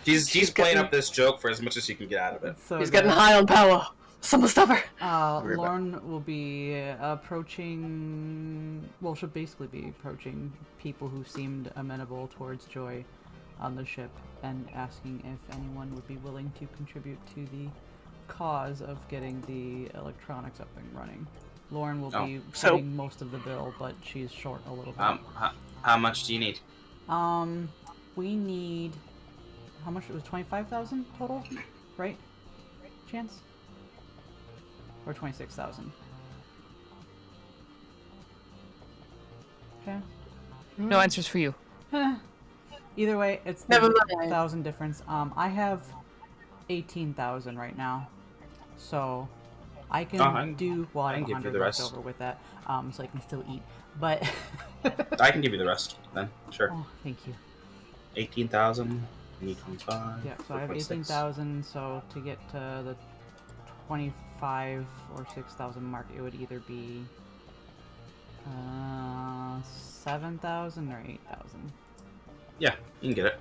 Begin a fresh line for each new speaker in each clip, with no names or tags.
She's playing up this joke for as much as she can get out of it.
So
He's getting high on power. Someone stop her.
Lauren will be approaching. Well, she'll basically be approaching people who seemed amenable towards Joy on the ship and asking if anyone would be willing to contribute to the cause of getting the electronics up and running. Lauren will be paying most of the bill, but she's short a little bit.
How much do you need?
We need. How much? It was 25,000 total, right? Chance? Or 26,000? Okay.
No answers for you.
Either way, it's
Never
the
mind.
1,000 difference. I have 18,000 right now, so I can do. Well, I have 100 left over with that, so I can still eat. But
I can give you the rest then. Sure.
oh, thank you.
18,000. 25.
Yeah, so I have 18,000. So to get to the 25 or 6,000 mark, it would either be 7,000 or 8,000.
Yeah, you can get it.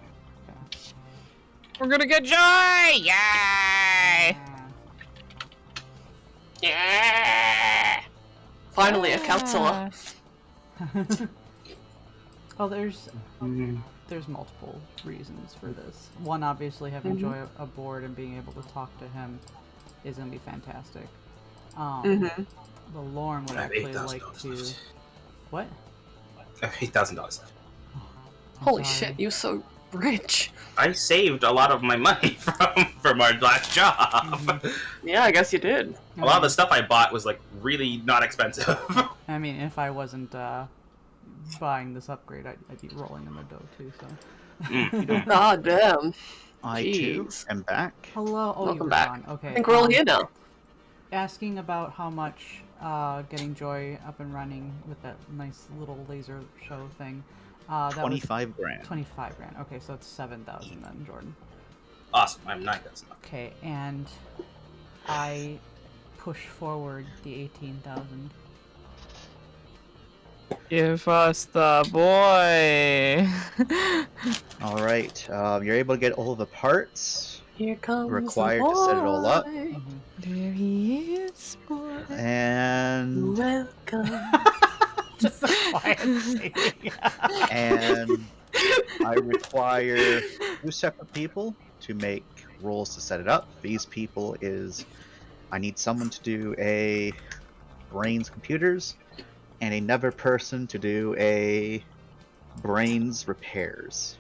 Okay.
We're gonna get Joy! Yay!
Yeah. Finally, a counselor.
Oh, there's multiple reasons for this. One, obviously, having Joy aboard and being able to talk to him is gonna be fantastic. The Lauren would actually like to. What?
I have $8,000 left.
Holy
sorry.
shit, you're so rich.
I saved a lot of my money from our last job.
Yeah, I guess you did.
A lot of the stuff I bought was like really not expensive.
I mean, if I wasn't buying this upgrade, I'd be rolling in the dough too. So.
God damn.
I too
Jeez.
am back.
Hello. Oh,
Welcome
you're
back.
gone. Okay.
I think we're all here now.
Asking about how much getting Joy up and running with that nice little laser show thing. That
25 grand.
25 grand. Okay, so it's 7,000 then, Jordan.
Awesome. I'm 9,000.
Okay, and I push forward the 18,000.
Give us the boy.
All right, you're able to get all the parts
Here comes
required
the
to set it all up,
boy.
There he is, boy.
and
Welcome.
Just a quiet singing.
and I require 2 separate people to make rolls to set it up. These people is I need someone to do a brains computers, and another person to do a brains repairs.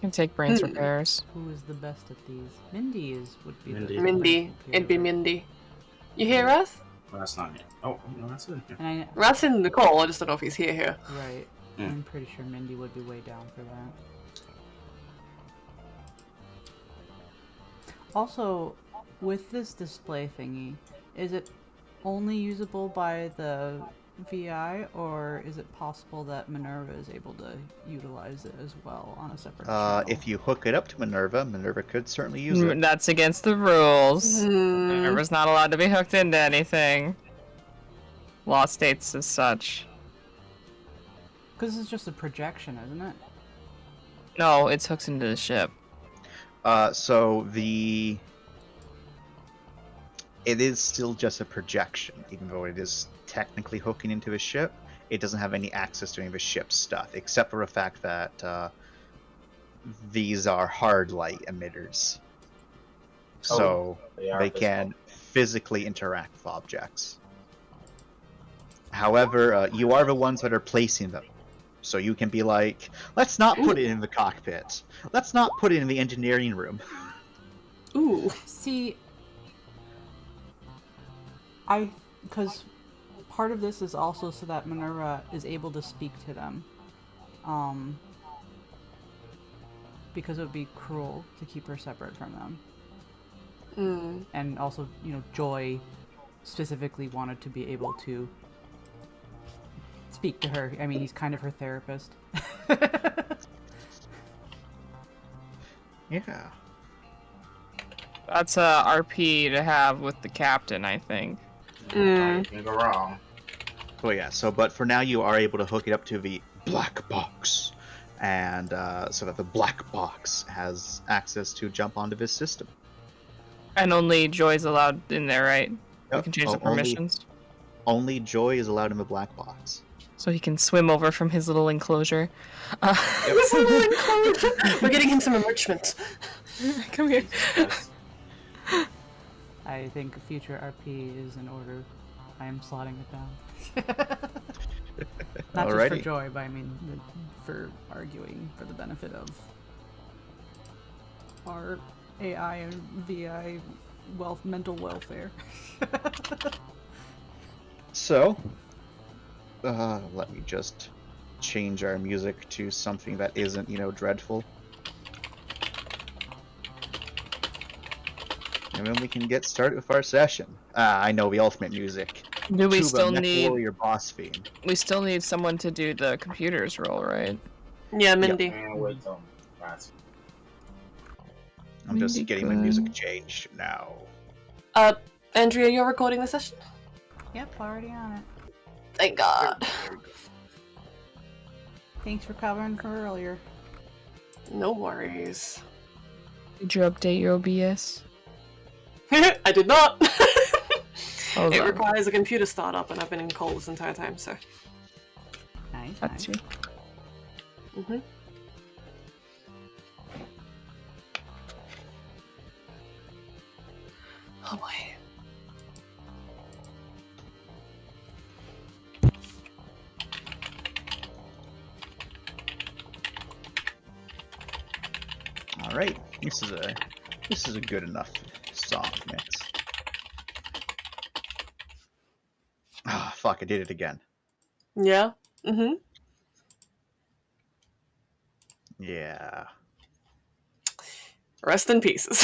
Can take brains repairs.
Who is the best at these? Mindy would be
Mindy.
the
Mindy. It'd be Mindy. You hear us?
Well, that's not it. Oh, no, that's it.
And I,
Rat's in the call, I just don't know if he's here.
right. I'm pretty sure Mindy would be way down for that. Also, with this display thingy, is it only usable by the VI, or is it possible that Minerva is able to utilize it as well on a separate channel?
If you hook it up to Minerva, Minerva could certainly use it.
That's against the rules.
Hmm.
Minerva's not allowed to be hooked into anything. Law states as such.
Because it's just a projection, isn't it?
No, it's hooked into the ship.
It is still just a projection, even though it is technically hooking into a ship. It doesn't have any access to any of the ship's stuff, except for the fact that these are hard light emitters. So they can physically interact with objects. However, you are the ones that are placing them. So you can be like, let's not put it in the cockpit. Let's not put it in the engineering room.
Ooh.
See, because part of this is also so that Minerva is able to speak to them. Because it would be cruel to keep her separate from them. And also, Joy specifically wanted to be able to speak to her. I mean, he's kind of her therapist.
Yeah.
That's a RP to have with the captain, I think.
You can go wrong.
Oh yeah, but for now you are able to hook it up to the black box, and so that the black box has access to jump onto his system.
And only Joy's allowed in there, right? We
Yep,
can change the
only-
permissions.
Only Joy is allowed in the black box.
So he can swim over from his little enclosure.
We're getting him some enrichment.
Come here.
I think future RP is in order. I am slotting it down. Not just for
Alrighty.
joy, but I mean for arguing for the benefit of our AI and VI mental welfare.
So, let me just change our music to something that isn't, dreadful. And then we can get started with our session. I know the ultimate music.
Do we
Tuba,
still
Mech
need?
Warrior boss theme.
We still need someone to do the computers role, right?
Yeah, Mindy.
And wait till last.
I'm just
Really
getting my
good.
music changed now.
Andrea, you're recording the session?
Yep, already on it.
Thank God.
There we go.
Thanks for covering for earlier.
No worries.
Did you update your OBS?
I did not.
Hold
It
on.
requires a computer startup, and I've been in cold this entire time, so.
Nice,
That's
nice.
you.
Mm-hmm. Oh boy.
All right, this is a good enough song mix. Ah, fuck! I did it again.
Yeah. Mm-hmm.
Yeah.
Rest in pieces.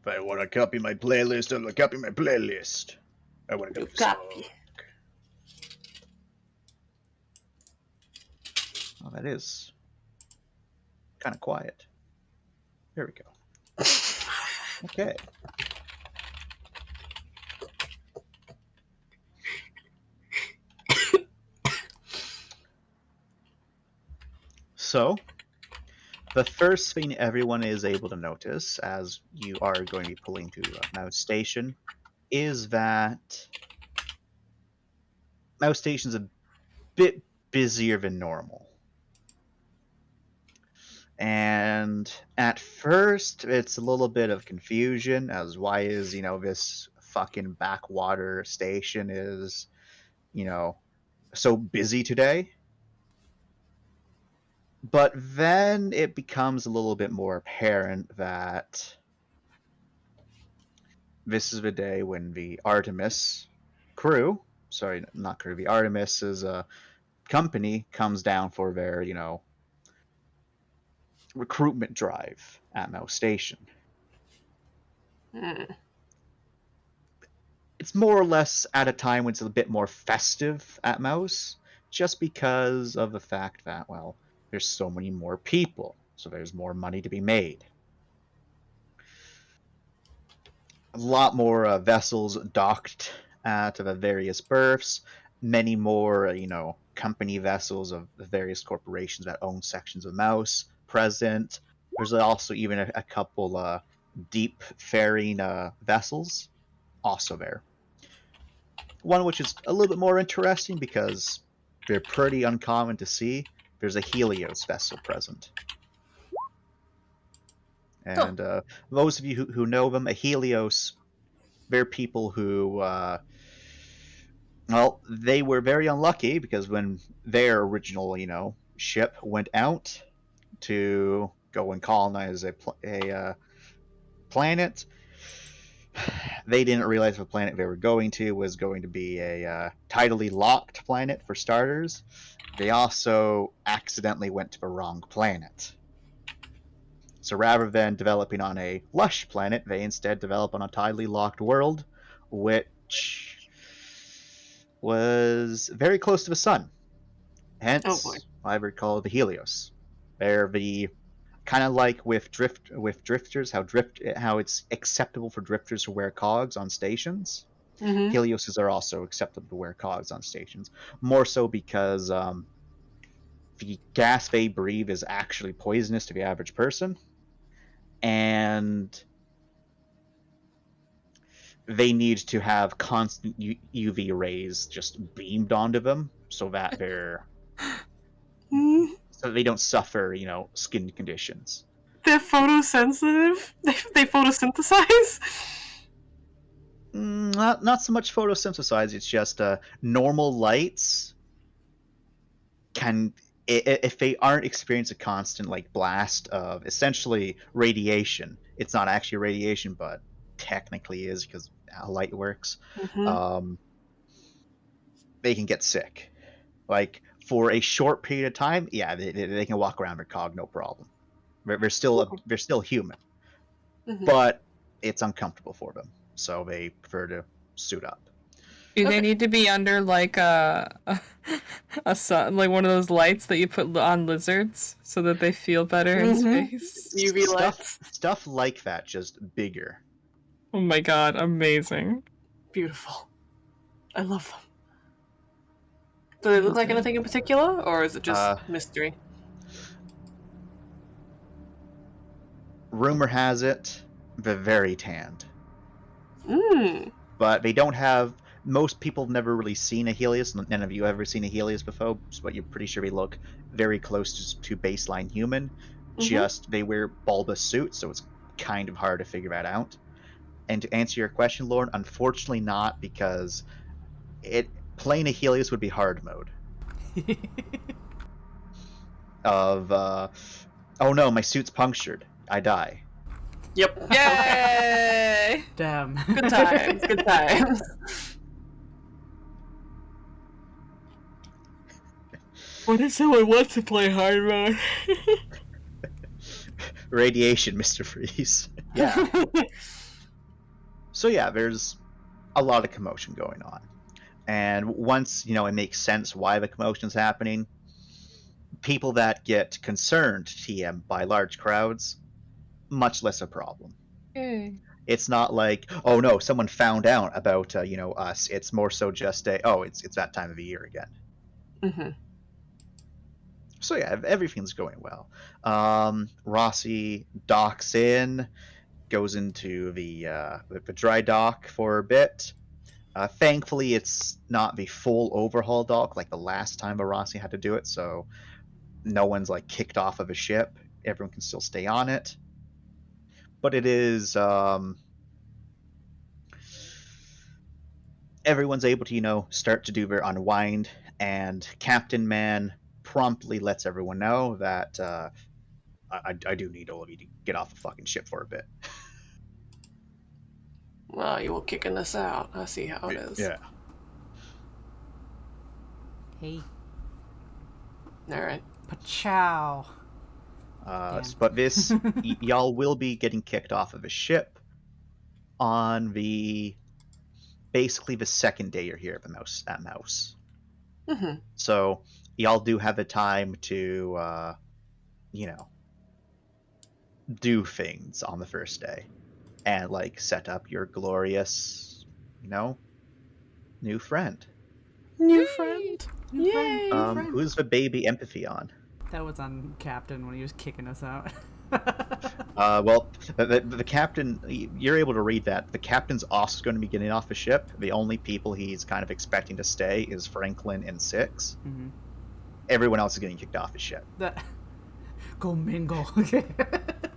If I want to copy my playlist, I'll copy my playlist. I want to
You
copy the song.
copy.
Oh, that is kind of quiet. There we go. Okay. So, the first thing everyone is able to notice as you are going to be pulling to Mouse Station is that Mouse Station's a bit busier than normal. And at first, it's a little bit of confusion as why is, this fucking backwater station is, so busy today. But then it becomes a little bit more apparent that this is the day when the Artemis crew, sorry, not crew, the Artemis's company comes down for their, recruitment drive at Mouse Station.
Hmm.
It's more or less at a time when it's a bit more festive at Mouse, just because of the fact that, well, there's so many more people, so there's more money to be made. A lot more vessels docked at the various berths, many more, company vessels of the various corporations that own sections of Mouse present. There's also even a couple deep ferrying vessels also there. One which is a little bit more interesting because they're pretty uncommon to see. There's a Helios vessel present. And those of you who know them, a Helios, they're people who, well, they were very unlucky because when their original, ship went out to go and colonize a planet, they didn't realize the planet they were going to was going to be a tidally locked planet for starters. They also accidentally went to the wrong planet. So rather than developing on a lush planet, they instead develop on a tidally locked world, which was very close to the sun. Hence,
Oh boy.
why they're called the Helios. They're the kind of like with drifters, how it's acceptable for drifters to wear cogs on stations.
Mm-hmm.
Helioses are also acceptable to wear cogs on stations. More so because the gas they breathe is actually poisonous to the average person, and they need to have constant UV rays just beamed onto them so that they don't suffer, skin conditions.
They're photosensitive. They photosynthesize.
Not so much photosynthesize. It's just normal lights can, if they aren't experiencing a constant like blast of essentially radiation. It's not actually radiation, but technically is because how light works.
Mm-hmm.
They can get sick. Like for a short period of time, yeah, they can walk around with cog no problem. They're still human,
Mm-hmm.
but it's uncomfortable for them, so they prefer to suit up.
Do they
Okay.
need to be under like a sun, like one of those lights that you put on lizards so that they feel better in
Mhm.
space?
UV lights.
Stuff like that, just bigger.
Oh my god, amazing.
Beautiful. I love them. Do they look like anything in particular, or is it just mystery?
Rumor has it they're very tanned,
Mmm.
but they don't have. Most people have never really seen a Helios. None of you have ever seen a Helios before, but you're pretty sure they look very close to baseline human. Just they wear bulbous suits, so it's kind of hard to figure that out. And to answer your question, Lauren, unfortunately not, because playing a Helios would be hard mode. Of oh no, my suit's punctured. I die.
Yep.
Yay!
Damn.
Good times. Good times.
What if someone wants to play hard mode?
Radiation, Mr. Freeze. Yeah. So yeah, there's a lot of commotion going on. And once, it makes sense why the commotion's happening, people that get concerned TM by large crowds, much less a problem.
Yay.
It's not like, oh no, someone found out about us. It's more so just it's that time of the year again.
Mm-hmm.
So yeah, everything's going well. Rossi docks in, goes into the dry dock for a bit. Thankfully, it's not the full overhaul dock like the last time Rossi had to do it, so no one's like kicked off of a ship. Everyone can still stay on it. But it is everyone's able to start to do their unwind, and Captain Man promptly lets everyone know that I do need all of you to get off the fucking ship for a bit.
Well, you were kicking us out. I see how it is.
Yeah.
Hey,
All right.
pachow.
But this y'all will be getting kicked off of a ship on basically the second day you're here at Mouse.
Mm-hmm.
So y'all do have the time to do things on the first day and like set up your glorious new friend.
New friend.
New
Yay.
friend, new friend.
Who's the baby empathy on?
That was on Captain when he was kicking us out.
Well, the captain, you're able to read that. The captain's also going to be getting off the ship. The only people he's kind of expecting to stay is Franklin and Six.
Mm-hmm.
Everyone else is getting kicked off the ship.
Go mingle.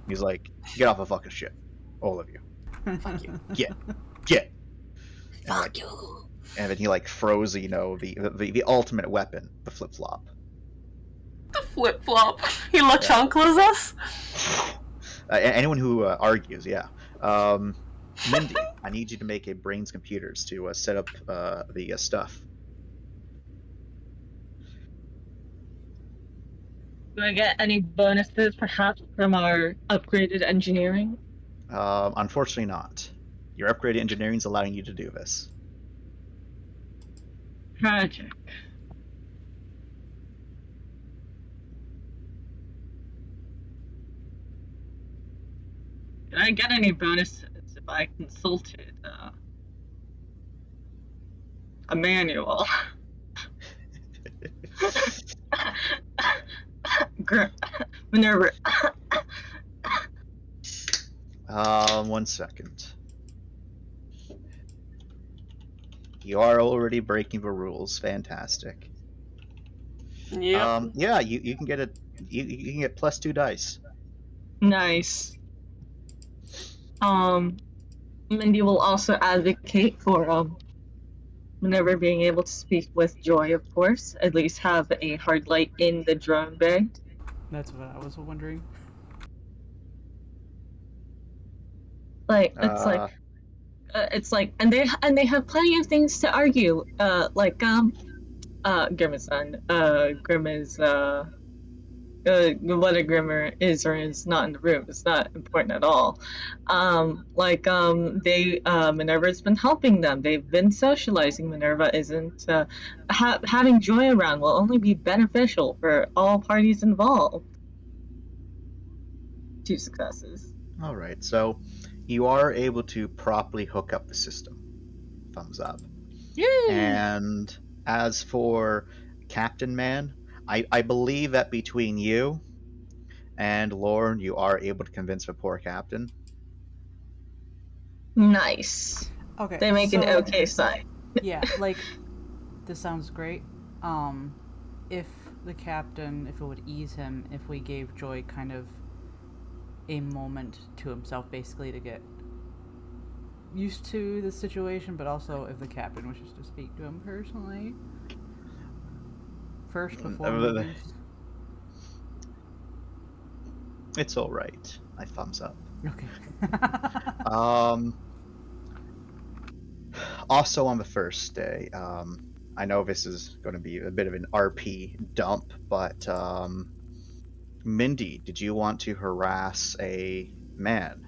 He's like, get off a fucking ship. All of you.
Fuck you.
Get. And,
Fuck you.
and then he like froze, the ultimate weapon, the flip-flop.
The flip flop. He La Chanclas us.
Anyone who argues, yeah. Mindy, I need you to make a brains computers to set up the stuff.
Do I get any bonuses, perhaps, from our upgraded engineering?
Unfortunately not. Your upgraded engineering is allowing you to do this.
Tragic. Did I get any bonuses if I consulted a manual? Minerva.
1 second. You are already breaking the rules. Fantastic.
Yep.
Yeah, you can get you can get +2 dice.
Nice. Mindy will also advocate for Minerva being able to speak with Joy, of course. At least have a hard light in the drone bay.
That's what I was wondering.
Like
Uh,
it's like, and they have plenty of things to argue. Grim is done. Grim is what a Grimmer is or is not in the room. It's not important at all. Minerva's been helping them. They've been socializing. Minerva isn't having Joy around will only be beneficial for all parties involved. 2 successes.
all right. So you are able to properly hook up the system. Thumbs up.
Yay!
And as for Captain Man, I believe that between you and Lauren, you are able to convince the poor captain.
Nice.
Okay.
They make an
so-
okay sign.
Yeah, like, this sounds great. If the captain, if it would ease him, if we gave Joy kind of a moment to himself, basically, to get used to the situation, but also if the captain wishes to speak to him personally. First, before movies.
It's all right. I thumbs up.
Okay.
Also on the first day, I know this is going to be a bit of an RP dump, but Mindy, did you want to harass a man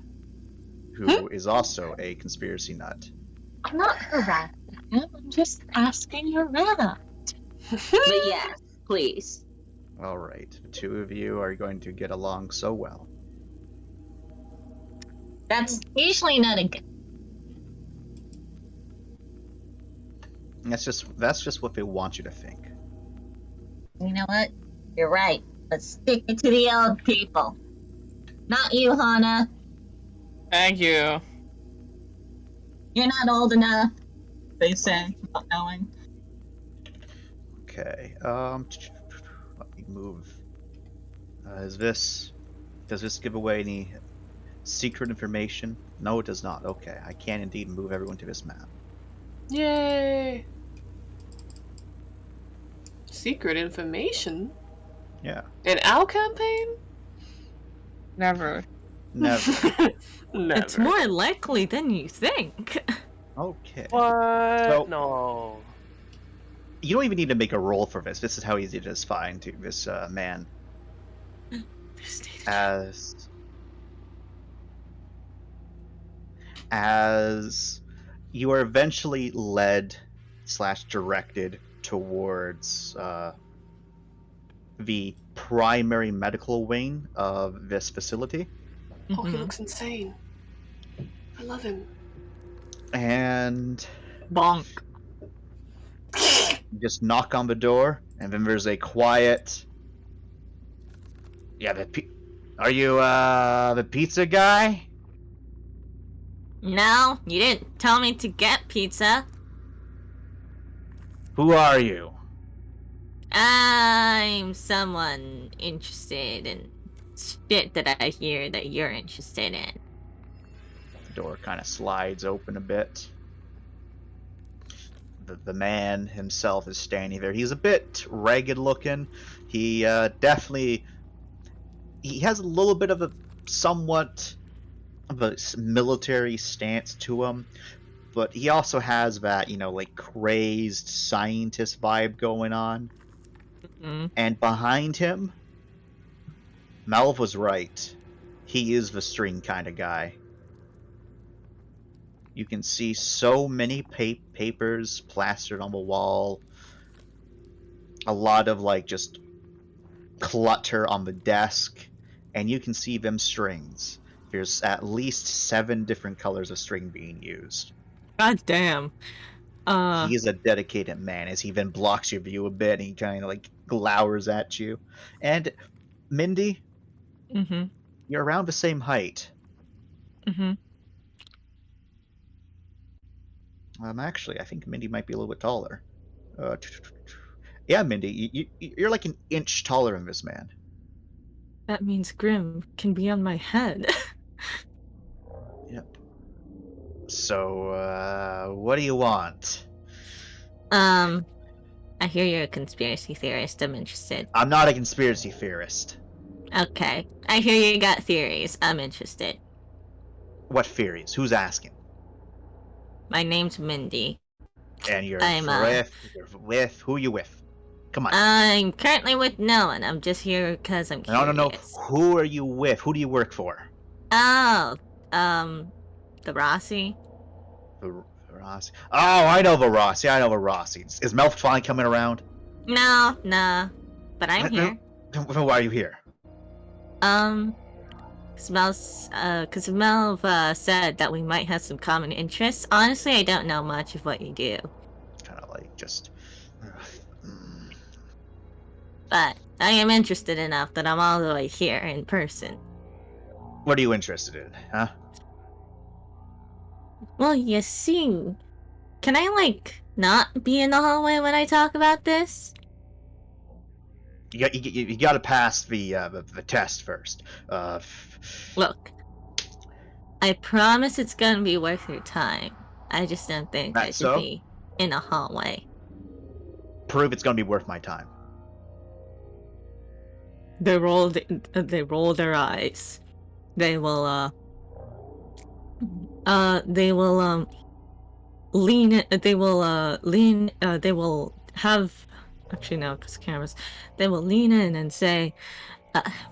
who is also a conspiracy nut?
I'm not harassing him. I'm just asking around. But yes, please.
All right, the two of you are going to get along so well.
That's usually not a good.
That's just what they want you to think.
You know what? You're right. Let's stick it to the old people. Not you, Hana.
Thank you.
You're not old enough. They say, not knowing.
Okay. Let me move. Does this give away any secret information? No, it does not. Okay, I can indeed move everyone to this map.
Yay! Secret information?
Yeah.
An OWL campaign?
Never.
Never.
Never.
It's more likely than you think.
Okay.
What?
So-
No.
You don't even need to make a roll for this. This is how easy it is to find to this man. As you are eventually led / directed towards the primary medical wing of this facility,
Oh, he looks insane. I love him.
and
Bonk.
you just knock on the door, and then there's a quiet. Yeah, are you the pizza guy?
No, you didn't tell me to get pizza.
Who are you?
I'm someone interested in shit that I hear that you're interested in.
The door kind of slides open a bit. The man himself is standing there. He's a bit ragged looking. He definitely he has a little bit of a somewhat of a military stance to him, but he also has that, like crazed scientist vibe going on.
Mm-hmm.
And behind him, Malv was right. He is the string kind of guy. You can see so many papers plastered on the wall. A lot of just clutter on the desk, and you can see them strings. There's at least 7 different colors of string being used.
God damn.
He is a dedicated man, as he then blocks your view a bit and he kind of like glowers at you. And Mindy,
Mm-hmm.
you're around the same height.
Mm-hmm.
Actually, I think Mindy might be a little bit taller. Yeah, Mindy, you're like an inch taller than this man.
That means Grim can be on my head.
Yep. So, what do you want?
I hear you're a conspiracy theorist. I'm interested.
I'm not a conspiracy theorist.
Okay. I hear you got theories. I'm interested.
What theories? Who's asking?
My name's Mindy.
And you're
I'm,
with who you with? Come on.
I'm currently with no one. I'm just here because I'm curious.
No. Who are you with? Who do you work for?
Oh, the Rossi.
The Rossi. Oh, I know the Rossi. Is Mel finally coming around?
No, but I'm here.
Why are you here?
Because Mel said that we might have some common interests. Honestly, I don't know much of what you do.
Kind of like just.
But I am interested enough that I'm all the way here in person.
What are you interested in, huh?
Well, you see, can I, not be in the hallway when I talk about this?
You gotta pass the test first.
Look, I promise it's gonna be worth your time. I just don't think I should be in a hallway.
Prove it's gonna be worth my time.
They roll their eyes. They will actually no, because cameras. They will lean in and say,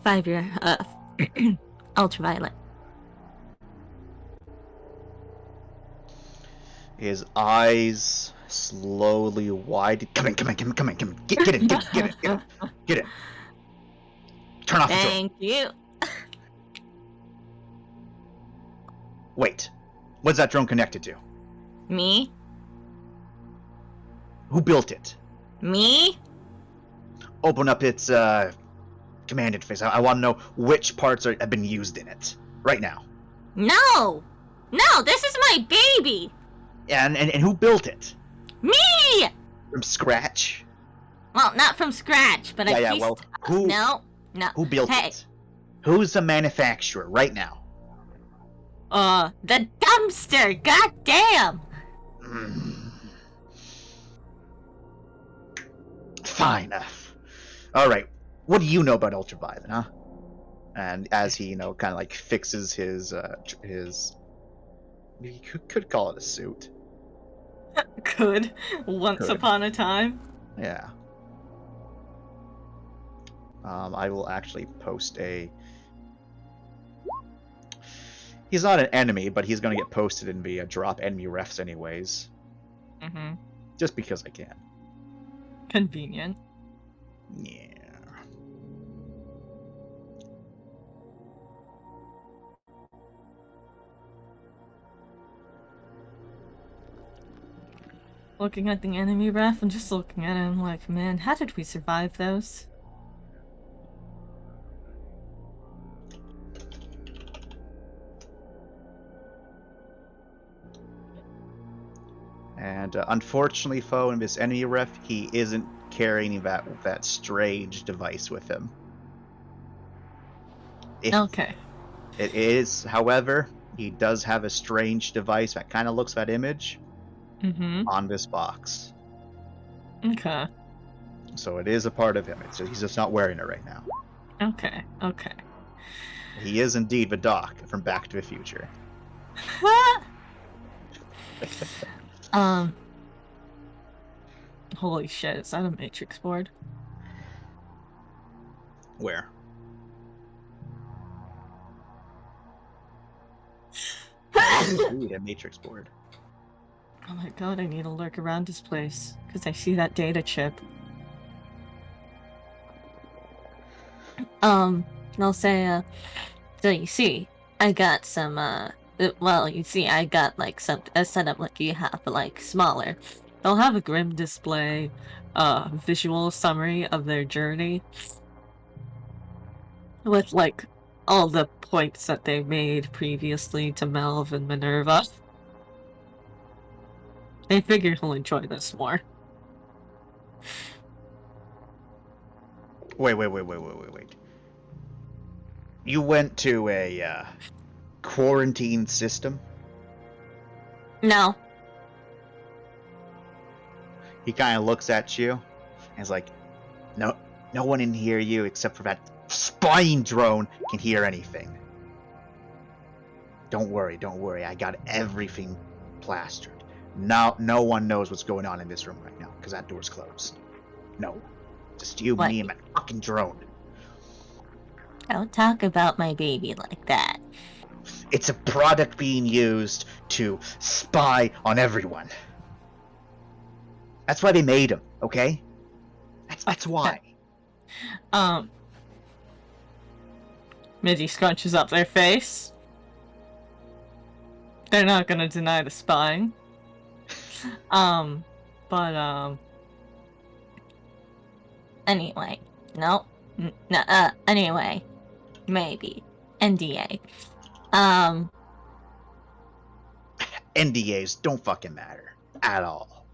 5-year, ultraviolet.
His eyes slowly widen. Come in. Get in. Turn off the drone.
Thank you.
Wait. What's that drone connected to?
Me?
Who built it?
Me?
Open up its command interface. I want to know which parts have been used in it right now.
No, this is my baby.
And who built it?
Me.
From scratch?
Well, not from scratch, but
Yeah. Well, who?
No.
Who built
Hey.
it? Who's the manufacturer right now?
The dumpster. God damn.
Fine. All right. What do you know about ultraviolet, huh? And as he, kind of like fixes his, you could call it a suit.
Could. Once
Could.
upon a time.
Yeah. I will actually post a. He's not an enemy, but he's gonna get posted in the drop enemy refs anyways.
Mm-hmm.
Just because I can.
Convenient.
Yeah.
Looking at the enemy ref and just looking at him like, man, how did we survive those?
And unfortunately, foe in this enemy ref, he isn't carrying that strange device with him.
Okay.
It is, however, he does have a strange device that kind of looks that image
Mm-hmm.
on this box.
Okay.
So it is a part of him. He's just not wearing it right now.
Okay.
He is indeed the Doc from Back to the Future.
Holy shit, is that a matrix board?
Where? Indeed, a matrix board.
Oh my god, I need to lurk around this place, because I see that data chip.
They'll say, so you see, I got some, well, you see, I got, like, a setup like you have, but, like, smaller. They'll have a grim display, visual summary of their journey with, like, all the points that they made previously to Melv and Minerva. I figure he'll enjoy this more.
Wait. You went to a quarantine system?
No.
He kind of looks at you and is like, no one in here, you, except for that spying drone, can hear anything. Don't worry, I got everything plastered. No one knows what's going on in this room right now, because that door's closed. No. Just you,
What?
me, and my fucking drone.
Don't talk about my baby like that.
It's a product being used to spy on everyone. That's why they made him, okay? That's why.
Middy scrunches up their face. They're not gonna deny the spying.
Anyway. No. Anyway. Maybe. NDA.
NDAs don't fucking matter. At all.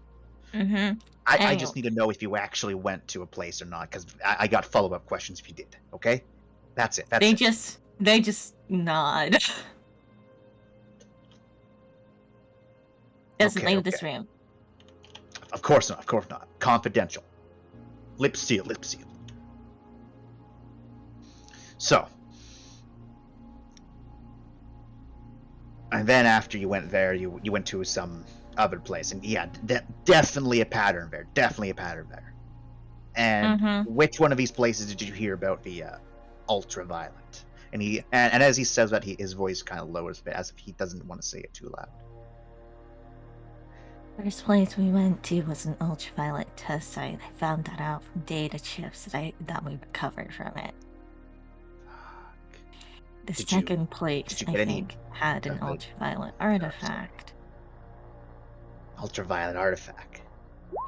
Mm-hmm.
I just need to know if you actually went to a place or not, because I got follow-up questions if you did, okay? That's it.
They just nod. Doesn't leave this room.
Of course not. Confidential. Lip seal. So. And then after you went there, you went to some other place. And yeah, definitely a pattern there. And which one of these places did you hear about the ultraviolet? And and as he says that, his voice kind of lowers a bit, as if he doesn't want to say it too loud.
First place we went to was an ultraviolet test site. I found that out from data chips that we recovered from it. The second place, I think, had an ultraviolet artifact.
Ultraviolet artifact?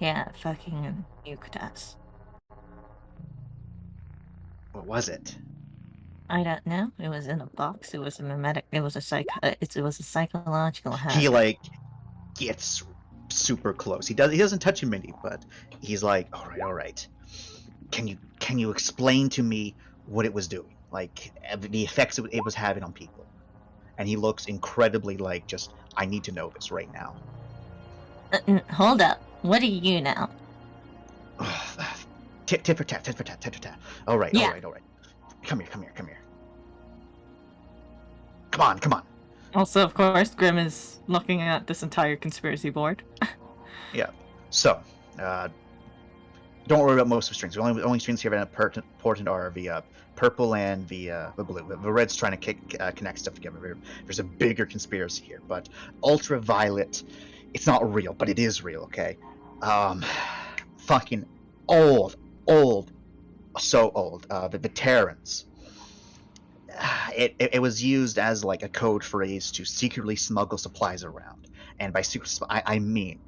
Yeah, it fucking nuked us.
What was it?
I don't know. It was in a box. It was a mimetic. It was a psychological hazard.
He like gets super close. He doesn't touch Mindy, but he's like, all right. Can you explain to me what it was doing? Like the effects it was having on people? And he looks incredibly like, just, I need to know this right now.
Hold up. What do you know?
Tit for tat. All right. Come here. Come on.
Also, of course, Grim is looking at this entire conspiracy board.
Yeah. So, don't worry about most of the strings. The only strings here that are important are the purple and the blue. The red's trying to connect stuff together. There's a bigger conspiracy here, but ultraviolet, it's not real, but it is real, okay? Fucking old, so old. The Terrans. It was used as like a code phrase to secretly smuggle supplies around, and by secret, I mean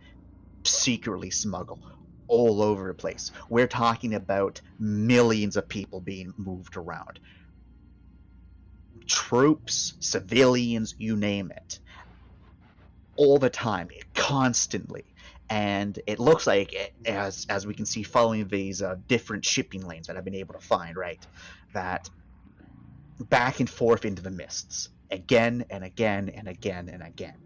secretly smuggle all over the place. We're talking about millions of people being moved around. Troops, civilians, you name it. All the time, constantly. And it looks like, as we can see following these different shipping lanes that I've been able to find, right, that back and forth into the mists, again and again and again and again.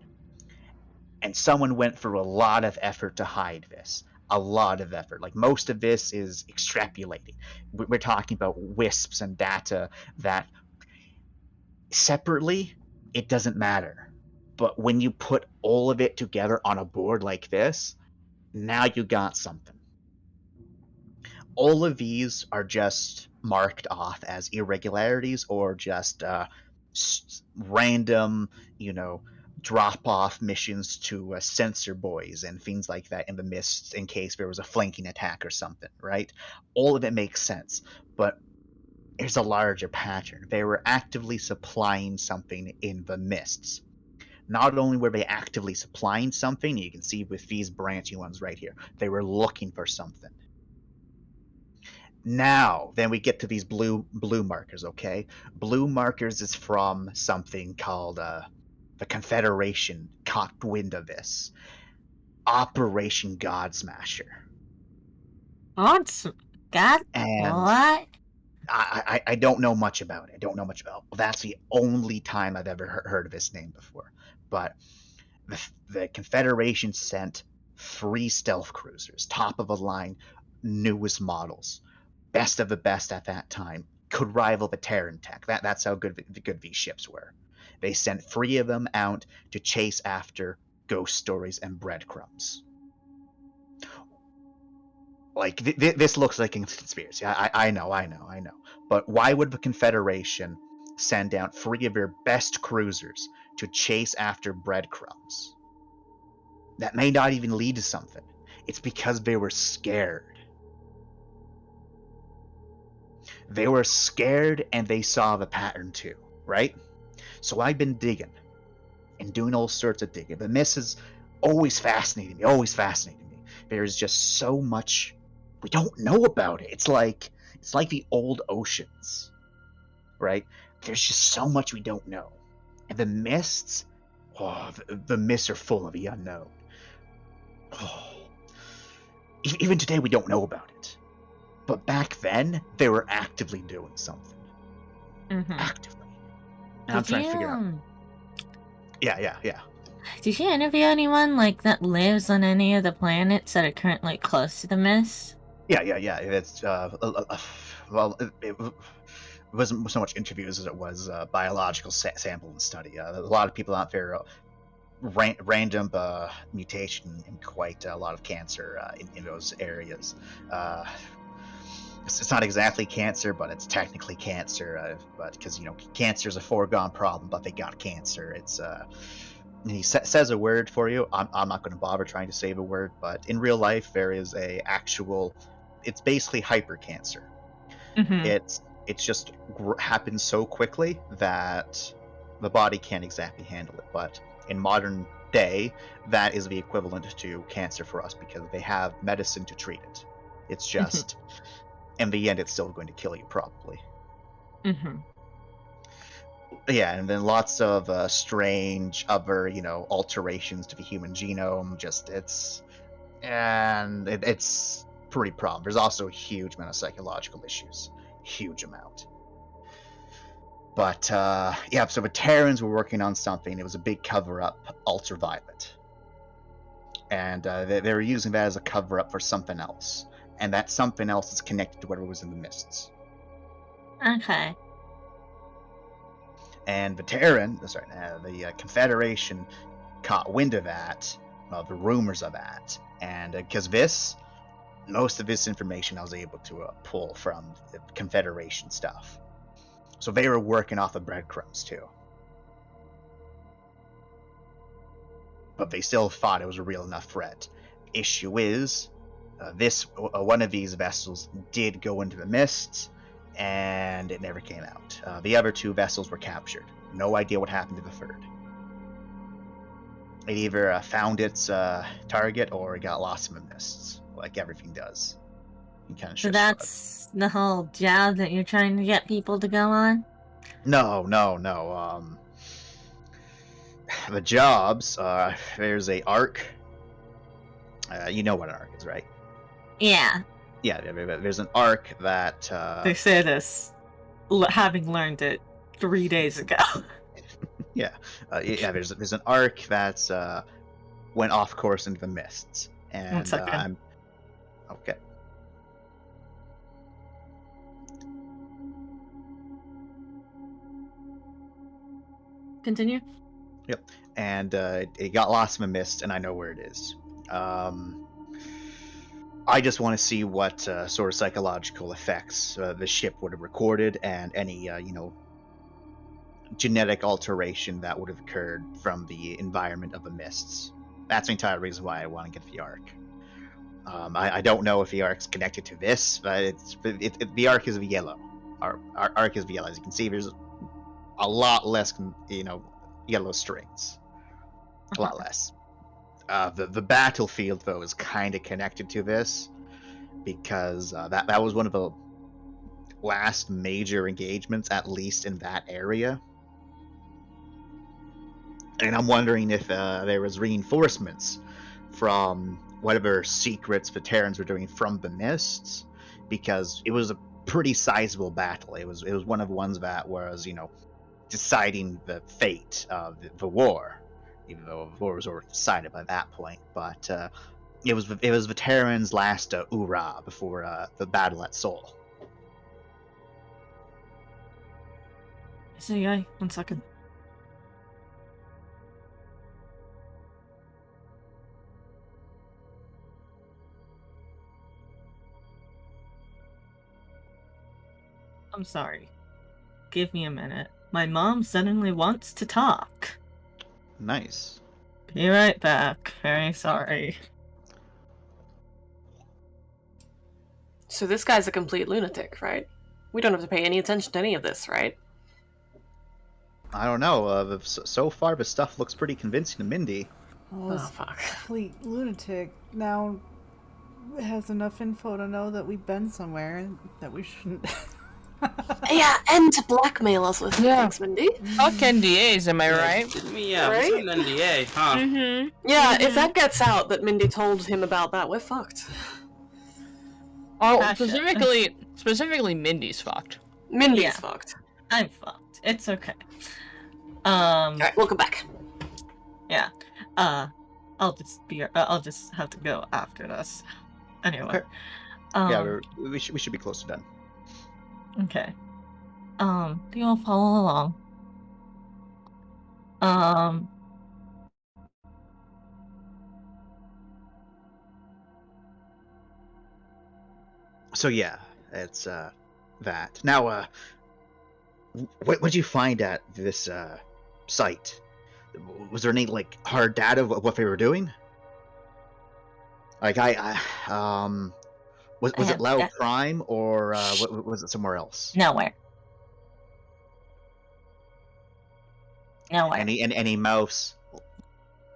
And someone went through a lot of effort to hide this. A lot of effort. Like, most of this is extrapolating. We're talking about wisps and data that separately, it doesn't matter. But when you put all of it together on a board like this, now you got something. All of these are just marked off as irregularities or just random, drop-off missions to sensor boys and things like that in the mists in case there was a flanking attack or something, right? All of it makes sense, but there's a larger pattern. They were actively supplying something in the mists. Not only were they actively supplying something, you can see with these branching ones right here, they were looking for something. Now, then we get to these blue markers, okay? Blue markers is from something called the Confederation caught wind of this. Operation Godsmasher.
God's God.
And
What?
I don't know much about it. I don't know much about it. That's the only time I've ever heard of this name before. But the Confederation sent 3 stealth cruisers, top of the line, newest models, best of the best at that time, could rival the Terran tech. That's how good these ships were. They sent 3 of them out to chase after ghost stories and breadcrumbs. Like, this looks like a conspiracy. I know. But why would the Confederation send out 3 of their best cruisers to chase after breadcrumbs? That may not even lead to something. It's because they were scared. They were scared and they saw the pattern too, right? So I've been digging and doing all sorts of digging. The Mist is always fascinating me. There's just so much we don't know about it. It's like the old oceans, right? There's just so much we don't know. And the mists, the mists are full of the unknown. Even today we don't know about it. But back then, they were actively doing something. Actively. And I'm trying to figure out. Yeah.
Did you interview anyone like that lives on any of the planets that are currently close to the Mist?
Yeah. It's well, it wasn't so much interviews as it was biological sample and study. A lot of people out there, random mutation and quite a lot of cancer in those areas. It's not exactly cancer, but it's technically cancer. But because cancer is a foregone problem, but they got cancer. It's and he says a word for you. I'm not going to bother trying to say the word, but in real life there is a actual. It's basically hypercancer. It's just happens so quickly that the body can't exactly handle it. But in modern day, that is the equivalent to cancer for us because they have medicine to treat it. It's just, in the end, it's still going to kill you probably. Yeah, and then lots of strange other, alterations to the human genome. It's pretty problem. There's also a huge amount of psychological issues. Huge amount. But, so the Terrans were working on something. It was a big cover-up, ultraviolet. And they were using that as a cover-up for something else. And that something else is connected to whatever was in the mists.
Okay.
And the Confederation caught wind of that, the rumors of that. And because most of this information I was able to pull from the Confederation stuff. So they were working off of breadcrumbs too. But they still thought it was a real enough threat. Issue is, one of these vessels did go into the mists, and it never came out. The other 2 vessels were captured. No idea what happened to the 3rd. It either found its target or it got lost in the mists, like everything does.
So that's the whole job that you're trying to get people to go on?
No. The jobs, there's a ARC. You know what an ARC is, right?
Yeah.
Yeah, there's an ARC that...
They say this, having learned it 3 days ago.
There's an ARC that's went off course into the mists. And
1 second.
Okay.
Continue.
Yep. And it got lost in the mist, and I know where it is. I just want to see what sort of psychological effects the ship would have recorded, and any genetic alteration that would have occurred from the environment of the mists. That's the entire reason why I want to get the ARC. I don't know if the ARC's connected to this, but the ARC is yellow. Arcus VL. As you can see, there's a lot less, yellow strings. A lot less. The battlefield, though, is kind of connected to this because that was one of the last major engagements, at least in that area. And I'm wondering if there was reinforcements from whatever secrets the Terrans were doing from the Mists, because it was a pretty sizable battle. It was one of the ones that was, deciding the fate of the war, even though the war was already decided by that point. But it was the Terrans' last hoorah before the battle at Sol.
So yeah, 1 second. I'm sorry. Give me a minute. My mom suddenly wants to talk.
Nice.
Be right back. Very sorry.
So this guy's a complete lunatic, right? We don't have to pay any attention to any of this, right?
I don't know. So far, the stuff looks pretty convincing to Mindy.
Well,
Oh,
this
fuck.
complete lunatic now has enough info to know that we've been somewhere and that we shouldn't.
Yeah, and to blackmail us with
Yeah.
things, Mindy.
Fuck NDAs, am I right?
Yeah,
Right?
what's an NDA, huh?
Mm-hmm.
Yeah, if that gets out that Mindy told him about that, we're fucked.
Oh,
Gotcha.
specifically Mindy's fucked.
Mindy's
Yeah.
fucked.
I'm fucked. It's okay.
Alright, welcome back.
Yeah. I'll just have to go after this. Anyway.
Okay. Yeah, we should be close to done.
Okay. Do you all follow along?
So yeah, it's that. Now, what did you find at this site? Was there any hard data of what they were doing? Was it Lao
that-
Prime or was it somewhere else?
Nowhere. Nowhere.
Any mouse?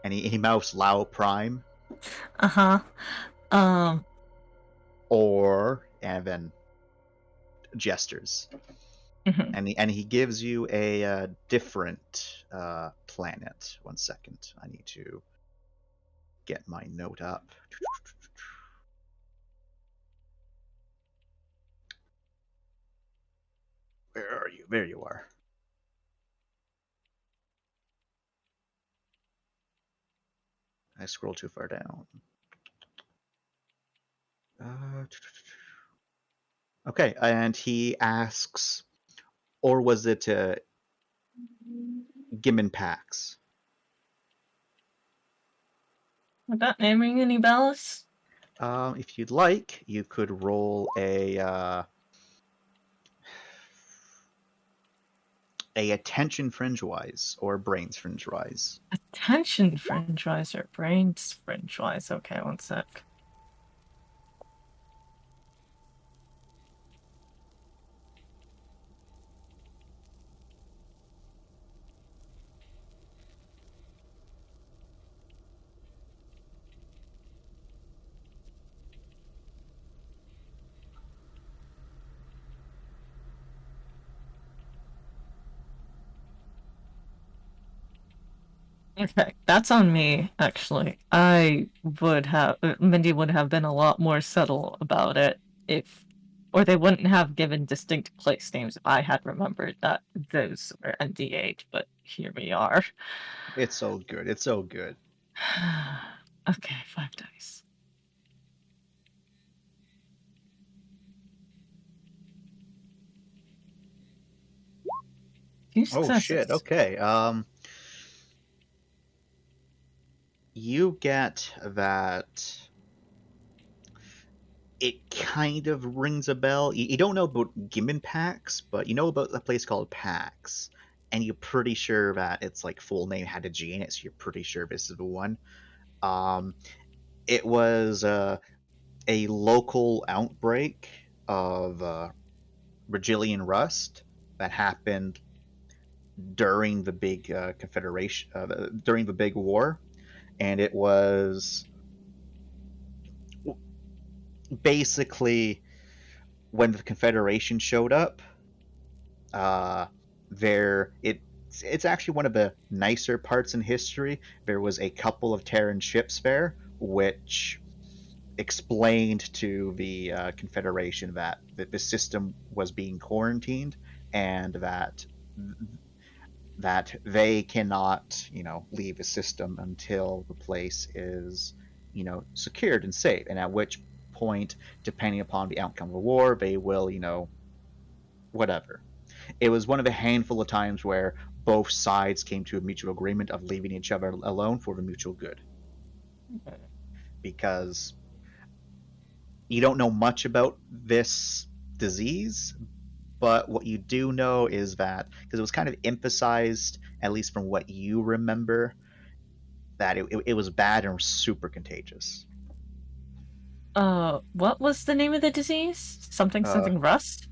Any mouse Lao Prime? Or and then gestures.
Mhm.
And he gives you a different planet. 1 second, I need to get my note up. Where are you? There you are. I scroll too far down. Okay, and he asks, or was it Gimmon Pax?
Would that name ring any bells?
If you'd like, you could roll a attention fringe-wise or brains fringe-wise.
Attention fringe-wise or brains fringe-wise? Okay, 1 sec. Okay, that's on me, actually. Mindy would have been a lot more subtle about it or they wouldn't have given distinct place names if I had remembered that those were NDA'd, but here we are.
It's so good. It's so good.
Okay, 5 dice. Two
Oh shit.
successes.
Okay. You get that it kind of rings a bell. You don't know about Gimmon Pax, but you know about a place called Pax, and you're pretty sure that its full name had a G in it, so you're pretty sure this is the one. It was a local outbreak of Regillian rust that happened during the big Confederation, during the big war, and it was basically when the Confederation showed up. It's actually one of the nicer parts in history. There was a couple of Terran ships there, which explained to the Confederation that the system was being quarantined and that they cannot, leave the system until the place is, secured and safe. And at which point, depending upon the outcome of the war, they will, whatever. It was one of a handful of times where both sides came to a mutual agreement of leaving each other alone for the mutual good. Because you don't know much about this disease, but what you do know is that, because it was kind of emphasized, at least from what you remember, that it was bad and super contagious.
What was the name of the disease? Something rust?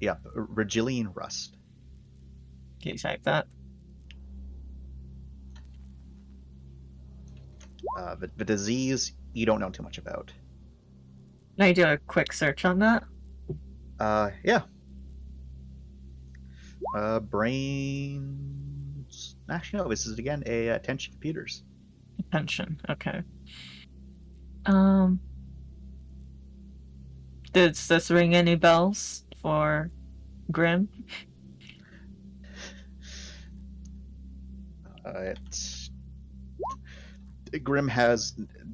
Yeah, Regillian rust.
Can you type that?
The disease you don't know too much about.
Can I do a quick search on that?
Yeah. Brains. Actually, no. This is again a attention computers.
Attention. Okay. Does this ring any bells for Grim?
Grim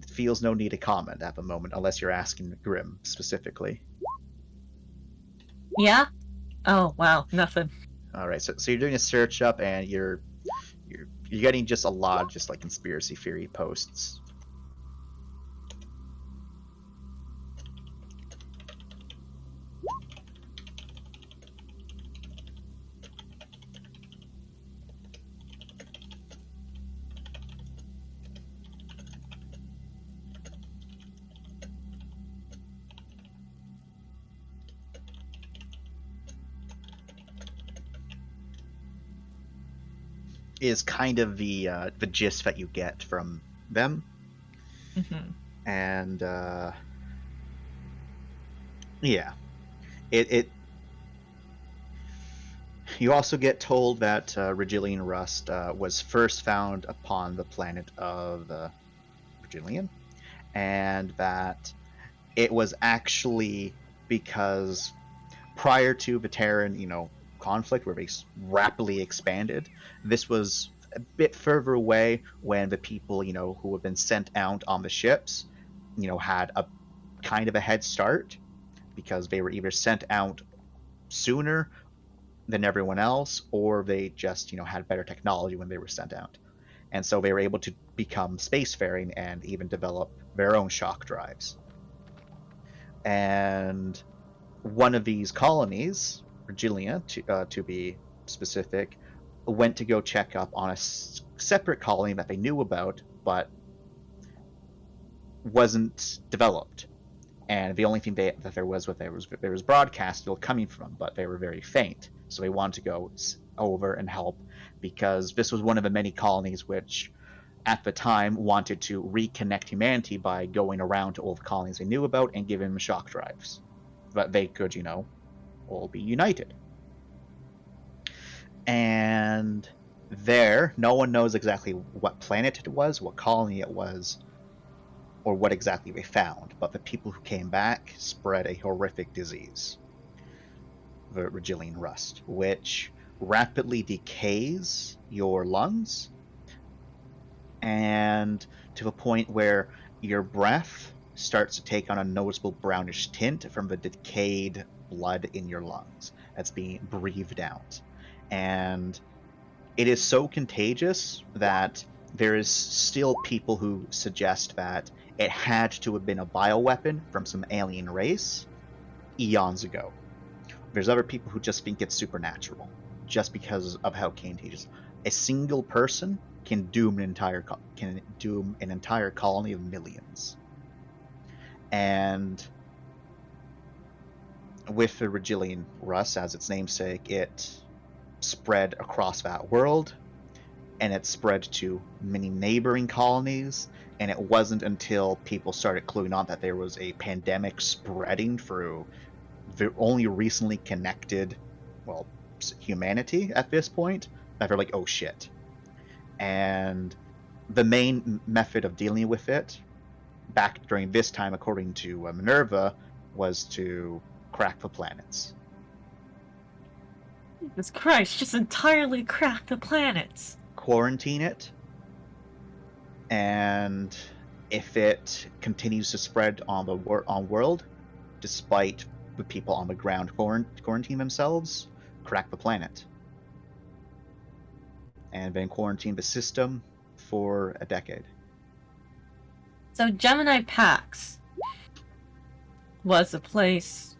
feels no need to comment at the moment, unless you're asking Grim specifically.
Yeah. Oh wow, nothing.
All right, so you're doing a search up, and you're getting just a lot of just like conspiracy theory posts. Is kind of the gist that you get from them.
Mm-hmm.
And yeah, it you also get told that Regillian rust was first found upon the planet of Regillian, and that it was actually because prior to the Terran, conflict where they rapidly expanded, this was a bit further away when the people, who had been sent out on the ships, had a kind of a head start because they were either sent out sooner than everyone else, or they just, had better technology when they were sent out. And so they were able to become spacefaring and even develop their own shock drives. And one of these colonies, Virgilia, to be specific, went to go check up on a separate colony that they knew about, but wasn't developed. And the only thing that there was broadcast still coming from, but they were very faint. So they wanted to go over and help, because this was one of the many colonies which, at the time, wanted to reconnect humanity by going around to all the colonies they knew about and giving them shock drives. But they could, all be united. And there, no one knows exactly what planet it was, what colony it was, or what exactly they found, but the people who came back spread a horrific disease, the Regillian rust, which rapidly decays your lungs, and to the point where your breath starts to take on a noticeable brownish tint from the decayed blood in your lungs that's being breathed out. And it is so contagious that there is still people who suggest that it had to have been a bioweapon from some alien race eons ago. There's other people who just think it's supernatural, just because of how contagious. A single person can doom an entire colony of millions. And with the Regilian Rust, as its namesake, it spread across that world, and it spread to many neighboring colonies. And it wasn't until people started cluing on that there was a pandemic spreading through the only recently connected, well, humanity at this point, that they're like, oh shit. And the main method of dealing with it, back during this time, according to Minerva, was to crack the planets.
Jesus Christ, just entirely crack the planets.
Quarantine it, and if it continues to spread on the world, despite the people on the ground quarantine themselves, crack the planet, and then quarantine the system for a decade.
So Gemini Pax was a place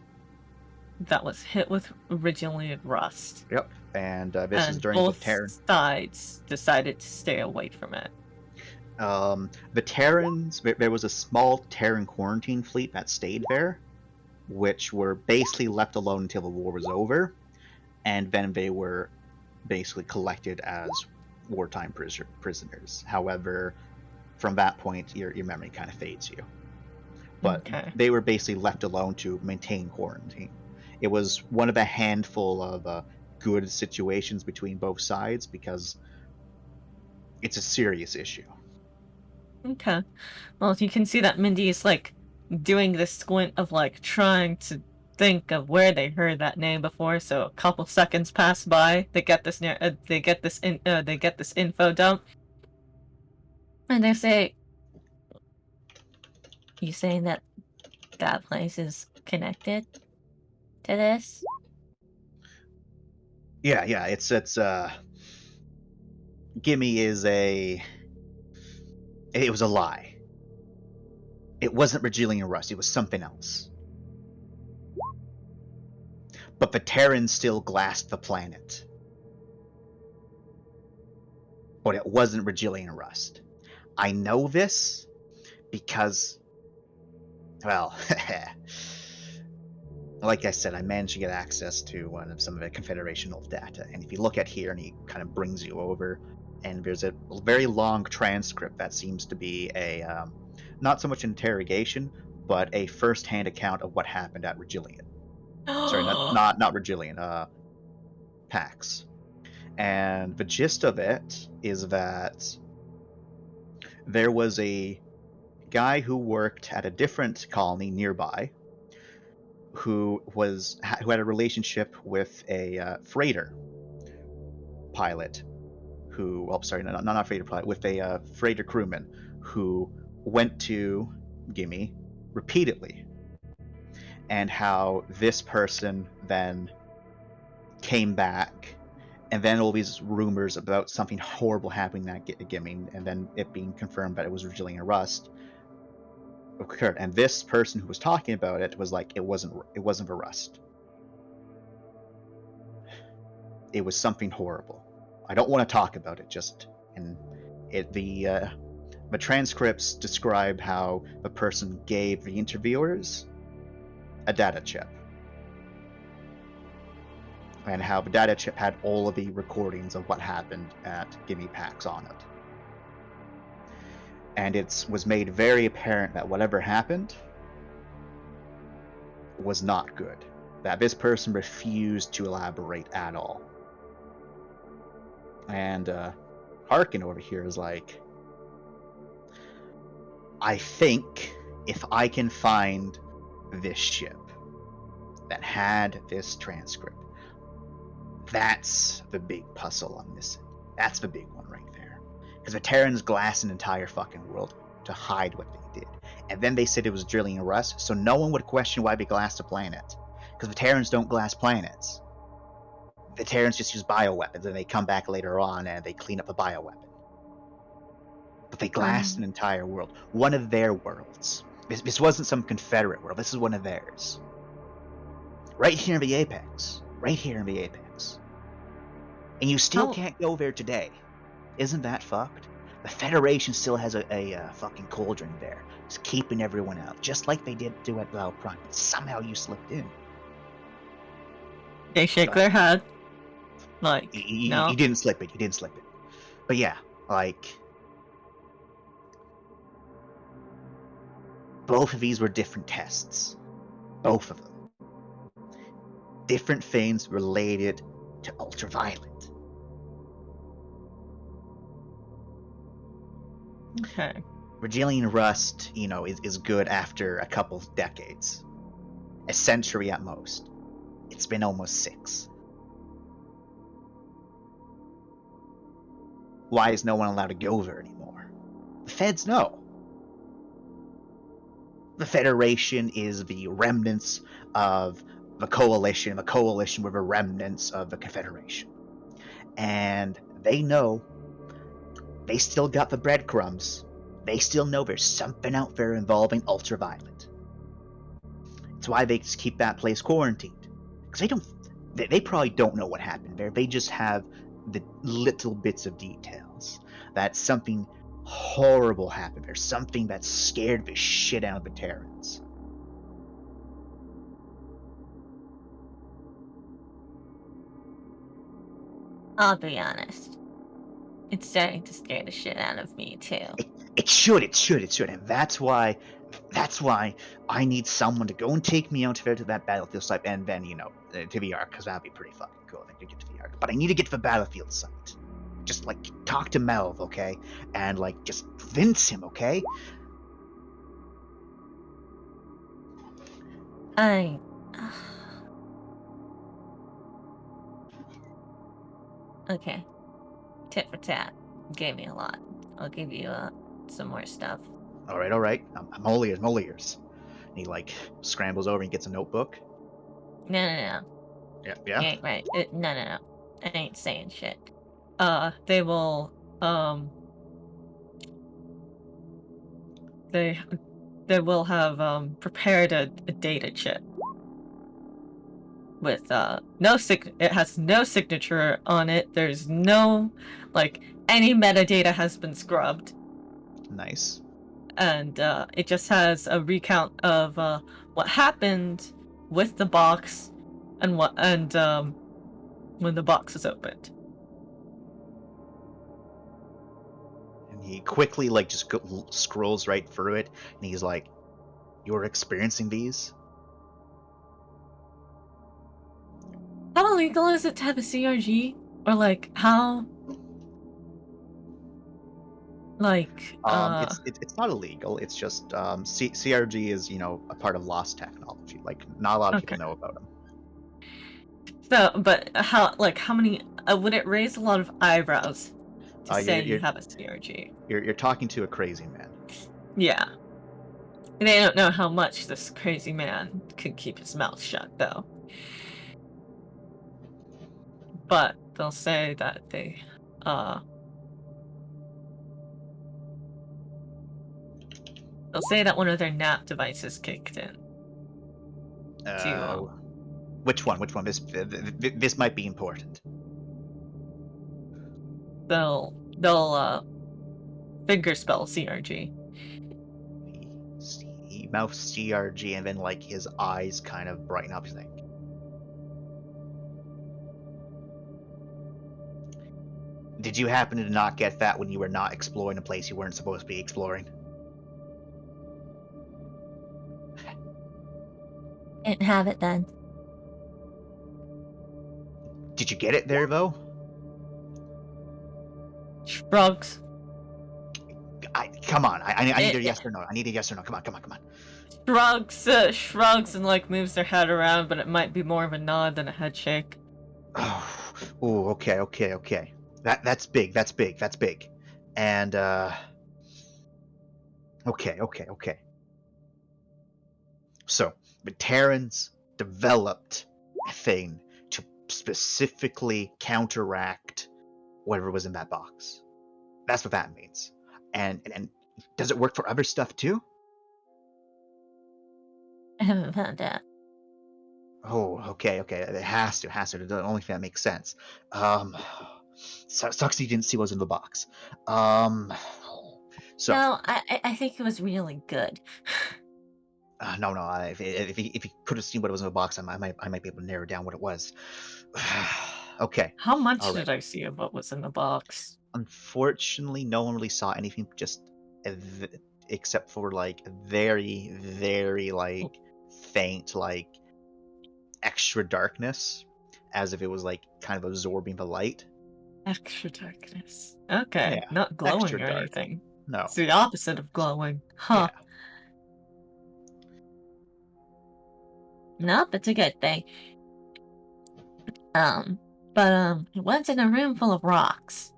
that was hit with Regilian rust.
Yep, and this is
And
during the
both
Terran.
sides decided to stay away from it.
The Terrans, there was a small Terran quarantine fleet that stayed there, which were basically left alone until the war was over, and then they were basically collected as wartime prisoners. However, from that point, your memory kind of fades you. But
Okay.
they were basically left alone to maintain quarantine. It was one of a handful of good situations between both sides, because it's a serious issue.
Okay. Well, you can see that Mindy is like doing this squint of like trying to think of where they heard that name before. So a couple seconds pass by. They get this info dump, and they say, "You saying that place is connected to this?"
Yeah, it's Gimme is it was a lie. It wasn't Regilian rust, it was something else. But the Terrans still glassed the planet. But it wasn't Regilian rust. I know this because, well, like I said, I managed to get access to some of the Confederational data. And if you look at here, and he kind of brings you over, and there's a very long transcript that seems to be a, not so much interrogation, but a first-hand account of what happened at Regilian. Sorry, not Regilian, Pax. And the gist of it is that there was a guy who worked at a different colony nearby, who had a relationship with a freighter pilot, not freighter pilot, with a freighter crewman who went to Gimme repeatedly, and how this person then came back, and then all these rumors about something horrible happening at Gimme, and then it being confirmed that it was Regilian rust occurred. And this person who was talking about it was like, it wasn't the rust. It was something horrible. I don't want to talk about it. The transcripts describe how the person gave the interviewers a data chip, and how the data chip had all of the recordings of what happened at Gimme Pax on it. And it was made very apparent that whatever happened was not good. That this person refused to elaborate at all. And Harkin over here is like, I think if I can find this ship that had this transcript, that's the big puzzle I'm missing. That's the big one right there. Because the Terrans glassed an entire fucking world to hide what they did. And then they said it was Regilian rust, so no one would question why they glassed a planet. Because the Terrans don't glass planets. The Terrans just use bioweapons, and they come back later on and they clean up the bioweapon. But they glassed an entire world. One of their worlds. This wasn't some Confederate world, this is one of theirs. Right here in the Apex. Right here in the Apex. And you still can't go there today. Isn't that fucked? The Federation still has a fucking cauldron there. It's keeping everyone out. Just like they did do at Val Prime. But somehow you slipped in.
They shake their head. Like, no.
You didn't slip it. You didn't slip it. But yeah, like, both of these were different tests. Both of them. Different things related to ultraviolet.
Okay.
Regalian rust, you know, is good after a couple of decades. A century at most. It's been almost 6. Why is no one allowed to go there anymore? The feds know. The Federation is the remnants of the Coalition. The Coalition were the remnants of the Confederation. And they know they still got the breadcrumbs. They still know there's something out there involving ultraviolet. It's why they just keep that place quarantined. Because they probably don't know what happened there. They just have the little bits of details that something horrible happened there. Something that scared the shit out of the Terrans.
I'll be honest. It's starting to scare the shit out of me too.
It should, and that's why I need someone to go and take me out to that battlefield site, and then, you know, to the Ark, because that'd be pretty fucking cool if I could get to the Ark. But I need to get to the battlefield site. Just, like, talk to Melv, okay? And, like, just convince him, okay?
Okay. Tit for tat. You gave me a lot. I'll give you some more stuff.
Alright. I'm all ears. And he, like, scrambles over and gets a notebook.
No.
Yeah?
You ain't right. No. I ain't saying shit. They will, they will have, prepared a data chip. With, it has no signature on it. There's no, like, any metadata has been scrubbed.
Nice.
And, it just has a recount of, what happened with the box and when the box is opened.
And he quickly, like, just scrolls right through it, and he's like, "You're experiencing these?"
How illegal is it to have a CRG? Or, like, how... Like,
It's not illegal. It's just CRG is, you know, a part of lost technology. Like, not a lot of people know about them.
So, but how many... would it raise a lot of eyebrows to say you have a CRG?
You're talking to a crazy man.
Yeah. They don't know how much this crazy man can keep his mouth shut, though. But they'll say that they, they'll say that one of their NAP devices kicked in.
Which one? This might be important.
They'll fingerspell CRG.
He mouths CRG, and then, like, his eyes kind of brighten up. He's like, "Did you happen to not get that when you were not exploring a place you weren't supposed to be exploring?"
Didn't have it then.
Did you get it there, though?
Shrugs.
Come on. I need a yes or no. I need a yes or no. Come on.
Shrugs and, like, moves their head around, but it might be more of a nod than a head shake.
Oh, okay. That's big. And, okay. So, the Terrans developed a thing to specifically counteract whatever was in that box. That's what that means. And does it work for other stuff too?
I haven't found out.
Oh, okay. It has to. The only thing that makes sense. Sucks you didn't see what's in the box. So
No, I think it was really good.
No, no. If he could have seen what was in the box, I might be able to narrow down what it was. Okay.
How much
All right.
did I see of what was in the box?
Unfortunately, no one really saw anything, just except for like very, very like faint, like extra darkness, as if it was like kind of absorbing the light.
Extra darkness. Okay,
Yeah,
not glowing
extra
or
dark.
anything.
No.
It's the opposite of glowing. Huh.
Yeah.
Nope, it's a good thing. It went in a room full of rocks.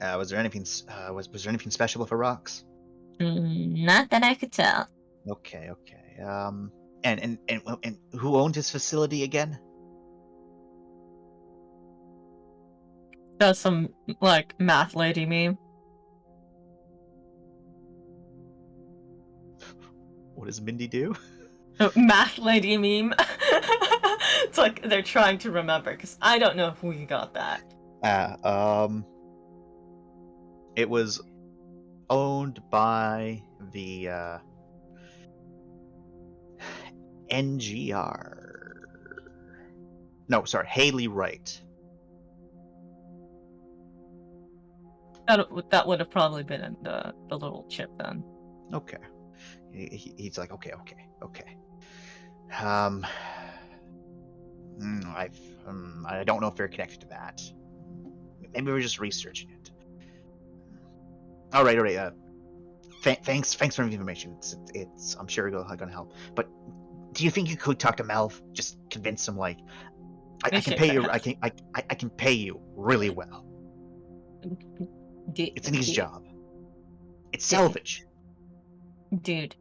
Was there anything? Was there anything special with the rocks?
Not that I could tell.
Okay. Okay. And who owned his facility again?
That's some, like, math lady meme.
What does Mindy do?
Oh, math lady meme. It's like they're trying to remember, because I don't know who you got that.
It was owned by the NGR. No, sorry, Haley Wright.
That would have probably been in the little chip then.
Okay. He's like, okay. I don't know if they're connected to that. Maybe we're just researching it. All right. Thanks for the information. It's I'm sure it's gonna help. But do you think you could talk to Melv? Just convince him, like, I can pay you. I can pay you really well. It's an easy job. It's salvage.
Dude.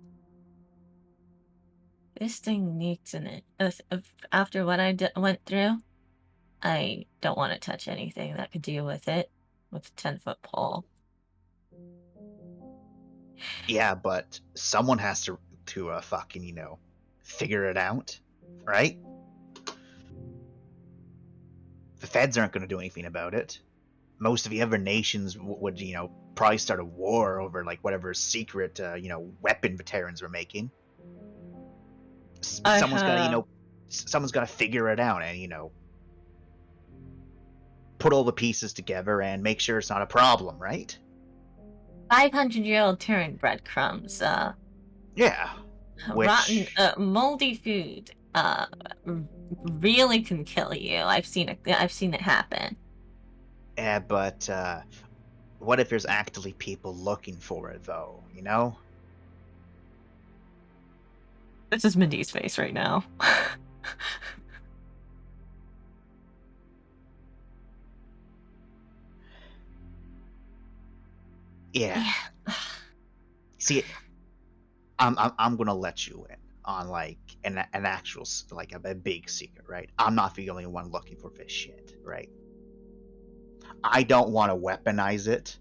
This thing needs in it. After what I went through, I don't want to touch anything that could deal with it with a 10-foot pole.
Yeah, but someone has to fucking, figure it out, right? The feds aren't going to do anything about it. Most of the other nations would, probably start a war over, like, whatever secret, weapon the Terrans were making. Someone's got to figure it out and, put all the pieces together and make sure it's not a problem, right?
500-year-old Terran breadcrumbs.
Yeah.
Rotten, moldy food. Really can kill you. I've seen it happen.
Yeah, but what if there's actively people looking for it, though?
This is Mindy's face right now.
Yeah. See, I'm gonna let you in on, like, an actual, like, a big secret, right? I'm not the only one looking for this shit, right? I don't want to weaponize it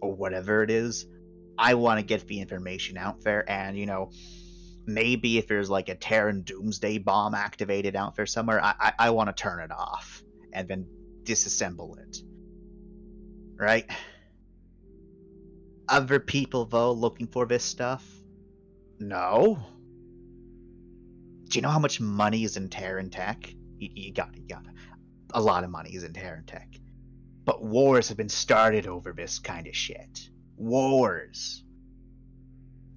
or whatever it is. I want to get the information out there, and maybe if there's like a Terran doomsday bomb activated out there somewhere, I want to turn it off and then disassemble it, right? Other people, though, looking for this stuff? No. Do you know how much money is in Terran tech? You got it. A lot of money is in Terran tech. But wars have been started over this kind of shit. Wars.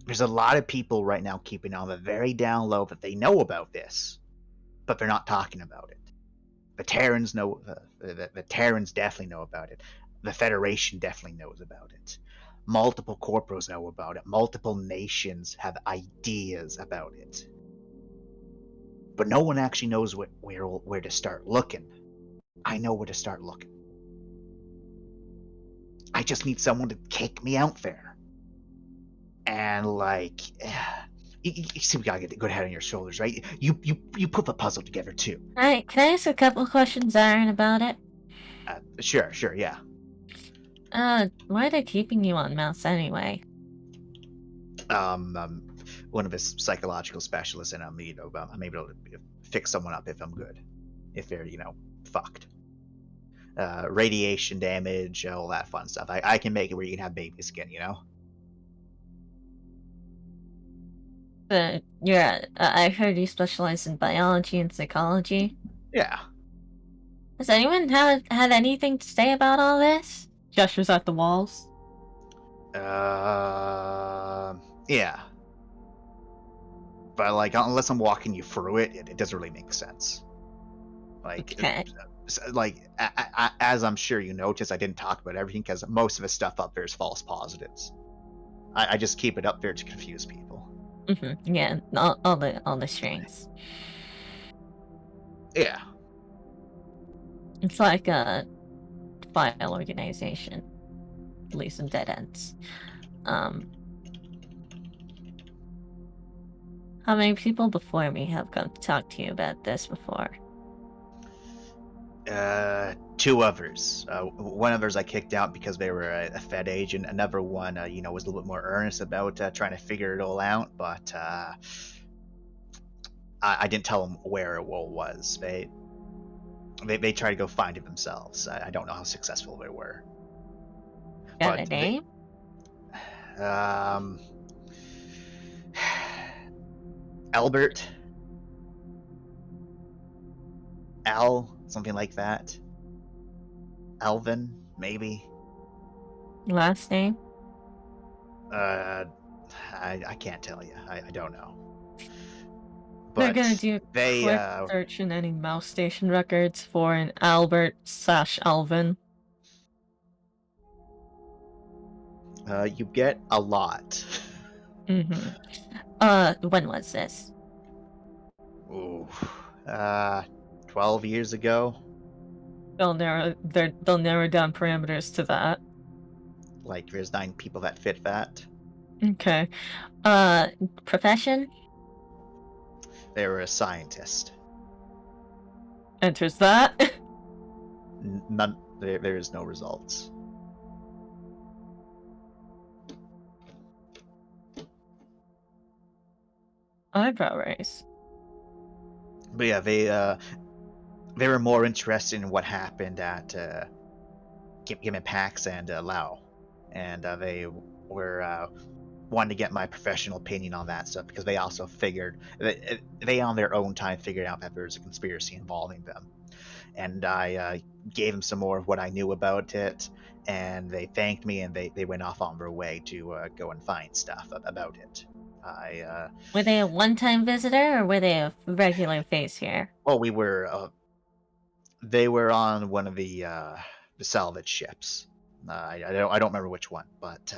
There's a lot of people right now keeping on the very down low that they know about this, but they're not talking about it. The Terrans know. The Terrans definitely know about it. The Federation definitely knows about it. Multiple corporals know about it. Multiple nations have ideas about it. But no one actually knows where to start looking. I know where to start looking. I just need someone to kick me out there. And, like, you see, we gotta get a good head on your shoulders, right? You put the puzzle together too.
Alright, can I ask a couple questions, Aaron, about it?
Sure, yeah.
Why are they keeping you on mouse anyway?
One of his psychological specialists, and I'm able to fix someone up if I'm good. If they're, fucked. Radiation damage, all that fun stuff. I can make it where you can have babies again,
But yeah, I heard you specialize in biology and psychology.
Yeah.
Has anyone had anything to say about all this?
Gestures at the walls.
Yeah. But like, unless I'm walking you through it, it doesn't really make sense. Like,
Okay.
like as I'm sure you noticed, I didn't talk about everything because most of the stuff up there is false positives. I just keep it up there to confuse people.
Yeah, all the strings.
Yeah.
It's like a file organization, at least in dead ends. How many people before me have come to talk to you about this before?
Two others. One of those I kicked out because they were a Fed agent. Another one, was a little bit more earnest about trying to figure it all out, but I didn't tell them where it all was. They tried to go find it themselves. I don't know how successful they were.
Got
But
a name?
Albert, Al, something like that. Alvin, maybe.
Last name?
I can't tell you. I don't know.
They're
But
gonna do a
they
quick search in any mouse station records for an Albert/Alvin.
you get a lot.
When was this?
Ooh, 12 years ago.
They'll narrow down parameters to that.
Like, there's 9 people that fit that.
Okay. Profession?
They were a scientist.
Enters that.
None. There is no results.
Eyebrow raise.
But yeah, they were more interested in what happened at Gimme Pax and Lao, and they were wanting to get my professional opinion on that stuff because they also figured they on their own time figured out that there was a conspiracy involving them, and I gave them some more of what I knew about it, and they thanked me and they went off on their way to go and find stuff about it.
Were they a one-time visitor or were they a regular face here?
We were they were on one of the salvage ships. I don't remember which one, but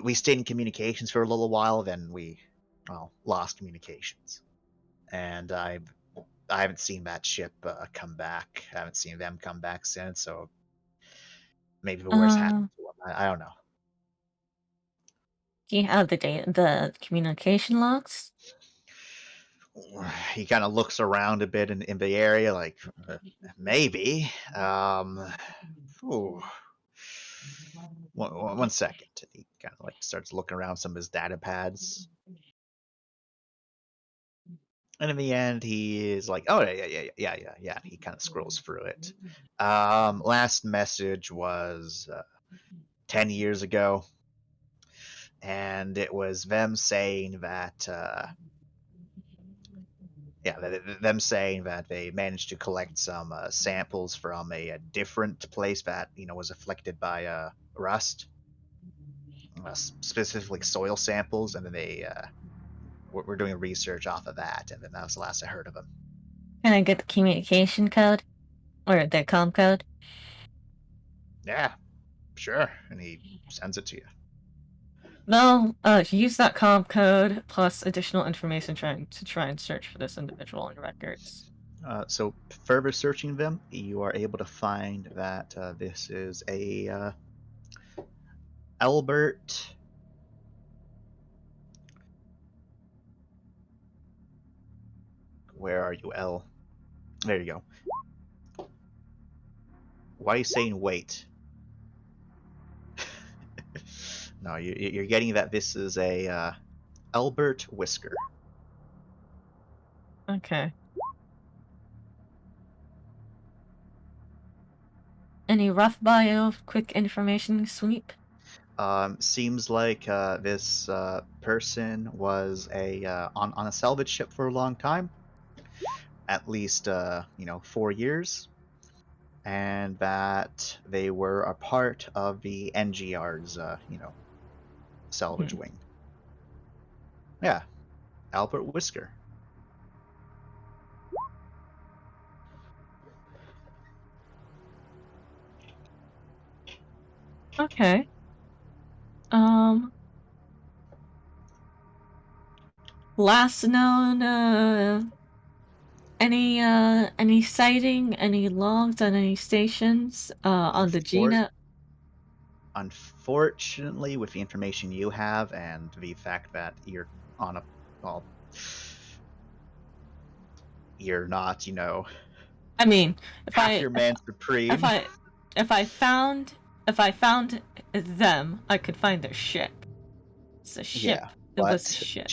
we stayed in communications for a little while. Then we lost communications, and I haven't seen that ship come back. I haven't seen them come back since. So maybe the worst happened to them. I don't know.
Do you have the communication logs?
He kind of looks around a bit in the area, like maybe. Ooh. One second. He kind of like starts looking around some of his data pads, and in the end, he is like, "Oh yeah." He kind of scrolls through it. Last message was 10 years ago, and it was them saying that them saying that they managed to collect some samples from a different place that was afflicted by rust, specifically soil samples, and then they were doing research off of that, and then that was the last I heard of them.
Can I get the communication code? Or the comm code?
Yeah, sure. And he sends it to you.
No, use that comm code plus additional information to try and search for this individual in records.
So further searching them, you are able to find that this is a Albert. Where are you, L? There you go. Why are you saying wait? No, you're getting that this is a Albert Whisker.
Okay. Any rough bio, quick information sweep?
Seems like this person was on a salvage ship for a long time, at least 4 years, and that they were a part of the NGR's salvage wing. Yeah, Albert Whisker.
Okay. Last known, any sighting, any logs on any stations, on the GNet?
Unfortunately, with the information you have and the fact that you're on a, well, you're not,
I mean, if
half your man supreme.
if I found them, I could find their ship. It's a ship.
Yeah,
It was a
but
ship.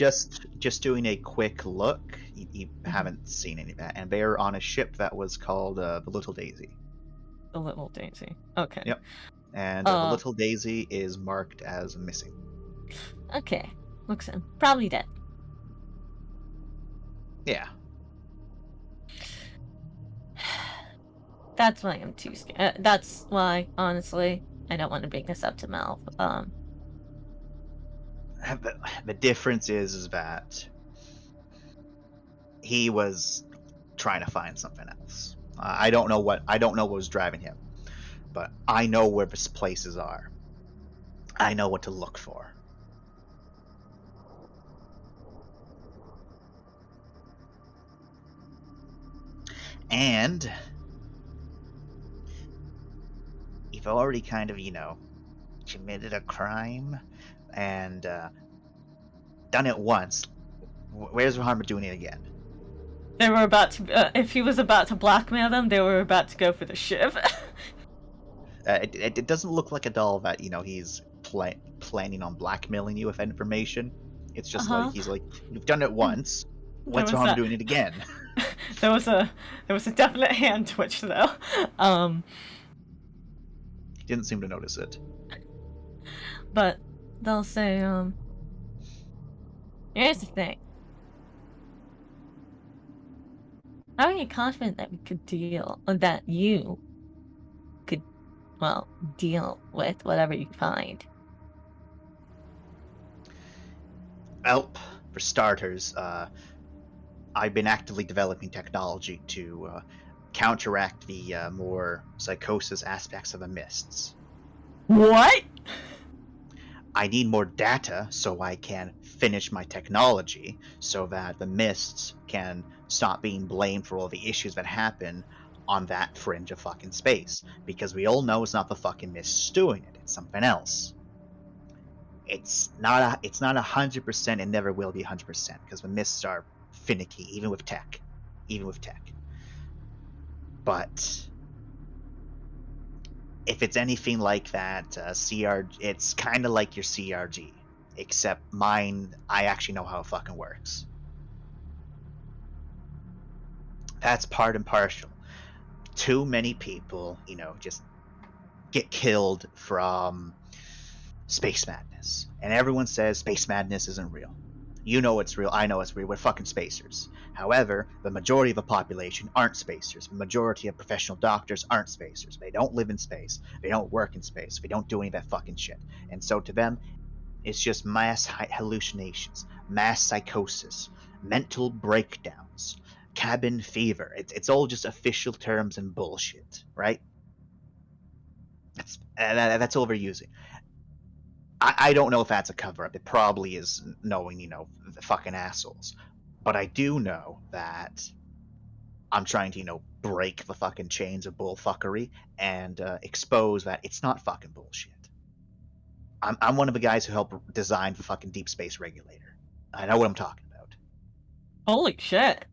just doing a quick look, you haven't seen any of that, and they're on a ship that was called the Little Daisy.
The Little Daisy. Okay.
Yep. And the Little Daisy is marked as missing.
Okay. Looks probably dead.
Yeah.
That's why I'm too scared. That's why, honestly, I don't want to bring this up to Malv.
The difference is that he was trying to find something else. I don't know what was driving him, but I know where his places are. I know what to look for. And you've already kind of, committed a crime and done it once. Where's the harm of doing it again?
They were about to. If he was about to blackmail them, they were about to go for the ship.
It doesn't look like at all that he's planning on blackmailing you with information. It's just like he's like, you've done it once. What's the harm of doing it again?
There was a definite hand twitch though.
He didn't seem to notice it.
But they'll say, here's the thing. How are you confident that we could deal with whatever you find?
Well, for starters, I've been actively developing technology to counteract the more psychosis aspects of the mists.
What?
I need more data so I can finish my technology so that the mists can stop being blamed for all the issues that happen on that fringe of fucking space. Because we all know it's not the fucking mists doing it, it's something else. It's not 100%, and never will be 100%, because the mists are finicky, even with tech. But if it's anything like that, it's kind of like your CRG, except mine, I actually know how it fucking works. That's part and partial. Too many people, just get killed from space madness. And everyone says space madness isn't real. You know it's real, I know it's real, we're fucking spacers. However, the majority of the population aren't spacers. The majority of professional doctors aren't spacers. They don't live in space. They don't work in space. They don't do any of that fucking shit. And so to them, it's just mass hallucinations, mass psychosis, mental breakdowns, cabin fever. It's all just official terms and bullshit, right? That's all they're using. I don't know if that's a cover-up. It probably is, knowing, the fucking assholes. But I do know that I'm trying to, break the fucking chains of bullfuckery and expose that it's not fucking bullshit. I'm one of the guys who helped design the fucking Deep Space Regulator. I know what I'm talking about.
Holy shit.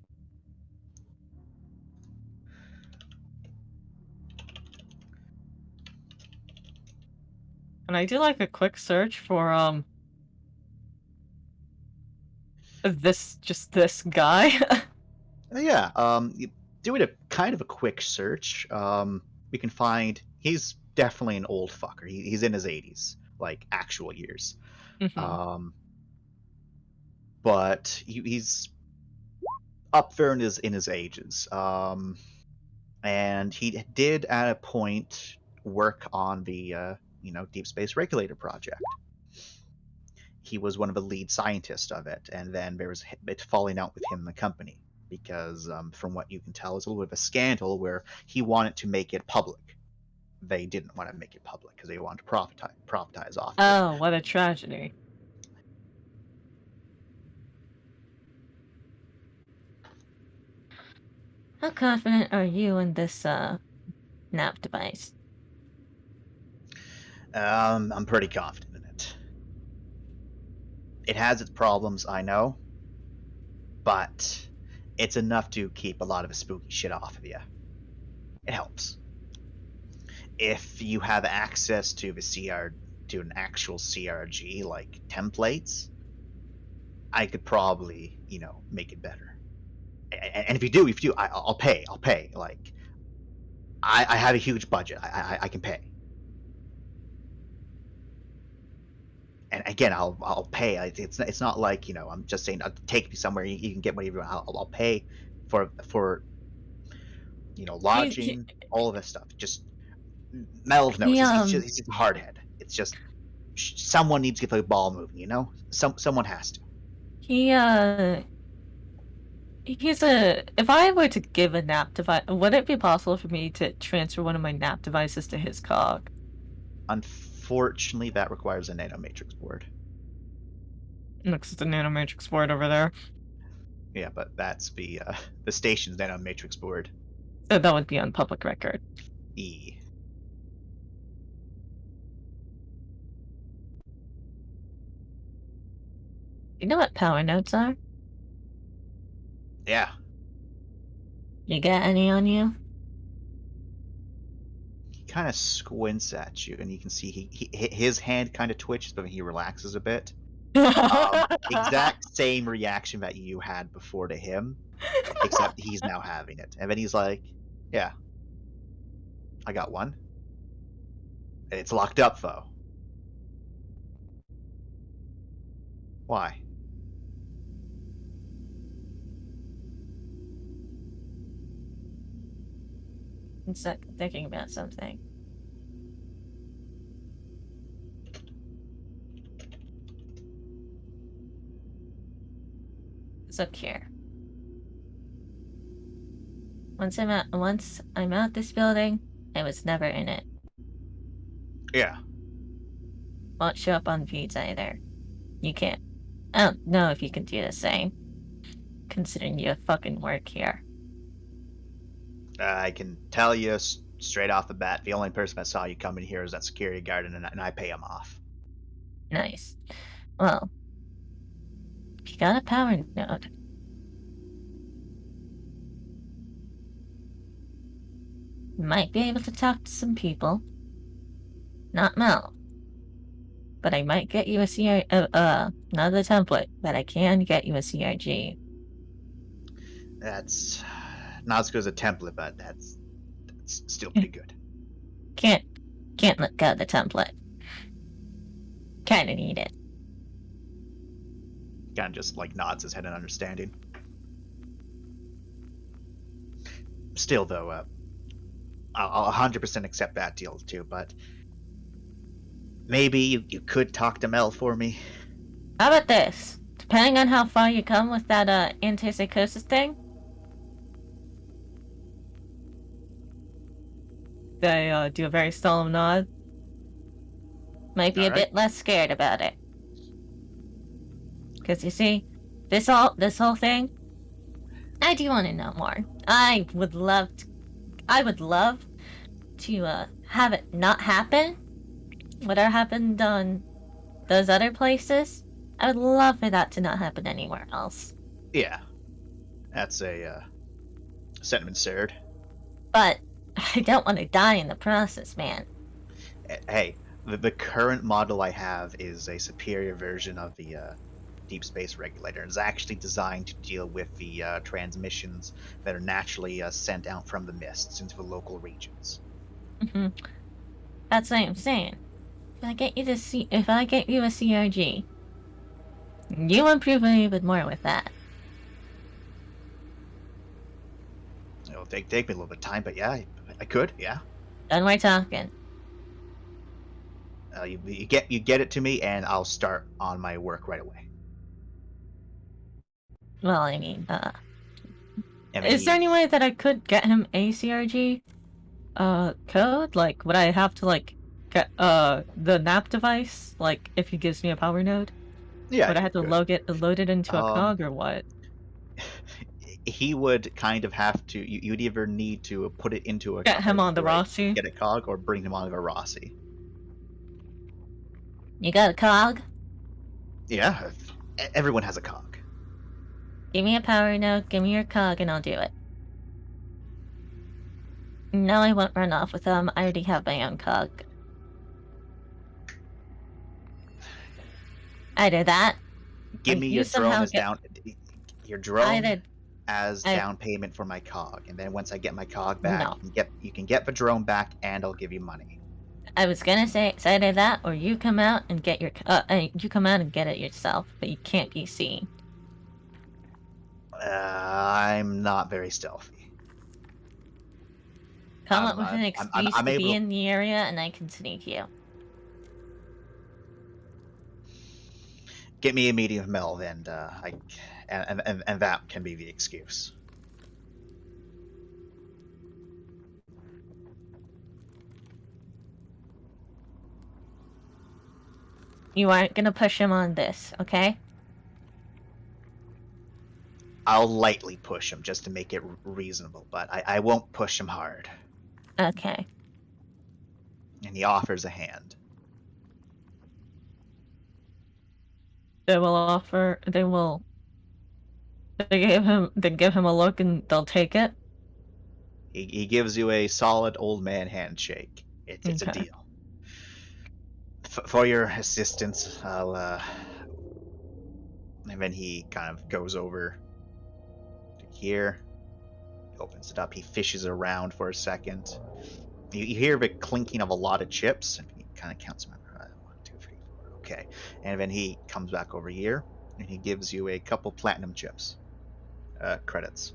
Can I do like a quick search for this guy?
Yeah, doing a kind of a quick search, we can find he's definitely an old fucker. He's in his 80s. like actual years.
Mhm.
But he's up there in his ages. And he did at a point work on the Deep Space Regulator project. He was one of the lead scientists of it, and then there was a bit falling out with him and the company because, from what you can tell, it's a little bit of a scandal where he wanted to make it public. They didn't want to make it public because they wanted to profitize off of it.
Oh, what a tragedy. How confident are you in this nap device?
I'm pretty confident in it. It has its problems, I know, but it's enough to keep a lot of the spooky shit off of you. It helps. If you have access to an actual CRG like templates, I could probably, make it better. And if you do, I'll pay. Like, I have a huge budget. I can pay. And again, I'll pay. It's not like, I'm just saying take me somewhere. You can get whatever. I'll pay for lodging, all of this stuff. Just Meld knows. He's just a hardhead. It's just someone needs to get the ball moving. Someone has to.
If I were to give a nap device, would it be possible for me to transfer one of my nap devices to his cog?
Unfortunately, that requires a nanomatrix board.
Looks at the nanomatrix board over there.
Yeah, but that's the station's nanomatrix board.
So that would be on public record.
E.
You know what power nodes are?
Yeah.
You got any on you?
He kind of squints at you, and you can see his hand kind of twitches, but he relaxes a bit. Exact same reaction that you had before to him, except he's now having it. And then he's like, yeah, I got one. And it's locked up, though. Why?
I'm stuck thinking about something. Look here. Once I'm out this building, I was never in it.
Yeah.
Won't show up on feeds either. You can't. I don't know if you can do the same. Considering you fucking work here.
I can tell you straight off the bat, the only person that saw you coming here is that security guard, and I pay him off.
Nice. Well, if you got a power node, you might be able to talk to some people. Not Mel. But I might get you a not the template, but I can get you a CRG.
That's not as good as a template, but that's still pretty good.
Can't let go of the template. Kinda need it.
Kind of just like nods his head in understanding. Still, though, I'll 100% accept that deal too, but maybe you could talk to Mel for me.
How about this? Depending on how far you come with that antipsychosis thing, they do a very solemn nod. Might be a bit less scared about it. Because you see, this whole thing, I do want to know more. I would love to have it not happen. Whatever happened on those other places, I would love for that to not happen anywhere else.
Yeah. That's a sentiment shared.
But I don't want to die in the process, man.
Hey, the current model I have is a superior version of the Deep Space Regulator. It's actually designed to deal with the transmissions that are naturally sent out from the mists into the local regions.
That's what I'm saying. I get you if I get you a CRG, you improve a little bit more with that.
It'll take me a little bit of time, but yeah, I could. Yeah.
Then we're talking.
You get it to me, and I'll start on my work right away.
Well, I mean,
And
is there any way that I could get him a CRG code? Like, would I have to like get the NAP device? Like, if he gives me a power node,
Yeah.
would I have to load it into a cog or what?
He would kind of have to. You'd either need to put it into a
Get him on the
right,
Rossi.
get a cog, or bring him onto a Rossi.
You got a cog?
Yeah, everyone has a cog.
Give me a power node, give me your cog, and I'll do it. No, I won't run off with them. I already have my own cog. Either that.
Give me
you
your drone
somehow
as
get-
down. Your drone
Either
as
I-
down payment for my cog, and then once I get my cog back,
No.
you can get the drone back, and I'll give you money.
I was gonna say it's either that or you come out and get your you come out and get it yourself, but you can't be seen.
I'm not very stealthy.
Come
I'm,
up with an
I'm
excuse to be in the area, and I can sneak you.
Get me a medium meld, and and that can be the excuse.
You aren't gonna push him on this, okay?
I'll lightly push him just to make it reasonable, but I won't push him hard.
Okay.
And he offers a hand.
They give him a look and they'll take it.
He gives you a solid old man handshake. It's a
Okay.
deal. For your assistance, I'll and then he kind of goes over to here. He opens it up. He fishes around for a second. You hear the clinking of a lot of chips. And he kind of counts them. 1, 2, 3, 4. Okay. And then he comes back over here and he gives you a couple platinum chips. Credits.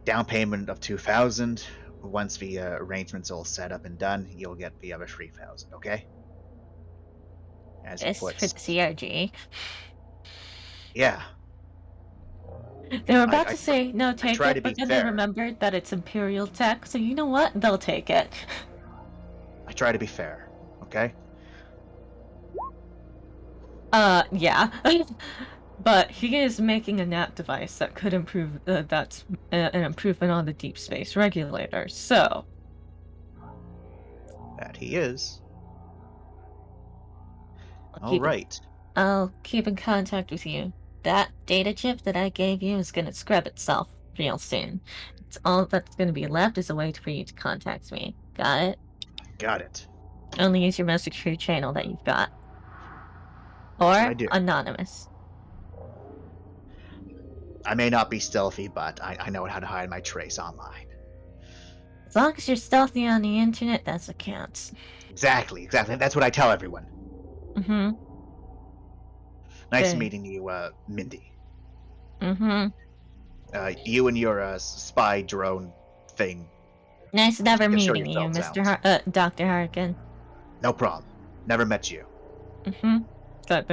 Down payment of 2,000. Once the arrangement's all set up and done, you'll get the other 3,000. Okay. As he
This for
puts.
the CRG.
Yeah.
They were about
I
to say no, take
try to
it, but
be
then
fair.
they remembered that it's Imperial tech, so you know what? They'll take it.
I try to be fair. Okay.
Yeah. But he is making a NAP device that could improve. That's an improvement on the deep space regulator. So
That he is.
I'll
All right.
I'll keep in contact with you. That data chip that I gave you is gonna scrub itself real soon. It's all that's gonna be left is a way for you to contact me. Got it?
Got it.
Only use your most secure channel that you've got.
what I
Or
do.
anonymous.
I may not be stealthy, but I know how to hide my trace online.
As long as you're stealthy on the internet, that's what counts.
Exactly. That's what I tell everyone.
Mm-hmm.
Nice
Okay.
meeting you, Mindy.
Mm-hmm.
You and your spy drone thing.
Nice never
can show
meeting you,
yourselves
Mr.
out.
Dr. Harkin.
No problem. Never met you.
Mm-hmm. That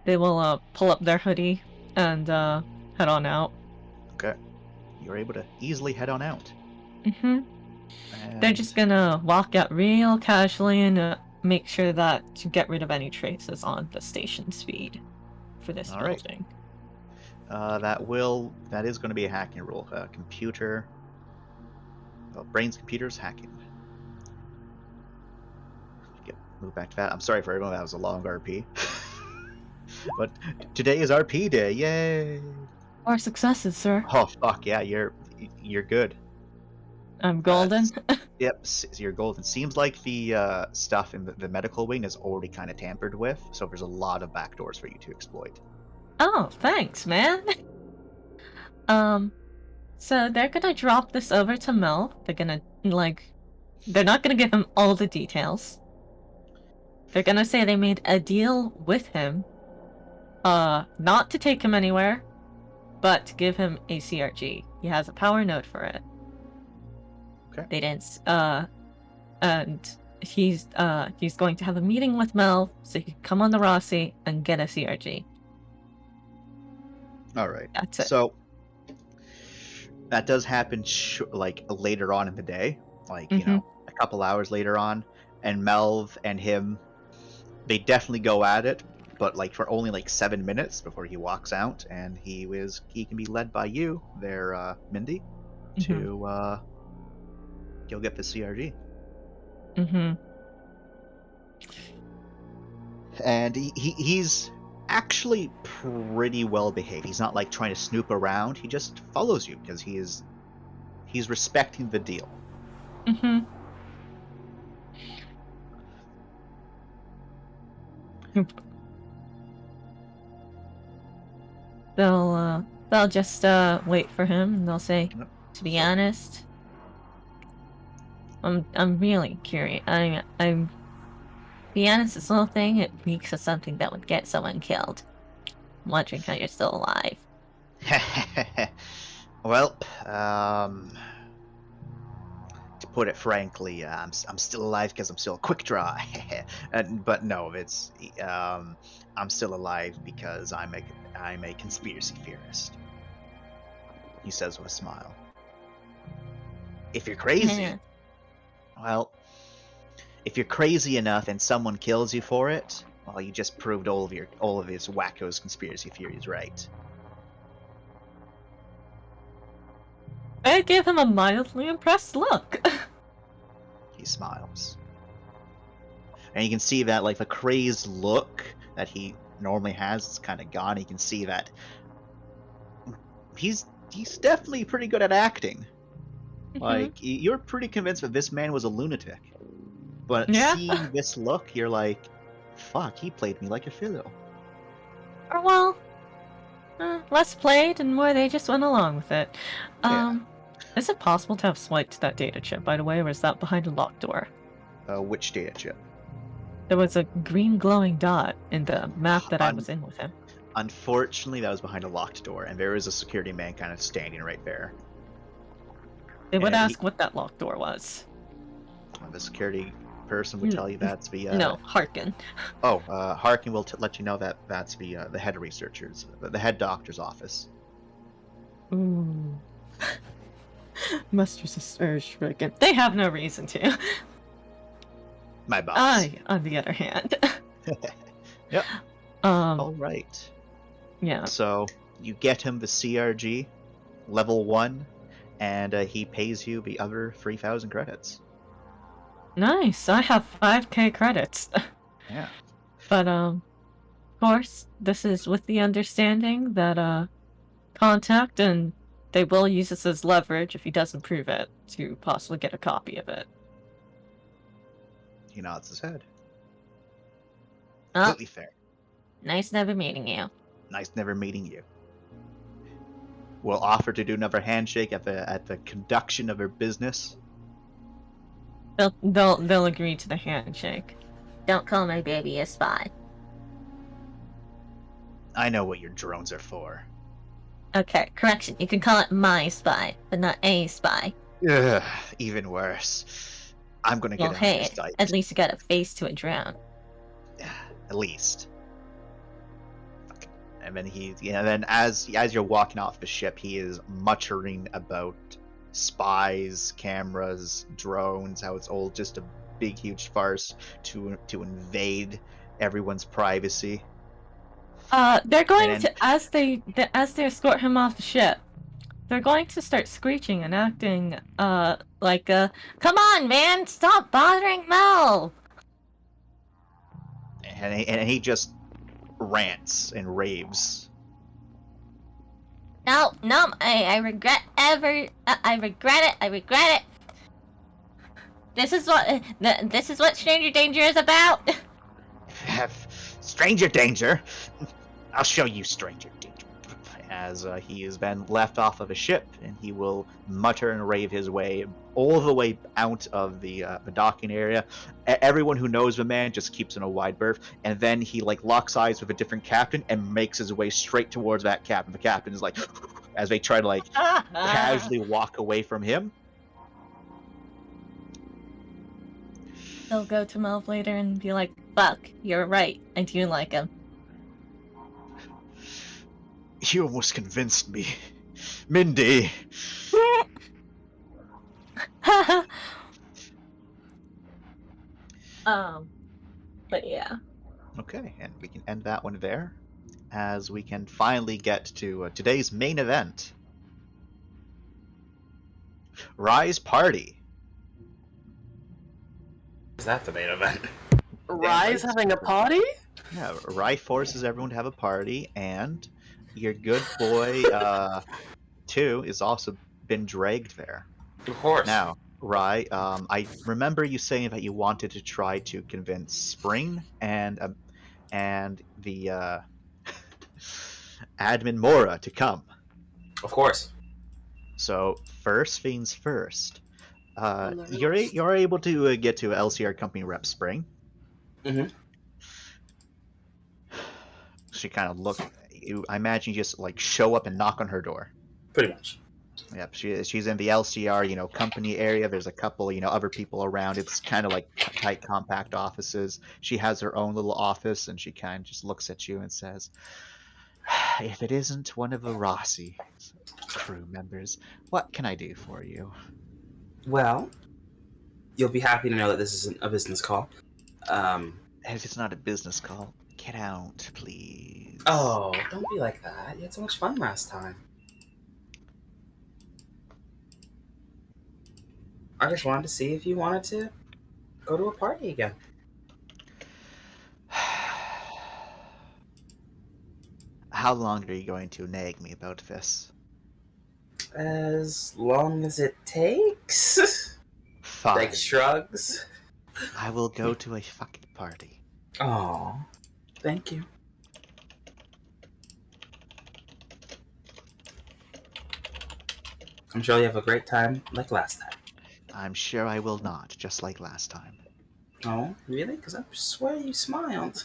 they will pull up their hoodie and head on out.
Okay. You're able to easily head on out.
Mm-hmm. They're
And-
just gonna walk out real casually and make sure that to get rid of any traces on the station speed for this
All right.
building.
That is going to be a hacking rule. Computer. Well, brains, computers, hacking. Move back to that. I'm sorry for everyone. That was a long RP. But today is RP day. Yay!
More successes, sir.
Oh fuck yeah! You're good.
I'm golden.
Yep, you're golden. Seems like the stuff in the medical wing is already kind of tampered with, so there's a lot of backdoors for you to exploit.
Oh, thanks, man. So they're gonna drop this over to Mel. They're gonna They're not gonna give him all the details. They're gonna say they made a deal with him, not to take him anywhere, but to give him a CRG. He has a power node for it.
Okay.
They didn't, and he's going to have a meeting with Mel so he can come on the Rossi and get a CRG.
All right.
That's it.
So that does happen like later on in the day, like you know, a couple hours later on, and Melv and him, they definitely go at it, but like for only like 7 minutes before he walks out, and he can be led by you there, Mindy, to go get the CRG. And he's actually pretty well behaved. He's not like trying to snoop around. He just follows you because he's respecting the deal.
They'll just wait for him, and they'll say,
Yep.
to be honest, I'm really curious. I'm be honest, this little thing, it reeks of something that would get someone killed. I'm wondering how you're still alive.
Well, to put it frankly, I'm still alive because I'm still a quick draw. But no, it's I'm still alive because I'm a conspiracy theorist. He says with a smile. If you're crazy, well, if you're crazy enough and someone kills you for it, well, you just proved all of his wacko's conspiracy theories right.
I gave him a mildly impressed look.
He smiles. And you can see that, like, the crazed look that he normally has is kind of gone. You can see that he's definitely pretty good at acting. Like, you're pretty convinced that this man was a lunatic. But seeing this look, you're like, fuck, he played me like a fiddle.
Or, well, less played and more they just went along with it. Is it possible to have swiped that data chip, by the way, or is that behind a locked door?
Which data chip?
There was a green glowing dot in the map that I was in with him.
Unfortunately, that was behind a locked door, and there is a security man kind of standing right there.
They would ask what that locked door was.
The security person would tell you that's the...
No, Harkin.
Oh, Harkin will let you know that that's the head of researchers, the head doctor's office.
Ooh. Must research Harkin. They have no reason to.
My boss.
I, on the other hand.
Yep. All right.
Yeah.
So you get him the CRG, level 1, and he pays you the other 3,000 credits.
Nice. I have 5k credits.
Yeah.
But of course, this is with the understanding that contact, and they will use this as leverage if he doesn't prove it to possibly get a copy of it.
He nods his head.
Oh,
Completely fair.
nice never meeting you.
Nice never meeting you. We'll offer to do another handshake at the conduction of her business.
They'll agree to the handshake. Don't call my baby a spy.
I know what your drones are for.
Okay, correction. You can call it my spy, but not a spy.
Ugh, even worse. I'm gonna get
Well,
him
hey,
on site.
at least you got a face to a drone.
At least. And then as you're walking off the ship, he is muttering about spies, cameras, drones, how it's all just a big huge farce to invade everyone's privacy.
They're going to as they escort him off the ship. They're going to start screeching and acting like come on, man, stop bothering Mel.
And he just rants and raves.
No, I regret I regret it. This is what Stranger Danger is about.
Stranger danger? I'll show you stranger danger. As he has been left off of a ship, and he will mutter and rave his way all the way out of the docking area. Everyone who knows the man just keeps in a wide berth, and then he like locks eyes with a different captain and makes his way straight towards that captain. The captain is like, as they try to like casually walk away from him.
They'll go to Melv later and be like, "Fuck, you're right. I do like him."
You almost convinced me, Mindy.
But yeah.
Okay, and we can end that one there, as we can finally get to today's main event. Rise Party.
Is that the main event?
Rise having a party?
Yeah, Rai forces everyone to have a party, and your good boy, 2, is also been dragged there.
Of course.
Now, Rai, I remember you saying that you wanted to try to convince Spring and the admin Mora to come.
Of course.
So first things first, you're able to get to LCR company rep Spring.
Mhm.
She kind of look. I imagine you just like show up and knock on her door.
Pretty much.
Yep, she's in the LCR, company area. There's a couple, other people around. It's kind of like tight, compact offices. She has her own little office, and she kind of just looks at you and says, "If it isn't one of the Rossi crew members, what can I do for you?"
Well, you'll be happy to know that this isn't a business call.
If it's not a business call, get out, please.
Oh, don't be like that. You had so much fun last time. I just wanted to see if you wanted to go to a party again.
How long are you going to nag me about this?
As long as it takes.
Fine.
Like shrugs.
I will go to a fucking party.
Oh, thank you. I'm sure you have a great time like last time.
I'm sure I will not, just like last time.
Oh, really? Because I swear you smiled.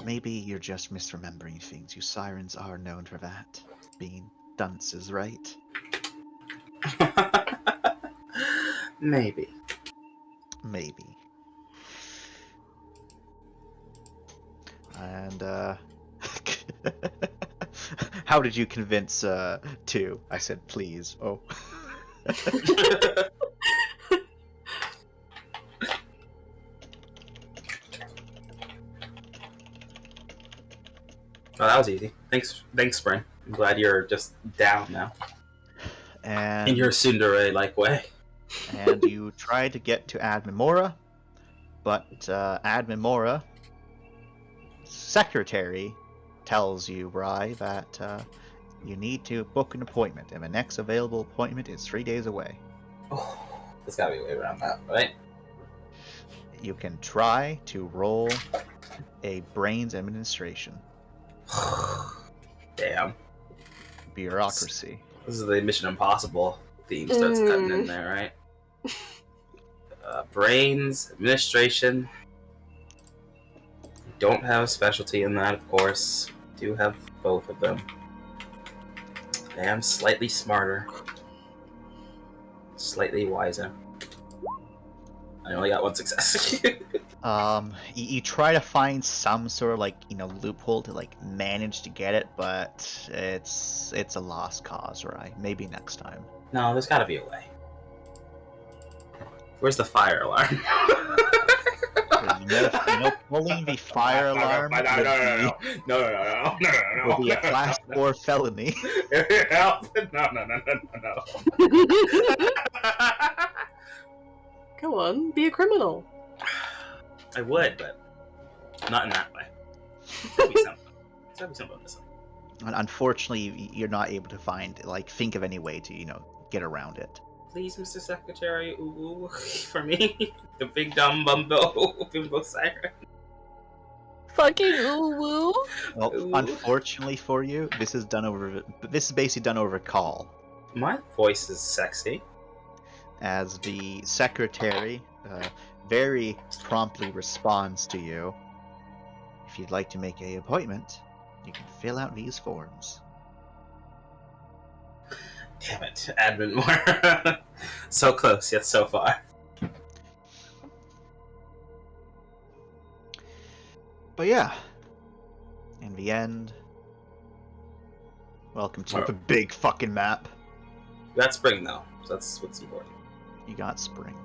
Maybe you're just misremembering things. You sirens are known for that. Being dunces, right?
Maybe.
Maybe. And, how did you convince, 2? I said, please. Oh.
Oh, that was easy. Thanks, Spring. I'm glad you're just down now.
And
In your tsundere-like way.
and you try to get to Admin Mora, but Admin Mora secretary tells you, Rai, that you need to book an appointment, and the next available appointment is 3 days away.
Oh, there's gotta be a way around that, right?
You can try to roll a brains administration.
Damn.
Bureaucracy.
This is the Mission Impossible theme starts cutting in there, right? Brains, administration. Don't have a specialty in that, of course. Do have both of them. I am slightly smarter. Slightly wiser. I only got one success.
You try to find some sort of loophole to manage to get it, but it's a lost cause, right? Maybe next time.
No, there's gotta be a way. Where's the fire alarm?
Pulling the fire alarm would be a class 4 felony.
No.
Come on, be a criminal.
I would, but not in that way. There'd be something. There'd be something missing.
Unfortunately, you're not able to think of any way to, get around it.
Please, Mr. Secretary, ooh, for me, the big dumb bimbo siren.
Fucking ooh woo.
Well,
Ooh.
unfortunately for you, this is basically done over call.
My voice is sexy.
As the secretary very promptly responds to you. If you'd like to make an appointment, you can fill out these forms.
Damn it, admin more. So close, yet so far.
But yeah, in the end, welcome to the big fucking map.
We got spring though, so that's what's important.
You got spring.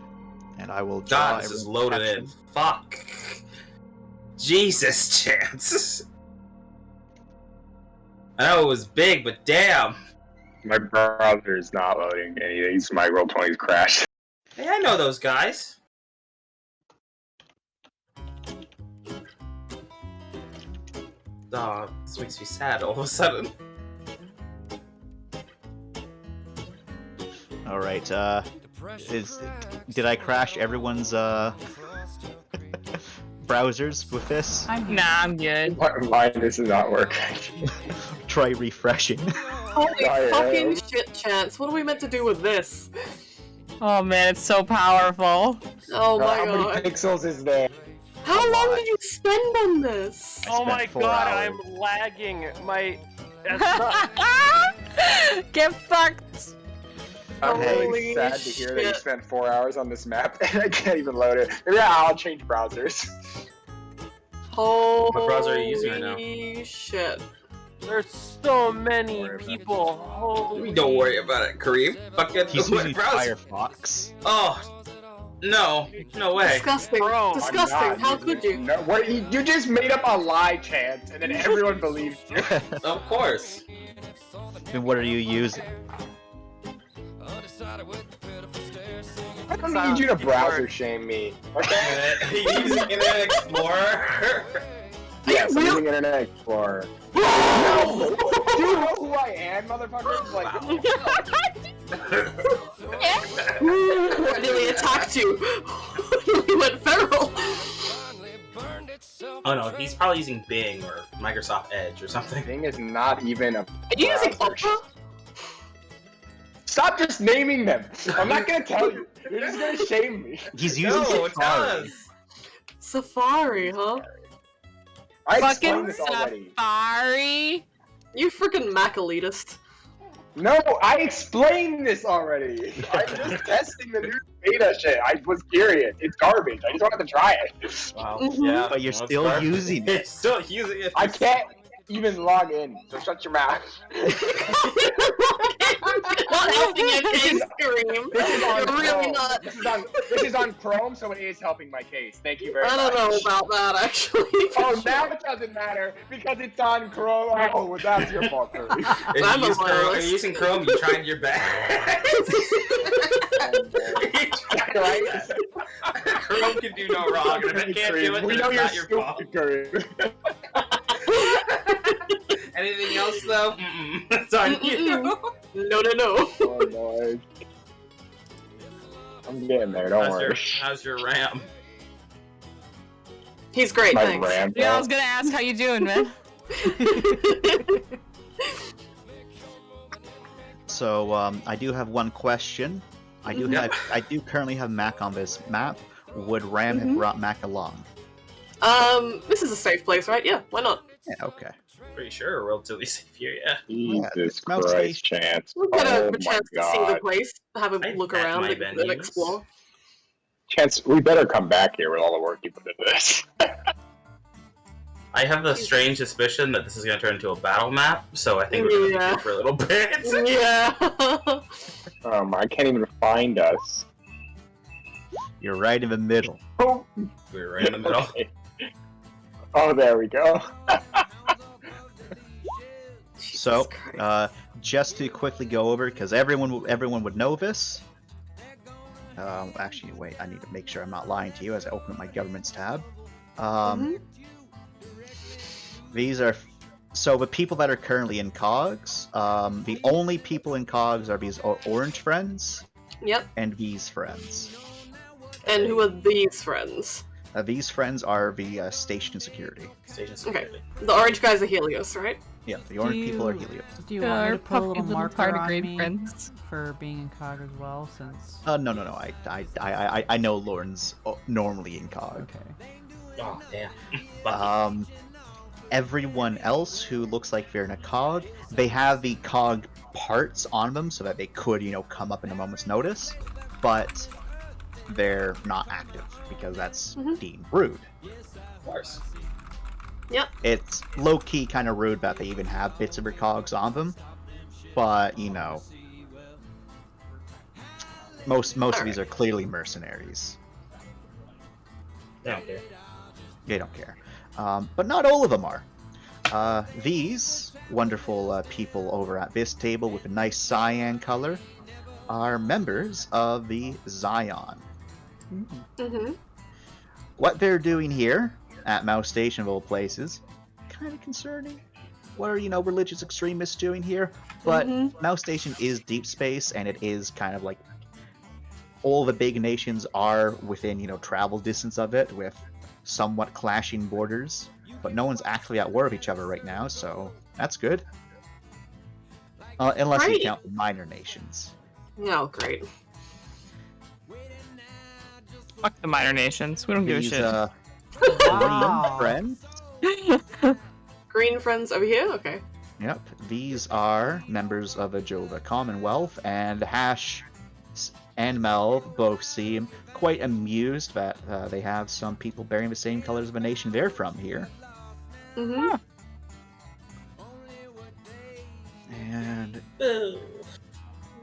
And I will draw
God, this is
everyone's
loaded in.
protection.
Fuck. Jesus, Chance. I know it was big, but damn.
My browser is not loading anything. My Roll20's crashed.
Hey, I know those guys. Oh, this makes me sad all of a sudden.
Alright, did I crash everyone's browsers with this?
Nah, I'm good.
Mine this is not working.
Try refreshing.
Holy
I
fucking
am.
shit, Chance. What are we meant to do with this?
Oh man, it's so powerful.
Oh my
How many
god.
pixels is there?
How long did you spend on this?
I
Oh my
spent 4
god,
hours.
I'm lagging. My. That's not...
Get fucked.
I'm really
Holy
sad to hear that you
shit.
spent 4 hours on this map and I can't even load it. Maybe I'll change browsers.
Holy
What browser are you using right now?
shit.
There's so many
Don't worry about
people. Holy.
Don't worry about it, Kareem. Fucking
He's
my
using
browser.
Firefox.
Oh, no. No way.
Disgusting.
Bro, I'm
Disgusting.
I'm not
How
using
could
it.
you?
No, what, you just made up a lie, Chance, and then everyone believed you.
Of course.
Then what are you using?
I don't need you to browser shame me. Okay?
Using Internet Explorer.
Yes, I'm
Really?
using Internet Explorer. No! Do you know who I am, motherfuckers? Like,
Nearly attacked you. Nearly went feral.
Oh no, he's probably using Bing or Microsoft Edge or something.
Bing is not even a
Are you using
browser.
Opera?
Stop just naming them. I'm not gonna tell you. You're just gonna shame me.
He's using
No, it
Safari.
does.
Safari, huh?
I
Fucking
explained this already.
Safari.
You freaking Mac elitist.
No, I explained this already. I'm just testing the new beta shit. I was curious. It's garbage. I just wanted to try it.
Wow.
Mhm.
Yeah,
But you're
well,
still
it's garbage.
using
You're
it.
still using it.
I can't even log in, so shut your mouth.
Not helping your case, Kareem.
This is on
You're really
Chrome.
not.
This is on Chrome, so it is helping my case. Thank you very
I
much.
don't know about that, actually.
Oh, now it doesn't matter because it's on Chrome. Oh, well, that's your fault, Curry.
If
I'm
you
a
use Chrome,
virus.
if you're using Chrome, you tried your best.
Right?
Chrome can do no wrong, and if it can't do it,
We
then
know
it's
you're
not your fault.
stupid, Curry.
Anything else, though? Mm-mm. It's on you.
No.
Oh, Lord. I'm getting there, don't worry.
How's your RAM?
He's great,
My
thanks.
RAM,
Yeah, I was gonna ask how you doing, man.
So I do have one question. I do currently have Mac on this map. Would Ram have brought Mac along?
This is a safe place, right? Yeah, why not?
Yeah, okay.
Pretty sure we're relatively safe here, yeah.
Jesus
Mouse
Christ, Chance.
We'll get
Oh
a
my
chance to see the
God.
place, have a
I
look
vet
around,
my
and
venues.
explore.
Chance, we better come back here with all the work you put into this.
I have the strange suspicion that this is going to turn into a battle map, so I think we're going to be
Yeah.
here for a little bit.
Yeah.
I can't even find us.
You're right in the middle.
Oh,
We're right in the middle.
oh there we go.
So,
Jesus Christ.
just to quickly go over, because everyone would know this. Actually, wait. I need to make sure I'm not lying to you as I open up my governments tab. These are so the people that are currently in COGS. The only people in COGS are these orange friends
Yep.
and these friends.
And who are these friends?
These friends are the station security.
Station
Okay.
security.
The orange guy's are Helios, right?
Yeah, the orange people are
you-
Helios.
Do you
Yeah,
want me
our
to put a
puppy
little
little
marker on
tardigrade
me
friends.
for being incog as well, since...
No. I know Lauren's normally incog.
Okay.
Oh, damn. Lucky.
Everyone else who looks like they're in a cog, they have the cog parts on them so that they could, come up in a moment's notice, but they're not active because that's deemed rude.
Of course.
Yep.
It's low-key kind of rude that they even have bits of their cogs on them, but, most of these are clearly mercenaries.
They don't care.
They don't care. But not all of them are. These wonderful people over at this table with a nice cyan color are members of the Zion.
Mm-hmm.
What they're doing here at Mouse Station of all places, kind of concerning. What are, religious extremists doing here? But Mouse Station is deep space, and it is kind of like all the big nations are within, travel distance of it, with somewhat clashing borders. But no one's actually at war with each other right now, so that's good. Unless you
Right.
count the minor nations.
Oh, great.
Fuck the minor nations. We don't give a
These,
shit.
Wow.
friends.
Green friends over here? Okay.
Yep, these are members of the Jova Commonwealth, and Hash and Mel both seem quite amused that they have some people bearing the same colors of a nation they're from here.
Mm-hmm.
And
Boo.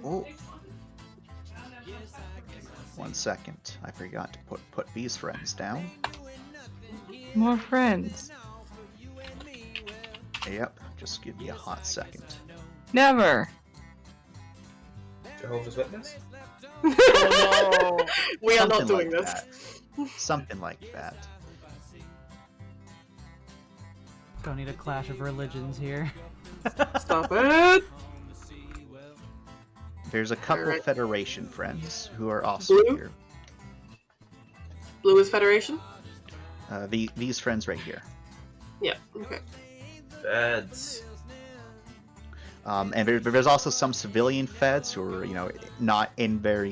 oh, 1 second, I forgot to put these friends down.
More friends.
Yep, just give me a hot second.
Never.
Jehovah's Witness?
Oh no!
We are not
Something
doing
like
this.
Something like that.
Don't need a clash of religions here.
Stop it.
There's a couple
Alright.
Federation friends who are also
Blue?
here.
Blue is Federation?
These friends right here.
Yeah, okay.
Feds.
And there's also some civilian feds who are, not in their,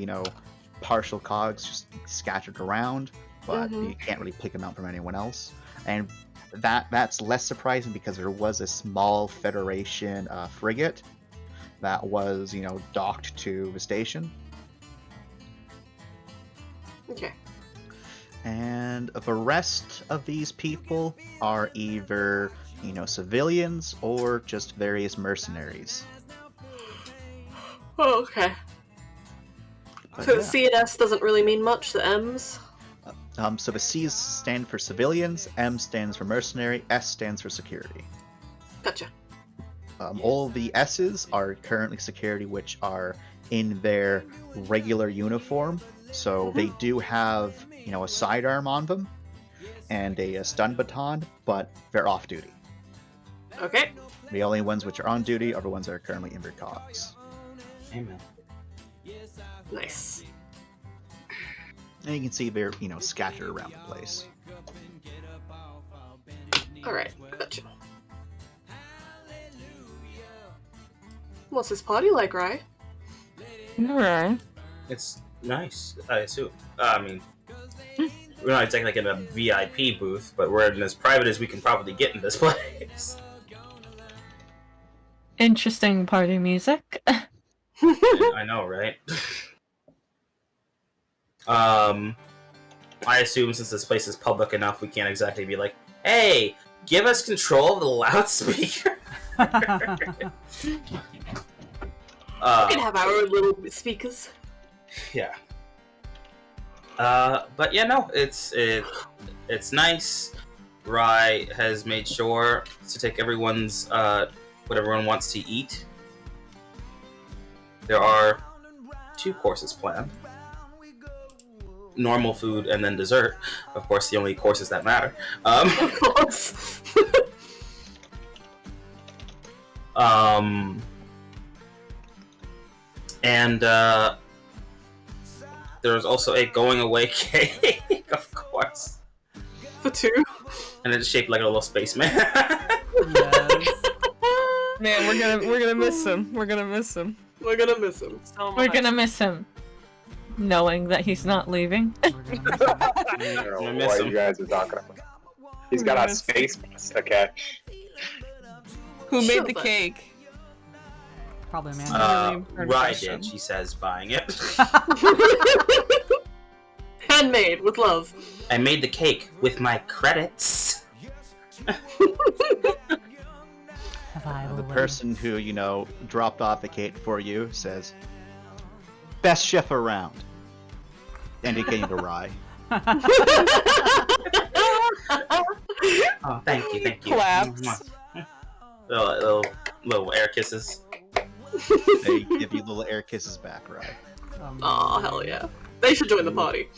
partial cogs, just scattered around, but you can't really pick them out from anyone else. And that's less surprising because there was a small Federation frigate that was, docked to the station.
Okay.
And the rest of these people are either, civilians or just various mercenaries.
Oh, okay.
But
So
yeah.
CNS doesn't really mean much, the M's?
So the C's stand for civilians, M stands for mercenary, S stands for security.
Gotcha.
All the S's are currently security, which are in their regular uniform. So they do have, a sidearm on them and a stun baton, but they're off duty.
Okay.
The only ones which are on duty are the ones that are currently in their cogs.
Amen.
Nice.
And you can see they're, scattered around the place.
Alright, gotcha. What's this party like, Rye?
Alright.
It's nice, I assume. I mean, we're not exactly like in a VIP booth, but we're in as private as we can probably get in this place.
Interesting party music.
I know, right? I assume since this place is public enough, we can't exactly be like, "Hey, give us control of the loudspeaker."
We can have our own little speakers.
Yeah. But yeah, no, it's nice. Rye has made sure to take everyone's what everyone wants to eat. There are 2 courses planned. Normal food and then dessert. Of course, the only courses that matter.
Of course.
And there's also a going away cake, of course.
For two.
And it's shaped like a little spaceman.
Yes.
Man, we're gonna miss him. We're gonna miss him.
We're gonna miss him.
So
We're
much.
gonna miss him. Knowing that he's not leaving.
I don't know
miss
what
him.
you guys are talking about. He's got a space bus to catch.
Who made
Sure,
the
but-
cake?
Probably man.
Really
Rye
impression.
did, she says, buying it.
Handmade with love.
I made the cake with my credits.
Have I
The
already?
person who, dropped off the cake for you says, "Best chef around," indicating to Rye.
Oh, thank you, thank you.
Claps.
Little air kisses.
They give you little air kisses back, Rye.
Oh hell yeah. They should join the party.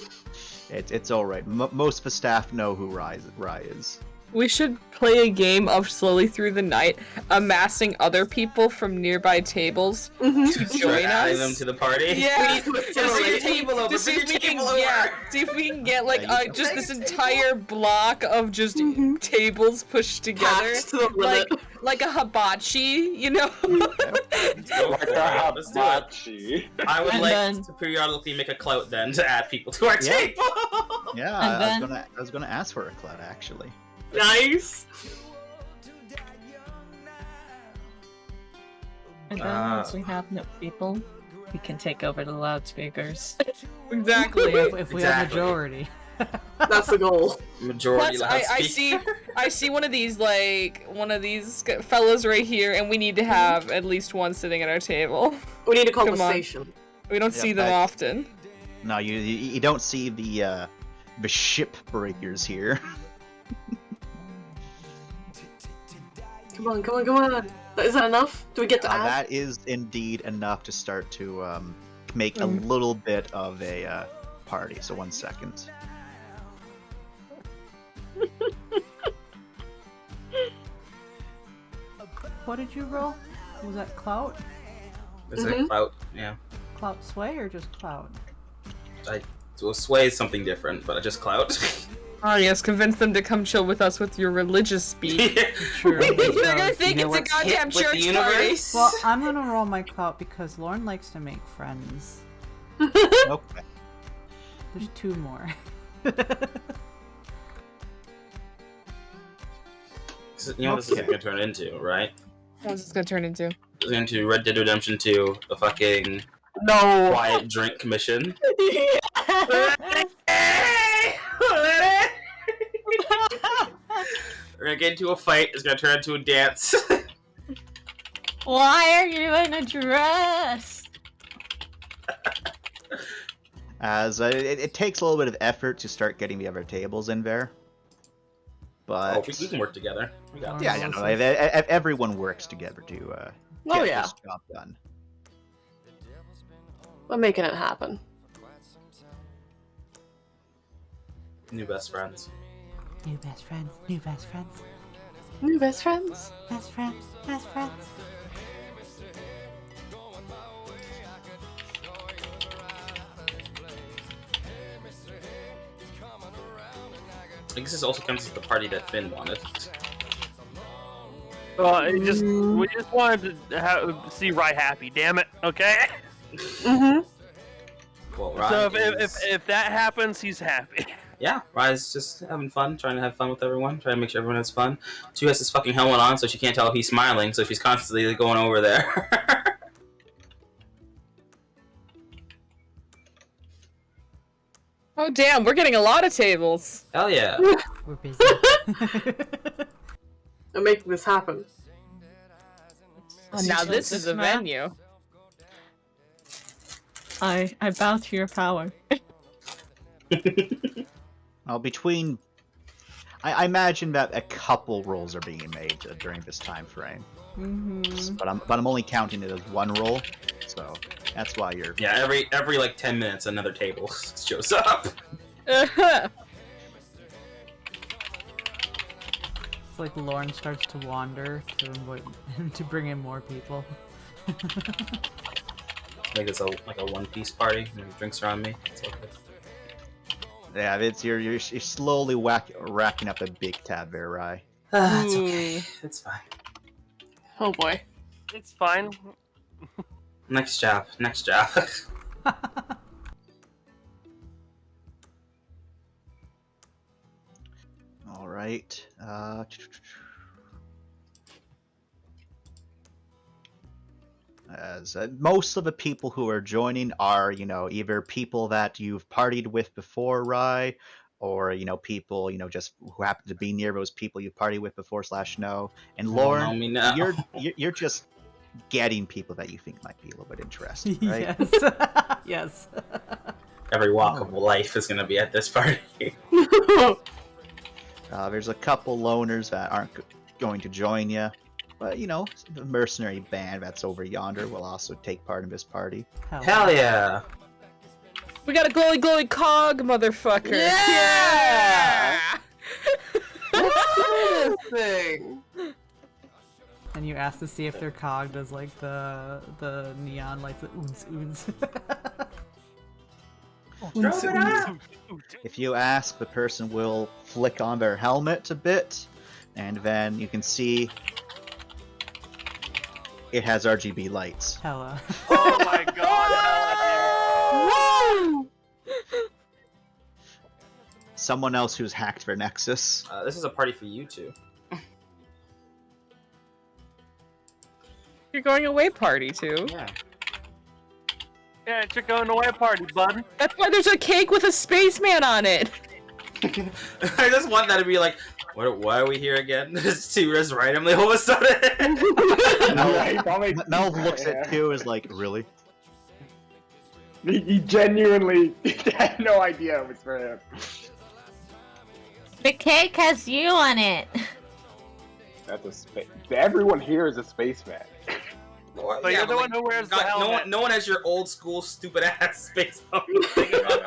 It's all right. Most of the staff know who Rye is.
We should play a game of slowly through the night, amassing other people from nearby tables to
Start
join
adding
us.
them to the party.
Yeah.
We need to
Just bring your
assimilate.
table over.
To see
Bring
if
your
we can
table over.
see if we can get like
Yeah, you
just
can-
this entire block of just tables pushed together,
Packed to the limit.
like a hibachi, you know?
Let's go
Like
for it.
a
Let's do it.
hibachi.
I would
And
like
then-
to periodically make a clout then to add people to our
Yeah.
table.
Yeah,
And
I was gonna ask for a cloud actually.
Nice.
And then once we have no people, we can take over the loudspeakers.
Exactly.
If we have
Exactly.
majority.
That's the goal.
Majority
Plus, I see one of these fellas right here, and we need to have at least one sitting at our table.
We need a
Come on.
conversation.
We don't
Yeah,
see them
that-
often.
No, you don't see the ship breakers here.
Come on, come on, come on. Is that enough? Do we get to add?
That is indeed enough to start to make a little bit of a party. So 1 second.
What did you roll? Was that clout?
Is it clout? Yeah.
Clout sway or just clout?
So sway is something different, but just clout.
Oh yes, convince them to come chill with us with your religious speak.
True.
They're gonna
So,
think
you know
it's a
what?
goddamn
With the
church party.
universe.
Well, I'm gonna roll my clout because Lauren likes to make friends.
Okay.
There's two more.
So, you know what this is gonna turn into, right?
What's this gonna turn into?
It's going to Red Dead Redemption 2, the fucking
No.
quiet drink commission. We're gonna get into a fight. It's gonna turn into a dance.
Why are you in a dress?
As it takes a little bit of effort to start getting the other tables in there, but
Oh, we can work together. We got
yeah,
this.
no, everyone works together to
Oh,
get
yeah.
this job done.
We're making it happen.
New best friends.
New best friends. New best friends.
New best friends.
Best friends. Best friends.
I guess this also counts as the party that Finn wanted.
We just wanted to see Rye happy. Damn it. Okay.
Mm-hmm.
Well,
So
Ryan
if that happens, he's happy.
yeah, Ryan's just having fun, trying to have fun with everyone, trying to make sure everyone has fun. She has this fucking helmet on, so she can't tell if he's smiling, so she's constantly going over there.
Oh damn, we're getting a lot of tables.
Hell yeah.
We're busy.
I'm making this happen.
Now this is a
Map.
venue.
I bow to your power.
Well, between, I imagine that a couple rolls are being made during this time frame,
Mm-hmm.
but I'm only counting it as one roll, so that's why you're.
Yeah, every like 10 minutes another table shows up.
It's like Lauren starts to wander to invite, to bring in more people.
Like it's like a one-piece party. And drinks around me. It's okay.
Yeah, it's you're slowly racking up a big tab there, Rye.
It's okay. It's fine.
Oh boy.
It's fine.
Next job. Next job.
All right. As most of the people who are joining are, either people that you've partied with before, Rye, or people, just who happen to be near those people you partied with before / know. And
Don't
Lauren,
know me now.
you're just getting people that you think might be a little bit interesting, right?
Yes. Yes.
Every walk of life is gonna be at this party.
There's a couple loners that aren't going to join you, but the mercenary band that's over yonder will also take part in this party.
Hell yeah!
We got a glowy cog, motherfucker.
Yeah! This thing.
And you ask to see if their cog does like the neon lights that oons.
If you ask, the person will flick on their helmet a bit, and then you can see it has RGB lights.
Hella.
Oh my god,
Someone else who's hacked their Nexus.
This is a party for you two.
You're going away party too.
Yeah.
Yeah, it's your going away party, bud.
That's why there's a cake with a spaceman on it.
I just want that to be like, why are we here again? Just to just randomly all of a sudden.
Mel looks at you as like, really?
He genuinely had no idea it was for him.
The cake has you on it.
That's a space. Everyone here is a spaceman.
But you're the one who wears the helmet.
No one has your old school stupid ass space helmet thing on.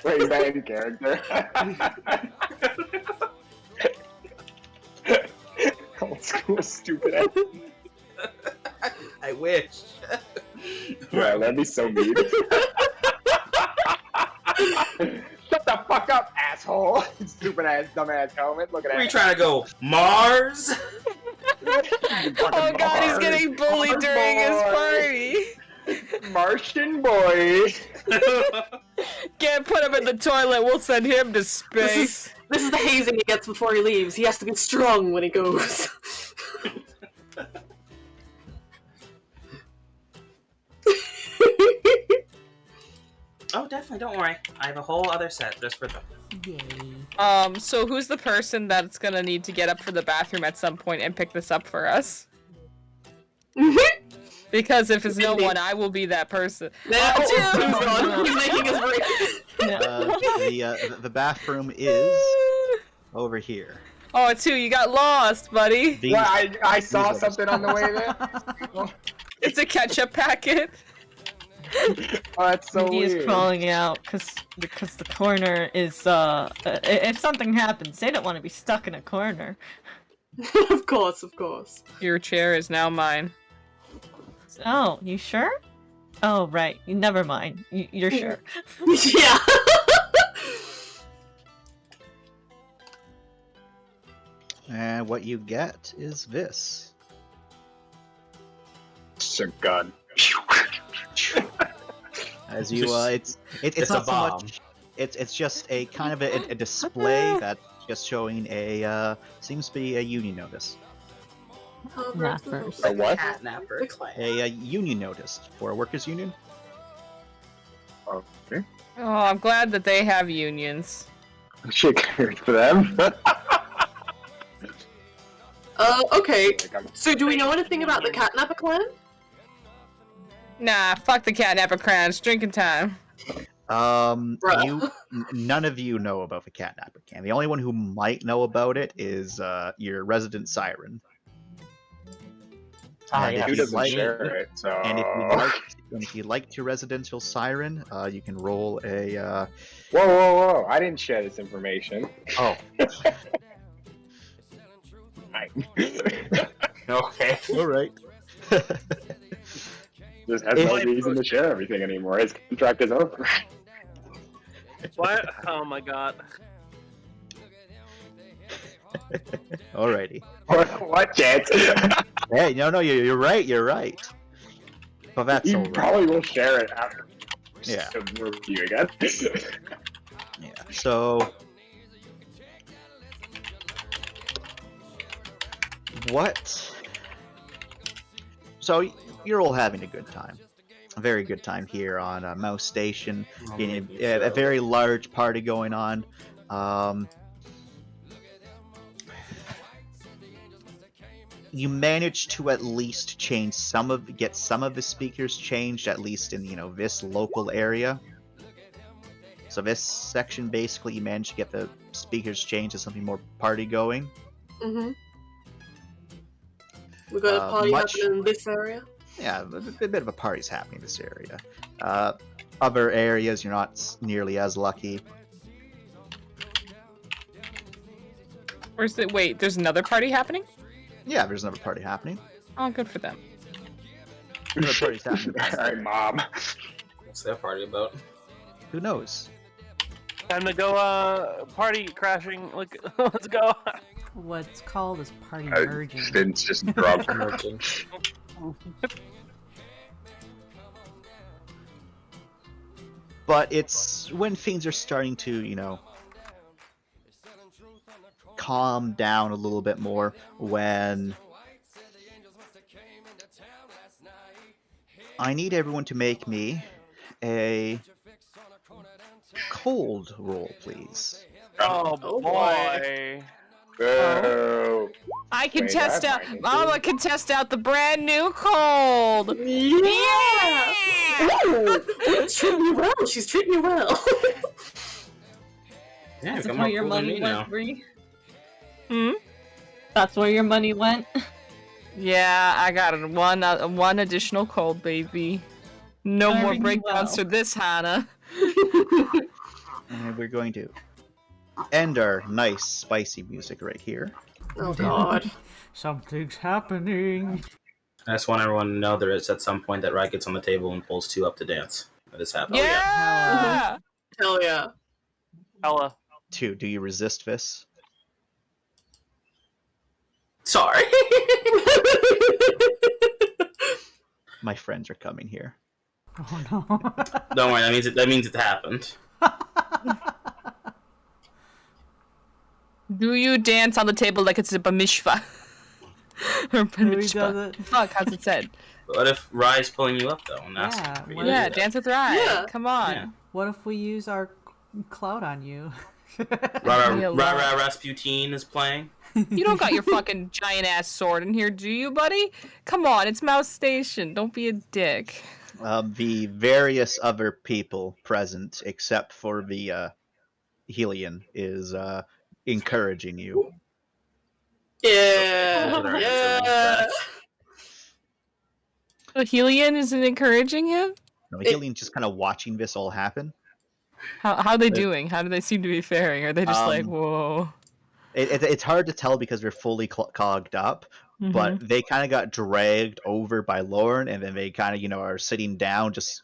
Wait, is that in character? Old school stupid ass.
I wish.
Wow, that'd be so mean. Shut the fuck up, asshole! Stupid ass, dumb ass helmet. Look at that.
Where you trying to go? Mars?
Oh god, he's getting bullied
Mars
during his
boy.
party.
Martian boy.
Can't put him in the toilet, we'll send him to space.
This is the hazing he gets before he leaves. He has to be strong when he goes.
Oh, definitely. Don't worry. I have a whole other set just for them.
Yay.
So who's the person that's gonna need to get up for the bathroom at some point and pick this up for us? Because if it's no one, I will be that person.
He's making us break.
The bathroom is over here.
Oh, it's you. You got lost, buddy.
Well, I saw something on the way there.
It's a ketchup packet.
Oh, that's so
Mindy
weird.
is crawling out because the corner is if something happens, they don't want to be stuck in a corner.
Of course.
Your chair is now mine.
Oh, you sure? Oh, right. Never mind. You're sure.
Yeah.
And what you get is this.
It's a gun.
As you, it's
It's
not
a
so
bomb.
much. It's just a kind of a display that's just showing a seems to be a union notice.
Nappers.
A what?
Catnapper.
A union notice for a workers' union.
Okay.
Oh, I'm glad that they have unions.
Shit cared for them.
Okay. So do we know anything about the Catnapper clan?
Nah, fuck the catnapper crowns. Drinking time.
Bruh.
None of you know about the catnapper can. The only one who might know about it is your resident siren. And
Who
if you'd
doesn't
like-
share it? So.
And if you like your residential siren, you can roll a.
Whoa! I didn't share this information.
Oh,
Okay.
all right.
Just has no reason to share everything anymore. His contract is over.
What? Oh my god.
Alrighty.
What, Chance?
Hey, no, you're right. You're right. But that's
You
all right.
probably will share it after.
Yeah.
Review again.
Yeah. So, what? So you're all having a good time, a very good time here on Mouse Station.
Oh,
Getting
maybe
a
so.
very large party going on. You managed to at least get some of the speakers changed, at least in this local area. So this section, basically, you managed to get the speakers changed to something more party going.
Mm-hmm. We got a party happening in this area.
Yeah, a bit of a party's happening in this area. Other areas, you're not nearly as lucky.
Where's the wait? There's another party happening?
Yeah, there's another party happening.
Oh, good for them.
Another party's happening.
Alright, Mom.
What's that party about?
Who knows?
Time to go, party crashing. Let's go.
What's called is party merging.
Vince just dropped.
Merging.
But it's when things are starting to, calm down a little bit more, when I need everyone to make me a cold roll, please.
Oh
Oh,
boy.
Boo.
I can
Wait,
test
that
out.
might be
Mama can test out the brand new cold.
Yeah! Ooh, she's treating you well. She's treating you well.
Yeah,
That's
come
where
on,
your
cool than
money
me
went,
now.
Bree.
Hmm.
That's where your money went.
Yeah, I got one additional cold, baby. No more
Serving you
breakdowns
well.
for this, Hannah.
And we're going to end our nice spicy music right here.
Oh god.
Something's happening.
I just want everyone to know there is at some point that Rai gets on the table and pulls 2 up to dance. That is happening.
Yeah.
Hell yeah.
Hella.
2, do you resist this?
Sorry.
My friends are coming here.
Oh no.
Don't worry, that means it happened.
Do you dance on the table like it's a bamishva? Or
Who
bamishva.
does it?
Fuck, how's it said?
What if Rai's pulling you up though? And asking
Yeah,
for you
what
to
Yeah,
do that?
dance with Rai.
Yeah.
Come on.
Yeah.
What if we use our clout on you?
Rara Rasputin is playing.
You don't got your fucking giant ass sword in here, do you, buddy? Come on, it's Mouse Station. Don't be a dick.
The various other people present, except for the Helion, is encouraging you.
Yeah. Yeah.
So Helion isn't encouraging him?
No, Helion's just kind of watching this all happen.
How are they doing? How do they seem to be faring? Are they just like,
Um,
whoa?
It's hard to tell because they're fully cogged up, but they kind of got dragged over by Lauren, and then they kind of are sitting down. Just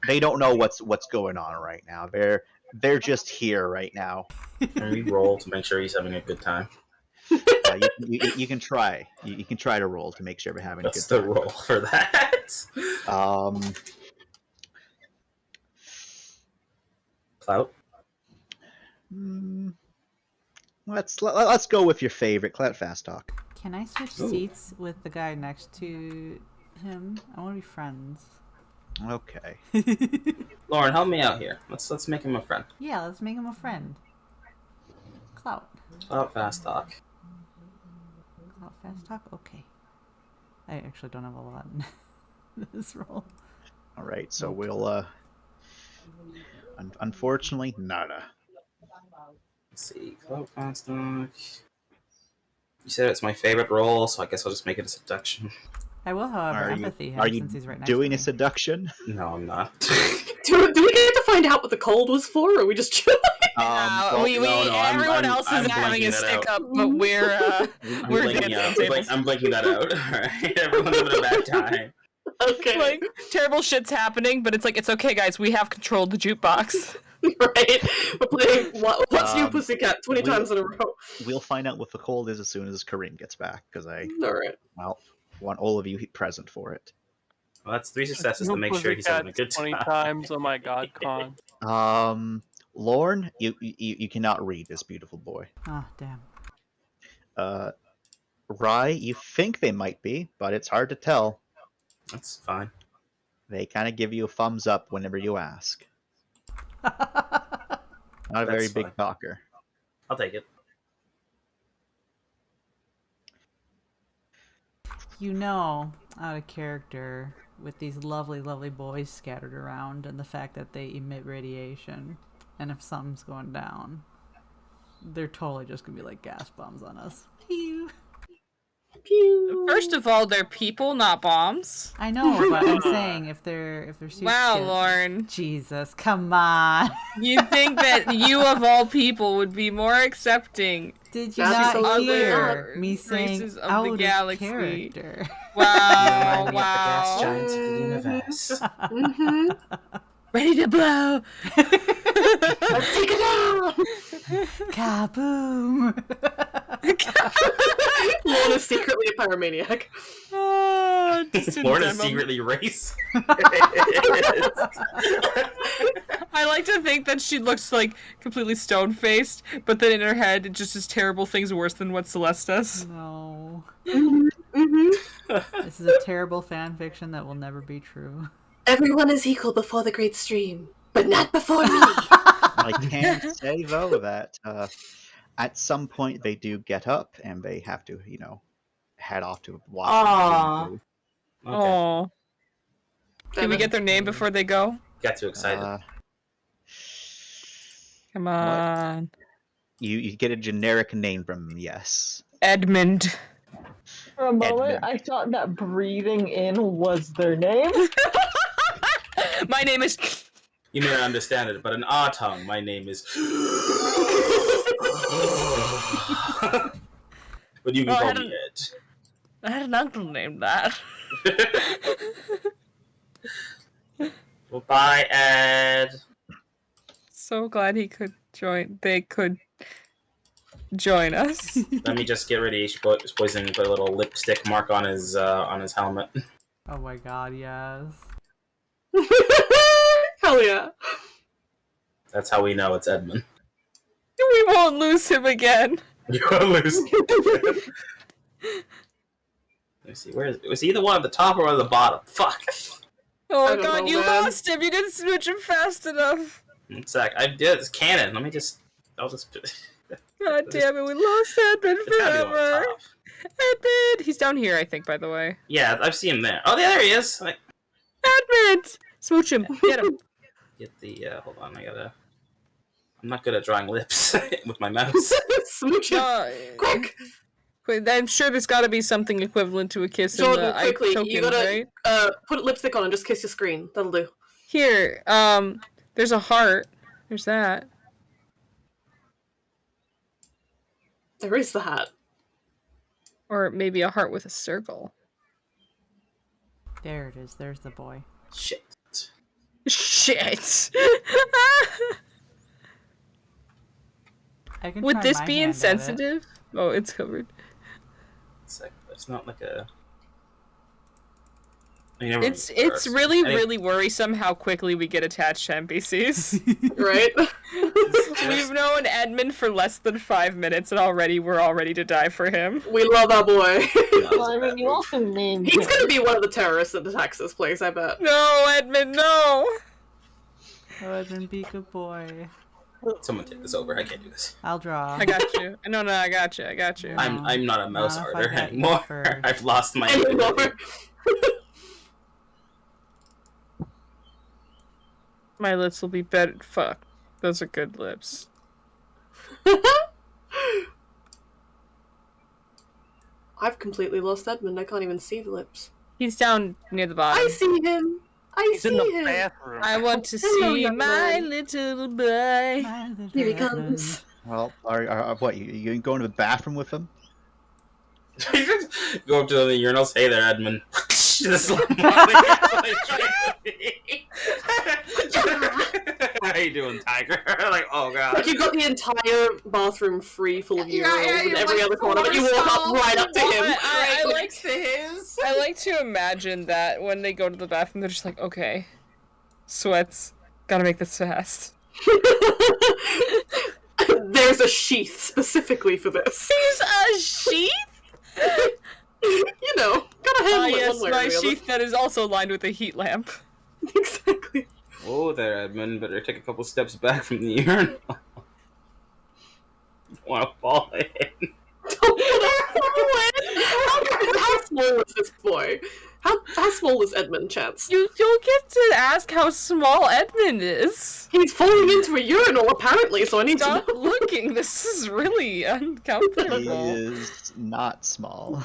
they don't know what's going on right now. They're just here right now.
Can we roll to make sure he's having a good time?
You can try. You can try to roll to make sure we're having
What's
a good
the roll for that?
time.
Clout?
Let's go with your favorite, Clout Fast Talk.
Can I switch
Ooh.
seats with the guy next to him? I want to be friends.
Okay.
Lauren, help me out here. Let's make him a friend.
Yeah, let's make him a friend. Clout.
Clout Fast Talk.
Clout fast talk? Okay. I actually don't have a lot in this role.
All right. So we'll. Unfortunately, nada.
Let's see. Clout Fast Talk. You said it's my favorite role, so I guess I'll just make it a seduction.
I will, however,
Are you-
empathy him
Are you
since he's right next
doing
to
a
me.
seduction?
No, I'm not.
Do we get to find out what the cold was for, or are we just chilling?
well,
Everyone else is
I'm
having
blanking
a
that
stick
out.
up, but we're
I'm
we're
blanking
dancing
out.
tables.
I'm blanking that out. Alright, everyone's having a bad time.
Okay.
Like terrible shit's happening, but it's like it's okay, guys. We have controlled the jukebox.
Right? We're playing What's New Pussycat 20
we'll-
times in a row.
We'll find out what the cold is as soon as Kareem gets back, because I
Alright.
want all of you present for it.
Well, that's 3 successes to make sure he's having a good
20
time.
times. Oh my god, Con.
Lorne, you cannot read this beautiful boy.
Ah, damn.
Rye, you think they might be, but it's hard to tell.
That's fine.
They kind of give you a thumbs up whenever you ask. Not a very
That's
big
fine.
talker.
I'll take it.
You know, out of character, with these lovely, lovely boys scattered around, and the fact that they emit radiation, and if something's going down, they're totally just gonna be like gas bombs on us. Pew.
Pew.
First of all, they're people, not bombs.
I know, but I'm saying if they're suits
Wow,
get-
Lauren.
Jesus, come on.
You'd think that you of all people would be more accepting.
Did you
That's
not
other
hear me saying
races of the
out
galaxy.
of character?
Wow,
Remind me of the gas
wow.
giants of the universe.
Mm-hmm.
Ready to blow.
Let's take it down!
Kaboom!
Lorne is secretly a pyromaniac.
Oh, just in
Lorne is
demo-
secretly race.
I like to think that she looks like completely stone-faced, but then in her head it just is terrible things worse than what Celeste does.
No.
Mm-hmm.
This is a terrible fan fiction that will never be true.
Everyone is equal before the great stream, but not before me.
I can say though that at some point they do get up and they have to, head off to watch.
Aw.
Okay.
Oh, can we get their name before they go?
Got too excited.
Come on,
You get a generic name from them, yes.
Edmund.
For a moment,
Edmund.
I thought that breathing in was their name.
My name is.
You may not understand it, but in our tongue, my name is. But you can
Oh, I
call
had
me
an-
Ed.
I had an uncle named that.
Well, bye, Ed.
So glad he could join. They could join us.
Let me just get radiation poisoning and put a little lipstick mark on his helmet.
Oh my god, yes.
Hell yeah.
That's how we know it's Edmund.
We won't lose him again.
You will lose. Let me see. Where is it? Was he the one at the top or at the bottom? Fuck.
Oh
I don't
god,
know,
you
man.
lost him. You didn't switch him fast enough.
One sec. I did. It's canon. I'll just.
God damn it, we lost Edmund
It's gotta be the one at the
forever.
top.
Edmund! He's down here, I think, by the way.
Yeah, I've seen him there. Oh, there he is. Like,
Edmund! Smooch him. Get him.
get the. Hold on. I'm not good at drawing lips with my mouse.
Smooch it. Quick!
Wait, I'm sure there's got to be something equivalent to a kiss
Jordan,
in the
quickly,
tokens,
you gotta
right?
put lipstick on and just kiss your screen. That'll do.
Here, there's a heart. There's that.
There is the hat.
Or maybe a heart with a circle.
There it is. There's the boy.
Shit.
Shit!
I can
Would
try
this
my
be
hand at it.
insensitive? Oh, it's covered.
It's not like a. I mean, never
It's
mind.
really,
I think-
really worrisome how quickly we get attached to NPCs.
Right?
We've known Edmund for less than 5 minutes and already we're all ready to die for him.
We love our boy.
Well, I mean, you also named
He's
him.
gonna be one of the terrorists that attacks this place, I bet.
No, Edmund, no!
Oh, Edmund, be good boy.
Someone take this over. I can't do this.
I'll draw.
I got you. No, I got you.
I'm not a mouse
Not if I
arter
got you
anymore.
first.
I've lost my.
Anymore.
My lips will be better. Fuck. Those are good lips.
I've completely lost Edmund. I can't even see the lips.
He's down near the bottom.
I see him. I
He's
see
in the
him.
bathroom.
I want to
Hello,
see
young
my
man.
little boy.
Here he comes.
Well, are what you going to the bathroom with them?
Go up to the urinals. Hey there, Edmund. This is like- I you doing, Tiger? Like, oh god.
Like, you've got the entire bathroom free full of urinals
yeah,
in
you're
every
like
other corner, but you walk up right up to him.
I like
Next to his.
I like to imagine that when they go to the bathroom, they're just like, okay, sweats, gotta make this fast.
There's a sheath specifically for this.
There's a sheath?
You know, gotta handle it
Yes,
one way
my
or the
sheath that is also lined with a heat lamp.
other. Exactly.
Whoa there, Edmund. Better take a couple steps back from the urinal. Want to fall in?
How small is this boy? How small is Edmund, Chance?
You'll get to ask how small Edmund is.
He's falling into a urinal, apparently, so I need
Stop
to know.
looking. This is really
He
uncomfortable.
is not small.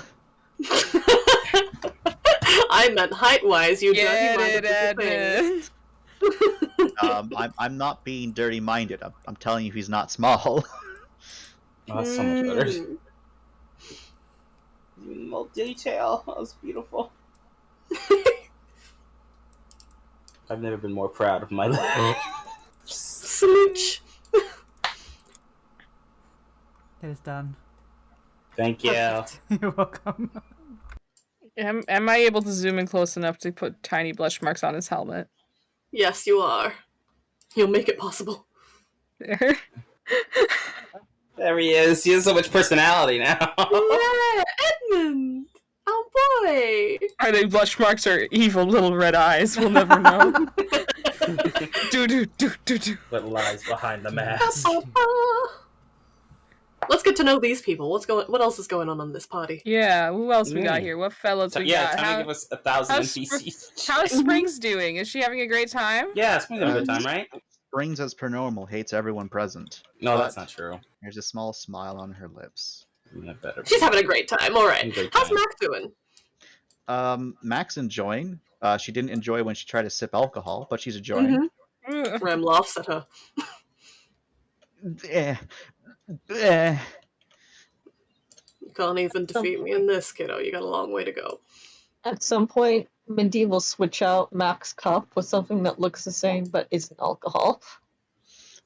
I meant height-wise, you
Get
dirty-minded
it,
little thing.
Edmund.
I'm not being dirty-minded. I'm telling you, he's not small.
Oh, that's so much better.
Mm.
Even more detail. That was beautiful. I've never been more proud of my life.
Smooch.
It is done.
Thank you.
You're welcome.
Am I able to zoom in close enough to put tiny blush marks on his helmet?
Yes, you are. You'll make it possible.
There.
There he is. He has so much personality now.
Yeah, Edmund! Oh boy!
Are they blush marks or evil little red eyes? We'll never know. do.
What lies behind the mask?
Let's get to know these people. What else is going on this party?
Yeah, who else we got here? What fellas
So,
we
yeah,
got?
time to give us 1,000
how's
NPCs.
How's Springs doing? Is she having a great time?
Yeah, Spring's having a good time, right?
Springs, as per normal, hates everyone present.
No, that's not true.
There's a small smile on her lips.
That better be.
She's having a great time, alright.
Great
How's
time.
Mac doing?
Mac's enjoying. She didn't enjoy when she tried to sip alcohol, but she's enjoying.
Ugh.
Rem laughs at her. You can't even defeat me in this, kiddo. You got a long way to go.
At some point, Mindy will switch out Mac's cup with something that looks the same but isn't alcohol.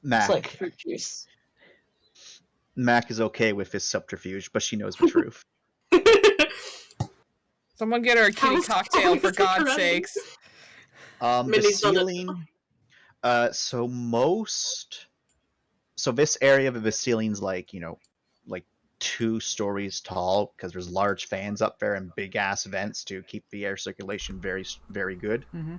Mac.
It's like fruit juice.
Mac is okay with his subterfuge, but she knows the truth.
Someone get her a kitty
How's
cocktail,
going
for
to
God's
run?
sakes.
The
Minnie's done it.
ceiling. So this area of the ceiling's like 2 stories tall because there's large fans up there and big ass vents to keep the air circulation very, very good.
Mm-hmm.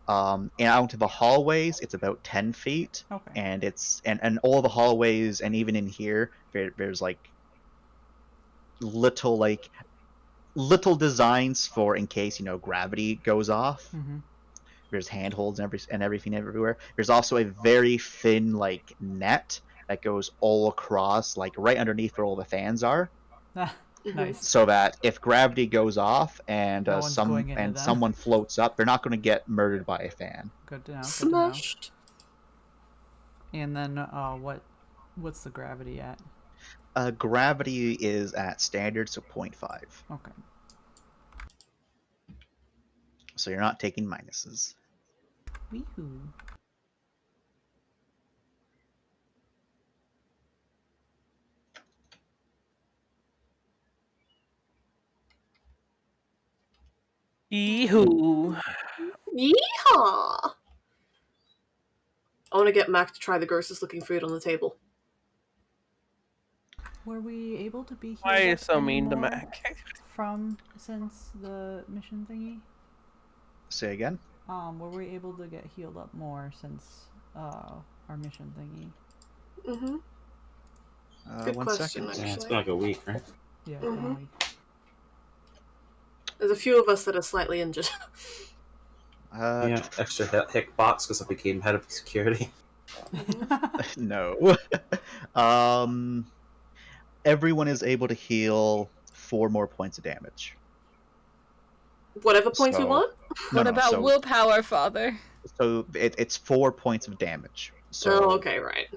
And out to the hallways, it's about 10 feet,
Okay.
and it's and all the hallways and even in here, there's like little designs for in case gravity goes off.
Mm-hmm.
There's handholds and everything everywhere. There's also a very thin net that goes all across, like right underneath where all the fans are,
Nice.
so that if gravity goes off and
No one's going into them.
someone floats up, they're not going to get murdered by a fan.
Good to know.
Smashed.
And then, what's the gravity at?
Gravity is at standard, so 0.5.
Okay.
So you're not taking minuses.
Weehoo.
Yee-hoo.
Yeehaw! I want to get Mac to try the grossest looking food on the table.
Were we able to be here?
Why are you so mean to Mac?
Since the mission thingy?
Say again?
Were we able to get healed up more since our mission thingy?
Mm-hmm. Good
One
question,
second.
Yeah, it's been like a week, right?
Yeah.
Mhm.
Finally.
There's a few of us that are slightly injured.
Yeah, extra hick box because I became head of security.
No. Everyone is able to heal 4 more points of damage.
Whatever points we
So-
want.
What about
so,
willpower, Father?
So it's 4 points of damage. So
Oh, okay, right.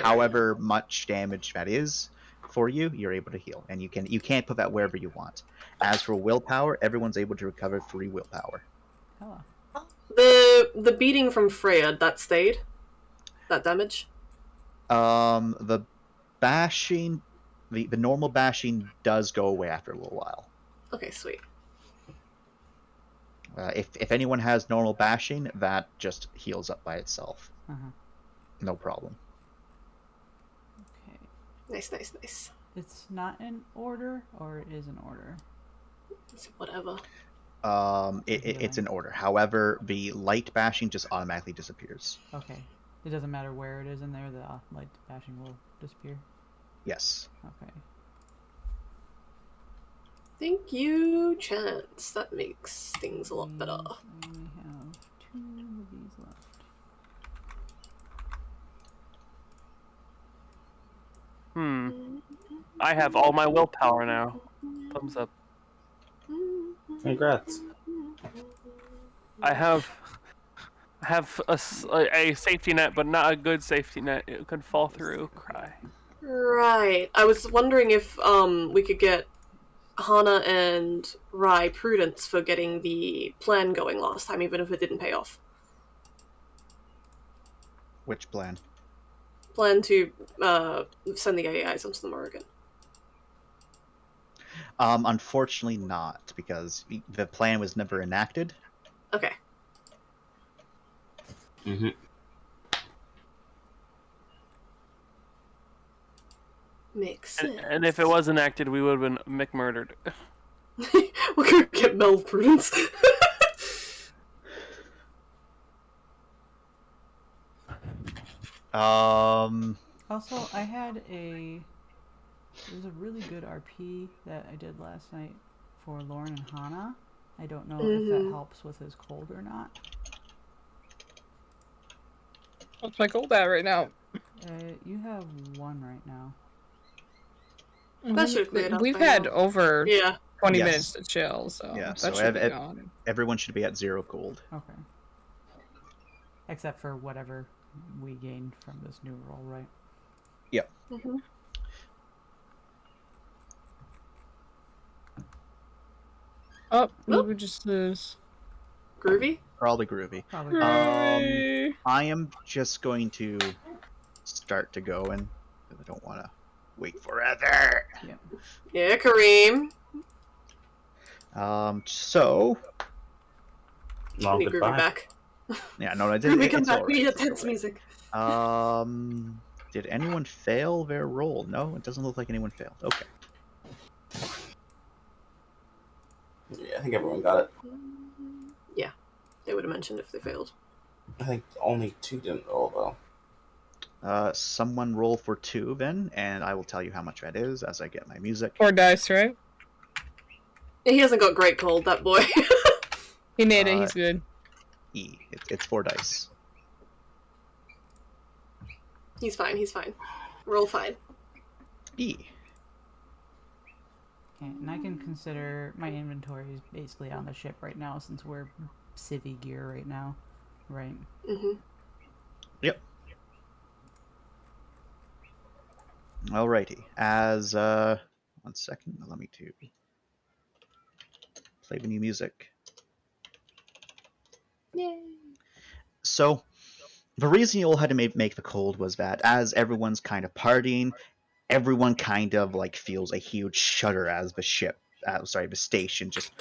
however much damage that is for you, you're able to heal, and you can't put that wherever you want. As for willpower, everyone's able to recover 3 willpower.
Hello.
The beating from Freya, that stayed?
that damage?
The bashing, the normal bashing does go away after a little while.
Okay, sweet.
If anyone has normal bashing, that just heals up by itself.
Uh-huh.
No problem.
Okay.
Nice.
It's not in order, or it is in order?
It's whatever.
It's in order. However, the light bashing just automatically disappears.
Okay. It doesn't matter where it is in there, the light bashing will disappear?
Yes.
Okay.
Thank you, Chance. That makes things a lot better.
I only have 2 of these left.
I have all my willpower now. Thumbs up.
Congrats.
I have a safety net, but not a good safety net. It could fall through. Cry.
Right. I was wondering if we could get Hana and Rai prudence for getting the plan going last time, even if it didn't pay off.
Which plan?
Plan to send the AI items to the Morrigan.
Unfortunately not, because the plan was never enacted.
Okay.
Mm-hmm.
Makes sense.
And if it was enacted, we would have been McMurdered.
We're gonna get Mel prudence.
Also, I had there's a really good RP that I did last night for Lauren and Hana. I don't know if that helps with his cold or not.
What's my cold at right now?
You have 1 right now.
That should clear it up.
We've
by
had
now.
over 20
Yes.
minutes to chill, so
Yeah,
that
so
should be gone.
everyone should be at 0 gold.
Okay. Except for whatever we gained from this new roll, right?
Yep.
Mm-hmm.
Oh, we would just lose.
Groovy?
Probably groovy.
Probably.
I am just going to start to go in, because I don't want to wait forever.
Yep.
Yeah, Kareem.
So...
Well,
We need Groovy
goodbye.
back.
Yeah, no, I didn't.
Groovy, come
It's
back.
all
We
right,
need
it's
tense
all right.
music.
Did anyone fail their roll? No, it doesn't look like anyone failed. Okay.
Yeah, I think everyone got it.
Yeah, they would have mentioned if they failed.
I think only 2 didn't roll, though.
Someone roll for 2 then, and I will tell you how much that is as I get my music.
4 dice, right?
He hasn't got great cold, that boy.
He made it, he's good.
E. It's 4 dice.
He's fine. Roll fine.
E.
Okay, and I can consider my inventory is basically on the ship right now since we're civvy gear right now, right?
Mm-hmm.
Yep. Alrighty. As, 1 second, allow me to play the new music.
Yay.
So, the reason you all had to make the cold was that as everyone's kind of partying, everyone kind of like feels a huge shudder as the the station just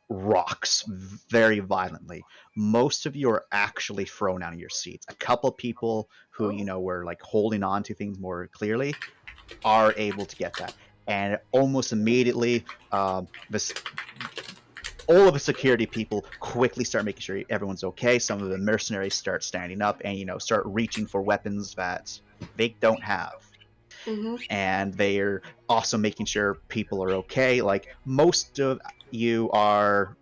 rocks very violently. Most of you are actually thrown out of your seats. A couple people who, were like holding on to things more clearly are able to get that. And almost immediately, all of the security people quickly start making sure everyone's okay. Some of the mercenaries start standing up and, start reaching for weapons that they don't have.
Mm-hmm.
And they're also making sure people are okay. Like, most of you are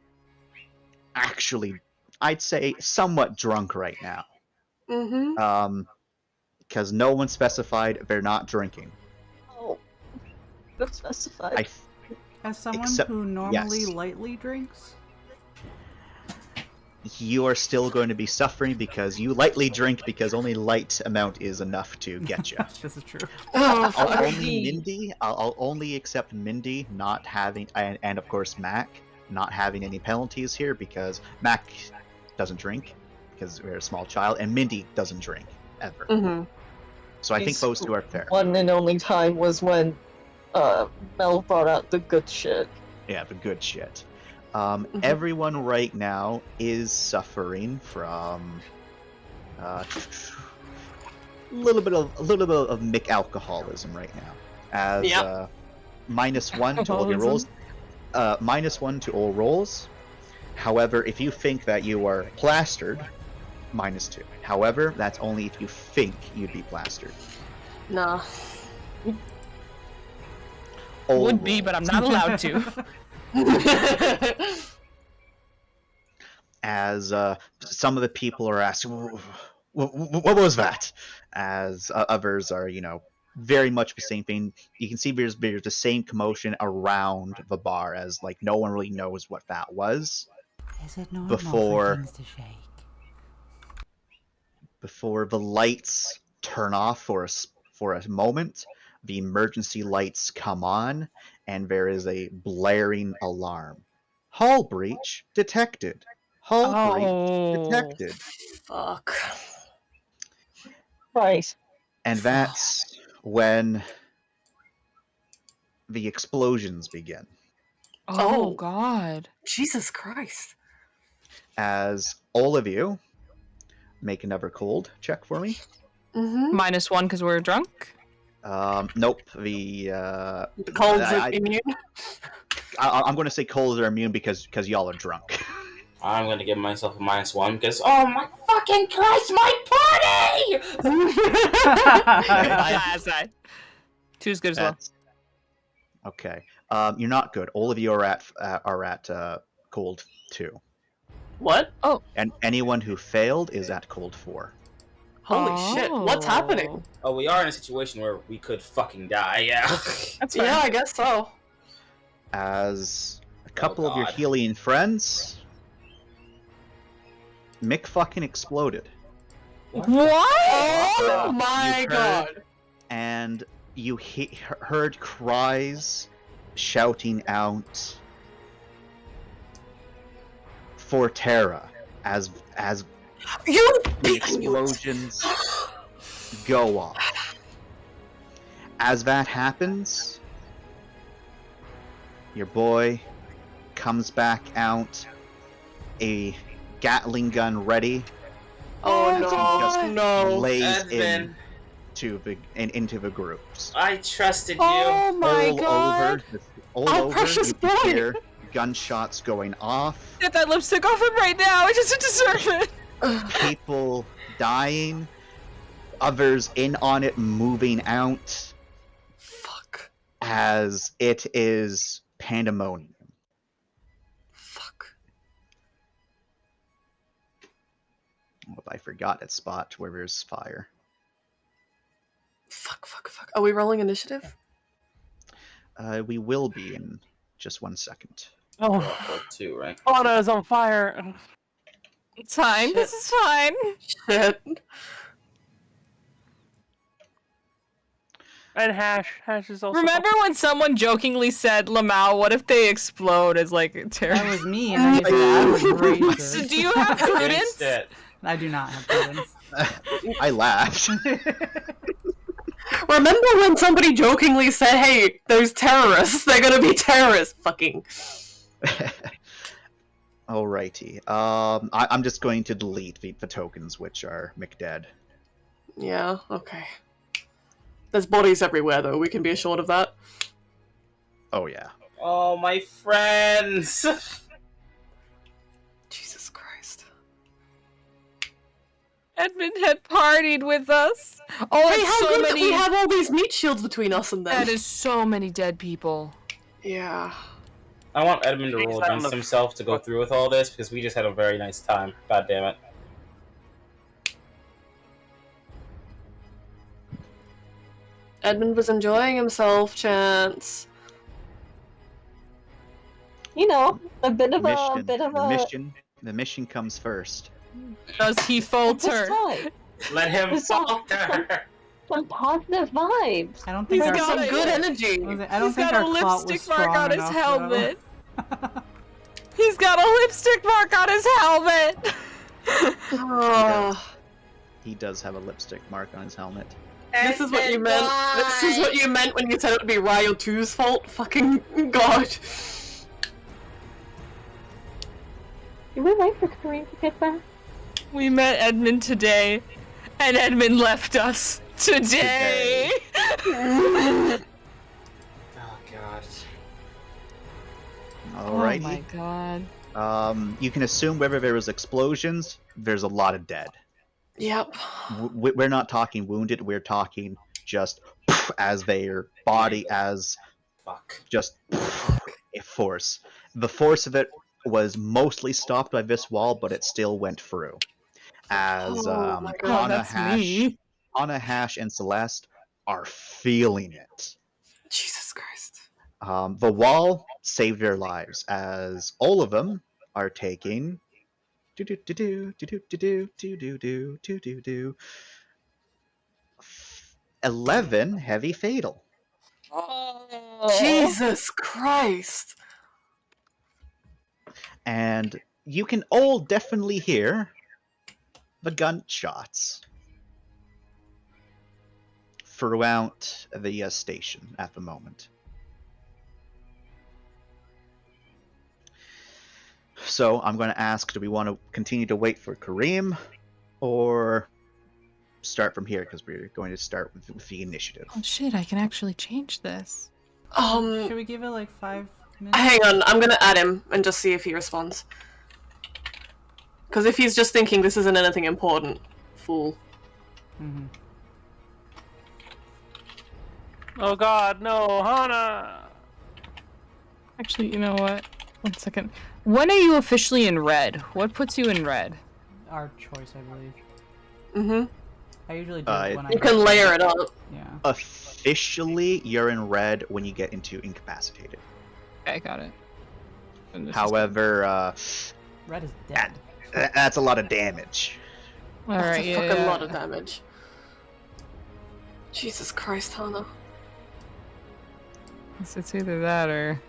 actually, I'd say, somewhat drunk right now.
Mm-hmm.
Because no one specified they're not drinking.
Oh. That's specified.
As someone
Except-
who normally
yes.
lightly drinks,
You are still going to be suffering because you lightly drink because only light amount is enough to get you.
this is true.
Oh,
I'll only accept Mindy not having, and of course Mac not having any penalties here because Mac doesn't drink because we're a small child, and Mindy doesn't drink. ever.
Mm-hmm.
So I think
His
those two are fair.
One and only time was when Mel brought out the good shit.
Yeah, the good shit. Everyone right now is suffering from a little bit of Mick alcoholism right now. As
Yep.
-1 to all your rolls. -1 to all rolls. However, if you think that you are plastered, -2. However, that's only if you think you'd be plastered.
Nah.
All
Would be, but I'm not allowed to.
As some of the people are asking, what was that? As others are, very much the same thing. You can see there's the same commotion around the bar, as like no one really knows what that was.
Is it normal
Before-
for things to shake?
Before the lights turn off for a moment, the emergency lights come on, and there is a blaring alarm. Hull breach detected. Hull breach detected.
Fuck.
Right.
And that's when the explosions begin.
Oh God.
Jesus Christ.
As all of you make another cold check for me.
Mm-hmm.
-1 because we're drunk.
Nope. The
colds
I-
are immune.
I'm going to say colds are immune because y'all are drunk.
I'm gonna give myself a -1 because oh my fucking Christ, my party!
Side. 2's good as well.
That's- Okay. You're not good. All of you are at cold 2,
What?
and anyone who failed is at cold 4.
Holy shit. What's happening?
Oh, we are in a situation where we could fucking die, yeah.
That's fine.
Yeah, I guess so.
As a couple of your
God.
Helian friends, Mick fucking exploded.
What?
Oh my
You heard-
god.
And you heard cries shouting out for Terra as
You
the explosions go off. As that happens, your boy comes back out, a Gatling gun ready,
Oh
just
no. No.
lays
Edmund,
into the groups.
I trusted you.
Oh my
all
God.
Over,
Our
over,
precious
you can
boy.
hear gunshots going off,
Get that lipstick off him right now. I just deserve it.
people dying, others in on it moving out,
Fuck.
as it is pandemonium.
Fuck.
Oh, I forgot a spot where there's fire.
Fuck. Are we rolling initiative?
We will be in just 1 second.
Oh,
Or 2, right?
Anna is on fire.
It's fine.
Shit.
This is fine.
Shit.
And Hash is also.
Remember when someone jokingly said, "Lamau, what if they explode?" As like terror.
That was me, and I said I would raise
So
it.
do you have prudence?
Against it.
I do not have prudence.
I laughed.
Remember when somebody jokingly said, "Hey, there's terrorists. They're gonna be terrorists." Fucking.
Alrighty. I'm just going to delete the tokens, which are McDead.
Yeah. Okay. There's bodies everywhere, though. We can be assured of that.
Oh yeah.
Oh, my friends!
Jesus Christ.
Edmund had partied with us. Oh,
Hey,
it's
how
so
good that
many.
we have all these meat shields between us and them.
That is so many dead people.
Yeah.
I want Edmund to roll
He's on
against
the-
himself to go through with all this because we just had a very nice time. God damn it.
Edmund was enjoying himself, Chance.
You know, a bit of
The mission comes first.
Does he
this
falter?
time.
Let him
It's all-
falter!
Some positive vibes.
I don't think
He's
our,
got some good energy.
Mm.
I don't
He's
think
got
our
a
clout was
lipstick mark
strong
on his
enough,
helmet.
though.
He's got a lipstick mark on his helmet.
Oh.
He does have a lipstick mark on his helmet.
This is what you meant. This is what you meant when you said it would be Ryo 2's fault. Fucking god.
Did we wait for Kareem to get back?
We met Edmund today, and Edmund left us today.
Oh god.
Alrighty.
Oh my god.
You can assume wherever there was explosions, there's a lot of dead.
Yep.
We're not talking wounded. We're talking just as their body as just a force. The force of it was mostly stopped by this wall, but it still went through. As Hana, Hash, and Celeste are feeling it.
Jesus Christ.
The wall saved their lives, as all of them are taking 11 heavy fatal.
Jesus Christ.
And you can all definitely hear the gunshots throughout the station at the moment. So I'm going to ask, do we want to continue to wait for Kareem or start from here? Because we're going to start with the initiative.
Oh shit, I can actually change this.
Should we give it like 5 minutes?
Hang on, I'm gonna add him and just see if he responds. Because if he's just thinking this isn't anything important, fool.
Mm-hmm.
Oh god, no, Hana!
Actually, you know what? 1 second. When are you officially in red? What puts you in red?
Our choice, I believe.
Mm-hmm.
I usually do it when
You can layer it up.
Yeah.
Officially, you're in red when you get into incapacitated.
Okay, got it.
However,
red is dead.
That's a lot of damage.
That's
Alright,
a fucking lot of damage. Jesus Christ, Hana.
It's either that or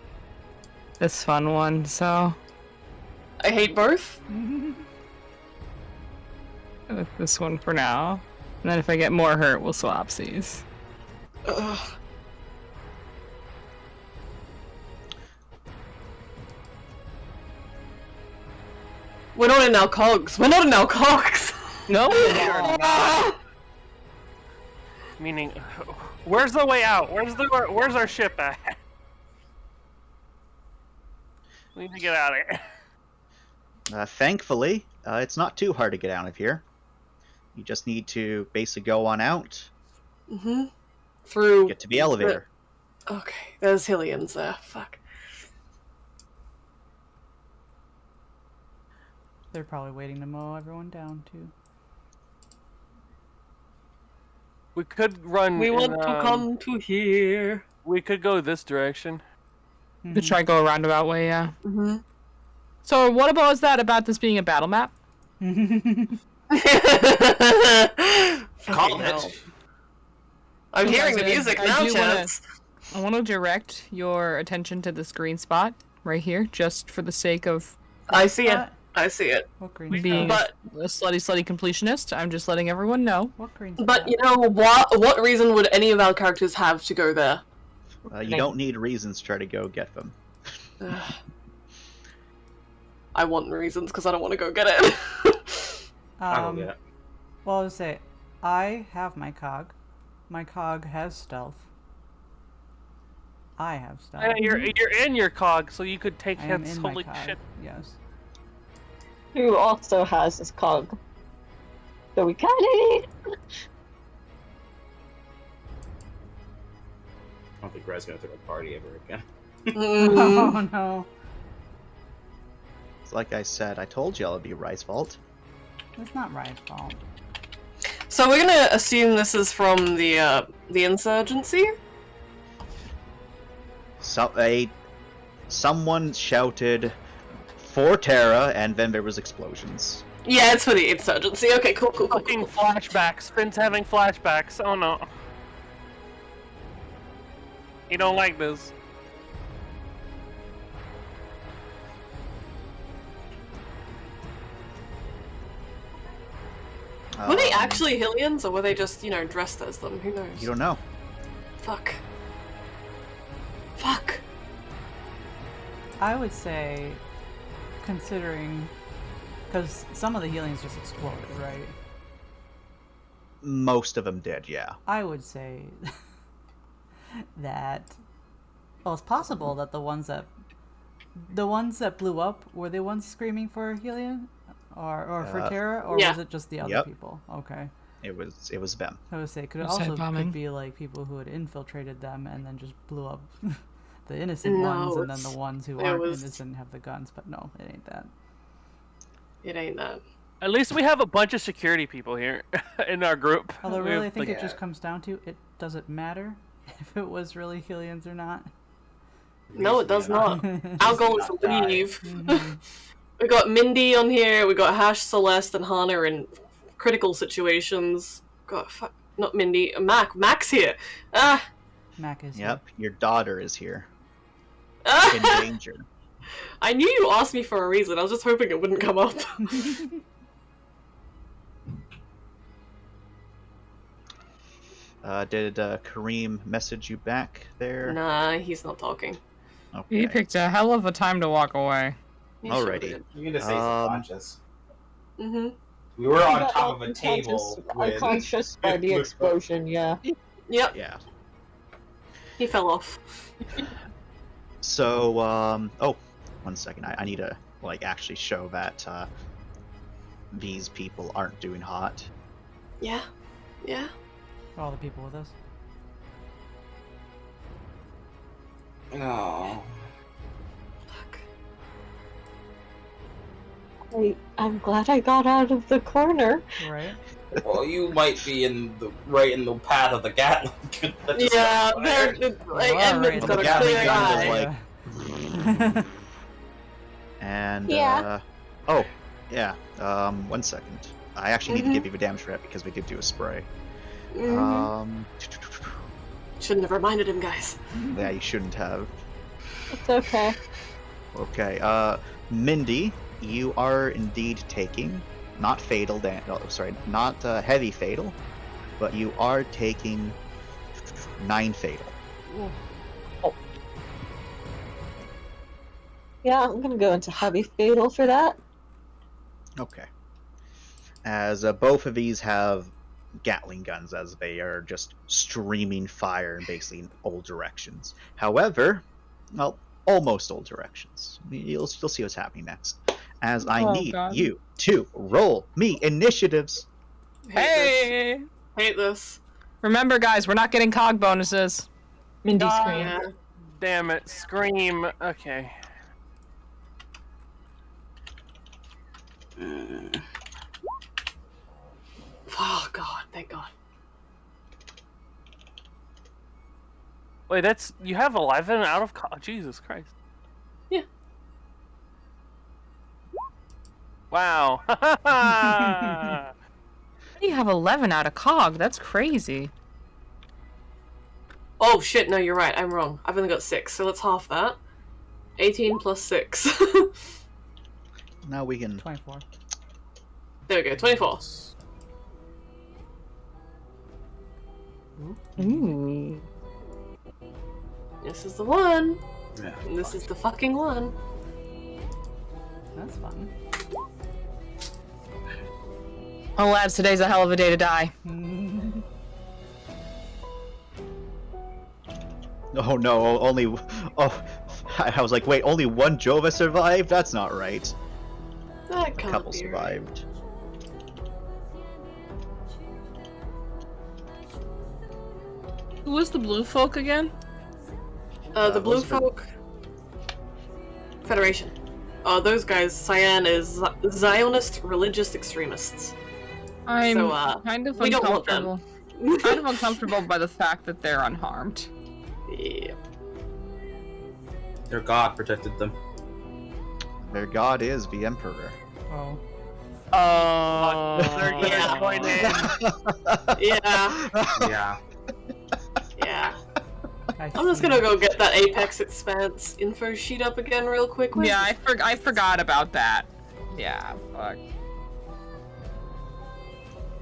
this fun one, so...
I hate both.
With this one for now. And then if I get more hurt, we'll swapsies.
Ugh. We're not in our cogs. We're not in our cogs.
No.
Meaning, where's the way out? Where's our ship at? We need to get out of here.
Thankfully, it's not too hard to get out of here. You just need to basically go on out.
Mm-hmm. Through.
Get to the elevator.
Okay, there's Hillians there. Fuck.
They're probably waiting to mow everyone down too.
We could run.
We want to come to here.
We could go this direction.
To try go a roundabout way, yeah.
Mm-hmm.
So what about that about this being a battle map?
Call it. I'm hearing the music now, Chance.
I want to direct your attention to this green spot right here, just for the sake of...
I see it. I see it.
What green
being
spot?
a slutty completionist. I'm just letting everyone know.
What green
spot? But you know what? What reason would any of our characters have to go there?
You don't need reasons to try to go get them.
I want reasons because I don't want to go get it.
I'll go get it.
Well, I'll say, I have my cog. My cog has stealth. I have stealth.
Yeah, you're in your cog, so you could take
I am
hits.
in my
Holy
cog,
shit!
Yes.
Who also has his cog. So we kinda need.
I don't think Red's gonna throw a party ever again.
Oh no.
It's like I said, I told you it'd be Rye's fault.
It's not Ryan's fault.
So we're gonna assume this is from the insurgency.
So someone shouted for Terra, and then there was explosions.
Yeah, it's for the insurgency. Okay, cool.
Fucking flashbacks. Spin's having flashbacks. Oh no. You don't like this.
Were they actually Hylians, or were they just, dressed as them? Who knows?
You don't know.
Fuck.
I would say, considering, because some of the Hylians just exploded, right?
Most of them did, yeah.
I would say that, well, it's possible that the ones that blew up were the ones screaming for Hylian, or for Terra, or was it just the other people? Okay.
It was them.
I would say, could it
Suicide
also
bombing.
could be like people who had infiltrated them and then just blew up the innocent ones, and then the ones who aren't innocent have the guns. But no, it ain't that.
It ain't that.
At least we have a bunch of security people here in our group.
Although
We
really, I
have,
think
like-
it just comes down to it doesn't matter if it was really Hylians or not.
No, it does not. Our goal is to leave.
Mhm.
We got Mindy on here. We got Hash, Celeste, and Hana in critical situations. Not Mindy. Mac's here.
Mac is.
Yep, your daughter is here.
Ah!
In danger.
I knew you asked me for a reason. I was just hoping it wouldn't come up.
Did Kareem message you back there?
Nah, he's not talking.
Okay.
He picked a hell of a time to walk away.
Alrighty.
You need to say subconscious.
Mm-hmm.
We were on top of a table when...
Unconscious by the explosion, yeah.
Yep,
Yeah.
he fell off.
So, oh, 1 second. I need to, actually show that, these people aren't doing hot.
Yeah.
All the people with us.
No.
Fuck.
I'm glad I got out of the corner.
Right.
Well, you might be right in the path of the Gatling.
Yeah, Edmund's got a clear eye.
And,
Yeah.
oh, yeah, 1 second. I actually need to give you a damage for that because we did do a spray.
Shouldn't have reminded him, guys.
Yeah, you shouldn't have.
It's okay.
Okay, Mindy, you are indeed taking, not fatal not heavy fatal, but you are taking 9 fatal.
Yeah, I'm gonna go into heavy fatal for that.
Okay. As both of these have Gatling guns, as they are just streaming fire in basically in all directions. However, well, almost all directions. You'll see what's happening next. As I need
God.
you to roll me initiatives.
Hey!
Hate this.
Remember, guys, we're not getting cog bonuses.
Mindy scream.
Yeah.
Damn it, Scream. Okay.
Oh god, thank god.
Wait, you have 11 out of Jesus Christ.
Yeah.
Wow.
You have 11 out of cog. That's crazy.
Oh shit, no, you're right, I'm wrong. I've only got 6, so let's half that. 18 plus 6.
Now we can.
24.
There we go, 24.
Ooh.
This is the one.
Yeah,
And this is the fucking one.
That's fun.
Oh, lads, today's a hell of a day to die.
Oh no! Only. Oh, I was like, wait, only one Jova survived? That's not right.
That
A
can't
couple
be
survived.
Who was the blue folk again?
Right. The Blue
those are-
Folk Federation. Those guys, Cyan is Zionist religious extremists.
I'm
So,
kind of
we don't want them.
uncomfortable. Kind of uncomfortable by the fact that they're unharmed.
Yeah.
their god protected them.
Their god is the Emperor.
Oh.
Oh.
They're
Yeah.
going in.
Yeah.
Yeah.
Yeah.
I
I'm just
see.
gonna go get that Apex Expanse info sheet up again real quick. Where's
Yeah,
this-
I forgot about that. Yeah, fuck.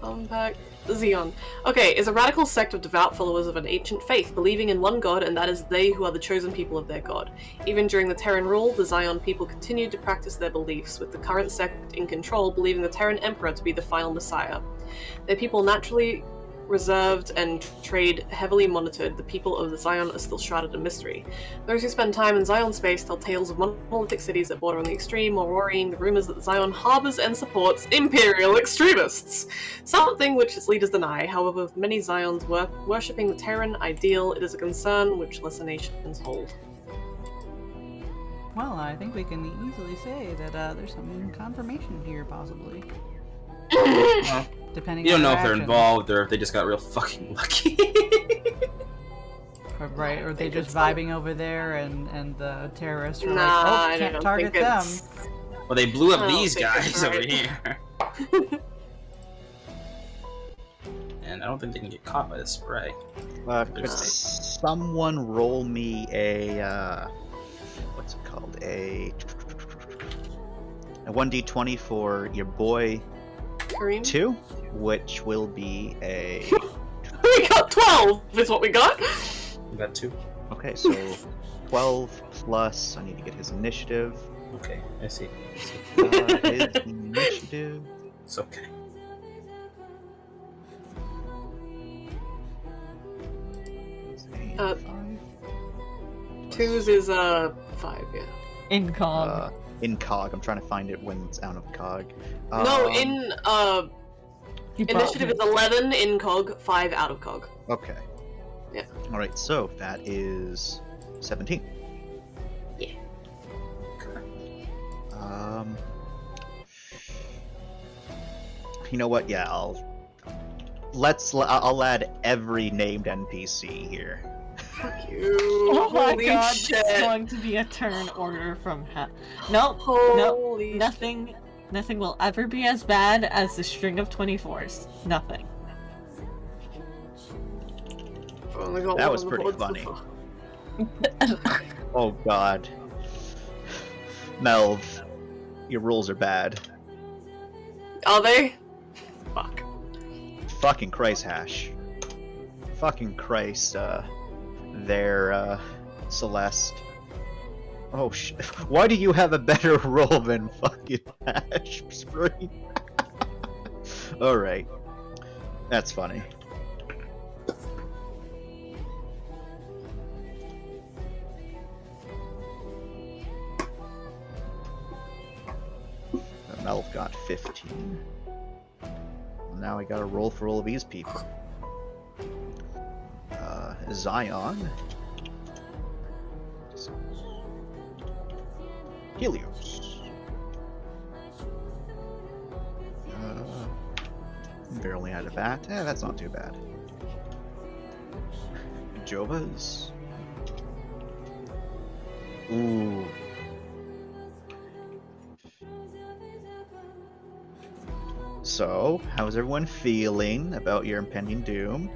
Back. Xeon. Okay, is a radical sect of devout followers of an ancient faith, believing in one god, and that is they who are the chosen people of their god. Even during the Terran rule, the Xion people continued to practice their beliefs, with the current sect in control believing the Terran Emperor to be the final messiah. Their people naturally reserved and trade heavily monitored, the people of the Xion are still shrouded in mystery. Those who spend time in Xion space tell tales of monolithic cities that border on the extreme, while worrying the rumors that the Xion harbors and supports imperial extremists. Something which its leaders deny. However, with many Xions worshipping the Terran ideal, it is a concern which lesser nations hold.
Well, I think we can easily say that there's some confirmation here, possibly.
Well,
Depending
you
on
don't know
their
if they're
actions.
involved or if they just got real fucking lucky.
Right, or they just vibing over there and the terrorists are
Nah,
like, oh,
I
can't
don't
target
think
them.
it's-
Well, they blew
I
up
don't
these
think it's
guys over
right.
here. And I don't think they can get caught by the spray.
Could someone roll me a what's it called? A 1d20 for your boy
Kareem?
2, which will be a
We got 12 is what we got!
We got 2.
okay. So 12 plus. I need to get his initiative.
Okay, I see.
His initiative.
It's okay.
is a
Uh,
5.
2's is 5, yeah.
Incog.
In cog. I'm trying to find it when it's out of cog.
No,
Um,
in
You brought
initiative
him.
is 11 in cog, 5 out of cog.
Okay.
Yeah.
All right. So that is 17.
Yeah.
You know what? Yeah, I'll add every named NPC here.
Fuck you.
Oh my
Holy
god,
shit.
it's going to be a turn order from Nope, nope,
Holy
nothing will ever be as bad as the string of 24s. Nothing.
Only got
That
one
was
on the
pretty
board so
funny.
far.
Oh god. Melv, your rules are bad.
Are they? Fuck.
Fucking Christ, Hash. Fucking Christ, there, Celeste. Oh shit. Why do you have a better roll than fucking Hash Spring? Alright. That's funny. Melv got 15. Now I gotta roll for all of these people. Zion. Helios. Barely had a bat. That's not too bad. Jovas. Ooh. So, how's everyone feeling about your impending doom?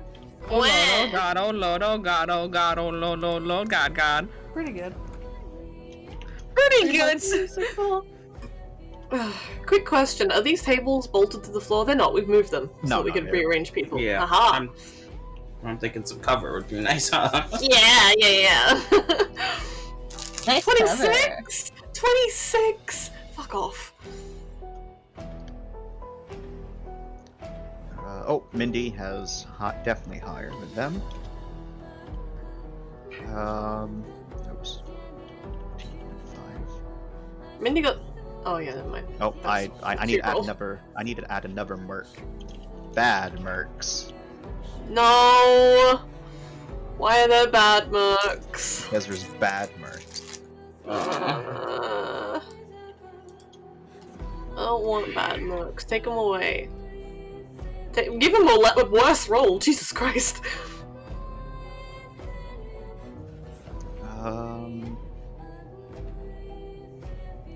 Oh Lord, oh God, oh Lord, oh God, oh God, oh Lord, Lord, Lord, God, God.
Pretty good.
Pretty good.
Quick question: are these tables bolted to the floor? They're not. We've moved them so
No,
that we
no,
can
they're-
rearrange people.
Yeah.
Aha.
I'm thinking some cover would be nice, huh?
Yeah.
Nice
26. 26. Fuck off.
Oh, Mindy has definitely higher than them. Oops. 5.
Mindy got. Oh yeah, never mind.
Oh, I need to add
Zero.
another. I need to add another merc. Bad mercs,
No. Why are there bad mercs?
because there's bad mercs.
I don't want bad mercs. Take them away. Give them a worse roll. Jesus Christ.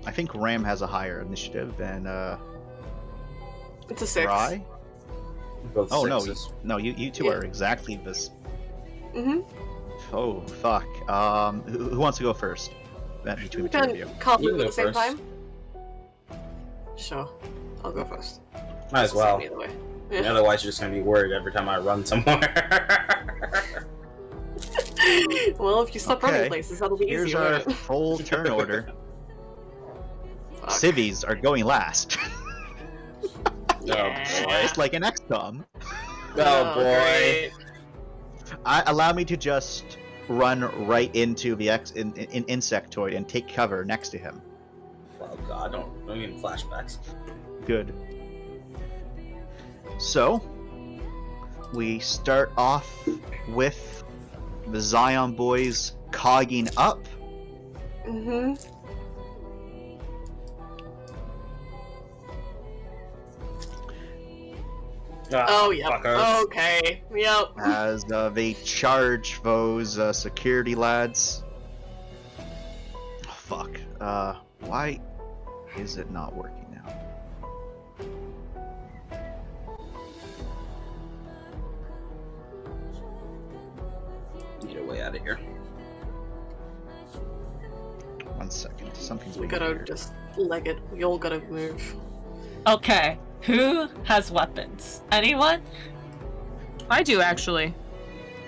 I think Ram has a higher initiative than
It's a 6.
Rye.
Both
Oh
sixes.
no, you two
Yeah.
are exactly this.
Mm-hmm.
Oh fuck. Who wants to go first? Between
We
the two of you.
can't
You
move at
go
the same
first.
time. Sure. I'll go first.
Might as
Same
well.
either way. Yeah.
Otherwise, you're just gonna be worried every time I run somewhere.
Well, if you stop running
Okay.
places, that'll be
Here's
easy.
our
won't it?
full turn order.
Fuck.
Civies are going last.
Yeah.
It's like an XCOM.
Oh boy.
Great.
Allow me to just run right into the Insectoid and take cover next to him.
Oh god, don't even flashbacks.
Good. So, we start off with the Zion boys cogging up.
Mm-hmm. Oh, yep.
fuckers.
Okay. Yep.
As they charge those security lads. Oh, fuck. Why is it not working now?
Need a way out of here.
1 second. Something's
We
being
gotta
weird.
just leg it. We all gotta move.
Okay, who has weapons? Anyone?
I do actually.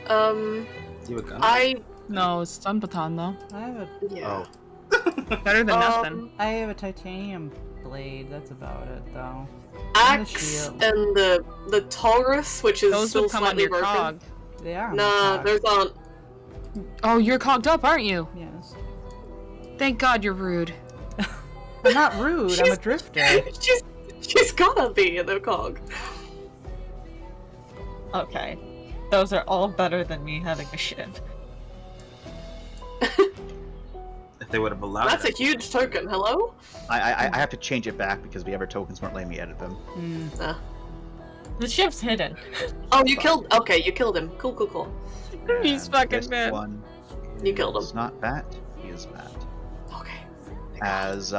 Do you have a gun?
I
No, it's stun baton though.
I have a
yeah.
Better than nothing.
I have a titanium blade. That's about it, though.
Axe
shield.
and the Taurus, which is
Those
still
would come on
slightly
your
broken.
cog.
They are. on my
Nah,
cog.
those aren't.
Oh, you're cogged up, aren't you?
Yes.
Thank God you're rude.
I'm not rude. I'm a drifter.
She's gotta be in the cog.
Okay, those are all better than me having a shiv.
If they would have allowed
That's a
it.
huge token. Hello?
I have to change it back because the other tokens weren't letting me edit them.
Hmm.
The shiv's hidden.
Oh, you killed. Okay, you killed him. Cool, cool, cool.
He's
And
fucking
this
mad.
one
You killed him.
is not that. He is that.
Okay.
As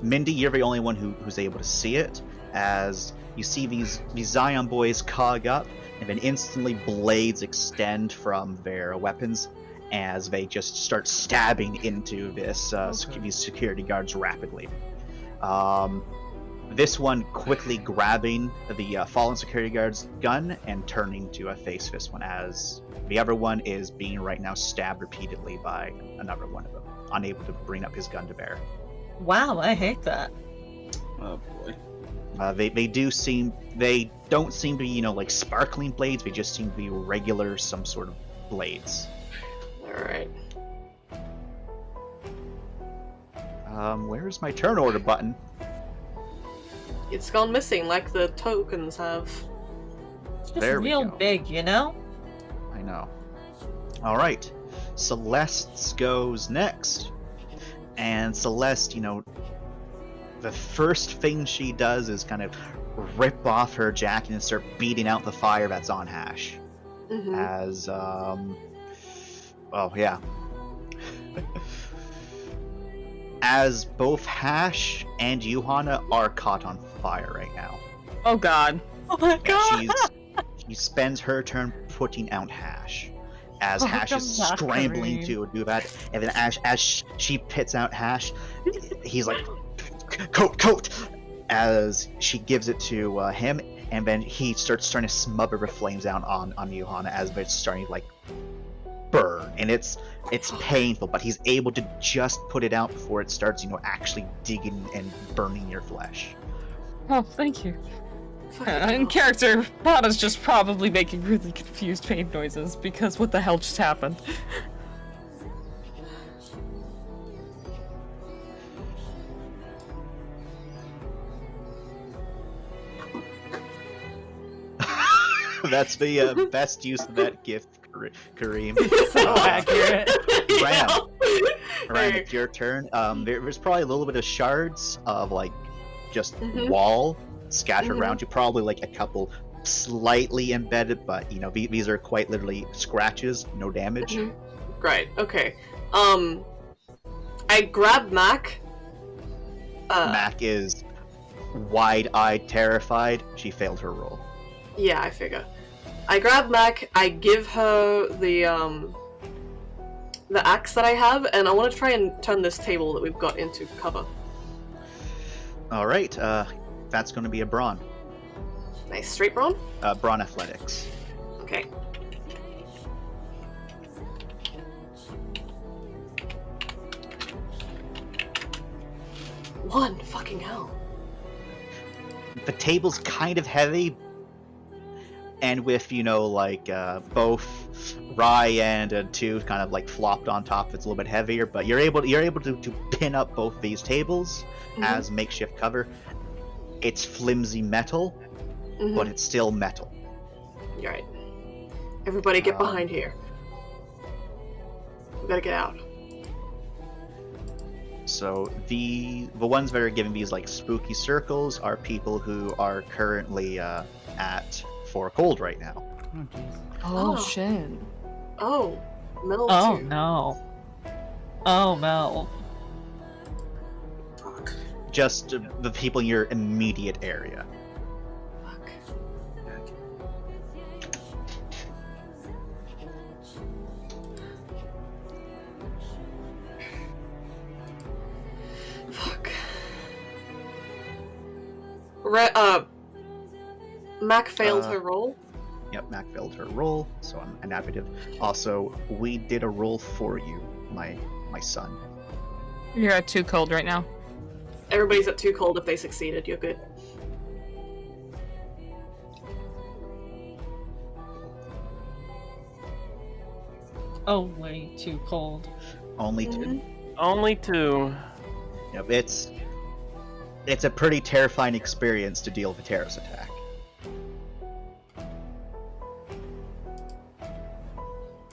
Mindy, you're the only one who's able to see it. As you see these Zion boys cog up, and then instantly blades extend from their weapons as they just start stabbing into this these security guards rapidly. This one quickly grabbing the fallen security guard's gun and turning to face this one, as the other one is being right now stabbed repeatedly by another one of them, unable to bring up his gun to bear.
Wow, I hate that.
Oh boy.
They don't seem to be, like sparkling blades. They just seem to be regular, some sort of blades.
All right.
Where's my turn order button?
It's gone missing, like the tokens have.
It's just
There we
real
go.
big, you know?
I know. All right, Celeste's goes next, and Celeste, the first thing she does is kind of rip off her jacket and start beating out the fire that's on Hash.
Mm-hmm.
As oh yeah. As both Hash and Yuhana are caught on fire right now.
Oh God.
Oh my god!
She spends her turn putting out Hash. As
Oh,
Hash is
come back,
scrambling
Kareem.
to do that, and then as she pits out Hash, he's like, coat! As she gives it to him, and then he starts trying to smother the flames out on Yuhana as they're starting to, like, burn. And it's painful, but he's able to just put it out before it starts, actually digging and burning your flesh.
Oh, thank you. In character, Pana's just probably making really confused pain noises because what the hell just happened?
That's the best use of that gift, Kareem.
So accurate.
Ram, it's your turn. There's probably a little bit of shards of, like, just
Mhm.
wall scattered
Mhm.
around you. Probably like a couple slightly embedded, but these are quite literally scratches, no damage.
Mhm. Great. Okay. I grabbed Mac.
Mac is wide-eyed, terrified. She failed her roll.
Yeah, I figure. I grab Mac. I give her the axe that I have, and I want to try and turn this table that we've got into cover.
All right, that's going to be a brawn.
Nice. Straight brawn?
Brawn athletics.
Okay. One. Fucking hell.
The table's kind of heavy, and with both Rye and 2 kind of like flopped on top, it's a little bit heavier. But you're able to pin up both these tables as makeshift cover. It's flimsy metal, but it's still metal.
You're right. Everybody get behind here. We gotta get out.
So the ones that are giving these like spooky circles are people who are currently at 4 cold right now.
Oh jeez.
Oh,
Oh.
shit.
Oh. Mel
Oh
too.
no. Oh Mel.
Fuck.
Just the people in your immediate area.
Fuck. Fuck. Mac failed her roll.
Yep, Mac failed her roll, so I'm inactive. Also, we did a roll for you, my son.
You're at 2 cold right now.
Everybody's at 2 cold. If they succeeded, you're good.
Oh, way too cold.
Only 2.
Only 2.
Yep, it's a pretty terrifying experience to deal with a terrorist attack.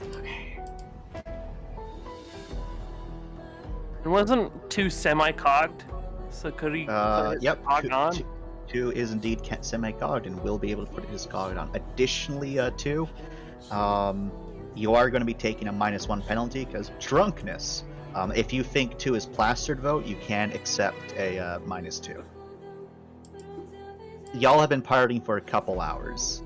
Okay.
It wasn't 2 semi-cogged, so could he put his
Yep.
cog on?
2 is indeed semi-cogged and will be able to put his cog on. Additionally, 2, you are going to be taking a -1 penalty because drunkenness. If you think 2 is plastered, though, you can accept a -2. Y'all have been partying for a couple hours.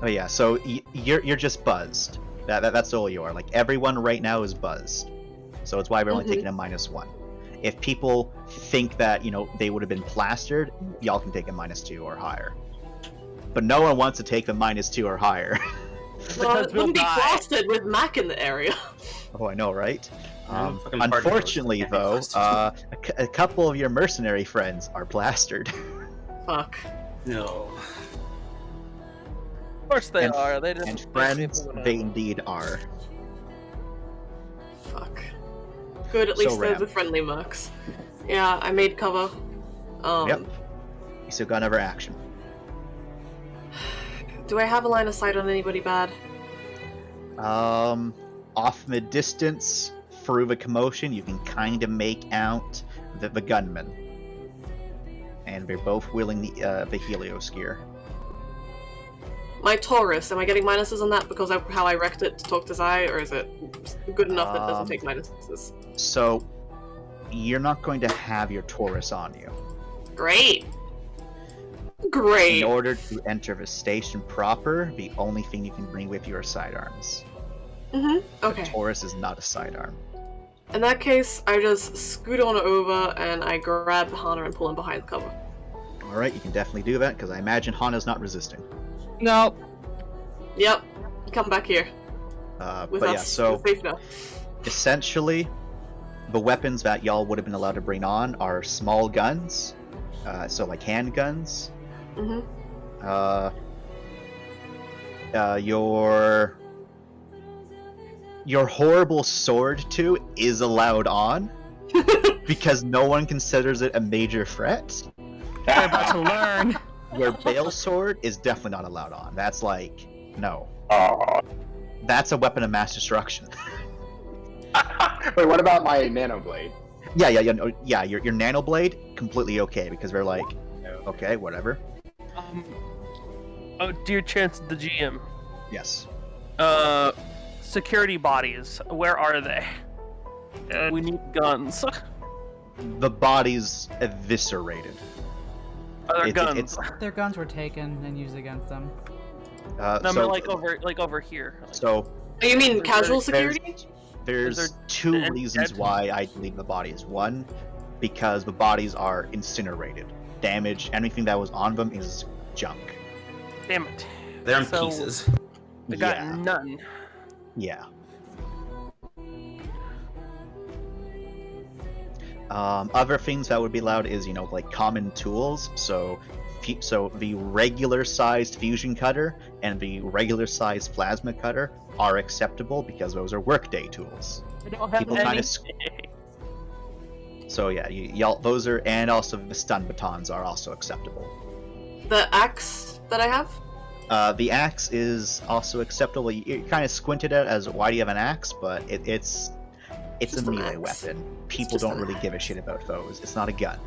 Oh yeah, so you're just buzzed. That's all you are. Like everyone right now is buzzed. So it's why we're only taking a -1. If people think that they would have been plastered, y'all can take a -2 or higher. But no one wants to take the -2 or higher.
Well, it
Because we'll
wouldn't be
die.
plastered with Mac in the area.
Oh, I know, right?
Fucking party
Unfortunately,
goes.
though,
Yeah,
a couple of your mercenary friends are plastered.
Fuck.
No.
Of course they
And-
are. They just
And friends, they indeed are.
Fuck. Good, at
So
least there's
Ram.
the friendly mercs. Yeah, I made cover.
Yep. You still got another action.
Do I have a line of sight on anybody bad?
Off in the distance, through the commotion, you can kind of make out the gunman. And they're both wielding the Helioskier.
My Taurus, am I getting minuses on that because of how I wrecked it to talk to Zai, or is it good enough that it doesn't take minuses?
So, you're not going to have your Taurus on you.
Great! Great!
In order to enter the station proper, the only thing you can bring with you are sidearms.
Okay.
Taurus is not a sidearm.
In that case, I just scoot on over and I grab Hana and pull him behind the cover.
Alright, you can definitely do that, because I imagine Hana's not resisting.
Nope.
Yep. Come back here. With
But
us.
yeah, so
We're safe now.
essentially, the weapons that y'all would have been allowed to bring on are small guns, so like handguns. Your horrible sword too is allowed on because no one considers it a major threat.
We're about to learn.
Your Bale sword is definitely not allowed on. That's like no.
Oh.
That's a weapon of mass destruction.
Wait, what about my nano blade?
Yeah. Your nano blade completely okay because they're like, okay, whatever.
Oh, dear chance, the GM.
Yes.
Security bodies. Where are they? We need guns.
The body's eviscerated.
Are there
It's-
guns?
it's-
Their guns were taken and used against them.
No, I
so,
mean, like over here.
so
Oh, you mean casual
there's-
security?
There's
there
two
any
reasons
dead?
why I believe the bodies. One, because the bodies are incinerated. Damage, anything that was on them is junk.
Damn it.
They're in
So-
pieces.
I got
Yeah.
none.
Yeah. Other things that would be allowed is, like common tools. So the regular-sized fusion cutter and the regular-sized plasma cutter are acceptable because those are workday tools.
I don't have
People
any.
kind of. So yeah, y'all, those are, and also the stun batons are also acceptable.
The axe that I have?
The axe is also acceptable. You kind of squinted at it as, why do you have an axe? But it's
Just
a
an
melee
axe.
weapon. People
just
don't
an
really give a
axe.
shit about those. It's not a gun.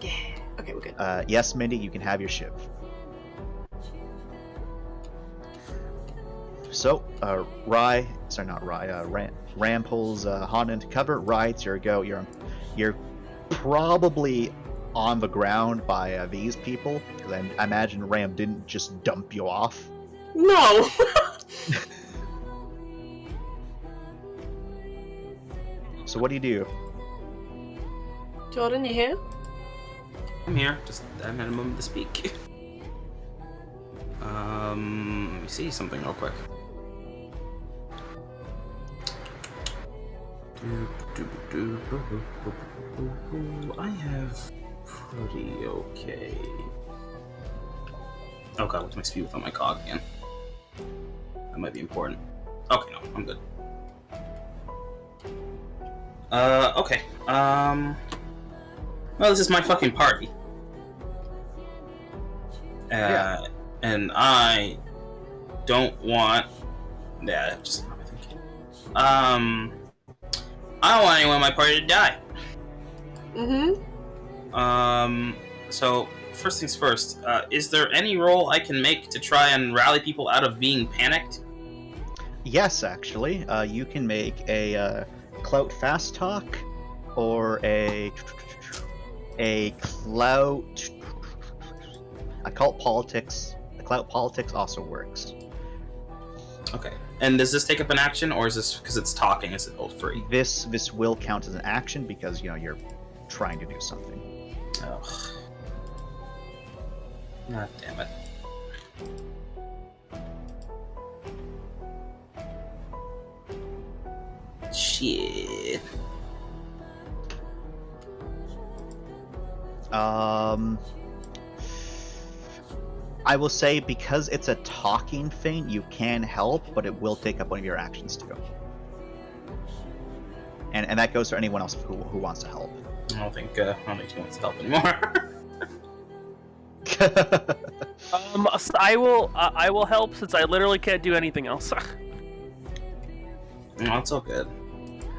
Yeah. Okay, we're good.
Yes, Mindy, you can have your shiv. So, Ram pulls Honda into cover. Rye, it's your go. You're probably on the ground by these people, because I imagine Ram didn't just dump you off.
No!
So what do you do?
Jordan, you here?
I'm here. Just I haven't had a moment to speak. Let me see something real quick. I have pretty okay. Oh god, what's my speed without my cog again? That might be important. Okay, no, I'm good. Okay. Well, this is my fucking party.
Yeah.
And I don't want. Yeah, just not my thinking. I don't want anyone in my party to die.
Mm-hmm.
So first things first. Is there any role I can make to try and rally people out of being panicked?
Yes, actually, you can make a clout fast talk or a clout. Occult politics. The clout politics also works.
Okay. And does this take up an action, or is this because it's talking? Is it all free?
This will count as an action because you're trying to do something.
Ugh. God damn it. Shit.
I will say, because it's a talking thing, you can help, but it will take up one of your actions too. And that goes for anyone else who wants to help.
I don't think he wants to help anymore.
So I will help since I literally can't do anything else.
No, it's all good.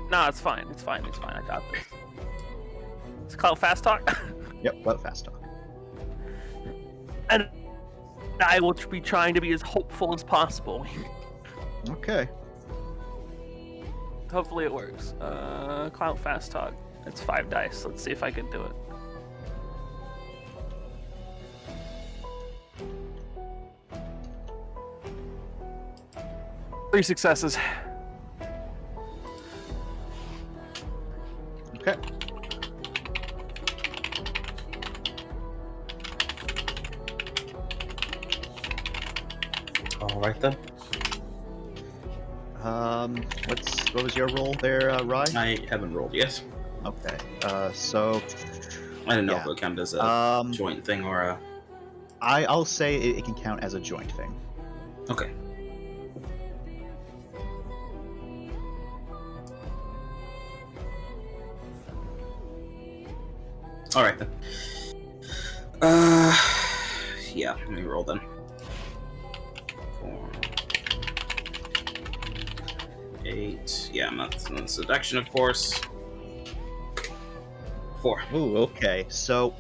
No, it's fine. It's fine. I got this. It's called fast talk.
Yep, clout fast talk.
And I will be trying to be as hopeful as possible.
Okay.
Hopefully it works. Clout fast talk. It's 5 dice. Let's see if I can do it. Three successes.
Okay.
All right then.
What was your roll there, Rye?
I haven't rolled yet.
Okay. So
I didn't know
Yeah.
if it would count as a
Um,
joint thing or a.
I'll say it can count as a joint thing.
Okay. All right then. Yeah. Let me roll then. 4, 8. Yeah, I'm not in seduction, of course. 4.
Ooh, okay. So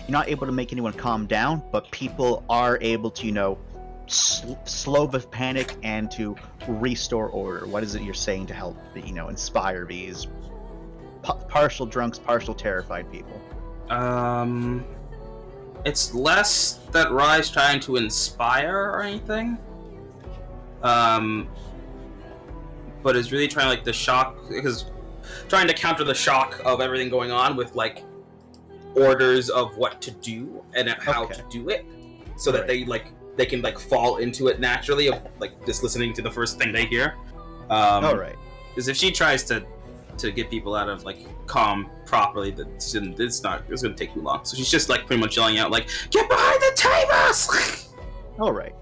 you're not able to make anyone calm down, but people are able to, slow the panic and to restore order. What is it you're saying to help, inspire these partial drunks, partial terrified people?
It's less that Rye's trying to inspire or anything. but is really trying like the shock, because trying to counter the shock of everything going on with like orders of what to do and how to do it, so that they can like fall into it naturally of like just listening to the first thing they hear.
All right.
Because if she tries to get people out of like calm properly, it's going to take too long. So she's just like pretty much yelling out like, "Get behind the tables!"
All right.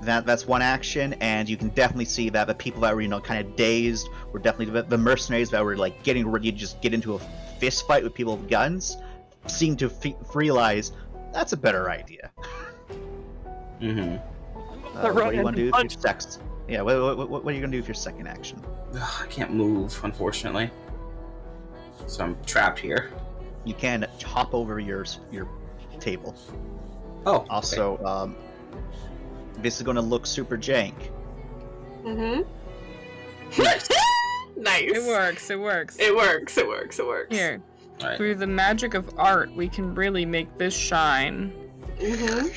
That's one action, and you can definitely see that the people that were kind of dazed were definitely the mercenaries that were like getting ready to just get into a fist fight with people with guns, seem to realize that's a better idea.
Mm-hmm.
What do you want to do with your sex? Yeah, what are you gonna do with your second action?
I can't move, unfortunately, so I'm trapped here.
You can hop over your table.
Oh.
Also,
okay.
This is gonna look super jank.
Mm-hmm.
Nice.
Nice.
It works. It works.
It works. It works. It works.
Here,
Right.
through the magic of art, we can really make this shine.
Mm-hmm.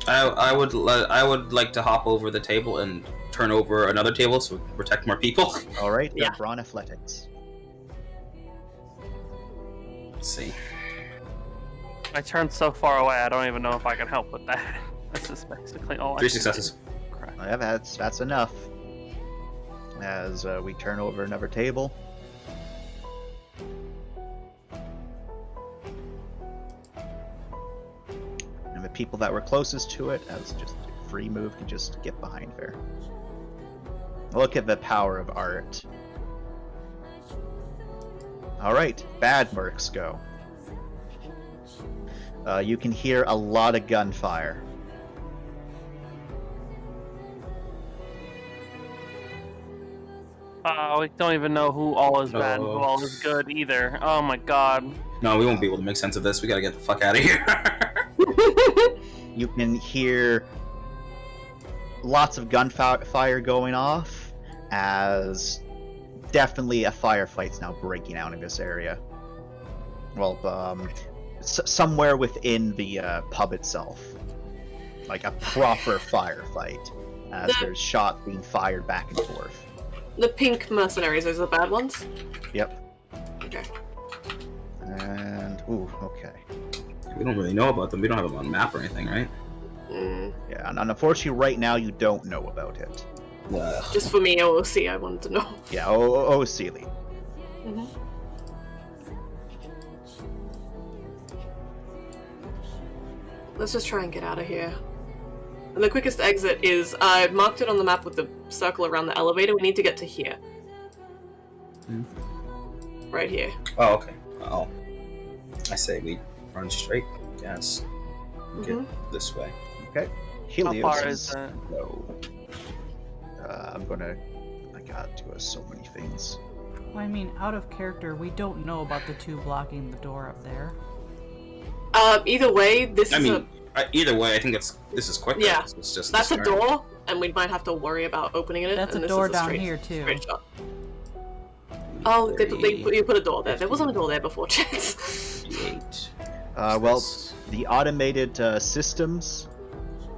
I would like to hop over the table and turn over another table so we can protect more people.
All right.
Yeah.
Brawn athletics.
Let's see.
I turned so far away, I don't even know if I can help with that. This is basically all I
3
can
successes.
do. Crap.
Yeah, that's enough. As we turn over another table. And the people that were closest to it, as just a free move, can just get behind there. Look at the power of art. Alright, bad mercs go. You can hear a lot of gunfire.
We don't even know who all is bad and who all is good either. Oh my god.
No, we won't be able to make sense of this. We gotta get the fuck out of here.
You can hear lots of gunfire going off, as definitely a firefight's now breaking out in this area. Well, somewhere within the pub itself. Like a proper firefight, as there's shots being fired back and forth.
The pink mercenaries, those are the bad ones?
Yep.
Okay.
And, ooh, okay.
We don't really know about them. We don't have them on a map or anything, right?
Mm.
Yeah, and unfortunately right now you don't know about it.
Just for me, OOC, I wanted to know.
Yeah, oh, Sealy.
Mm-hmm. Let's just try and get out of here. And the quickest exit is, I marked it on the map with the circle around the elevator. We need to get to here. Right here.
Oh, okay. Oh. I say we run straight. Yes. Get this way.
Okay. Helios.
How far is that?
No. I gotta do so many things.
Well, I mean, out of character, we don't know about the two blocking the door up there.
Either way, this is
either way, I think this is quicker.
Yeah.
It's just
that's a door, and we might have to worry about opening it.
That's
and
a
this
door
is
down
straight,
here, too.
Straight shot. Oh, you put a door there. There wasn't a door there before, Chance.
58.
Well, the automated systems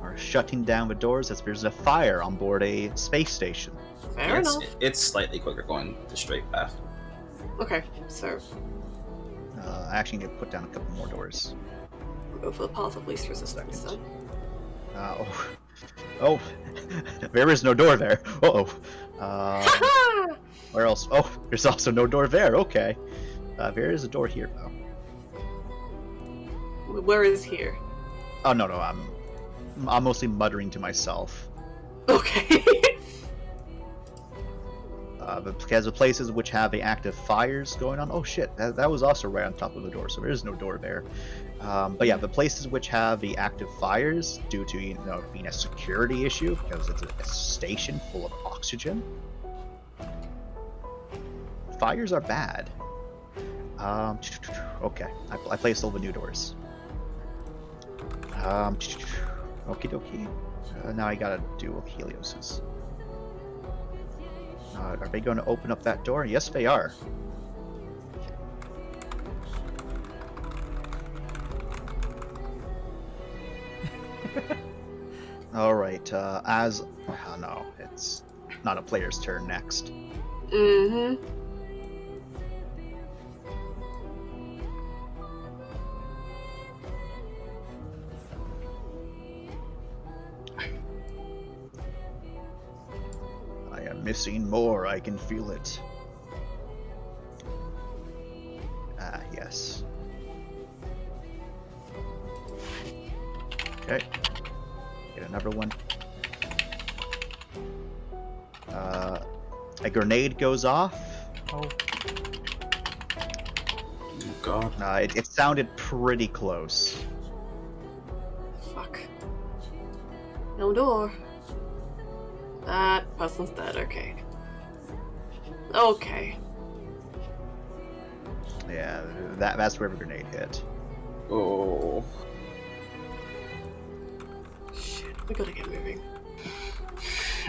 are shutting down the doors as there's a fire on board a space station.
Fair enough.
It's slightly quicker going the straight path.
Okay, so
I actually need to put down a couple more doors.
we'll go for the path of least resistance then.
Oh, there is no door there. Where else? Oh, there's also no door there. Okay. There is a door here, though.
Where is here?
Oh, no, I'm mostly muttering to myself.
Okay.
Because the places which have the active fires going on. Oh shit, that was also right on top of the door, so there is no door there. But yeah, the places which have the active fires, due to being a security issue, because it's a station full of oxygen. Fires are bad. Okay, I placed all the new doors. Okie dokie. Now I gotta do Helios's. Are they going to open up that door? Yes, they are. All right. No, it's not a player's turn next.
Mm-hmm.
I am missing more, I can feel it. Ah, yes. Okay. Get another one. A grenade goes off.
Oh.
Oh god.
It sounded pretty close.
Fuck. No door. That person's dead, okay. Okay.
Yeah, that's where the grenade hit.
Oh.
Shit, we gotta get moving.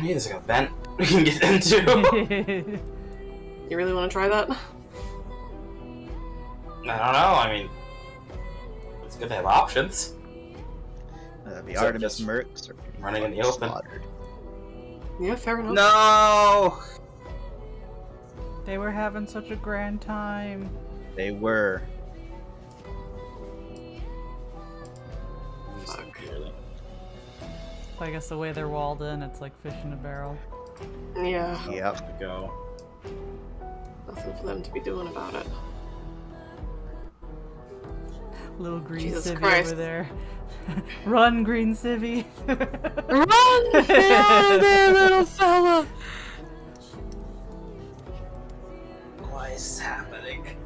Maybe there's like a vent we can get into.
You really want to try that?
I don't know, I mean... It's good to have options.
The
So
Artemis
just
Mercs are
running in the open.
slaughtered.
Yeah, fair enough.
No!
They were having such a grand time.
They were.
Fuck.
I guess the way they're walled in, it's like fish in a barrel.
Yeah,
Yep.
Go.
nothing for them to be doing about it.
Little green
Jesus
civvy
Christ.
over there. Run, green civvy.
Run! Yeah, there, little fella!
What is happening?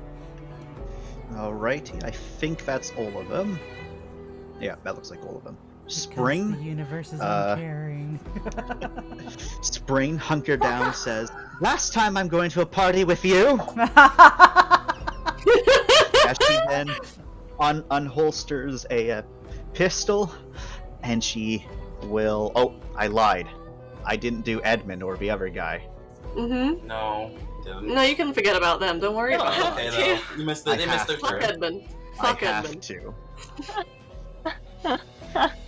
Alrighty, I think that's all of them. Yeah, that looks like all of them.
Because
Spring.
the universe is
uh,
uncaring.
Spring, hunker down, says, "Last time I'm going to a party with you." As she then unholsters a pistol, and she will. Oh, I lied. I didn't do Edmund or the other guy.
Mm-hmm.
No, didn't.
No, you can forget about them. Don't worry about it.
Okay, though. You missed the,
I
they missed
have
their
Fuck
turn.
Edmund. Fuck
I have
Edmund.
to.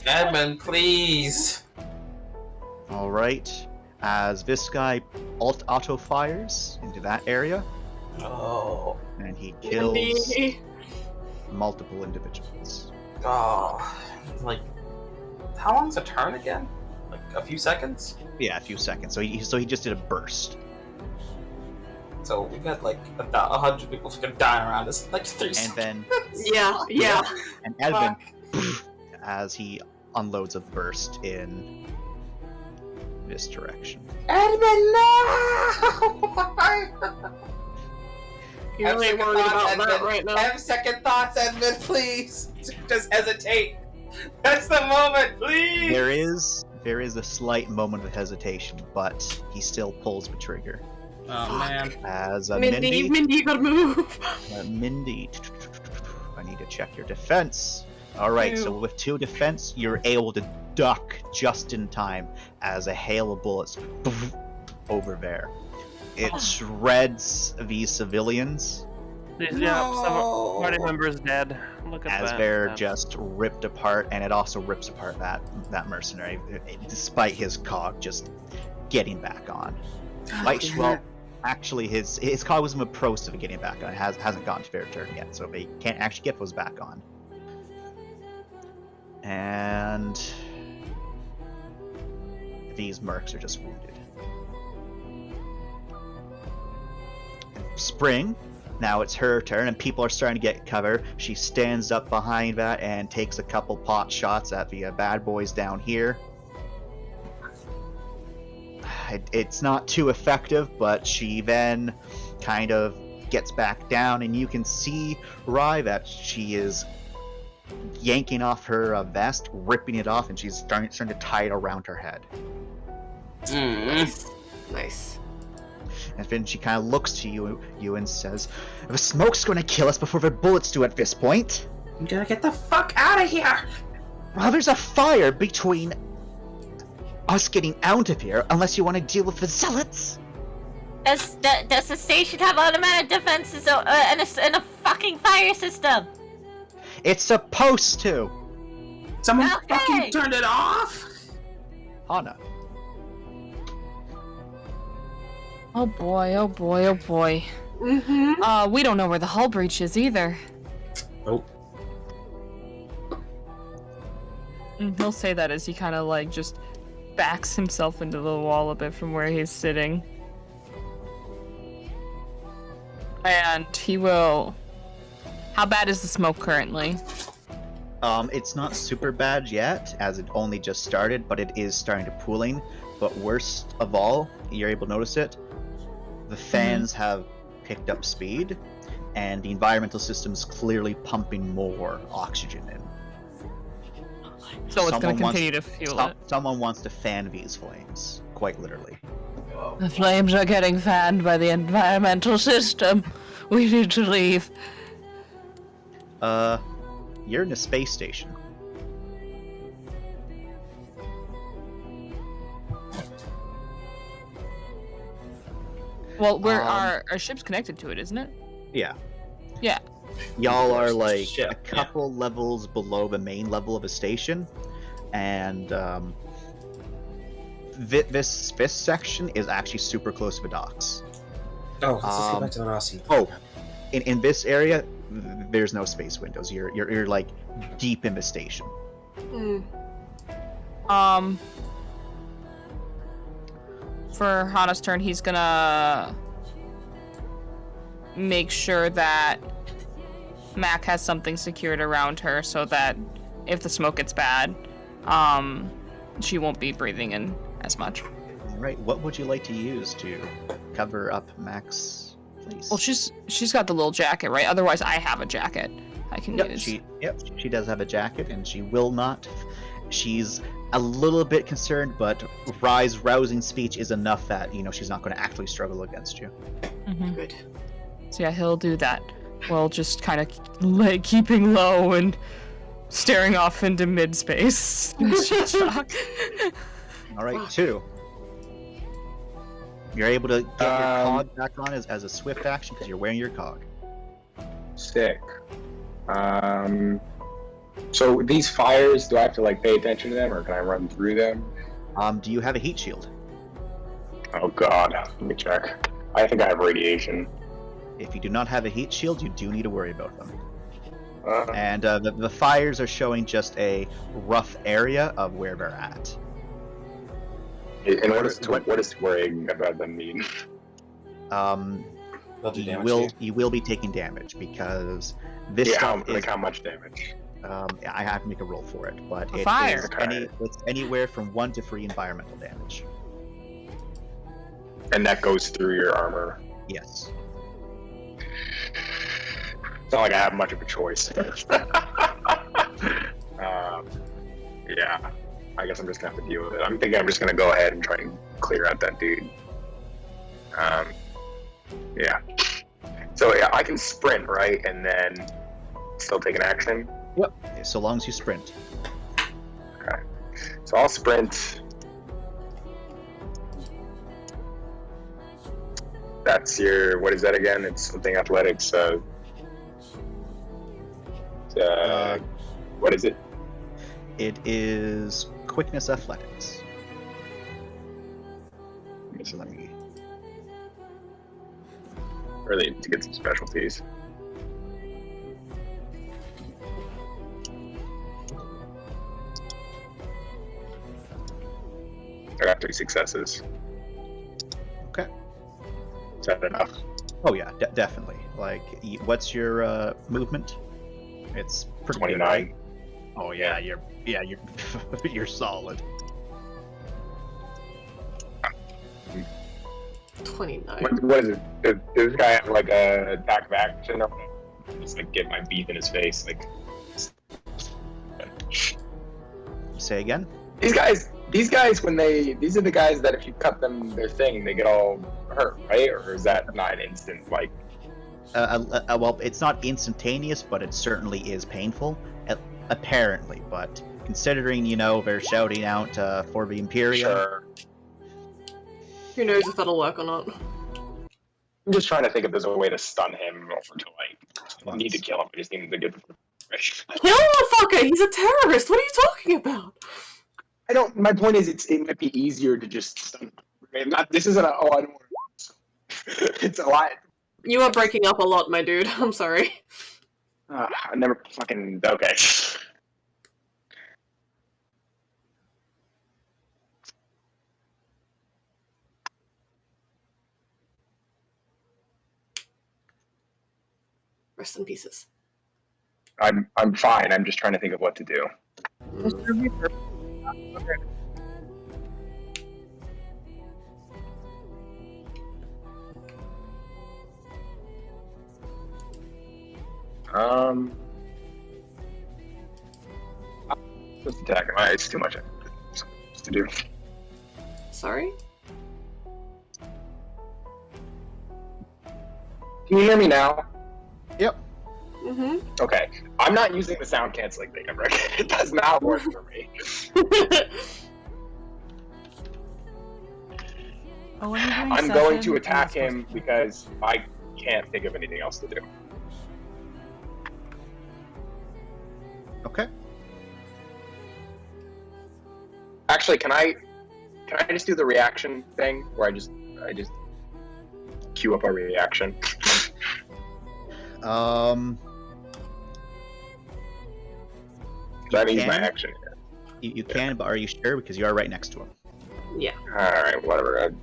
Edmund, please.
All right. As this guy auto fires into that area,
Oh.
and he kills
Mindy.
multiple individuals.
Oh. Like, how long's a turn again? Like a few seconds?
Yeah, a few seconds. So he just did a burst.
So we got like 100 people fucking dying around us. Like 3
And
seconds.
then
Yeah, yeah.
and Edmund, as he unloads a burst in this direction.
Edmund, no!
You're really
Have second
worried
thoughts,
about that
Edmund.
right now.
Have second thoughts, Edmund, please. Just hesitate. That's the moment, please.
There is a slight moment of hesitation, but he still pulls the trigger.
Oh man.
As
Mindy, you gotta move.
Mindy, I need to check your defense. All right, so with 2 defense, you're able to duck just in time as a hail of bullets over there. It shreds these civilians
Yeah, some party members dead. Look at
as
that.
they're
Yeah.
just ripped apart, and it also rips apart that mercenary, despite his cog just getting back on. Well, actually, his cog was in the process of getting back on. It hasn't gotten to their turn yet, so they can't actually get those back on. And these mercs are just wounded. Spring, now it's her turn, and people are starting to get cover. She stands up behind that and takes a couple pot shots at the bad boys down here. It's not too effective, but she then kind of gets back down, and you can see Rye that she is yanking off her vest, ripping it off, and she's starting to tie it around her head.
Nice.
And then she kind of looks to you and says, "The smoke's going to kill us before the bullets do at this point."
I'm gonna get the fuck out of here.
Well, there's a fire between us getting out of here, unless you want to deal with the zealots.
Does the station have automatic defenses and a fucking fire system?
It's supposed to.
Someone
Okay.
fucking turned it off.
Hana.
Oh boy, oh boy, oh boy.
Mm-hmm.
We don't know where the hull breach is either.
Oh.
And he'll say that as he kind of like just backs himself into the wall a bit from where he's sitting. And he will... How bad is the smoke currently?
It's not super bad yet, as it only just started, but it is starting to pooling. But worst of all, you're able to notice it, the fans have picked up speed, and the environmental system's clearly pumping more oxygen in.
So it's going to
Someone
continue to fuel it.
Someone wants to fan these flames, quite literally.
The flames are getting fanned by the environmental system. We need to leave.
You're in a space station.
Well, our ship's connected to it, isn't it?
Yeah.
Yeah.
Y'all are like
Ship,
a couple levels below the main level of a station, and this section is actually super close to the docks.
Oh, let's just go back to the Rossi.
Oh, in this area, there's no space windows. You're like deep in the station.
For Hana's turn, he's gonna make sure that Mac has something secured around her so that if the smoke gets bad, she won't be breathing in as much.
All right, what would you like to use to cover up Mac's face?
Well, she's got the little jacket, right? Otherwise, I have a jacket I can use.
She does have a jacket, and she will not. She's a little bit concerned, but Rye's rousing speech is enough that she's not going to actually struggle against you.
Mm-hmm.
Good.
So yeah, he'll do that. While just kind of like keeping low and staring off into mid-space. Shock.
All right, 2. You're able to get your cog back on as a swift action because you're wearing your cog.
Sick. So these fires, do I have to pay attention to them, or can I run through them?
Do you have a heat shield?
Oh god, let me check. I think I have radiation.
If you do not have a heat shield, you do need to worry about them. And the fires are showing just a rough area of where they're at.
And what does worrying about them mean?
You will be taking damage because this stuff is
how much damage?
I have to make a roll for it, but it's anywhere from 1 to 3 environmental damage.
And that goes through your armor.
Yes.
It's not like I have much of a choice. Yeah, I guess I'm just gonna have to deal with it. I'm thinking I'm just gonna go ahead and try and clear out that dude. Yeah. So yeah, I can sprint, right, and then still take an action.
Yep. So long as you sprint.
Okay. So I'll sprint. That's your, what is that again? It's something athletics. What is it?
It is quickness athletics.
So let me really need to get some specialties. I got 3 successes.
Okay.
Is that enough?
Oh yeah, definitely. What's your movement? It's pretty
29.
good, right? Oh yeah, you're you're solid.
29.
What is it? Does this guy have a attack of action? Or just get my beef in his face?
Say again?
These guys, these are the guys that if you cut them their thing, they get all hurt, right? Or is that not an instant
well, it's not instantaneous, but it certainly is painful, apparently. But considering they're shouting out for the Imperium.
Sure.
Who knows if that'll work or not?
I'm just trying to think if there's a way to stun him or to I need to kill him. I just need to get the
Kill the fucker! He's a terrorist! What are you talking about?
My point is, it might be easier to just stun him. This isn't I don't want to It's a lot.
You are breaking up a lot, my dude. I'm sorry.
I never fucking. Okay.
Rest in pieces.
I'm fine. I'm just trying to think of what to do. Just attack him. It's too much to do.
Sorry?
Can you hear me now?
Yep.
Mm-hmm.
Okay. I'm not using the sound canceling thing. It does not work for me.
Oh, when you're doing
I'm going to
session,
attack
you're
him because I can't think of anything else to do.
Okay.
Actually, can I just do the reaction thing where I just queue up a reaction? So I use my action here.
You can, but are you sure? Because you are right next to him.
Yeah.
Alright, whatever.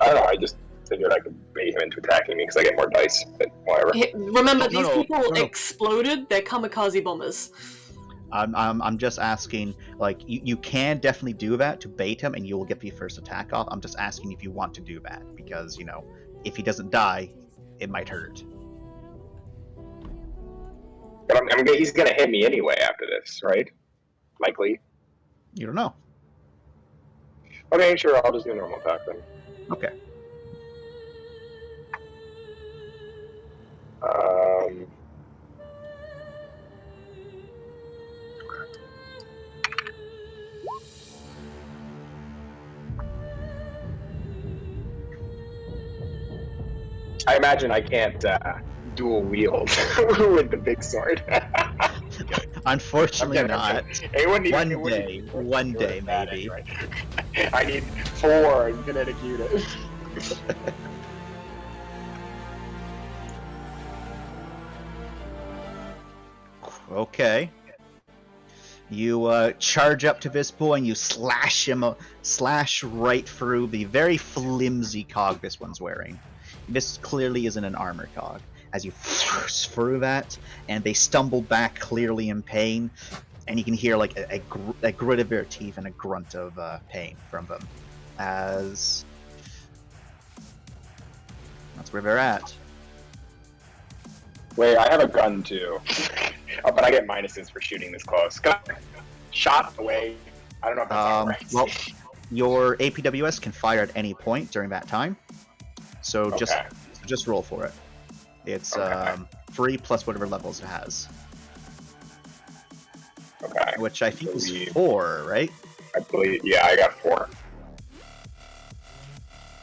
I don't know, I just figured I could bait him into attacking me because I get more dice, but whatever.
Remember,
No,
these
no,
people
no.
exploded. They're kamikaze bombers.
I'm just asking, like, you can definitely do that to bait him and you will get the first attack off. I'm just asking if you want to do that because, you know, if he doesn't die, it might hurt.
But he's gonna hit me anyway after this, right? Likely.
You don't know.
Okay, sure, I'll just do a normal attack then.
Okay.
I imagine I can't dual wield with the big sword.
Unfortunately not.
One
day, maybe.
Anyway. I need 4 kinetic units.
Okay. You charge up to this boy and you slash right through the very flimsy cog this one's wearing. This clearly isn't an armor cog. As you through that, and they stumble back clearly in pain, and you can hear like a grit of their teeth and a grunt of pain from them. As that's where they're at.
Wait, I have a gun too. Oh, but I get minuses for shooting this close. Shot away. I don't know if that's right.
Well, your APWS can fire at any point during that time, so just roll for it. It's 3 plus whatever levels it has.
Okay.
Which I think is 4, right?
I believe, yeah, I got 4.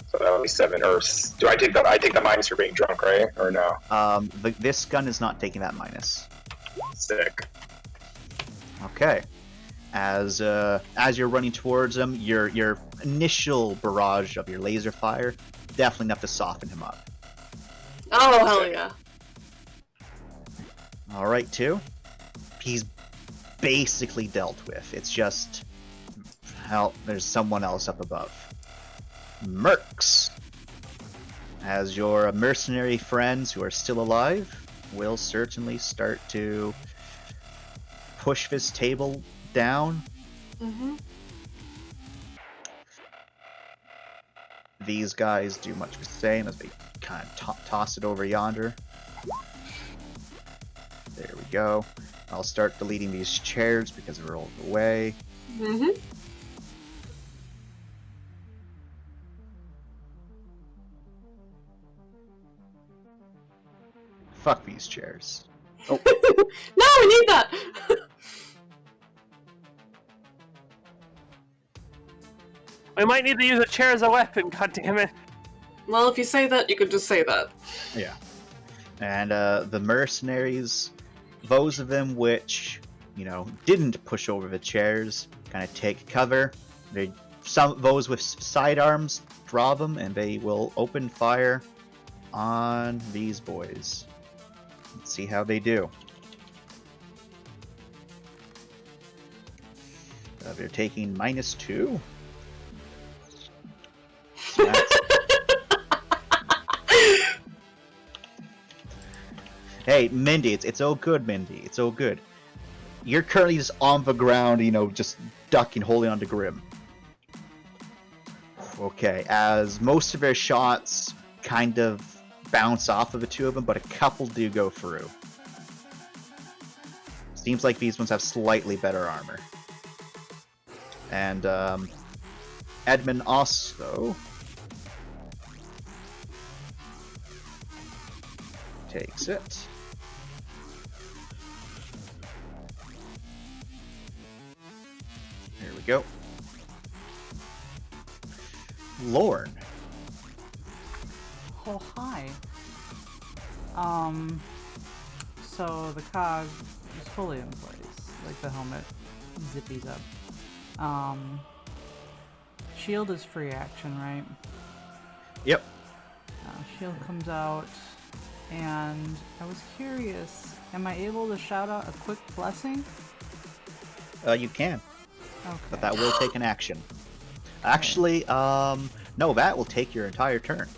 So that would be 7. Or do I take the minus for being drunk, right? Or no?
This gun is not taking that minus.
Sick.
Okay. As you're running towards him, your initial barrage of your laser fire definitely enough to soften him up.
Oh, hell yeah.
Alright, 2. He's basically dealt with. It's just, hell, there's someone else up above. Mercs. As your mercenary friends who are still alive will certainly start to push this table down.
Mm-hmm.
These guys do much the same as they kind of toss it over yonder. There we go. I'll start deleting these chairs because they're all in the way.
Mm-hmm.
Fuck these chairs. Oh.
No, we need that!
We might need to use a chair as a weapon, goddammit.
Well, if you say that, you could just say that.
Yeah. And the mercenaries, those of them which, you know, didn't push over the chairs, kind of take cover. They some those with sidearms, draw them, and they will open fire on these boys. Let's see how they do. They're taking -2. So that's... Hey, Mindy, it's all good, Mindy. It's all good. You're currently just on the ground, you know, just ducking, holding on to Grim. Okay, as most of their shots kind of bounce off of the two of them, but a couple do go through. Seems like these ones have slightly better armor. And Edmund also takes it. Here we go. Lorne.
Oh, hi. So the cog is fully in place. Like the helmet zippies up. Shield is free action, right?
Yep.
Shield comes out, and I was curious, am I able to shout out a quick blessing?
You can.
Okay.
But that will take an action. Actually, no, that will take your entire turn.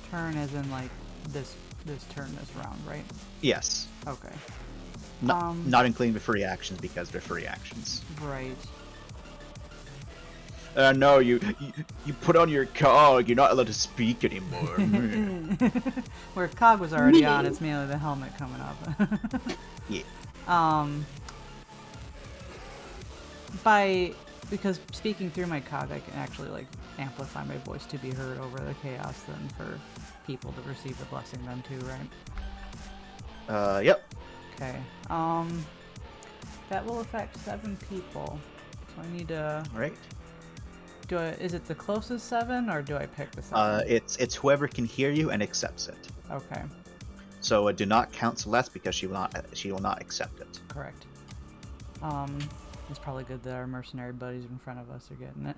Turn as in like this turn, this round, right?
Yes.
Okay.
Not including the free actions because they're free actions.
Right.
No, you put on your cog. You're not allowed to speak anymore.
Where cog was already on, it's mainly the helmet coming up.
Yeah.
Because speaking through my cog, I can actually like amplify my voice to be heard over the chaos, then for people to receive the blessing then too, right?
Yep.
Okay. That will affect 7 people. So I need to.
Right.
Is it the closest 7, or do I pick the 7?
It's whoever can hear you and accepts it.
Okay.
So do not count Celeste because she will not accept it.
Correct. It's probably good that our mercenary buddies in front of us are getting it.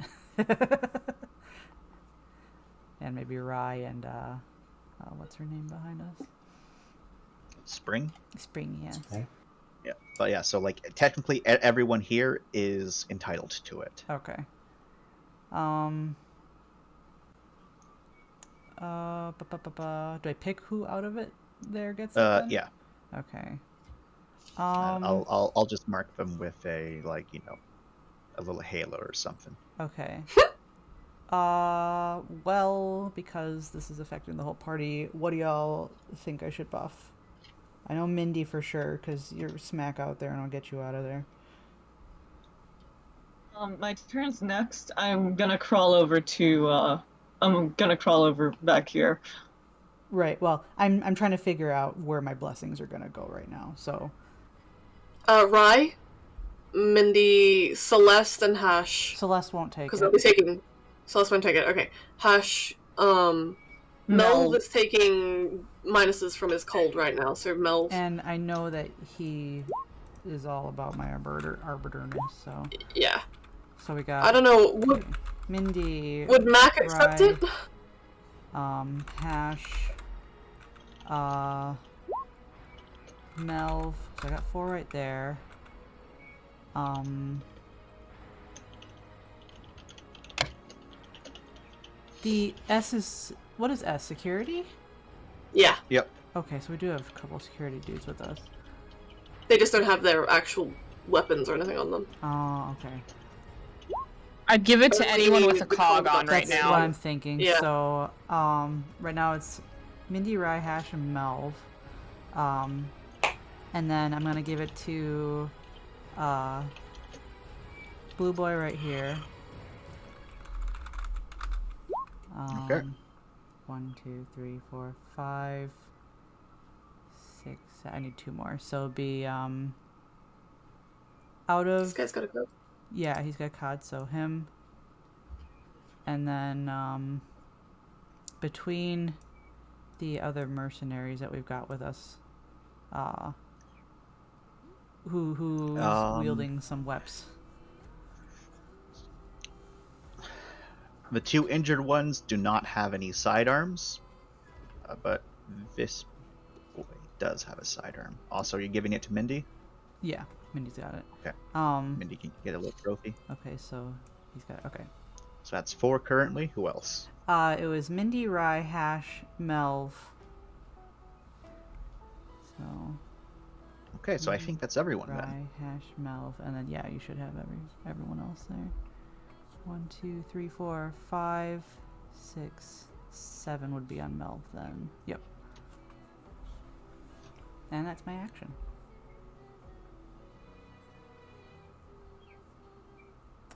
And maybe Rye and what's her name behind us?
Spring.
Spring, yes.
Yeah, but yeah. So like technically, everyone here is entitled to it.
Okay. Do I pick who out of it there gets it then?
Yeah.
Okay.
I'll just mark them with a a little halo or something.
Okay. Well, because this is affecting the whole party, what do y'all think I should buff? I know Mindy for sure, because you're smack out there and I'll get you out of there.
My turn's next. I'm gonna crawl over back here.
Right, well, I'm trying to figure out where my blessings are gonna go right now, so...
Rye, Mindy, Celeste, and Hash.
Celeste won't take it.
Because they'll be taking... Celeste won't take it, okay. Hash, Melv is taking minuses from his cold right now, so Melv...
And I know that he is all about my arbiterness, so...
Yeah.
So we got...
I don't know, would...
Mindy...
Would Mac accept it?
Hash... Melv... So I got 4 right there. The S is... What is S? Security?
Yeah.
Yep.
Okay, so we do have a couple security dudes with us.
They just don't have their actual weapons or anything on them.
Oh, okay.
I'd give it to anyone with a cog on right
That's
now.
what I'm thinking.
Yeah.
So, right now it's Mindy, Rye, Hash, and Melv. And then I'm gonna give it to Blue Boy right here.
Okay.
1, 2, 3, 4, 5, 6. I need 2 more. So it'll be out of.
This guy's got a code.
Yeah, he's got COD, so him. And then between the other mercenaries that we've got with us, who's wielding some weps.
The 2 injured ones do not have any sidearms, but this boy does have a sidearm. Also, you're giving it to Mindy?
Yeah, Mindy's got it.
Okay.
Um.
Mindy can get a little trophy.
Okay, so he's got. Okay.
So that's 4 currently. Who else?
It was Mindy, Rye, Hash, Melv. So.
Okay, so I think that's everyone
Rye,
then.
Hash, Melv, and then yeah, you should have everyone else there. 1, 2, 3, 4, 5, 6, 7 would be on Melv then. Yep. And that's my action.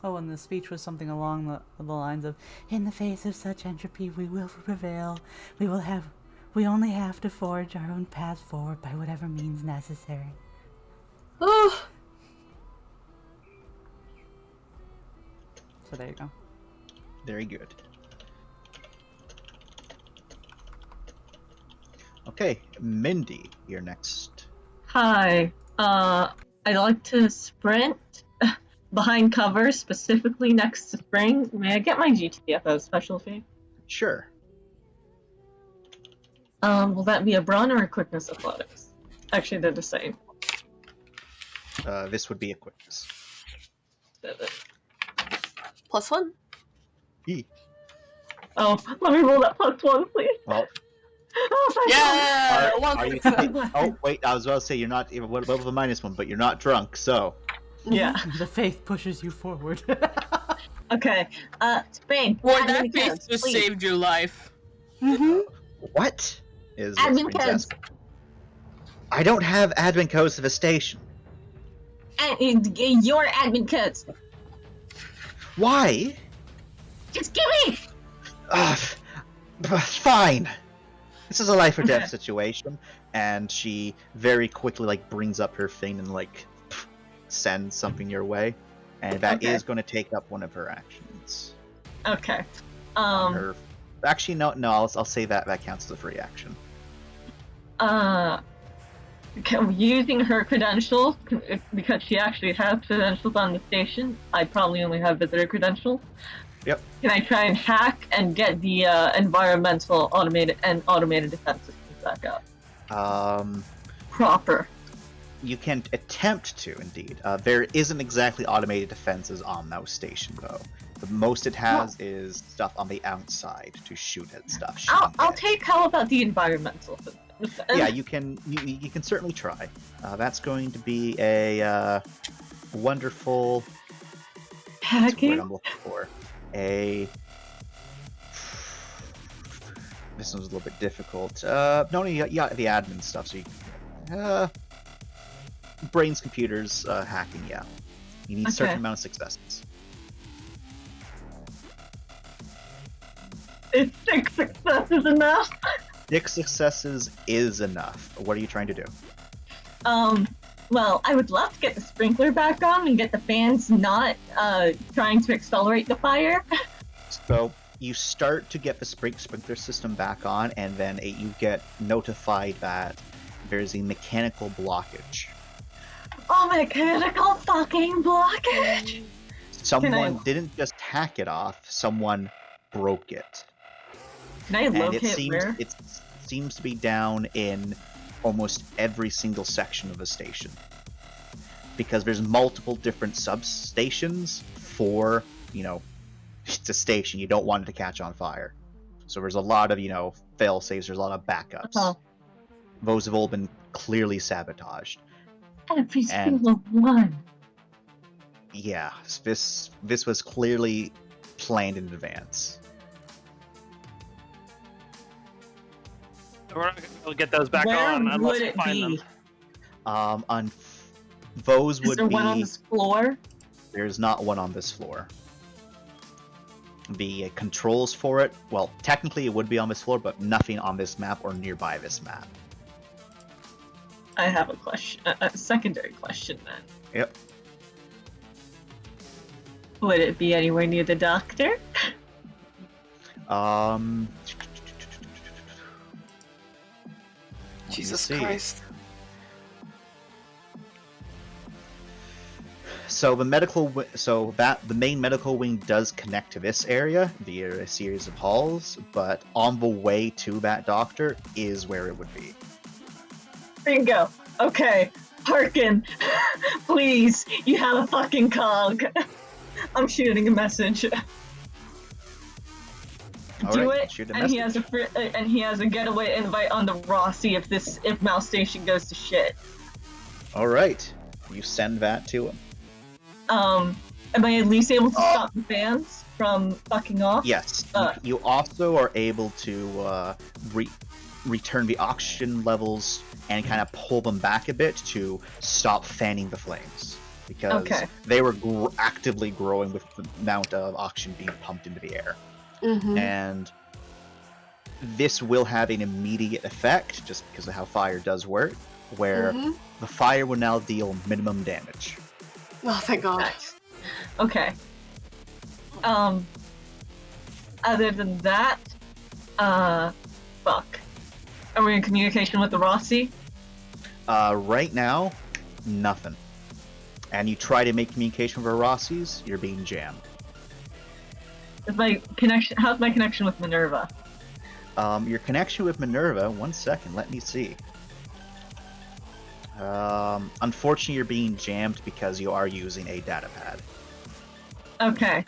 Oh, and the speech was something along the lines of, "In the face of such entropy, we will prevail. We only have to forge our own path forward by whatever means necessary."
Oh,
So there you go.
Very good. Okay, Mindy, you're next.
Hi. I'd like to sprint behind cover, specifically next to Spring. May I get my GTFO specialty?
Sure.
Will that be a brawn or a quickness athletics? Actually, they're the same.
This would be a quickness.
+1.
E.
Oh, let me roll that +1, please.
Well,
Oh, my
Yeah!
are you, oh, wait, I was about to say you're not even what with a -1, but you're not drunk, so.
God. Yeah.
The faith pushes you forward.
Okay. Spring.
Boy,
admin
that face
codes,
just
please.
saved your life.
What is
Admin
Spring's
codes.
asking? I don't have admin codes to the station.
Your admin codes.
Why?
Just give me.
Fine. This is a life or death
Okay.
situation, and she very quickly brings up her thing and sends something your way, and that is
Okay.
going to take up one of her actions.
Okay.
Her, actually, no. I'll say that counts as a free action.
Using her credentials, because she actually has credentials on the station, I probably only have visitor credentials.
Yep.
Can I try and hack and get the environmental automated defense systems back up? Proper.
You can attempt to, indeed. There isn't exactly automated defenses on that station, though. The most it has is stuff on the outside to shoot at stuff.
I'll take how about the environmental defense?
Yeah, you can certainly try. That's going to be a wonderful. What's the word
Hacking?
I'm looking for? This one's a little bit difficult. No, you got the admin stuff, so you can. Brains, computers, hacking. Yeah, you need a certain
Okay.
amount of successes.
Is 6 successes enough?
6 successes is enough. What are you trying to do?
Well, I would love to get the sprinkler back on and get the fans not trying to accelerate the fire.
So you start to get the sprinkler system back on, and then you get notified that there's a mechanical blockage.
Oh, mechanical fucking blockage!
Someone didn't just hack it off, someone broke it.
Can I
And
locate where?
it seems to be down in almost every single section of the station. Because there's multiple different substations for, it's a station. You don't want it to catch on fire. So there's a lot of, fail-safes, there's a lot of backups.
Oh.
Those have all been clearly sabotaged.
Every
And-
single one.
Yeah, this was clearly planned in advance.
We're not gonna be able to get those back
Where
on unless
would
we
it
find
be?
them. Those
Is
would
there
be.
one on this floor?
There's not one on this floor. The controls for it, well, technically it would be on this floor, but nothing on this map or nearby this map.
I have a question, a secondary question then.
Yep.
Would it be anywhere near the doctor?
Jesus
see.
Christ.
So the the main medical wing does connect to this area via a series of halls, but on the way to that doctor is where it would be.
Bingo. Okay. Harkin. Please. You have a fucking cog. I'm shooting a message. Do
Alright,
it.
shoot a
And he
message.
has a getaway invite on the Rossi if Mouse Station goes to shit.
Alright, you send that to him.
Am I at least able to stop the fans from fucking off?
Yes. You also are able to return the oxygen levels and kind of pull them back a bit to stop fanning the flames. Because they were actively growing with the amount of oxygen being pumped into the air.
Mm-hmm.
And this will have an immediate effect, just because of how fire does work, where the fire will now deal minimum damage.
Oh, thank God.
Nice. Okay. Other than that, fuck. Are we in communication with the Rossi?
Right now, nothing. And you try to make communication with the Rossis, you're being jammed.
How's my connection with Minerva?
Your connection with Minerva, 1 second, let me see. Unfortunately, you're being jammed because you are using a data pad.
Okay.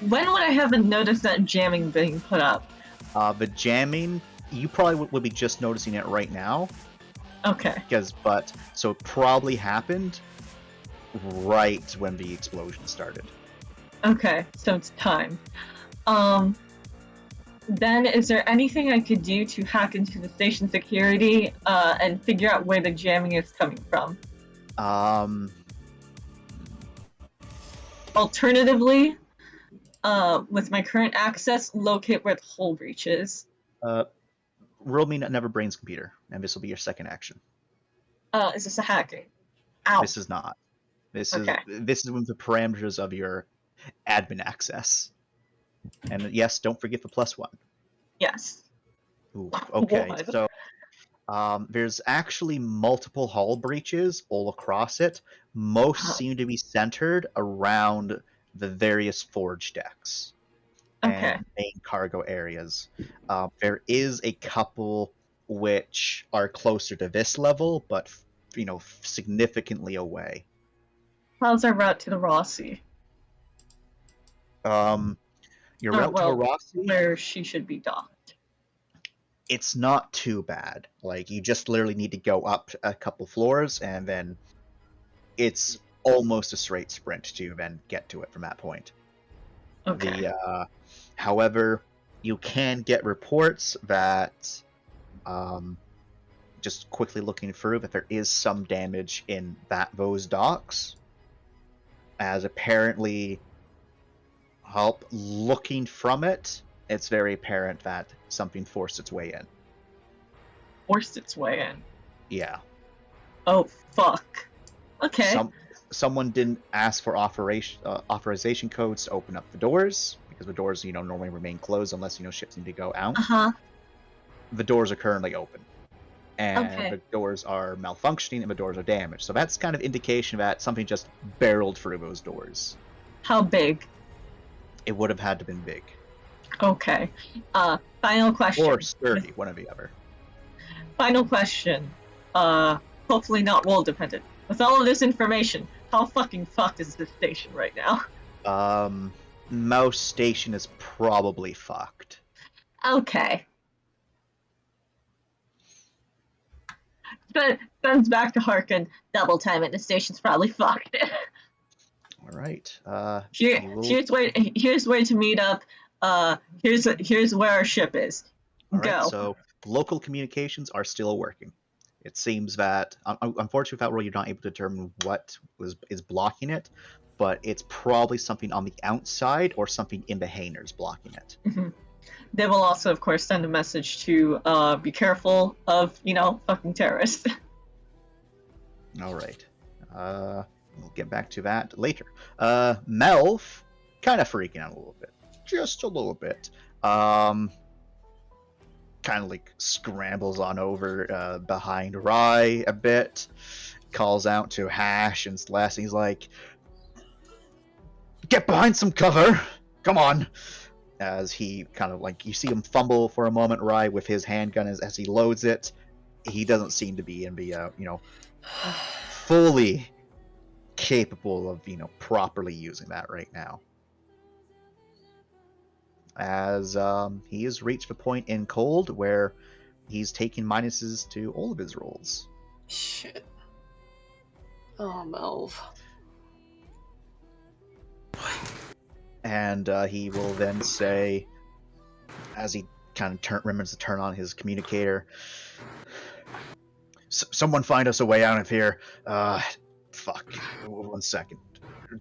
When would I have noticed that jamming being put up?
The jamming, you probably would be just noticing it right now.
Okay.
So it probably happened right when the explosion started.
Okay, so it's time. Then is there anything I could do to hack into the station security and figure out where the jamming is coming from? Alternatively, with my current access, locate where the hole breach is.
Roll me Never Brains computer, and this will be your second action.
Is this a hacking? Ow.
This is not. This is
Okay.
this is with the parameters of your admin access. And yes, don't forget the +1.
Yes.
Ooh, okay,
What?
so there's actually multiple hull breaches all across it. Most seem to be centered around the various forge decks and main cargo areas. There is a couple which are closer to this level, but significantly away.
How's our route to the Rossi?
Your route to a Rossi,
where she should be docked.
It's not too bad. Like, you just literally need to go up a couple floors, and then it's almost a straight sprint to then get to it from that point.
Okay.
However, you can get reports that, just quickly looking through, that there is some damage in those docks, as apparently, looking from it, it's very apparent that something forced its way in.
Forced its way in?
Yeah.
Oh, fuck. Okay.
Someone didn't ask for authorization codes to open up the doors, because the doors, normally remain closed unless, ships need to go out.
Uh-huh.
The doors are currently open. And
Okay.
the doors are malfunctioning and the doors are damaged. So that's kind of indication that something just barreled through those doors.
How big?
It would have had to been big.
Okay. Final question.
Or sturdy, one or the other.
Final question. Hopefully not role dependent. With all of this information, how fucking fucked is this station right now?
Mouse Station is probably fucked.
Okay. But sends back to Harkin. Double time at the station's probably fucked.
All right.
Here's where to meet up. Here's where our ship is.
All right,
Go.
so local communications are still working. It seems that, unfortunately, without role, you're not able to determine what is blocking it, but it's probably something on the outside or something in the hangars blocking it.
Mm-hmm. They will also, of course, send a message to be careful of, fucking terrorists.
All right. We'll get back to that later. Melf, kind of freaking out a little bit. Just a little bit. Kind of like scrambles on over behind Rye a bit. Calls out to Hash and Celeste. He's like, get behind some cover. Come on. As he kind of like, you see him fumble for a moment, right, with his handgun as he loads it. He doesn't seem to be fully capable of, properly using that right now. As he has reached a point in cold where he's taking minuses to all of his rolls.
Shit. Oh, Melv.
And he will then say, as he kind of remembers to turn on his communicator, someone find us a way out of here. Fuck. 1 second.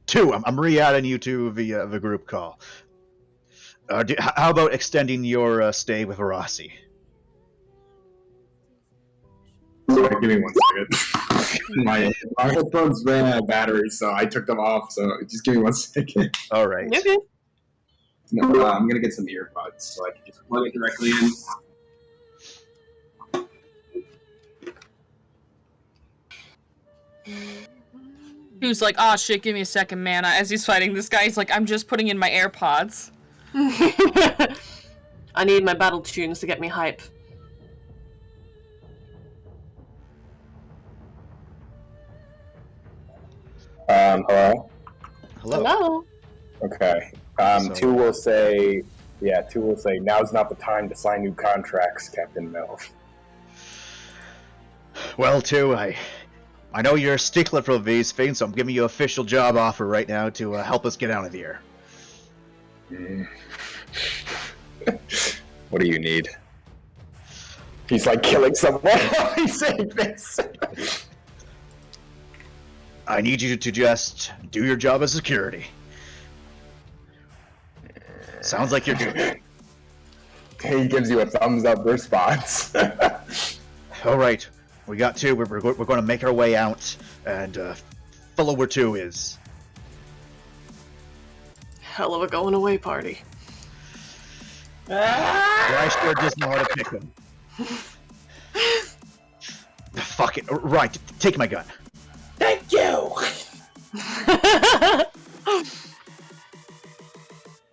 2, I'm re-adding you to the group call. How about extending your stay with Rossi?
Sorry, give me 1 second. My headphones ran out of battery, so I took them off, so just give me 1 second.
Alright.
Okay.
No, I'm gonna get some earbuds so I can just plug it directly in.
He was like, "Oh shit, give me a second, man." As he's fighting this guy, he's like, "I'm just putting in my AirPods."
I need my battle tunes to get me hype.
Hello?
Hello?
Okay.
So-
2 will say, now's not the time to sign new contracts, Captain Melv.
Well, 2, I know you're a stickler for these things, so I'm giving you an official job offer right now to help us get out of here.
What do you need? He's like killing someone while he's saying this.
I need you to just do your job as security. Sounds like you're doing it.
He gives you a thumbs up response.
Alright, we got 2. We're going to make our way out, and follow where 2 is.
Hell of a going away party.
I sure doesn't know how to pick them. Fuck it. Right, take my gun.
Thank you.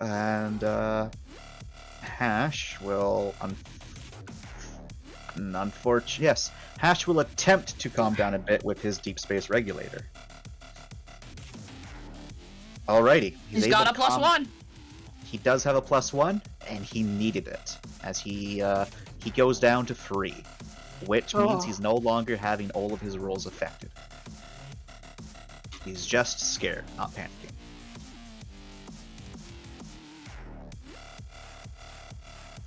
And Hash will Hash will attempt to calm down a bit with his deep space regulator. Alrighty,
He's
able
got
to
a plus
calm-
1.
He does have a +1, and he needed it, as he goes down to 3, which means he's no longer having all of his rolls affected. He's just scared, not panicking.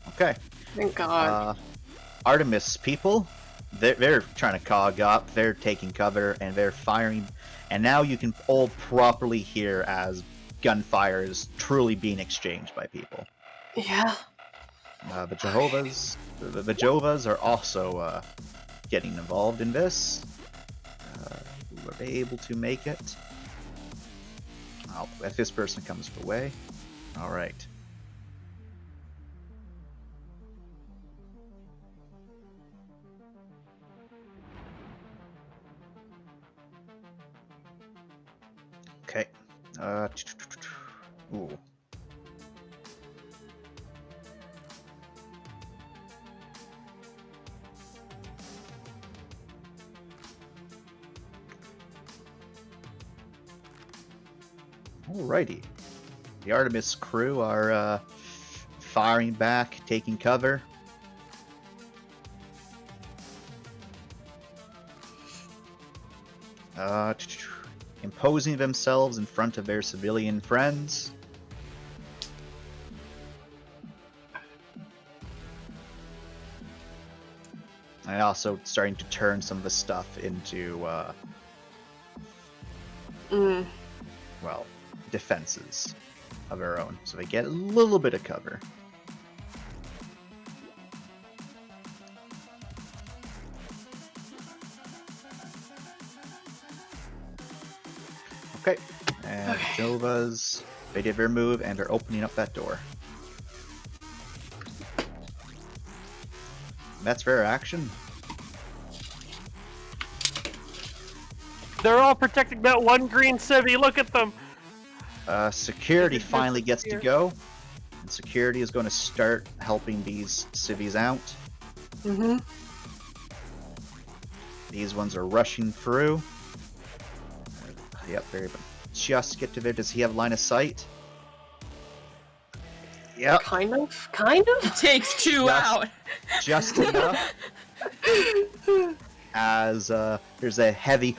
Okay.
Thank God.
Artemis people, they're trying to cog up, they're taking cover, and they're firing, and now you can all properly hear as gunfire is truly being exchanged by people.
Yeah.
The Jehovahs are also getting involved in this. Were they able to make it? Oh, if this person comes away. Alright. Okay. Ooh. Alrighty. The Artemis crew are firing back, taking cover. Imposing themselves in front of their civilian friends. And also starting to turn some of the stuff into, well, defenses of their own. So they get a little bit of cover. Okay, and Jehovah's, they did their move and are opening up that door. That's their action.
They're all protecting that one green civvy. Look at them.
Security finally gets to go. And security is going to start helping these civvies out.
Mm-hmm.
These ones are rushing through. Yep, very good. Just get to there. Does he have line of sight? Yep.
Kind of.
It takes two out.
Just enough. As there's a heavy,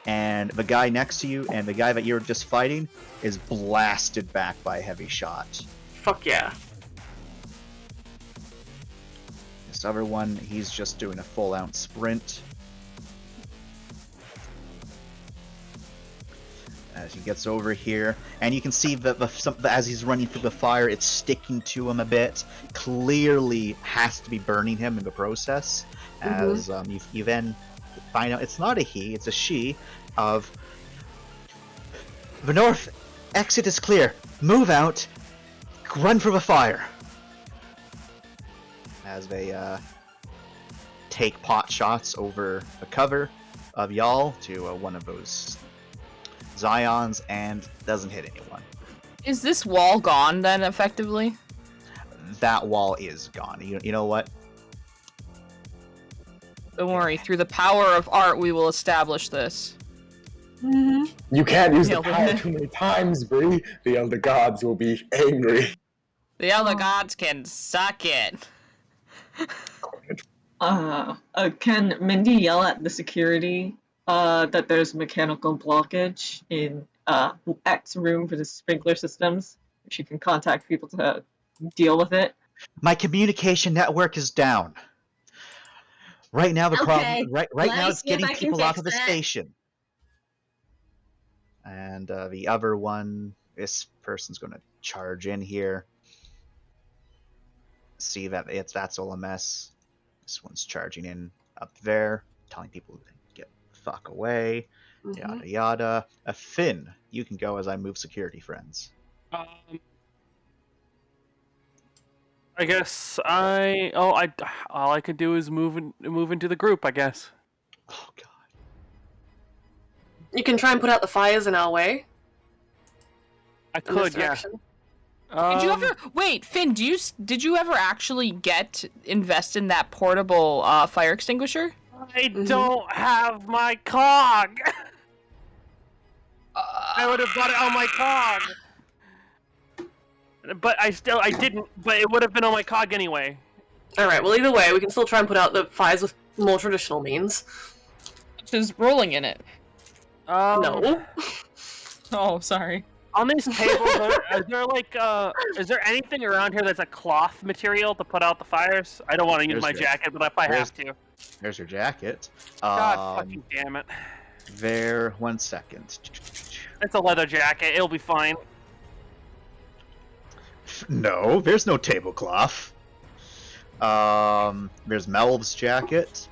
and the guy next to you and the guy that you were just fighting is blasted back by a heavy shot.
Fuck yeah.
This other one, he's just doing a full-out sprint. As he gets over here, and you can see that as he's running through the fire, it's sticking to him a bit. Clearly has to be burning him in the process. As you then find out it's not a he, it's a she. Of the north exit is clear. Move out. Run for the fire. As they take pot shots over the cover of y'all to one of those Zions, and doesn't hit anyone.
Is this wall gone then, effectively?
That wall is gone. You know what?
Don't worry. Through the power of art, we will establish this.
You can't use the
Nailed it.
power too many times, Bree. The Elder Gods will be angry.
The other gods can suck it.
Can Mindy yell at the security that there's mechanical blockage in X room for the sprinkler systems? She can contact people to deal with it.
My communication network is down. Right now, the problem. Right now, it's getting people off of the station. And the other one, this person's going to charge in here. See that that's all a mess. This one's charging in up there, telling people to get the fuck away. Yada yada. Finn, you can go as I move security friends.
I guess all I could do is move into the group, I guess.
Oh god.
You can try and put out the fires in our way.
I
In this
could, yeah.
direction.
Did you ever wait, Finn? Did you ever actually invest in that portable fire extinguisher?
I don't have my cog. I would have bought it on my cog. But I didn't. But it would have been on my cog anyway.
All right. Well, either way, we can still try and put out the fires with more traditional means.
Which is rolling in it.
No.
Oh, sorry.
On these tables, is there anything around here that's a cloth material to put out the fires? I don't want to use my jacket, but if I have to.
There's your jacket.
God fucking damn it.
There, 1 second.
It's a leather jacket. It'll be fine.
No, there's no tablecloth. There's Melv's jacket.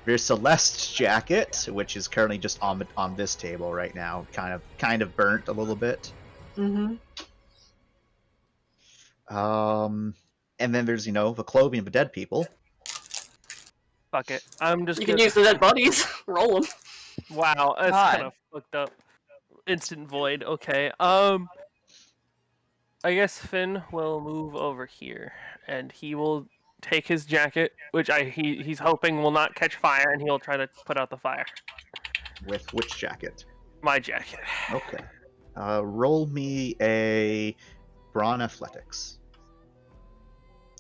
There's Celeste's jacket, which is currently just on this table right now, kind of burnt a little bit.
Mm-hmm.
And then there's the clothing of the dead people.
Fuck it. I'm just.
You can use the dead bodies. Roll them.
Wow, that's
God.
kind of fucked up. Instant void. Okay. I guess Finn will move over here, and he will take his jacket, which he's hoping will not catch fire, and he'll try to put out the fire.
With which jacket?
My jacket.
Okay. Roll me a brawn athletics.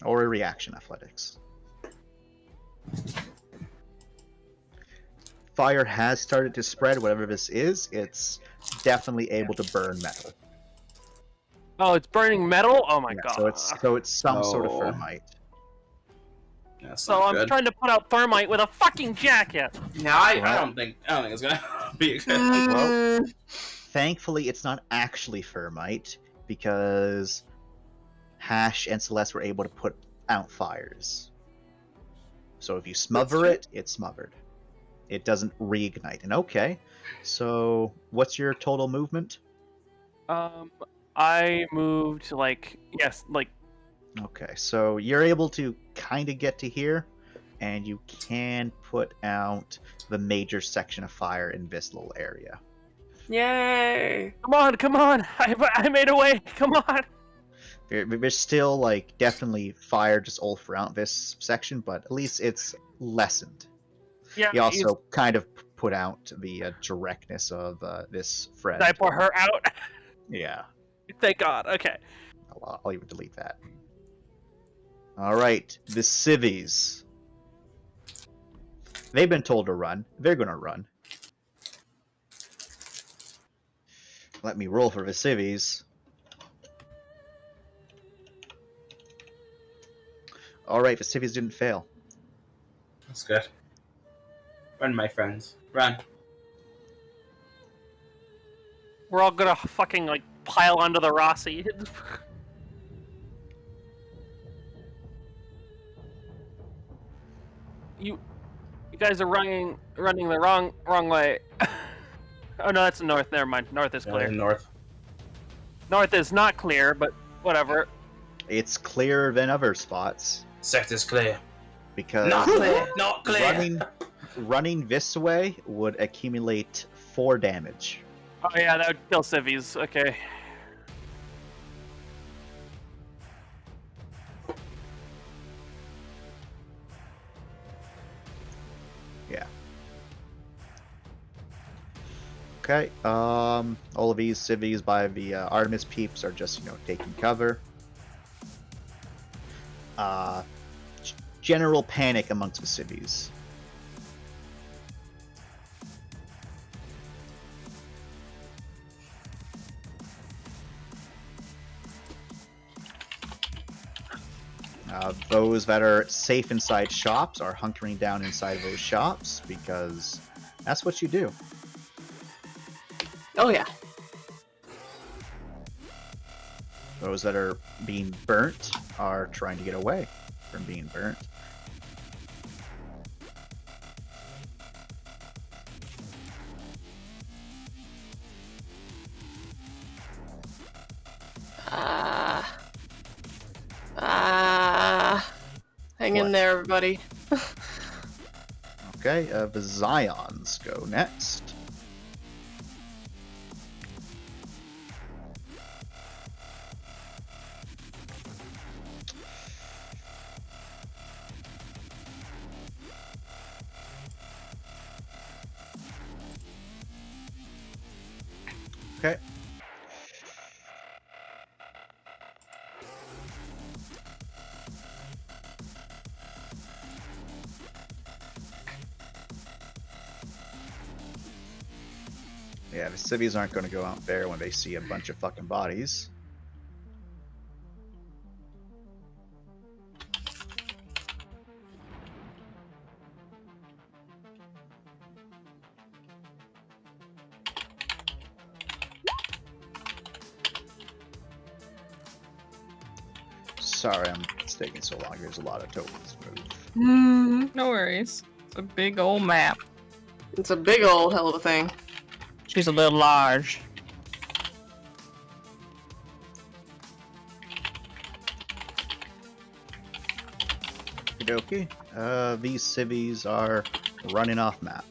Or a reaction athletics. Fire has started to spread, whatever this is. It's definitely able to burn metal.
Oh, it's burning metal? Oh my god.
So it's some sort of thermite.
So I'm trying to put out thermite with a fucking jacket.
No, I don't think it's gonna be good.
Well, thankfully, it's not actually thermite because Hash and Celeste were able to put out fires. So if you smother it, it's smothered. It doesn't reignite. And okay, so what's your total movement?
I moved
Okay, so you're able to kind of get to here, and you can put out the major section of fire in this little area.
Yay!
Come on! I made a way. Come on!
There's still like definitely fire just all throughout this section, but at least it's lessened.
Yeah.
He also kind of put out the directness of this friend.
Did I put her out?
Yeah.
Thank God. Okay.
I'll even delete that. All right, the civvies. They've been told to run. They're gonna run. Let me roll for the civvies. All right, the civvies didn't fail.
That's good. Run, my friends. Run.
We're all gonna fucking like pile onto the Rossi. You guys are running the wrong way. Oh no, that's north. Never mind. North is clear.
North.
North is not clear, but whatever.
It's clearer than other spots
Sector's clear.
because
Not clear. Not clear.
running this way would accumulate 4 damage.
Oh yeah, that would kill civvies. Okay.
Yeah. Okay. All of these civvies by the Artemis peeps are just taking cover. General panic amongst the civvies. Those that are safe inside shops are hunkering down inside those shops because that's what you do.
Oh yeah.
Those that are being burnt are trying to get away from being burnt.
Hang in there, everybody.
Okay, the Zions go next. Okay. Yeah, the civvies aren't going to go out there when they see a bunch of fucking bodies. Sorry, it's taking so long. There's a lot of tokens moved.
No worries. It's a big old map.
It's a big old hell of a thing.
She's a little large.
Okie dokie. These civvies are running off map.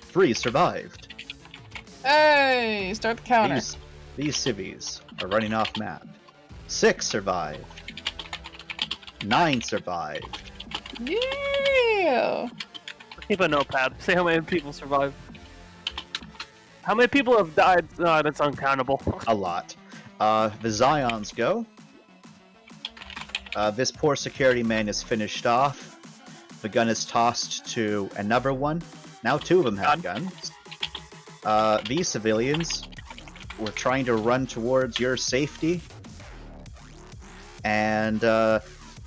3 survived.
Hey, start the counter.
These civvies are running off map. 6 survived. 9 survived.
Yeah.
Keep a notepad. Say how many people survived. How many people have died? No, that's uncountable.
A lot. The Zions go. This poor security man is finished off. The gun is tossed to another one. Now 2 of them have guns. These civilians were trying to run towards your safety. And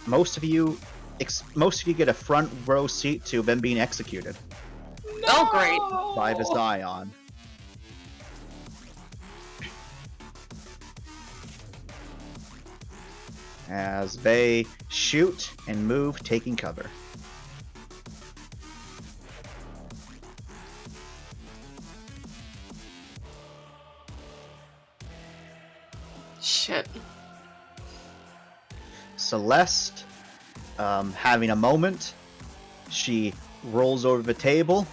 most of you get a front row seat to them being executed.
No! Oh, great.
By the Zion. As they shoot and move, taking cover.
Shit.
Celeste, having a moment, she rolls over the table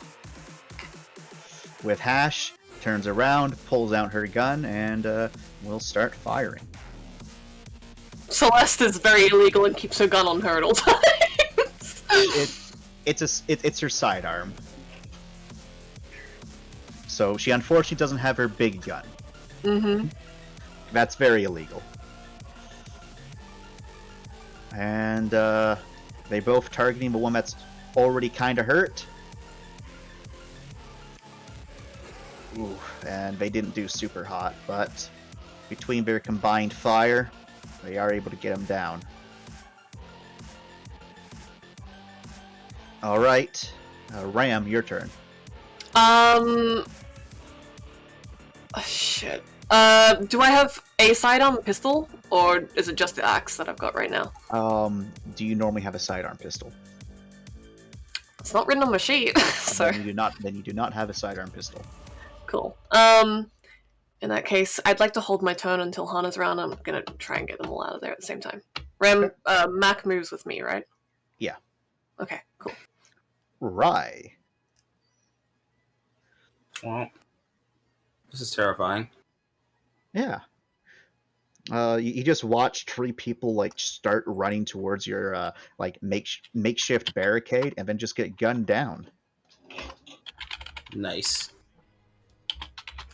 with Hash, turns around, pulls out her gun, and will start firing.
Celeste is very illegal and keeps her gun on her at all times.
It's her sidearm. So she unfortunately doesn't have her big gun.
Mm-hmm.
That's very illegal. And they both targeting the one that's already kind of hurt. Ooh, and they didn't do super hot, but between their combined fire, they are able to get him down. Alright, Ram, your turn.
Shit. Do I have a sidearm pistol, or is it just the axe that I've got right now?
Do you normally have a sidearm pistol?
It's not written on my sheet, so...
Then you do not have a sidearm pistol.
Cool. In that case, I'd like to hold my turn until Hana's around. I'm gonna try and get them all out of there at the same time. Ram, Mac moves with me, right?
Yeah.
Okay, cool.
Right.
Well, this is terrifying.
Yeah. You just watch 3 people like start running towards your like makeshift barricade, and then just get gunned down.
Nice.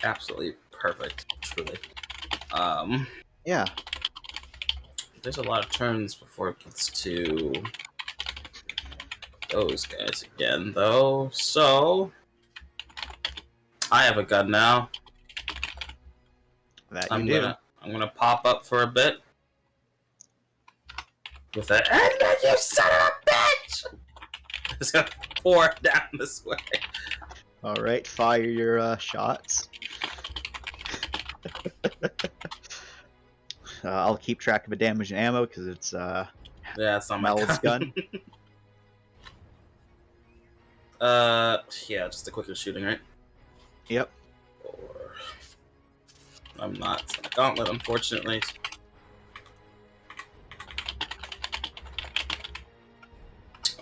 Absolutely perfect, truly.
Yeah.
There's a lot of turns before it gets to those guys again, though. So I have a gun now.
That
I'm
you do.
I'm gonna pop up for a bit with that. And then you son of a bitch! Just gonna pour down this way.
All right, fire your shots. I'll keep track of the damage and ammo because it's
yeah, it's not my
Mel's gun.
Yeah, just the quicker shooting, right?
Yep.
Or I'm not. It's a gauntlet, unfortunately.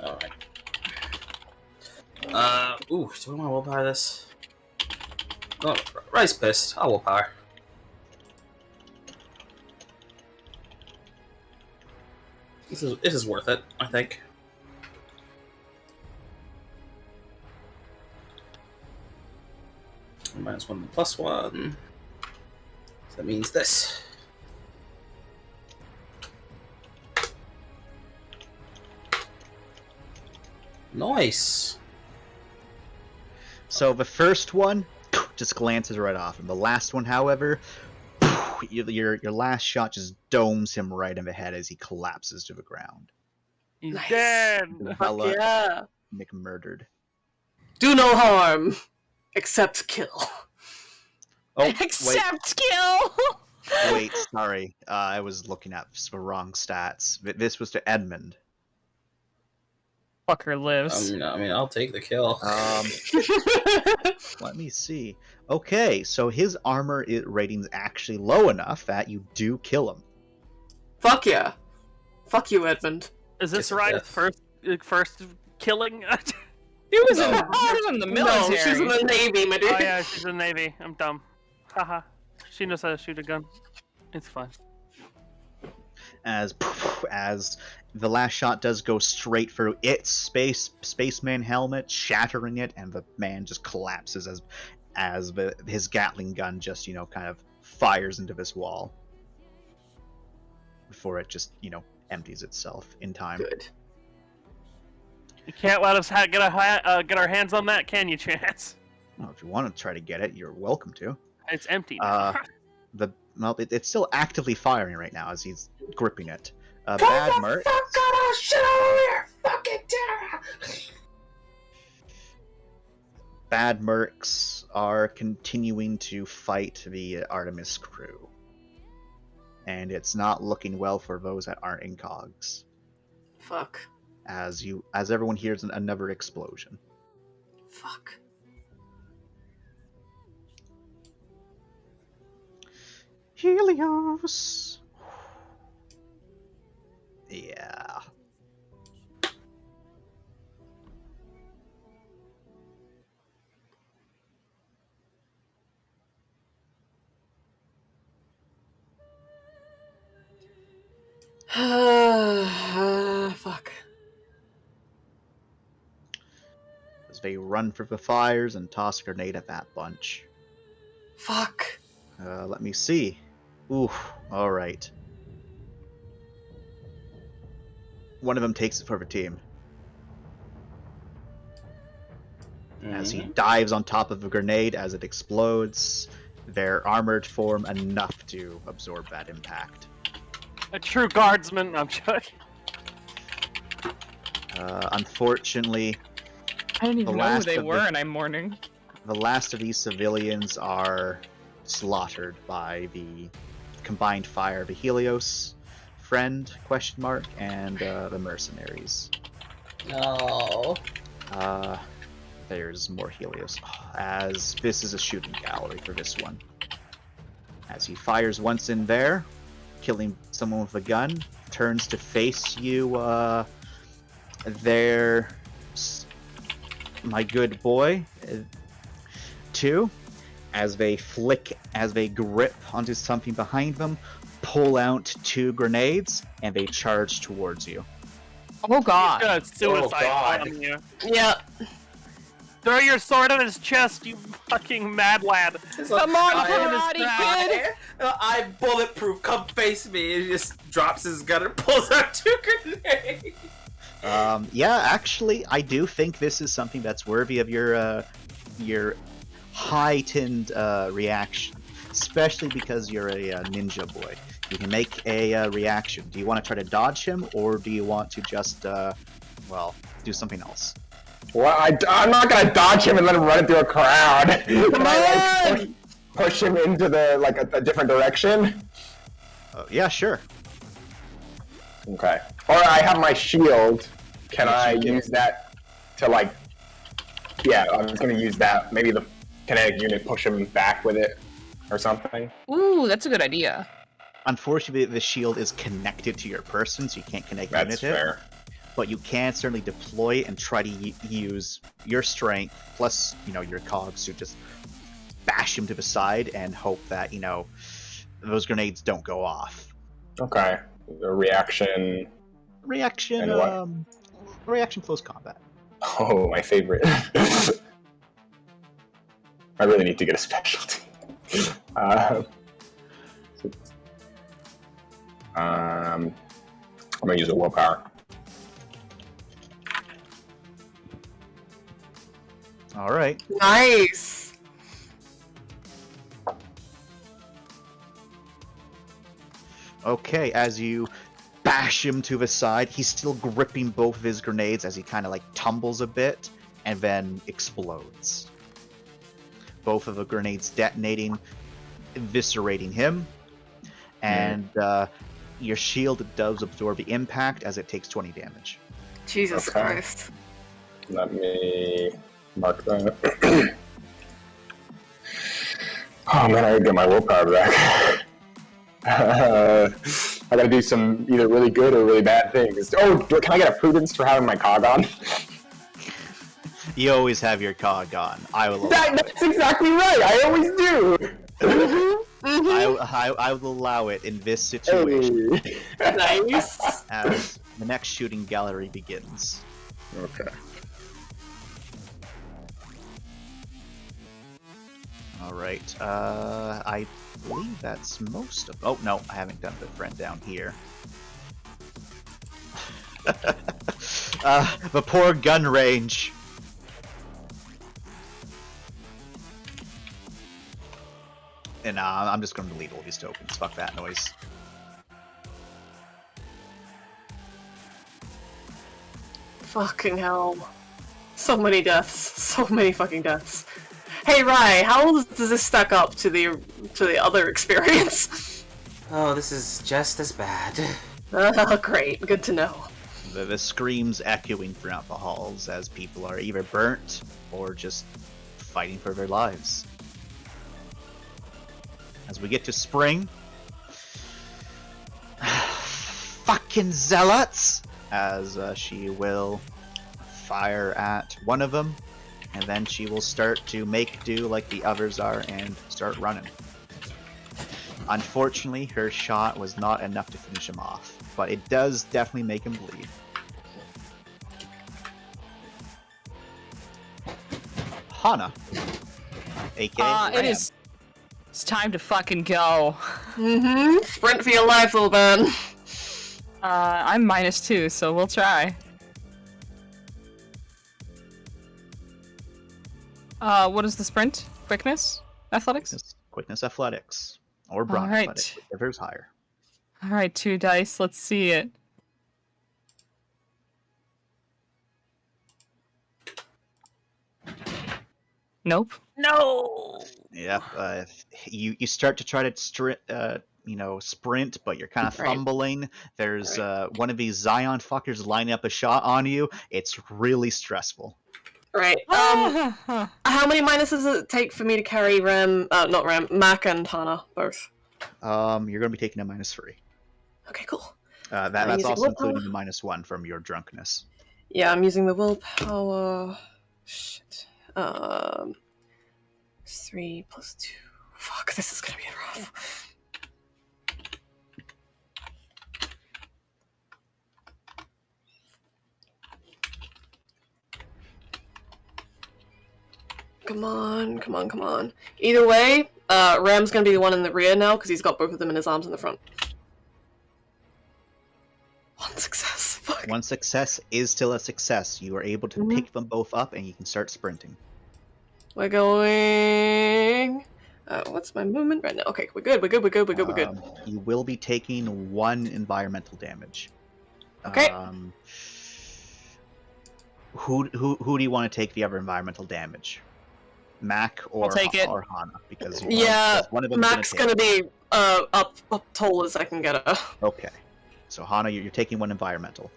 All right. Ooh, do I want to willpower this? Oh, Rice pissed. I'll willpower. This is worth it, I think. -1 and +1. So that means this. Nice.
So the first one just glances right off him. The last one, however, your last shot just domes him right in the head as he collapses to the ground.
He's
Nice.
dead.
Fuck yeah.
McMurdered.
Do no harm, except kill.
Oh,
Except kill!
wait, sorry. I was looking at the wrong stats. This was to Edmund.
Fucker lives.
I mean, I'll take the kill.
Let me see. Okay, so his armor rating's actually low enough that you do kill him.
Fuck yeah. Fuck you, Edmund.
Is this
It's a
right?
death.
First killing?
He was,
No.
he was in the
No,
military.
she's in the Navy, my dude.
Oh yeah, she's in the Navy. I'm dumb. Haha. She knows how to shoot a gun. It's fine.
As the last shot does go straight through its spaceman helmet, shattering it, and the man just collapses as his Gatling gun just kind of fires into this wall before it just empties itself in time.
Good.
Oh,
You can't let us get our hands on that, can you, Chance?
Well, if you want to try to get it, you're welcome to.
It's empty now.
It's still actively firing right now as he's gripping it. Bad Merc. Bad Mercs are continuing to fight the Artemis crew. And it's not looking well for those that aren't in cogs.
Fuck.
As everyone hears another explosion.
Fuck.
Helios. Yeah.
Fuck.
As they run for the fires and toss a grenade at that bunch.
Fuck.
Let me see. Ooh, alright. One of them takes it for the team. As he dives on top of a grenade as it explodes, their armored form enough to absorb that impact.
A true guardsman. I'm joking.
Unfortunately,
I didn't even
The
know who
last
they
of
were,
the-
and I'm mourning.
the last of these civilians are slaughtered by the combined fire of the Helios friend, ? And the mercenaries.
No.
There's more Helios, as this is a shooting gallery for this one. As he fires once in there, killing someone with a gun, turns to face you, there, my good boy, too, as they grip onto something behind them, pull out 2 grenades, and they charge towards you.
Oh god.
He's got a suicide
God.
on you.
Yeah.
Throw your sword on his chest, you fucking mad lad.
Come on, Karate Kid!
I'm bulletproof. Come face me. And he just drops his gun and pulls out 2 grenades.
Yeah, actually, I do think this is something that's worthy of your heightened reaction, especially because you're a ninja boy. You can make a reaction. Do you want to try to dodge him, or do you want to just, do something else?
Well, I'm not gonna dodge him and let him run through a crowd. Come on! Push him into the a different direction.
Yeah, sure.
Okay. Or I have my shield. Can
Yes,
I
you can.
use that to Yeah, I'm just gonna use that. Maybe the kinetic unit push him back with it, or something.
Ooh, that's a good idea.
Unfortunately, the shield is connected to your person, so you can't connect
That's
unit it.
fair.
But you can certainly deploy and try to use your strength plus, your cogs to just bash him to the side and hope that, those grenades don't go off.
Okay. The reaction.
Reaction,
And what?
reaction close combat.
Oh, my favorite. I really need to get a specialty. I'm gonna use a willpower.
All right.
Nice.
Okay, as you bash him to the side, he's still gripping both of his grenades as he kind of tumbles a bit and then explodes. Both of the grenades detonating, eviscerating him, and your shield does absorb the impact as it takes 20 damage.
Jesus
Okay.
Christ.
Let me mark that. Oh man, I gotta get my willpower back. I gotta do some either really good or really bad things. Oh, can I get a prudence for having my cog on?
You always have your cog on. I will.
That's exactly right. I always do.
I will allow it in this situation
Hey.
Nice.
as the next shooting gallery begins.
Okay.
All right. I believe that's most of. Oh no, I haven't done the friend down here. The poor gun range. And I'm just going to delete all these tokens. Fuck that noise.
Fucking hell. So many deaths. So many fucking deaths. Hey Rai, how does this stack up to the other experience?
Oh, this is just as bad.
Oh, great. Good to know.
The screams echoing throughout the halls as people are either burnt or just fighting for their lives. As we get to spring, fucking zealots! As she will fire at one of them, and then she will start to make do like the others are and start running. Unfortunately, her shot was not enough to finish him off, but it does definitely make him bleed. Hana, aka
It is. It's time to fucking go.
Sprint for your life, little man.
I'm -2, so we'll try. What is the sprint? Quickness? Athletics?
Quickness athletics. Or bronze
Alright.
athletics, whichever's higher.
Alright, 2 dice. Let's see it. Nope.
No.
Yep. You start to try to sprint, but you're kind of
Right.
fumbling. There's one of these Zion fuckers lining up a shot on you. It's really stressful.
Right. How many minuses does it take for me to carry Mac and Hana both?
You're going to be taking a -3.
Okay, cool.
That's
using
also
willpower?
including the -1 from your drunkenness.
Yeah, I'm using the willpower. Shit. 3 plus 2. Fuck, this is gonna be rough. Come on, come on, come on. Either way, Ram's gonna be the one in the rear now because he's got both of them in his arms in the front. 1 success. Fuck.
One success is still a success. You are able to pick them both up and you can start sprinting.
We're going. What's my movement right now? Okay, we're good. We're good. We're good. We're good. We're good.
You will be taking 1 environmental damage.
Okay.
Who do you want to take the other environmental damage? Mac or
I'll take it.
or Hana? Because
Yeah,
one of them
Mac's gonna be up tall as I can get her.
Okay, so Hana, you're taking 1 environmental.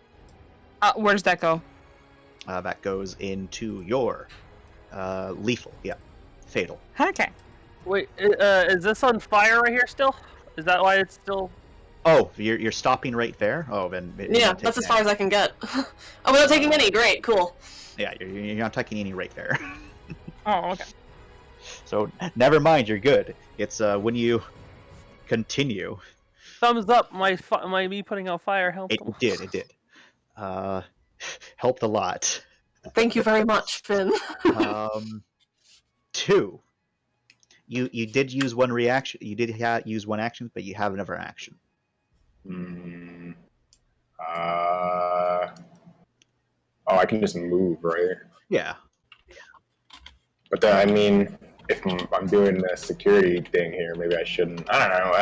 Where does that go?
That goes into your lethal. Yeah, fatal.
Okay.
Wait, is this on fire right here still? Is that why it's still?
Oh, you're stopping right there. Oh, then
Yeah, that's as far as I can get. Oh, we're not taking any. Great, cool.
Yeah, you're not taking any right there.
Oh, okay.
So never mind, you're good. It's when you continue.
Thumbs up. My me putting out fire helped.
It did. Helped a lot.
Thank you very much, Finn.
2. You did use 1 reaction. You did use 1 action, but you have another action.
Oh, I can just move, right?
Yeah.
But I mean, if I'm doing the security thing here, maybe I shouldn't. I don't know.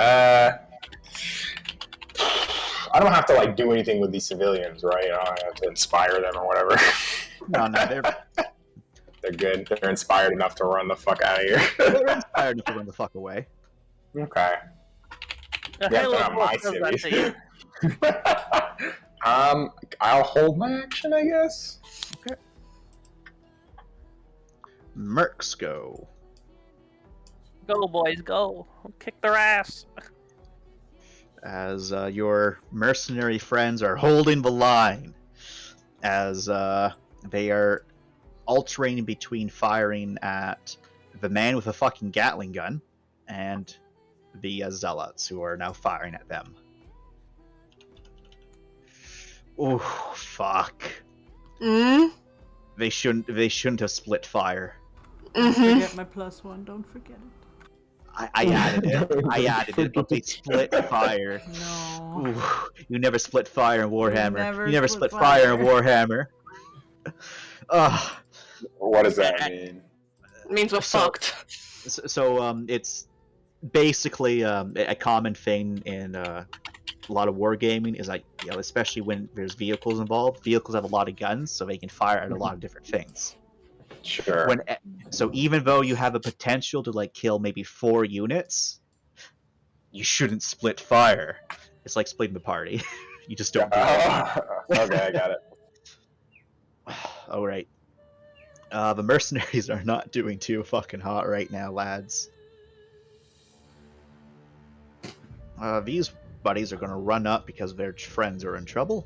I don't have to like do anything with these civilians, right? I don't have to inspire them or whatever.
No,
they're good. They're inspired enough to run the fuck out of here.
They're inspired enough to run the fuck away.
Okay.
The
Yeah,
Halo
they're not my
does that
city.
to you.
I'll hold my action, I guess.
Okay. Mercs go.
Go, boys, go! Kick their ass.
As your mercenary friends are holding the line, as they are alternating between firing at the man with a fucking Gatling gun and the zealots who are now firing at them. Oh fuck! They shouldn't have split fire.
Don't forget my +1. Don't forget it.
I added it, but they split fire.
No.
Ooh, you never split fire in Warhammer. You
never
never split
split
fire in
fire.
Warhammer. Ugh.
What does that mean?
It means we're fucked.
So it's basically a common thing in a lot of wargaming is like, you know, especially when there's vehicles involved. Vehicles have a lot of guns, so they can fire at a lot of different things.
Sure.
So even though you have a potential to like kill maybe 4 units, you shouldn't split fire. It's like splitting the party. You just don't do it.
Okay, I got it.
All right. The mercenaries are not doing too fucking hot right now, lads. These buddies are going to run up because their friends are in trouble.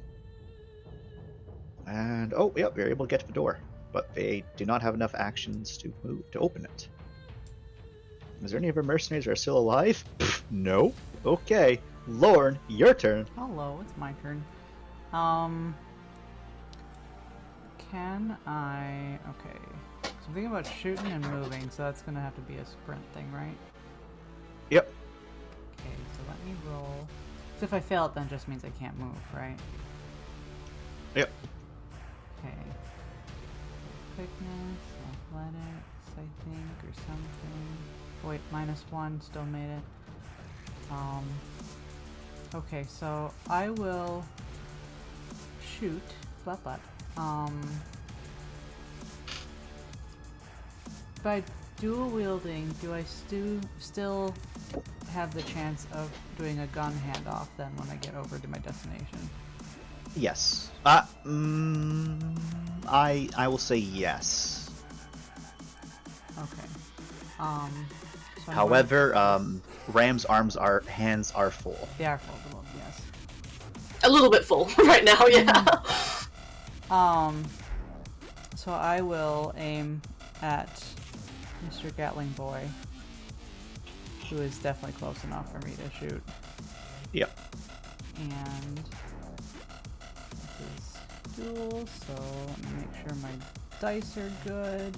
And, oh, yep, they're able to get to the door. But they do not have enough actions to move to open it. Is there any of our mercenaries that are still alive? Pfft, no. Okay. Lorne, your turn.
Hello, it's my turn. Can I... Okay. So I'm thinking about shooting and moving, so that's gonna have to be a sprint thing, right?
Yep.
Okay, so let me roll. So if I fail it, then it just means I can't move, right?
Yep.
Okay. Quickness, athletics, I think, or something. Oh, wait, -1, still made it. Okay, so I will shoot. Blah, blah. By dual wielding, do I still have the chance of doing a gun handoff then when I get over to my destination?
Yes. I will say yes.
Okay. So I'm
However, Ram's hands are full.
going... They are full, yes.
A little bit full right now, yeah.
So I will aim at Mr. Gatling Boy, who is definitely close enough for me to shoot.
Yep.
And this is dual, so let me make sure my dice are good.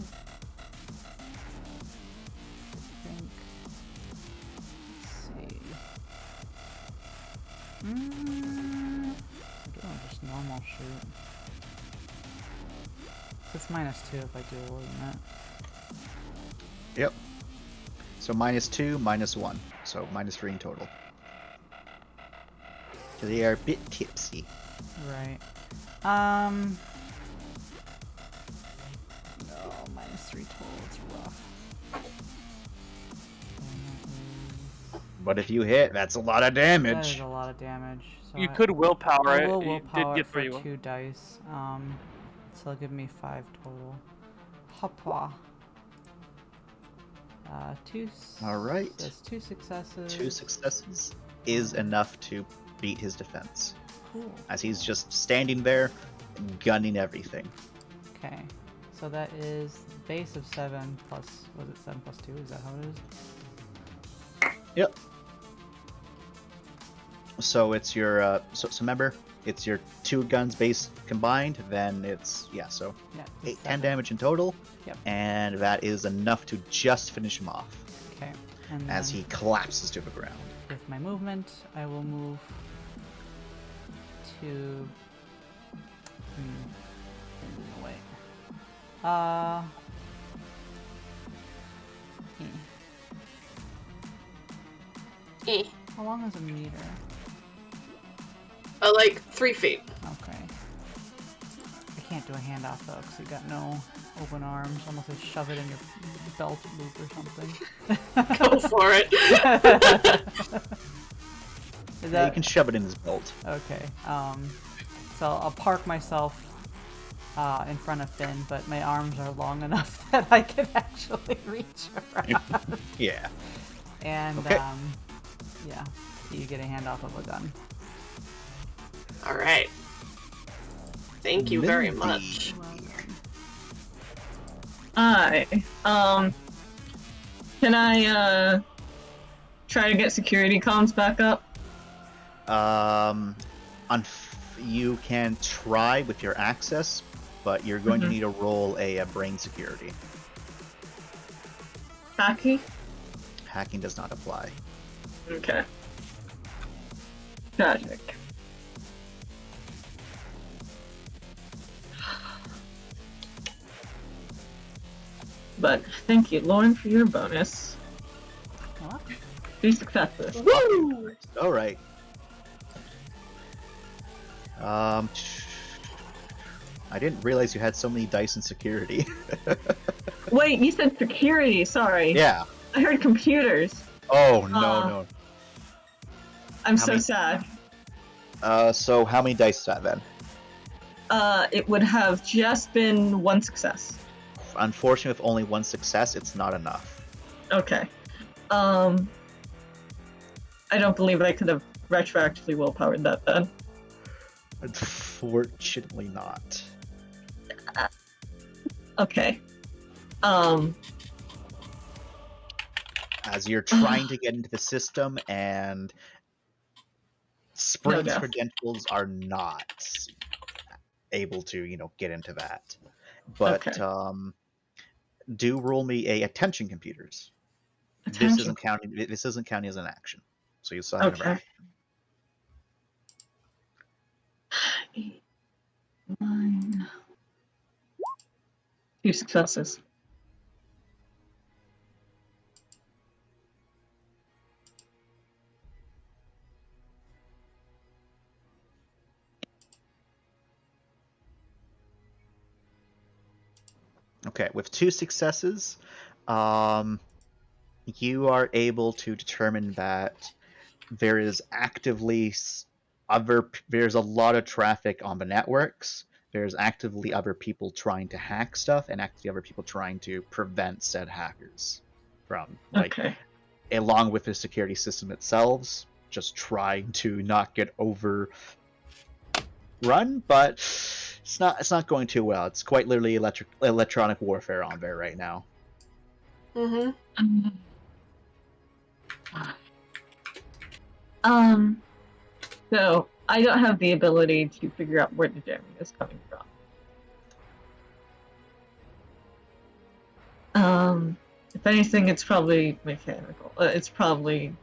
I think. Let's see. I'm doing just normal shoot. It's -2 if I dual, isn't it?
Yep. So -2, -1. So -3 in total. So they are a bit tipsy.
Right. No, -3 total, it's rough.
But if you hit, that's a lot of
That is
damage.
a lot of damage. So
You could willpower
I
it.
will
You
willpower
did
it
get
for
3
2 dice. So it'll give me 5 total. Hoppa.
Alright.
That's 2 successes.
2 successes is enough to beat his defense.
Cool.
As he's just standing there, gunning everything.
Okay. So that is base of 7 plus, was it 7 plus 2? Is that how it is?
Yep. So it's your, so remember, it's your 2 guns base combined, then it's, yeah, so
Yeah,
10 damage in total.
Yep.
And that is enough to just finish him off.
Okay. And
As
then
he collapses to the ground.
with my movement, I will move to... Wait. How long is a meter?
Like 3 feet.
Okay. I can't do a handoff though, because you got no open arms, unless I shove it in your belt loop or something.
Go for it.
Is
Yeah, you
that
can shove it in his belt.
okay? So I'll park myself in front of Finn, but my arms are long enough that I can actually reach around.
Yeah.
And
Okay.
yeah, you get a handoff of a gun.
All right. Thank you very
Mindy.
much.
Can I try to get security comms back up?
You can try with your access, but you're going to need to roll a brain security.
Hacking?
Hacking does not apply.
Okay. Tragic. But thank you, Lauren, for your bonus.
What?
3 successes.
Woo!
All right. I didn't realize you had so many dice in security.
Wait, you said security, sorry.
Yeah.
I heard computers.
Oh, no.
I'm
How
so
many-
sad.
So how many dice is that then?
It would have just been 1 success.
Unfortunately, with only 1 success, it's not enough.
Okay. I don't believe I could have retroactively willpowered that then.
Unfortunately not.
Okay.
as you're trying to get into the system, and Spring's
No.
credentials are not able to, get into that. But
Okay.
do roll me a attention computers. This isn't counting. This isn't counting as an action, so you still have another
Okay.
action.
8, 9. 2 successes.
Okay, with 2 successes, you are able to determine that there is there's a lot of traffic on the networks. There's actively other people trying to hack stuff, and actively other people trying to prevent said hackers from, along with the security system itself, just trying to not get overrun. But it's not going too well. It's quite literally electronic warfare on there right now.
Mm-hmm.
So I don't have the ability to figure out where the jamming is coming from. If anything, it's probably mechanical. It's probably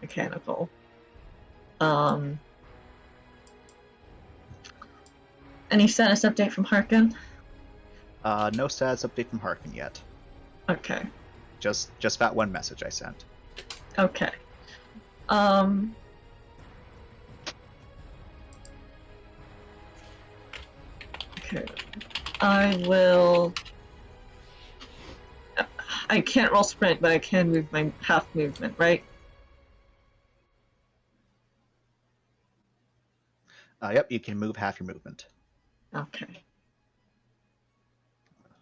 mechanical. Any status update from Harkin?
No status update from Harkin yet.
Okay.
Just that one message I sent.
Okay. Okay. I will. I can't roll sprint, but I can move my half movement, right?
Yep, you can move half your movement.
Okay.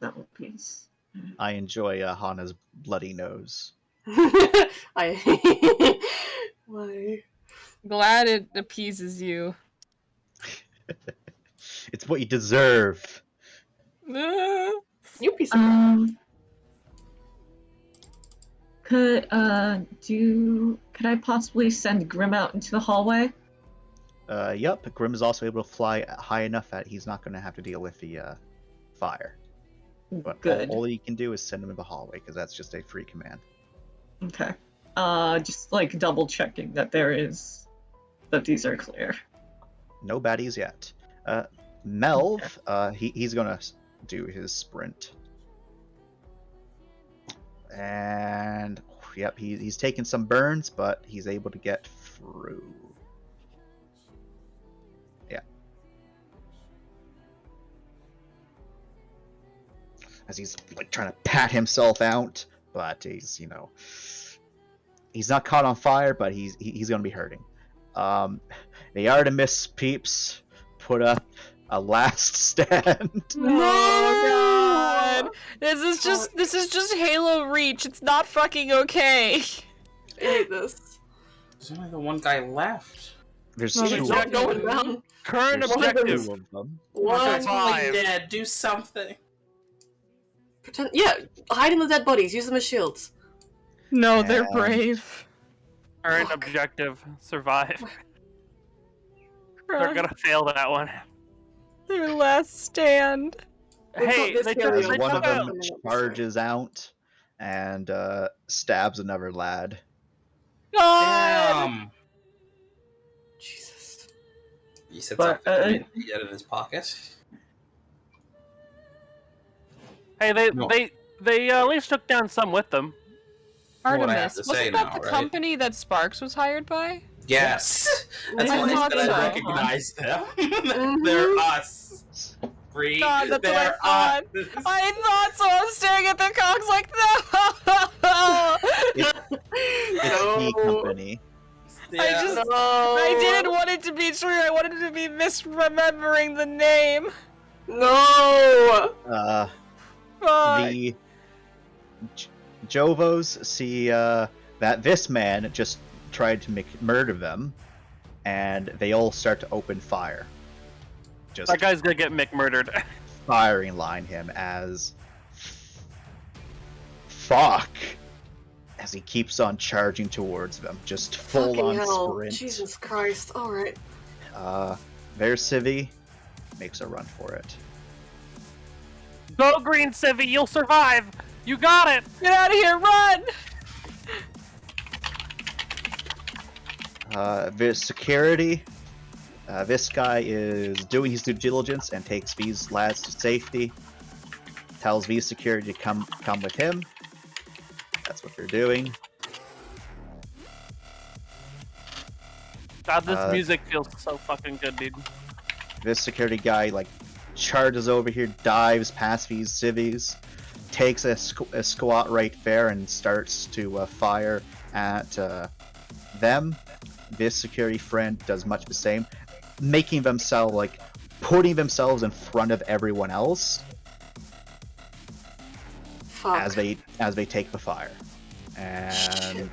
That will be.
I enjoy Hana's bloody nose.
Why?
Glad it appeases you.
It's what you deserve.
You piece of
Could I possibly send Grim out into the hallway?
Yep, Grim is also able to fly high enough that he's not going to have to deal with the fire. But
Good.
all you can do is send him in the hallway, because that's just a free command.
Okay. Just double checking that that these are clear.
No baddies yet. Melv, he's gonna do his sprint. And yep, he's taken some burns, but he's able to get through. Yeah. As he's trying to pat himself out, but he's he's not caught on fire, but he's gonna be hurting. The Artemis peeps put up a last stand.
No, God. This is just Halo Reach. It's not fucking okay.
I hate this.
There's only the one guy left.
There's
No,
two
it's
of
not
them.
going down.
Current
There's
objective.
two of them.
One's
Survive.
dead. Do something.
Pretend. Yeah, hide in the dead bodies. Use them as shields.
No, they're
And-
brave.
Current objective. Survive. They're gonna fail that one.
Their last stand.
Hey,
this
they
guy
took,
As
was
they
one
took
of
out.
them charges out and stabs another lad.
God.
Damn.
Jesus.
He said
But,
something he had in his pocket.
Hey,
No.
they at least took down some with them.
What I have
Artemis,
to
wasn't
say
that
now,
the
right?
company that Sparks was hired by?
Yes. That's
I
how I
thought
said
so.
I recognize them. They're us. Free.
God, that's what I
They're
thought.
us.
I thought so. I was staring at the cogs like, no.
It's the company.
Yeah.
I didn't want it to be true. I wanted to be misremembering the name.
No.
Fuck.
The Jovos see that this man just tried to murder them, and they all start to open fire. Just
That guy's gonna get murdered.
firing line him as fuck. as he keeps on charging towards them, just full
Fucking
on
hell.
sprint.
Jesus Christ. Alright.
There's Civi, makes a run for it.
Go green, Civi, you'll survive! You got it!
Get out of here, run!
This security, this guy is doing his due diligence and takes these lads to safety. Tells V security to come with him. That's what they're doing.
God, this music feels so fucking good, dude.
This security guy like charges over here, dives past these civvies, takes a squat right there and starts to fire at them. This security friend does much the same, making themselves like putting themselves in front of everyone else.
Fuck.
As they take the fire. And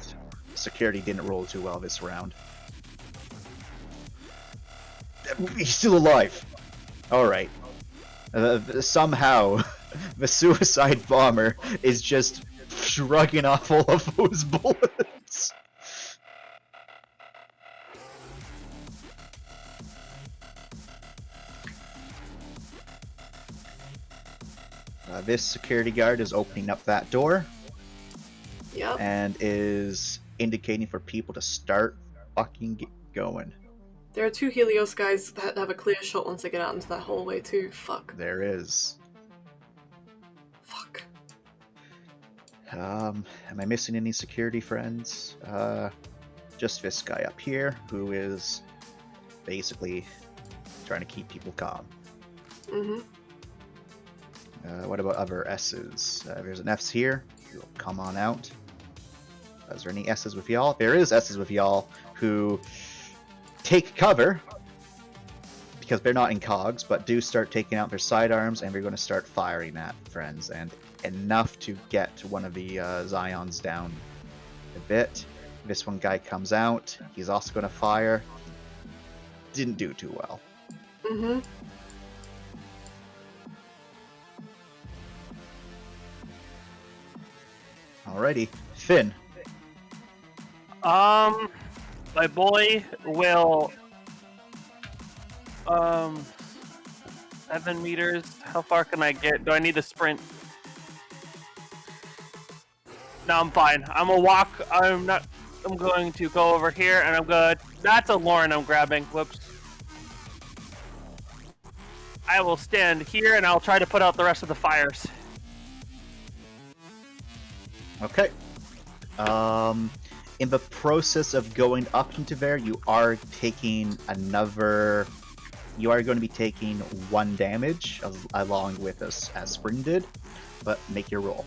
security didn't roll too well this round. He's still alive. Alright. Somehow, the suicide bomber is just shrugging off all of those bullets. This security guard is opening up that door.
Yep.
And is indicating for people to start fucking going.
There are 2 Helios guys that have a clear shot once they get out into that hallway too. Fuck.
There is.
Fuck.
Am I missing any security friends? Just this guy up here, who is basically trying to keep people calm.
Mm-hmm.
What about other S's? There's an F's here. You'll come on out. Is there any S's with y'all? There is S's with y'all who take cover because they're not in cogs, but do start taking out their sidearms, and we're going to start firing at friends, and enough to get one of the Zions down a bit. This one guy comes out. He's also going to fire. Didn't do too well.
Mm-hmm.
Alrighty, Finn.
My boy will 7 meters. How far can I get? Do I need to sprint? No, I'm fine. I'm gonna walk. I'm going to go over here, and I'm good. That's a Lauren I'm grabbing. Whoops. I will stand here, and I'll try to put out the rest of the fires.
Okay. In the process of going up into there, you are taking another. You are going to be taking 1 damage along with us as Spring did, but make your roll.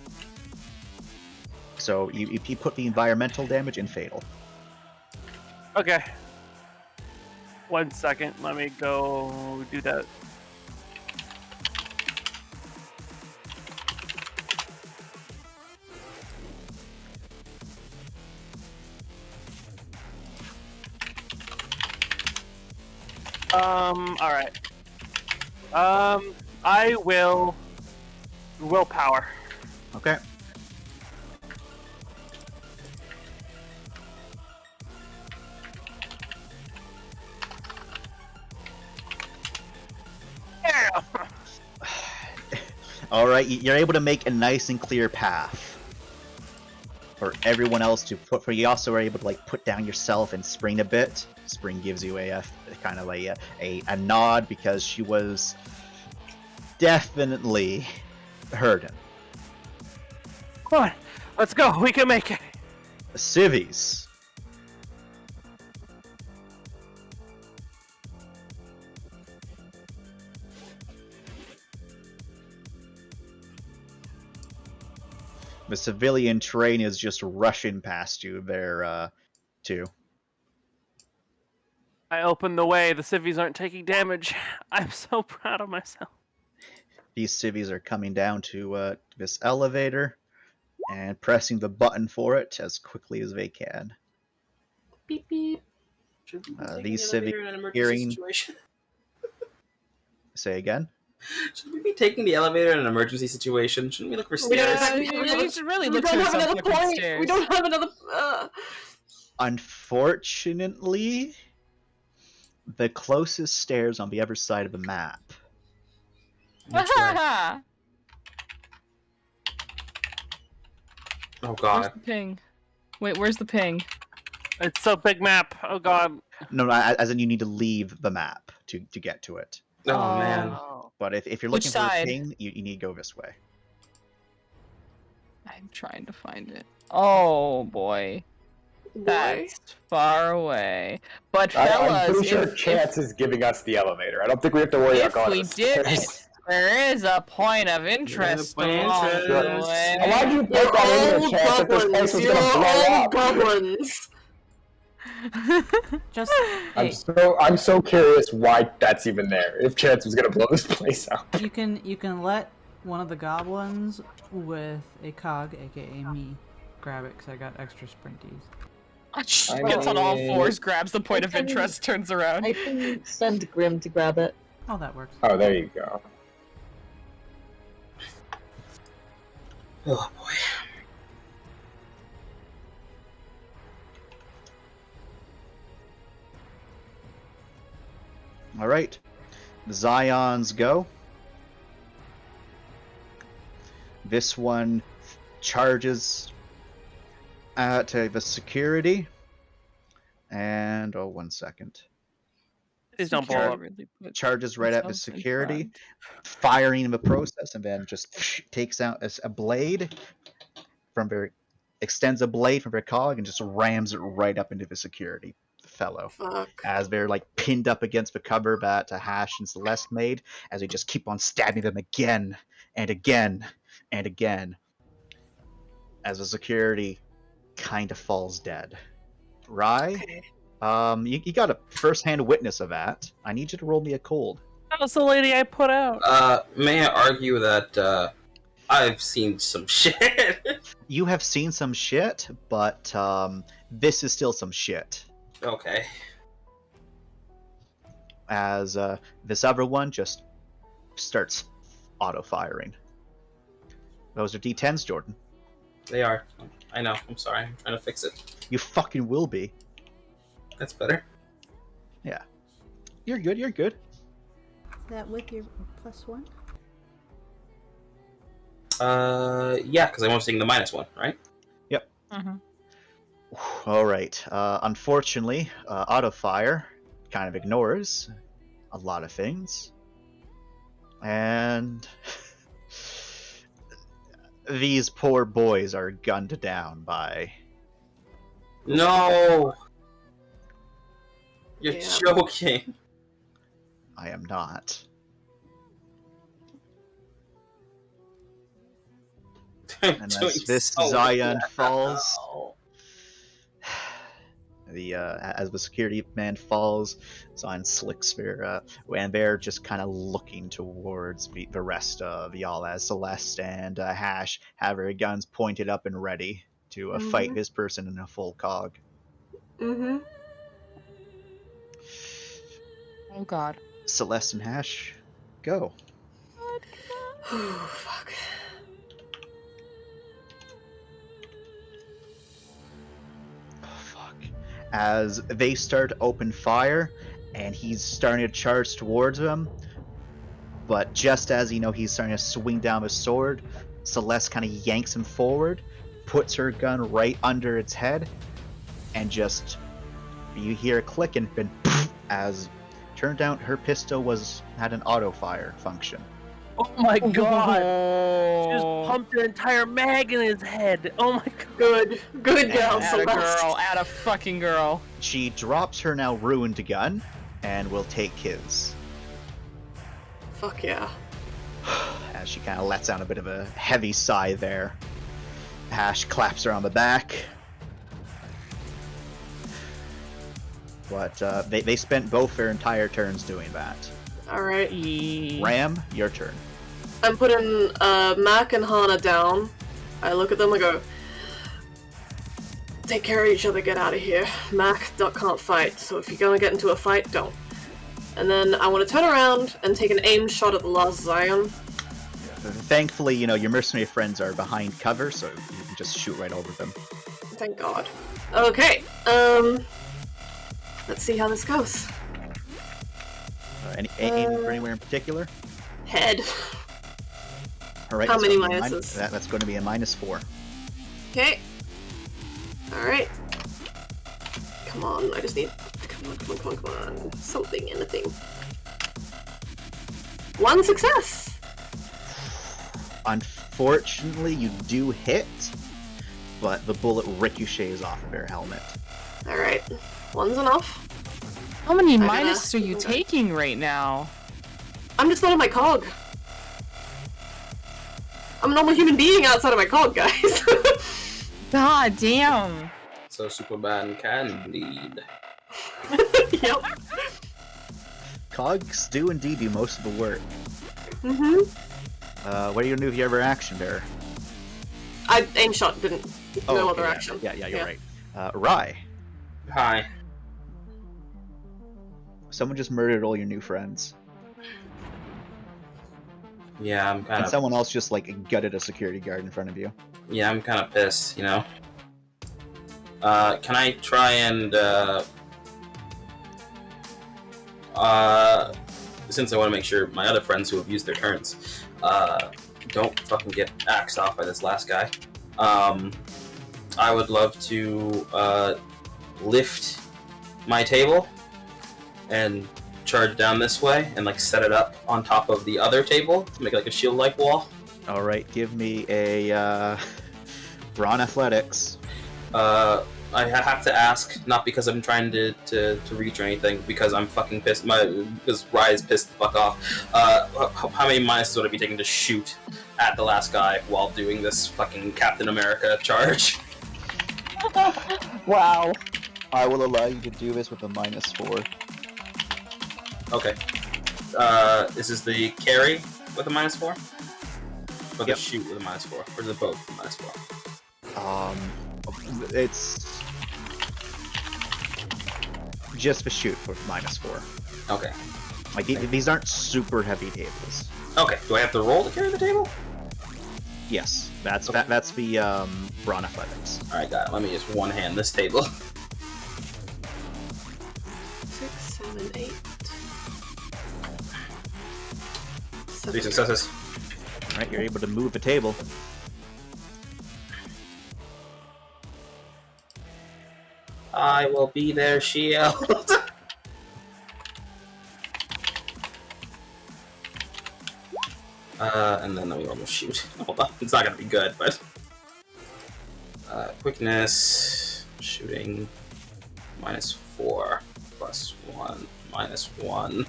So you put the environmental damage in fatal.
Okay. 1 second. Let me go do that. Alright. I will willpower.
Okay.
Yeah.
Alright, you're able to make a nice and clear path for everyone else to put. For you also are able to like put down yourself and Spring a bit. Spring gives you a kind of a nod because she was definitely hurting.
Come on, let's go. We can make it.
Civvies. The civilian train is just rushing past you there, too.
I opened the way. The civvies aren't taking damage. I'm so proud of myself.
These civvies are coming down to this elevator and pressing the button for it as quickly as they can.
Beep beep.
Should we be taking
These
the
civvies
elevator in an emergency
hearing.
situation?
Say again?
Shouldn't we be taking the elevator in an emergency situation? Shouldn't we look for
We don't
stairs?
have,
You should really
we
look
don't
for
have
some
another
fucking
point.
stairs.
We don't have another.
Unfortunately, the closest stairs on the other side of the map.
Which way? Oh
Where's
god.
the ping? Wait, where's the ping?
It's a big map. Oh god.
No, as in you need to leave the map to get to it.
Oh man.
But if you're
Which
looking for a
side?
ping, you need to go this way.
I'm trying to find it. Oh boy. That's far away. But
I'm
fellas,
pretty sure
if,
Chance is giving us the elevator. I don't think we have to worry
if
about going
we
to the
did
stairs.
it, there is a point of interest
point of
along
interest.
the way.
Why'd you put
You're
that in there,
all
Chance, if this place
goblins.
was
You're
gonna blow
all
up?
goblins.
Just
I'm so curious why that's even there. If Chance was gonna blow this place up.
you can let one of the goblins with a cog, aka me, grab it because I got extra sprinties.
Gets on all fours, grabs the point
I
of
can-
interest, turns around.
I can send Grim to grab it.
Oh, that works.
Oh, there you go.
Oh boy.
All right, the Zions go. This one charges at the security, and 1 second.
Please don't blow up.
Charges right at the security, firing in the process, and then just takes out a blade from their, extends a blade from their cog and just rams it right up into the security fellow.
Fuck.
As they're like pinned up against the cover that Hash and Celeste made, as we just keep on stabbing them again and again and again, as the security kind of falls dead. Rye,
Okay.
you got a first-hand witness of that. I need you to roll me a cold.
That was the lady I put out.
May I argue that I've seen some shit?
You have seen some shit, but this is still some shit.
Okay.
As this other one just starts auto-firing. Those are D10s, Jordan.
They are. I know. I'm sorry. I'm trying to fix it.
You fucking will be.
That's better.
Yeah. You're good, you're good.
Is that with your +1?
Yeah, because I'm only seeing the -1, right?
Yep.
Mm-hmm.
Alright. Unfortunately, auto-fire kind of ignores a lot of things. And these poor boys are gunned down by...
No! You're
Yeah.
joking.
I am not.
I'm
And
doing
as this
so
Zion
well.
falls, as the security man falls, Zion slicks their, and they're just kind of looking towards the rest of y'all, as Celeste and Hash have their guns pointed up and ready to fight this person in a full cog.
Mm-hmm.
Oh god.
Celeste and Hash, go.
Oh, fuck.
As they start to open fire, and he's starting to charge towards them, but just as he's starting to swing down his sword, Celeste kind of yanks him forward, puts her gun right under its head, and just you hear a click, and then as turned out her pistol had an auto fire function.
Oh my god! She just pumped an entire mag in his head. Oh my god.
Good. Good girl,
Atta
Celeste.
girl, atta fucking girl.
She drops her now ruined gun and will take his.
Fuck yeah.
As she kind of lets out a bit of a heavy sigh there. Hash claps her on the back. But they spent both their entire turns doing that.
Alright.
Ram, your turn.
I'm putting Mac and Hana down. I look at them, I go, take care of each other, get out of here. Mac can't fight, so if you're gonna get into a fight, don't. And then I want to turn around and take an aim shot at the last Zion.
Thankfully, you know, your mercenary friends are behind cover, so you can just shoot right over them.
Thank God. Okay, let's see how this goes.
Any aim for anywhere in particular?
Head.
All right.
How many
gonna be a
minuses?
That's going to be a -4.
Okay. Alright. Come on, I just need... Come on. Something, anything. 1 success!
Unfortunately, you do hit, but the bullet ricochets off of your helmet.
Alright. 1's enough.
How many
I'm gonna-
minuses are you taking right now?
I'm just not on my cog. I'm a normal human being outside of my cog, guys.
God damn.
So Superman can bleed.
Yep.
Cogs do indeed do most of the work.
Mm-hmm.
What are you gonna do with your other action there?
I aim shot, didn't.
Oh,
No
okay,
other
yeah.
action.
Yeah, you're right. Rye,
Hi.
someone just murdered all your new friends.
Yeah, I'm kind
And
of.
someone else just, like, gutted a security guard in front of you.
Yeah, I'm kind of pissed. You know. Can I try and since I want to make sure my other friends who have used their turns don't fucking get axed off by this last guy. I would love to lift my table and charge down this way and like set it up on top of the other table to make like a shield-like wall.
All right, give me a brawn athletics.
I have to ask, not because I'm trying to reach or anything, because I'm fucking pissed. Because Rye is pissed the fuck off. How many minuses would I be taking to shoot at the last guy while doing this fucking Captain America charge?
Wow. I will allow you to do this with a -4.
Okay. This is the carry with a -4? Or the
Yep.
shoot with a -4? Or the both with a -4?
It's just the shoot for -4.
Okay.
Like these aren't super heavy tables.
Okay, do I have to roll to carry the table?
Yes, that's the brawn athletics.
Alright, got it. Let me just one-hand this table.
6, 7, 8.
3 successes.
All right, you're able to move the table.
I will be their shield. And then we almost shoot. Hold on, it's not gonna be good, but quickness, shooting, -4, +1, -1.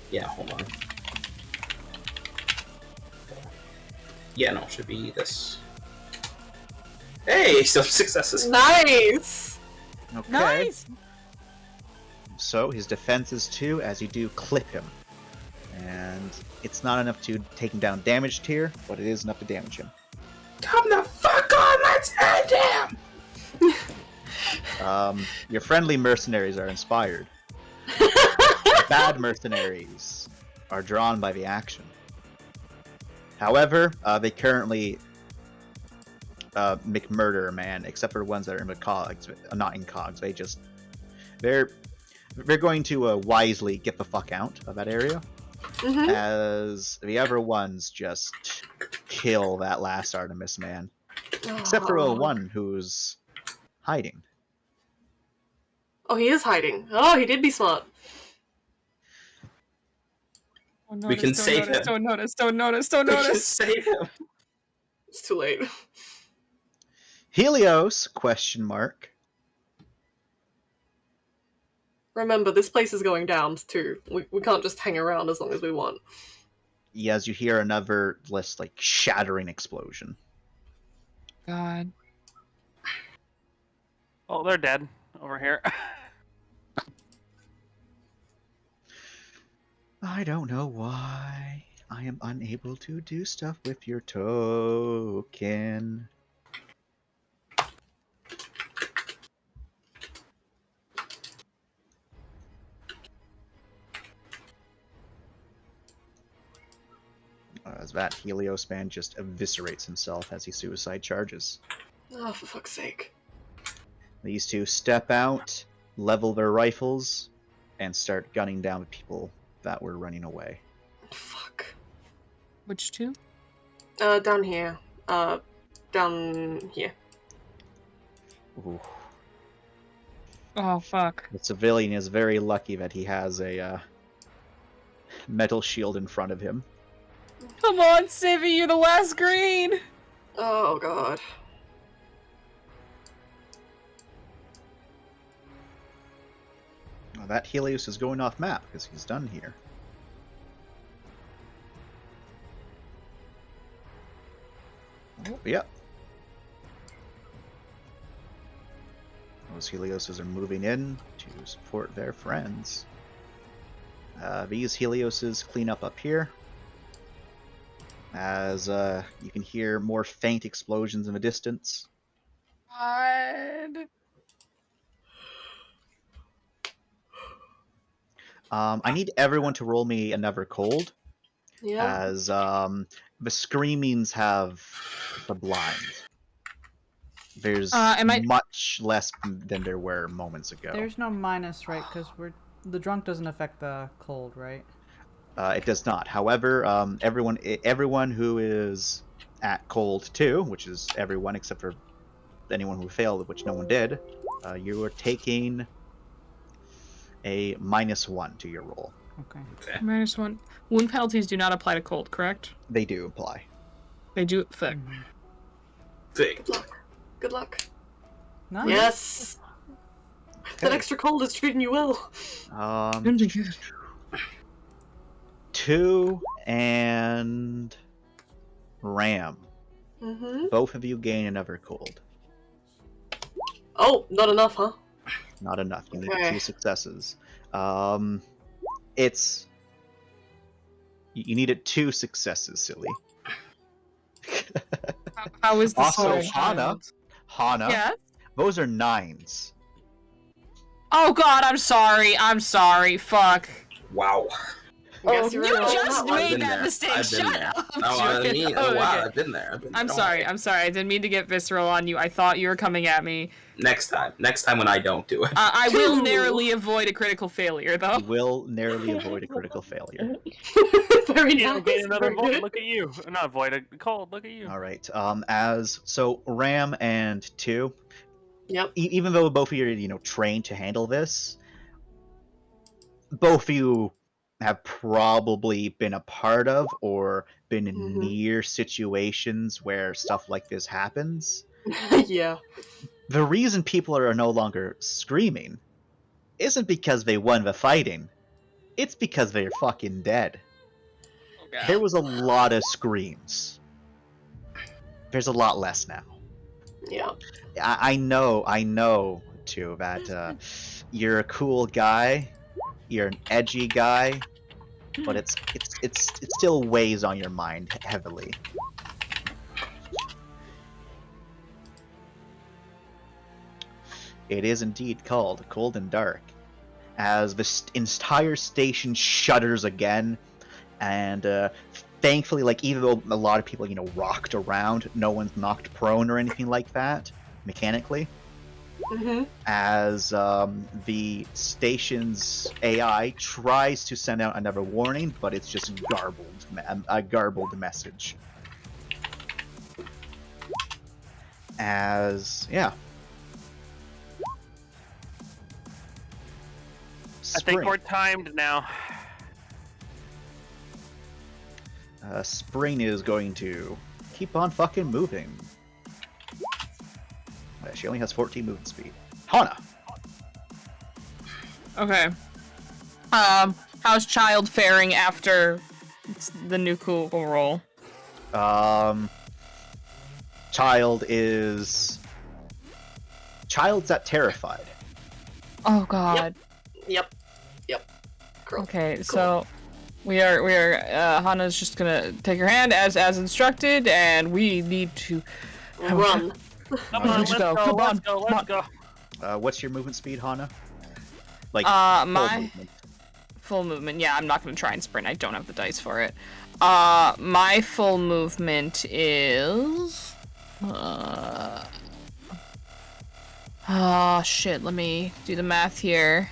Yeah, hold on. Yeah, no, it should be this. Hey, some successes.
Nice!
Okay.
Nice!
So his defense is 2 as you do clip him. And it's not enough to take him down damage tier, but it is enough to damage him.
Come the fuck on, let's end him!
Your friendly mercenaries are inspired. Bad mercenaries are drawn by the action. However, they currently McMurder man, except for the ones that are in the cogs, not in cogs. They're going to wisely get the fuck out of that area, as the other ones just kill that last Artemis man, except for the one who's hiding.
Oh, he is hiding. Oh, he did be smart.
We can save him.
Don't notice, don't notice, don't
We can
notice.
save him.
It's too late.
Helios? Question mark.
Remember, this place is going down too. We can't just hang around as long as we want.
As you hear another like shattering explosion.
God.
Oh, they're dead over here.
I don't know why I am unable to do stuff with your token. As that Helios man just eviscerates himself as he suicide charges.
Oh, for fuck's sake.
These two step out, level their rifles, and start gunning down the people that were running away.
Fuck.
Which two?
Down here. Down here.
Ooh.
Oh, fuck.
The civilian is very lucky that he has a metal shield in front of him.
Come on, Civvy, you're the last green!
Oh, God.
Well, that Helios is going off map because he's done here. Oh, yep. Those Helioses are moving in to support their friends. These Helioses clean up here. As you can hear more faint explosions in the distance.
God.
I need everyone to roll me another cold.
Yeah.
As the screamings have the blind. There's much less than there were moments ago.
There's no minus, right? Because the drunk doesn't affect the cold, right?
It does not. However, everyone who is at cold 2, which is everyone except for anyone who failed, which no one did, you are taking a -1 to your roll.
Okay.
-1. Wound penalties do not apply to cold, correct?
They do apply.
They do. Thick.
Thick.
Good luck. Good luck.
Nice.
Yes! That extra cold is treating you well.
Gonna be good.
2 and Ram.
Mm-hmm.
Both of you gain another cold.
Oh, not enough, huh?
Not enough. You need
Okay.
2 successes. You needed 2 successes, silly.
How is the
Also,
sword?
Hana.
Yeah?
Those are 9s.
Oh god, I'm sorry, fuck.
Wow.
Yes,
You
you're right.
just
I've
made
been
that
there.
mistake,
I've been
shut
there.
up.
Oh, I
Joking.
mean,
Oh,
wow,
okay.
I've been there.
I'm
Don't
sorry,
worry.
I didn't mean to get visceral on you. I thought you were coming at me.
Next time when I don't do it.
I will narrowly avoid a critical failure, though.
You will narrowly avoid a critical failure.
Very
You
nice.
gain another
Very
void.
good.
Look at you. Not avoid a cold. Look at you.
All right. So Ram and 2.
Yep.
Even though both of you are, trained to handle this, both of you have probably been a part of or been
Mhm.
near situations where stuff like this happens.
Yeah.
The reason people are no longer screaming isn't because they won the fighting. It's because they're fucking dead.
Okay.
There was a lot of screams. There's a lot less now.
Yeah.
I know, too, that you're a cool guy, you're an edgy guy, but it still weighs on your mind heavily. It is indeed called Cold and Dark, as the entire station shudders again, and thankfully, even though a lot of people, rocked around, no one's knocked prone or anything like that, mechanically.
Mm-hmm.
As the station's AI tries to send out another warning, but it's just a garbled message.
I think we're timed now.
Spring is going to keep on fucking moving. She only has 14 movement speed. Hana!
Okay. How's Child faring after the new cool roll?
Child's that terrified.
Oh god.
Yep. Girl.
Okay, so we are Hana's just gonna take her hand as instructed, and we need to
Run.
Come on, let's go.
Come
Let's
on.
go. Let's go.
What's your movement speed, Hana?
my
full movement.
full movement. Yeah, I'm not gonna try and sprint. I don't have the dice for it. My full movement is. Oh shit. Let me do the math here.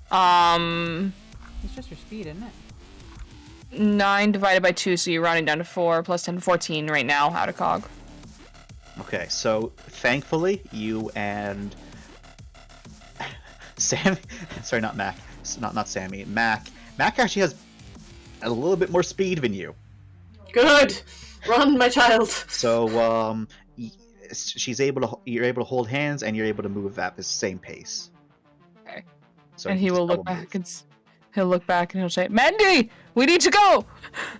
It's just your speed, isn't it?
9 divided by 2, so you're rounding down to 4 plus 10, 14 right now out of cog.
Okay, so thankfully you and Sam, sorry, not Mac, not Sammy, Mac actually has a little bit more speed than you.
Good. Run, my child.
So she's able to, you're able to hold hands and you're able to move at the same pace.
Okay.
So
And
you
he
just
will look
double
back
move.
and he'll look back and he'll say, "Mandy, we need to go."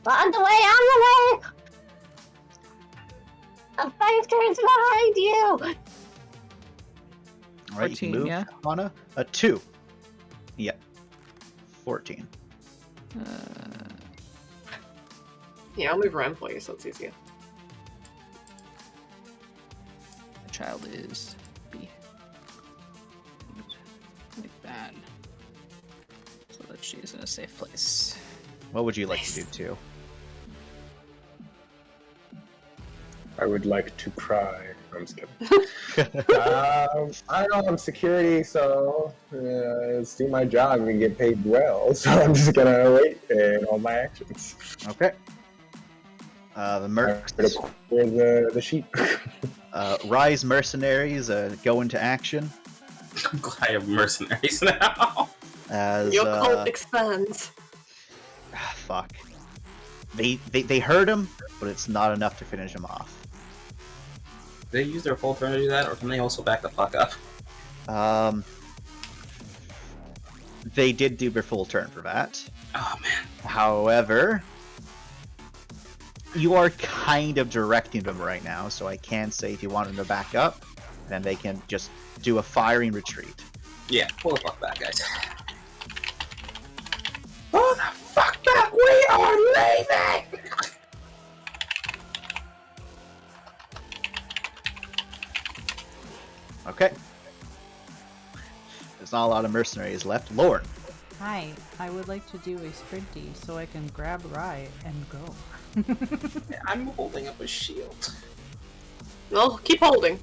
On the way, on the way! A 5 turns behind you!
All right, you can
14,
move,
yeah.
Hana. A 2. Yep. 14.
Yeah, I'll move around for you so it's easier.
The child is B. Like that. So that she is in a safe place.
What would you like to do too?
I would like to cry. I'm just kidding. I don't know, I'm security, so let's do my job and get paid well. So I'm just gonna wait and all my actions.
Okay. The mercs.
Clear the sheep.
Rise mercenaries go into action.
I'm glad I have mercenaries now.
As
Your cult expands.
fuck. They hurt him, but it's not enough to finish him off.
Do they use their full turn to do that, or can they also back the fuck up?
They did do their full turn for that.
Oh man.
However, you are kind of directing them right now, so I can say if you want them to back up, then they can just do a firing retreat.
Yeah, pull the fuck back, guys. Oh the fuck back! We are leaving!
Okay. There's not a lot of mercenaries left. Lorne.
Hi, I would like to do a sprinty so I can grab Rye and go.
I'm holding up a shield.
Well, keep holding.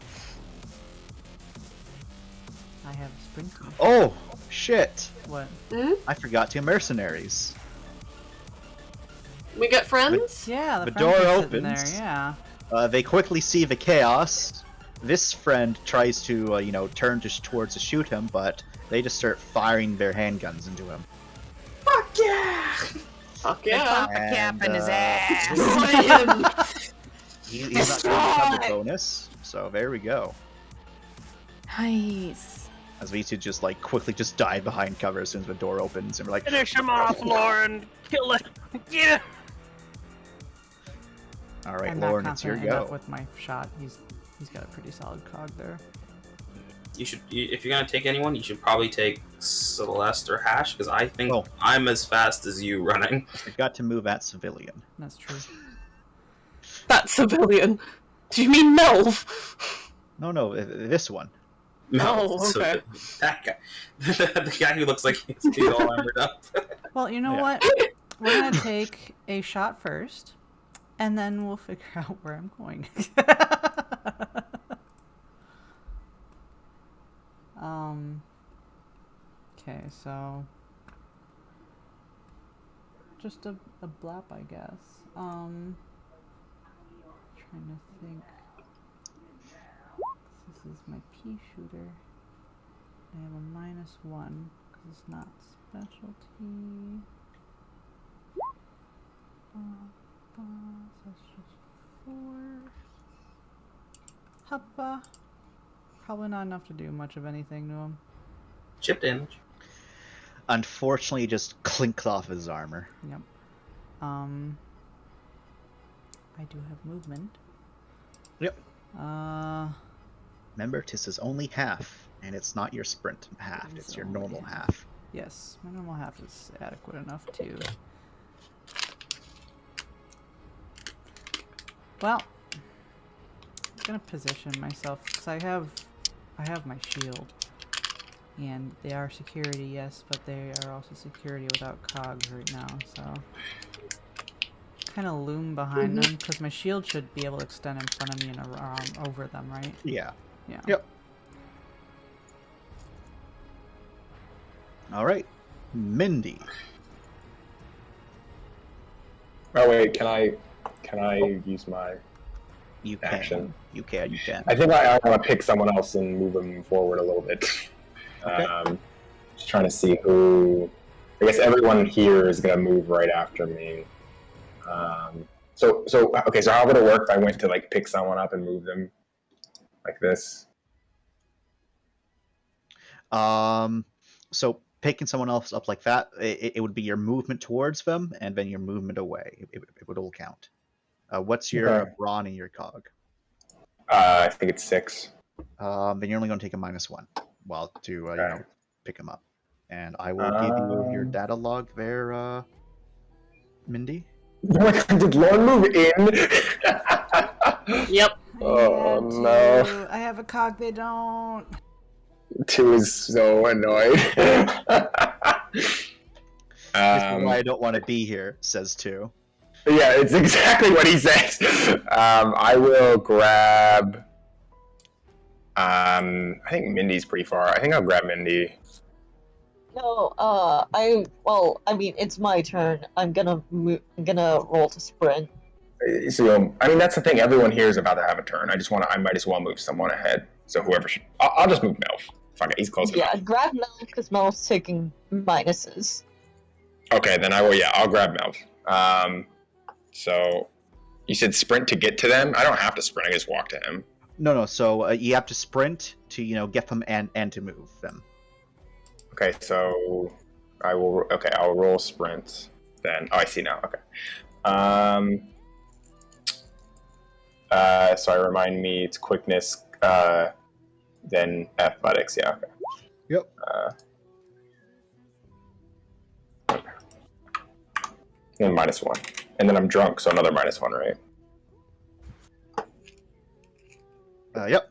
I have a sprinty.
Oh, shit.
What?
I forgot 2 mercenaries.
We get friends?
Yeah,
The
friend
door
is sitting there,
opens.
yeah.
They quickly see the chaos. This friend tries to, turn towards to shoot him, but they just start firing their handguns into him.
Fuck yeah!
Fuck yeah.
Pop a cap in his
Destroy
ass.
him.
He's not going to have the bonus, so there we go.
Nice.
As we two just quickly just dive behind cover as soon as the door opens, and we're like,
Finish him off, Lauren. Kill it. Yeah.
all right,
I'm
Lauren,
not
it's your
confident enough
go.
with my shot. He's got a pretty solid cog there.
You should, if you're gonna take anyone, you should probably take Celeste or Hash, because I think
Oh.
I'm as fast as you running.
I got to move at civilian.
That's true.
That civilian. Do you mean Melv?
No, this one.
Oh,
So
okay.
that guy. The guy who looks like he's all armored up.
Well, you know
Yeah.
what? We're gonna take a shot first, and then we'll figure out where I'm going. Okay, so just a blap, I guess. Trying to think. This is my pea shooter. I have a -1 because it's not specialty. So that's just 4. Huppa. Probably not enough to do much of anything to him.
Chip damage.
Unfortunately, he just clinked off his armor.
Yep. I do have movement.
Yep.
Remember,
this is only half, and it's not your sprint half, it's your normal half.
Yes, my normal half is adequate enough to. Well, I'm gonna position myself because I have my shield. And they are security, yes, but they are also security without cogs right now, so... Kind of loom behind them, because my shield should be able to extend in front of me and around over them, right?
Yeah.
Yeah.
Yep. All right, Mindy.
Oh wait, can I use my
You can.
action?
You can.
I think I want to pick someone else and move them forward a little bit.
Okay.
Just trying to see who. I guess everyone here is gonna move right after me. So how would it work if I went to like pick someone up and move them like this?
So picking someone else up like that, it would be your movement towards them, and then your movement away. It would all count. What's your brawn and your cog?
I think it's 6.
Then you're only going to take a -1 while to pick them up. And I will give you your data log there, Mindy.
Oh my God, did Lauren move in?
Yep.
Oh no.
I have a cog, they don't.
2 is so annoyed.
This is why I don't want to be here, says 2.
Yeah, it's exactly what he says. I will grab. I think Mindy's pretty far. I think I'll grab Mindy.
No, it's my turn. I'm gonna roll to sprint.
So, I mean, that's the thing. Everyone here is about to have a turn. I might as well move someone ahead. So whoever should. I'll just move Melf. Fuck it, he's close enough.
Yeah, grab Melf because Melf's taking minuses.
Okay, then I will. Yeah, I'll grab Melf. So, you said sprint to get to them. I don't have to sprint. I just walk to him.
No. So you have to sprint to get them and to move them.
Okay, so I will. Okay, I'll roll sprint. Then I see now. Okay. Sorry, remind me. It's quickness. Then athletics. Yeah. Okay.
Yep.
And -1, and then I'm drunk, so another -1, right?
Yep.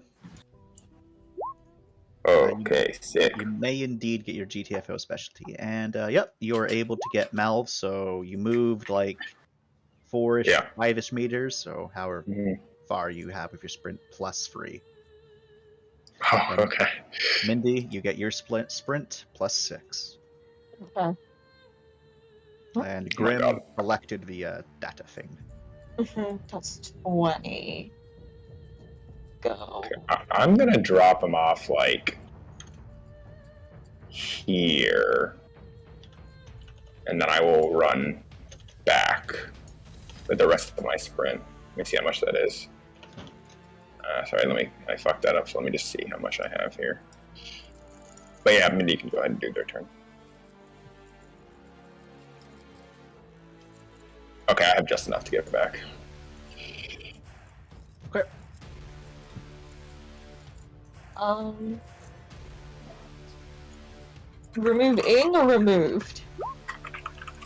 Okay, sick.
You may indeed get your GTFO specialty, and yep, you're able to get Malv. So you moved like 4-ish, 5-ish meters. So however far you have with your sprint plus 3.
Oh, okay.
Mindy, you get your sprint plus 6.
Okay.
And Grim collected the data thing.
That's 20. Go.
Okay, I'm gonna drop him off like here, and then I will run back with the rest of my sprint. Let me see how much that is. Sorry, I fucked that up, so let me just see how much I have here. But yeah, Mindy can go ahead and do their turn. Okay, I have just enough to get back.
Okay.
Removed in or removed?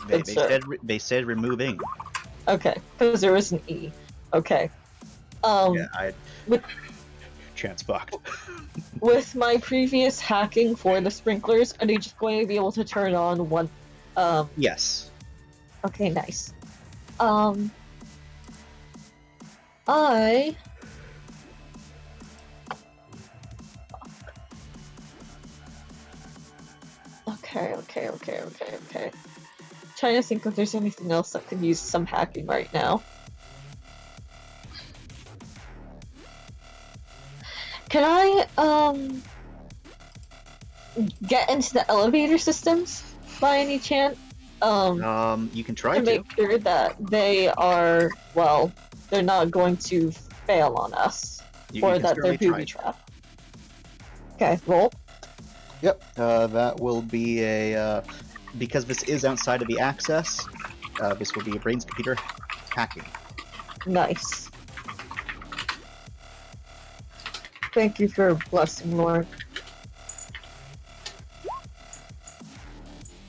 They said removing.
Okay, because there was an E. Okay.
Chance fucked.
With my previous hacking for the sprinklers, are they just going to be able to turn on one?
Yes.
Okay, nice. Okay. Trying to think if there's anything else that could use some hacking right now. Can I, get into the elevator systems by any chance?
You can try
to make sure that they are, well, they're not going to fail on us, or that they're booby trapped. Okay, roll.
Yep, that will be a, because this is outside of the access, this will be a brains computer hacking.
Nice. Thank you for blessing, Lord.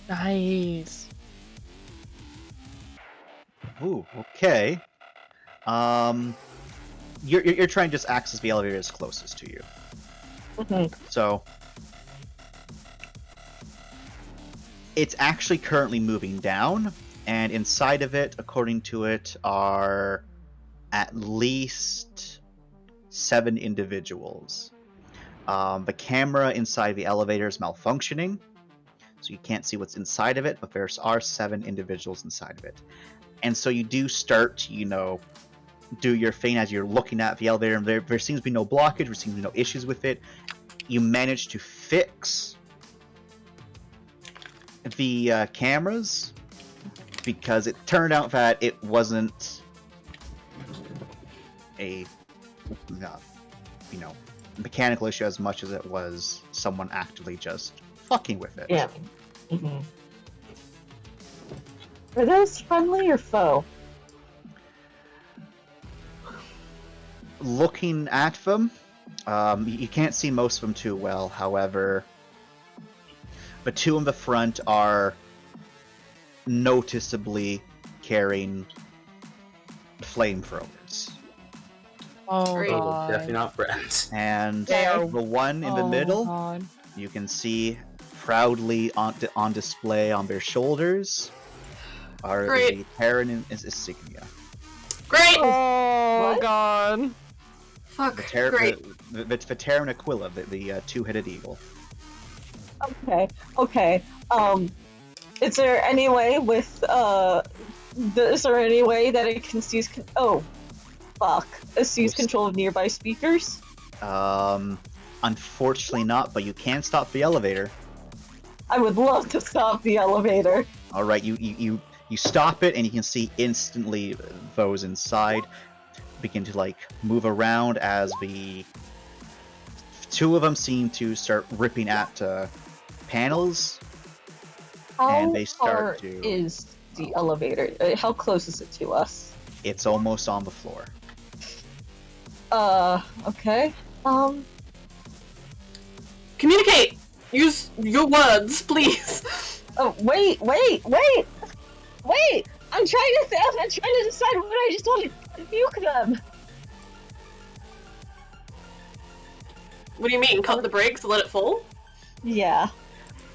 Nice.
Ooh, okay. You're trying to just access the elevator as closest to you.
Mm-hmm.
So, It's actually currently moving down, and inside of it, according to it, are at least 7 individuals. The camera inside the elevator is malfunctioning, so you can't see what's inside of it, but there are 7 individuals inside of it. And so you do start to, do your thing as you're looking at the elevator, and there seems to be no blockage, there seems to be no issues with it. You manage to fix the cameras, because it turned out that it wasn't a mechanical issue as much as it was someone actively just fucking with it.
Yeah. Mm-hmm. Are those friendly or foe?
Looking at them, you can't see most of them too well. However, the 2 in the front are noticeably carrying flamethrowers.
Oh,
Great.
God.
Definitely not friends.
And
They are-
the one in the
Oh,
middle,
God.
you can see proudly on display on their shoulders are
Great.
the Terran insignia.
Great!
Oh
What?
god.
Fuck.
The
Great.
Terran Aquila, the 2-headed eagle.
Okay. Is there any way with is there any way that it can seize seize control of nearby speakers?
Unfortunately not, but you can stop the elevator.
I would love to stop the elevator.
All right, you stop it, and you can see instantly those inside begin to move around as the 2 of them seem to start ripping at panels.
How
And they
far
start to-
is the elevator? How close is it to us?
It's almost on the floor.
Okay.
Communicate! Use your words, please!
Oh, wait! I'm trying to decide whether I just want to nuke them.
What do you mean? Cut the brakes and let it fall?
Yeah.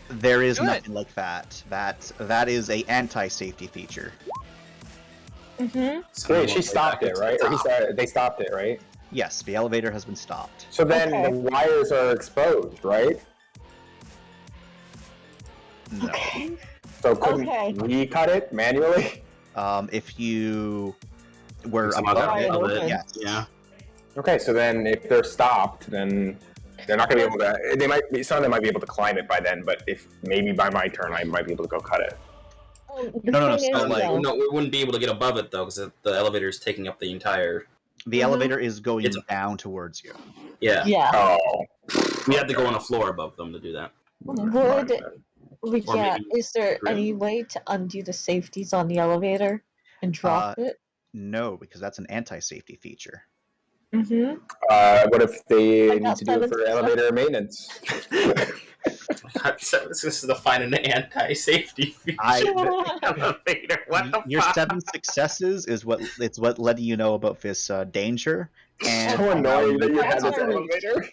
There is
Do it.
nothing like that. That is a anti-safety feature.
Mm-hmm.
Wait, she stopped it, right? Or they stopped it, right?
Yes, the elevator has been stopped.
So then
Okay.
the wires are exposed, right?
No.
Okay.
So couldn't
Okay.
we cut it manually?
If you were
Some
above
other
it,
of it.
yes.
Yeah.
Okay, so then if they're stopped, then they're not gonna be able to. They might be. Some of them might be able to climb it by then, but if maybe by my turn, I might be able to go cut it.
No,
thing
so,
is,
like-
though-
No, we wouldn't be able to get above it though, because the elevator is taking up the entire.
The elevator is going
It's-
down towards you.
Yeah.
Yeah.
Oh.
We have to go on a floor above them to do that.
Would
Or
yeah?
maybe
Is there
grim.
any way to undo the safeties on the elevator and drop it?
No, because that's an anti-safety feature.
Mm-hmm.
What if they
I
need
got
to do it for
7
elevator maintenance?
So this is to find an anti-safety feature. Elevator. What the
Your
fuck?
7 successes is what letting you know about this danger. And
So annoying that you
That's
had this
our reach.
elevator.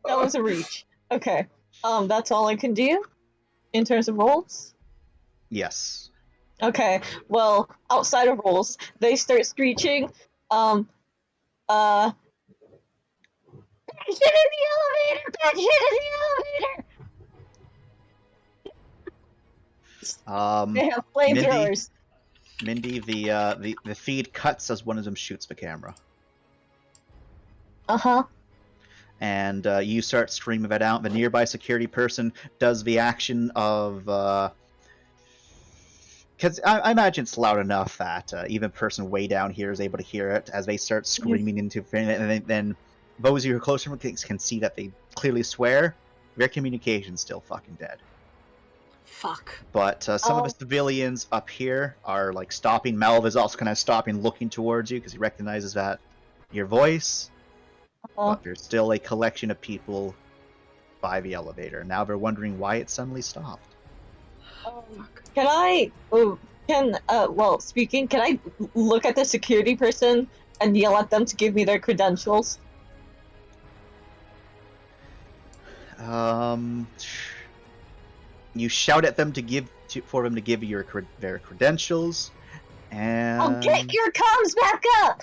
That was a reach. Okay. That's all I can do in terms of rolls.
yes,
Okay. Well, outside of rolls, they start screeching. Bad shit in the elevator! Bad shit in the elevator! They have flamethrowers.
Mindy, the feed cuts as one of them shoots the camera,
Uh-huh.
and you start screaming that out. The nearby security person does the action of because I imagine it's loud enough that even a person way down here is able to hear it as they start screaming into and then those who are closer can see that they clearly swear. Their communication's still fucking dead.
Fuck.
But some of the civilians up here are stopping. Melv is also kind of stopping, looking towards you because he recognizes that your voice. But there's still a collection of people by the elevator. Now they're wondering why it suddenly stopped.
Can I look at the security person and yell at them to give me their credentials?
You shout at them for them to give you their credentials, and
I'll get your comms back up!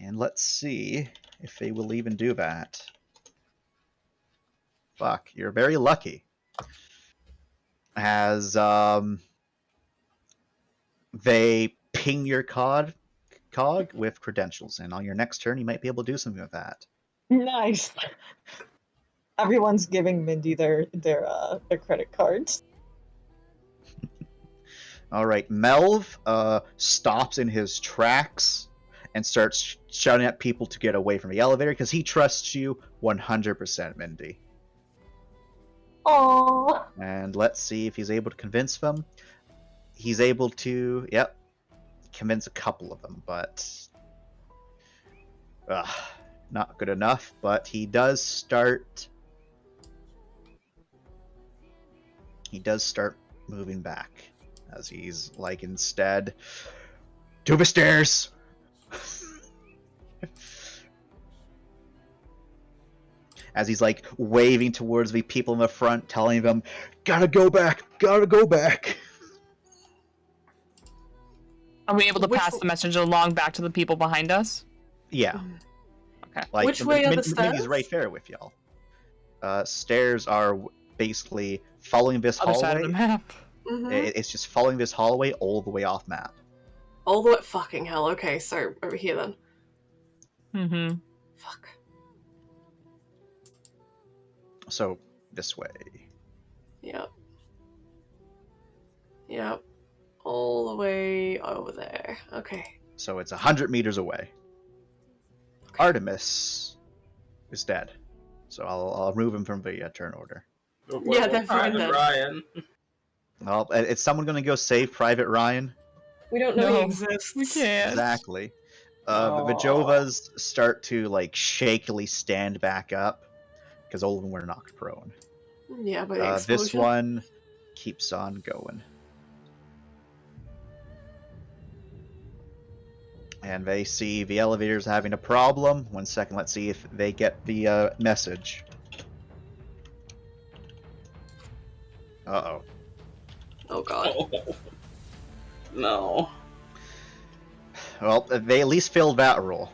And let's see if they will even do that. Fuck, you're very lucky. As they ping your cog with credentials, and on your next turn you might be able to do something with that.
Nice. Everyone's giving Mindy their credit cards.
All right, Melv stops in his tracks and starts shouting at people to get away from the elevator because he trusts you 100%, Mindy.
Aww.
And let's see if he's able to convince them. He's able to, convince a couple of them, but not good enough. But he does start moving back as he's like, instead, to the stairs. As he's like waving towards the people in the front, telling them, gotta go back.
Are we able to pass the message along back to the people behind us?
Yeah.
Okay.
Like,
Which way are the stairs?
Mindy's right there with y'all. Stairs are basically following this
Other
hallway.
side of the map.
Mm-hmm.
It's just following this hallway all the way off map.
All the way. Fucking hell. Okay, so over here then.
Mm-hmm.
Fuck.
So this way.
Yep. All the way over there. Okay.
So it's 100 meters away. Artemis is dead. So I'll remove him from the turn order.
Yeah, they're fine then.
Ryan.
Well, is someone going to go save Private Ryan?
We don't know he exists.
We can't.
Exactly. The Jovas start to like shakily stand back up because all of them were knocked prone.
Yeah, but
this one keeps on going. And they see the elevator's having a problem. 1 second, let's see if they get the message. Uh-oh.
Oh god.
Oh. No.
Well, they at least failed that roll.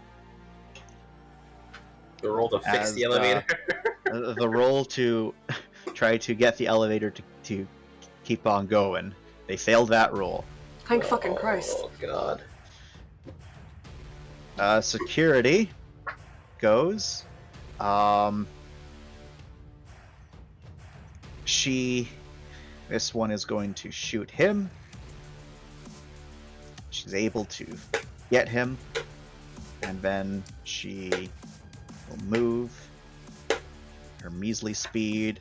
The roll to fix the elevator.
The roll to try to get the elevator to keep on going. They failed that roll.
Thank fucking Christ.
Oh god.
Security goes. This one is going to shoot him. She's able to get him, and then she will move her measly speed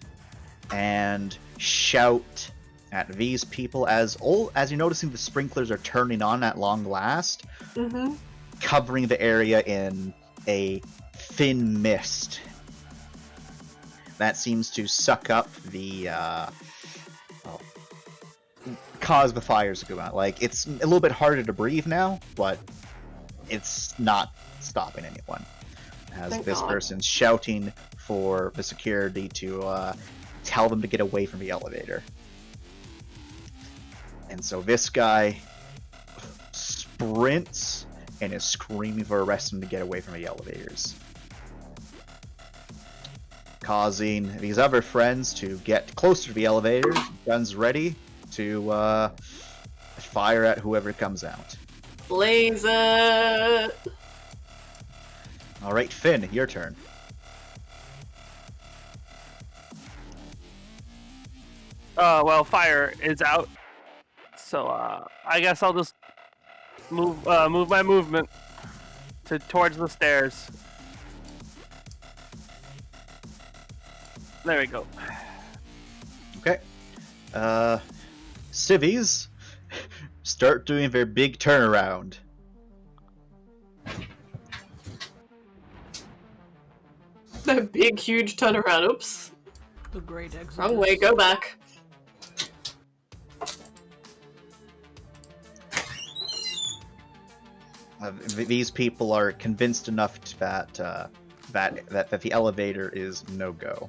and shout at these people as you're noticing the sprinklers are turning on at long last.
Mm-hmm.
Covering the area in a thin mist that seems to suck up the cause the fires to go out. Like, it's a little bit harder to breathe now, but it's not stopping anyone. As
Thank
this
God.
person's shouting for the security to tell them to get away from the elevator. And so this guy sprints and is screaming for the rest of them to get away from the elevators, causing these other friends to get closer to the elevator, guns ready to fire at whoever comes out.
Blaze it!
Alright, Finn, your turn.
Well, fire is out, so I guess I'll just move my movement towards the stairs. There we go.
Okay. Civvies start doing their big turnaround.
The big, huge turnaround. Oops.
The great exodus.
Wrong way, go back.
These people are convinced enough that the elevator is no go.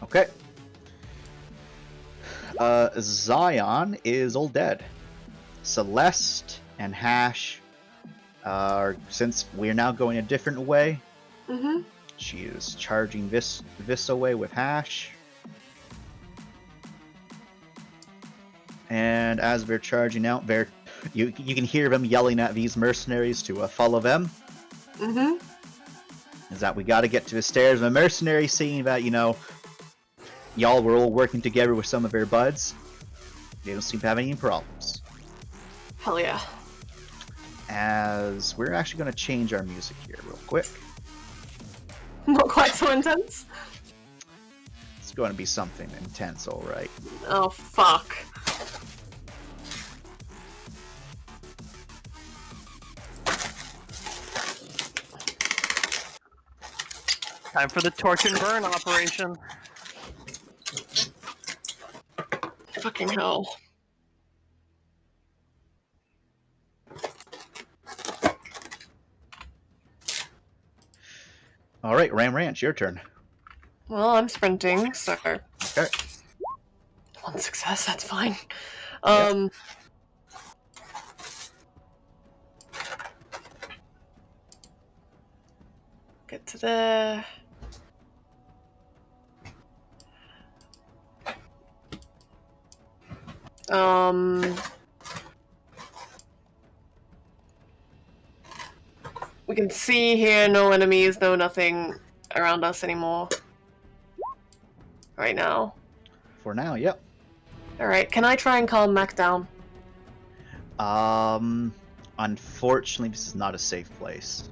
Okay. Zion is all dead. Celeste and Hash are, since we're now going a different way,
Mm-hmm.
she is charging this away with Hash. And as they're charging out, you can hear them yelling at these mercenaries to follow them.
Mm-hmm.
Is that we got to get to the stairs. The mercenaries, seeing that, you know, y'all were all working together with some of their buds, they don't seem to have any problems.
Hell yeah.
As we're actually going to change our music here real quick.
Not quite so intense.
It's going to be something intense, all right.
Oh, fuck.
Time for the torch and burn operation.
Fucking hell.
All right, Ram Ranch, your turn.
Well, I'm sprinting, so
Okay.
one success, that's fine. Get to there. We can see here no enemies, no nothing around us anymore. Right now.
For now, yep.
Alright, can I try and calm Mac down?
Unfortunately, this is not a safe place.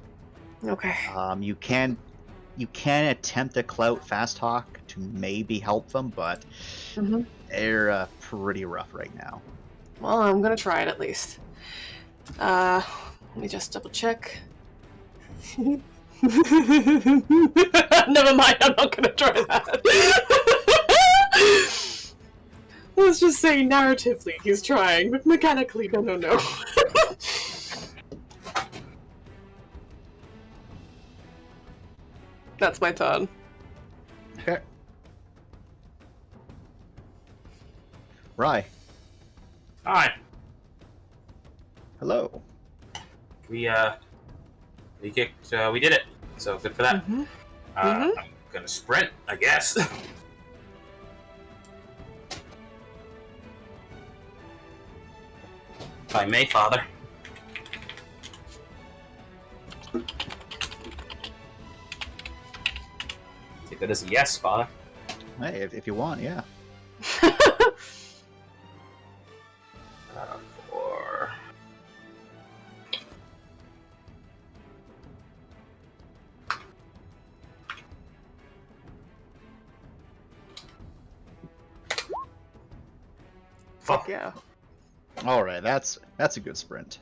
Okay.
You can attempt to clout Fast Talk to maybe help them, but they're pretty rough right now.
Well, I'm gonna try it at least. Let me just double check. Never mind, I'm not gonna try that. Let's just say narratively he's trying, but mechanically, no. That's my turn.
Okay. Rye.
Hi.
Hello.
We did it. So good for that. I'm gonna sprint, I guess. If I may, Father. Take that as a yes, Father.
Hey, if you want, yeah.
Four.
Fuck yeah.
All right, that's a good sprint.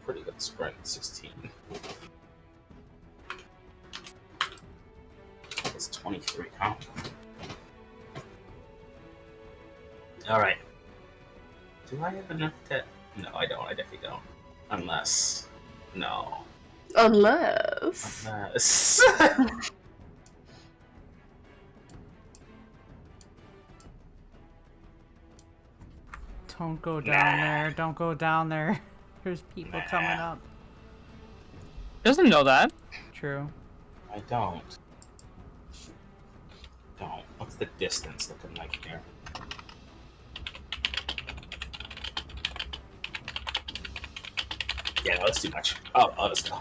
Pretty good sprint, 16. It's 23, huh? Alright. Do I have enough to... No, I don't. I definitely don't. Unless... No.
Unless...
Don't go down there. Don't go down there. There's people coming up.
Doesn't know that.
True.
I don't. What's the distance looking like here? Yeah, no, that's too much. Oh, I'll just go.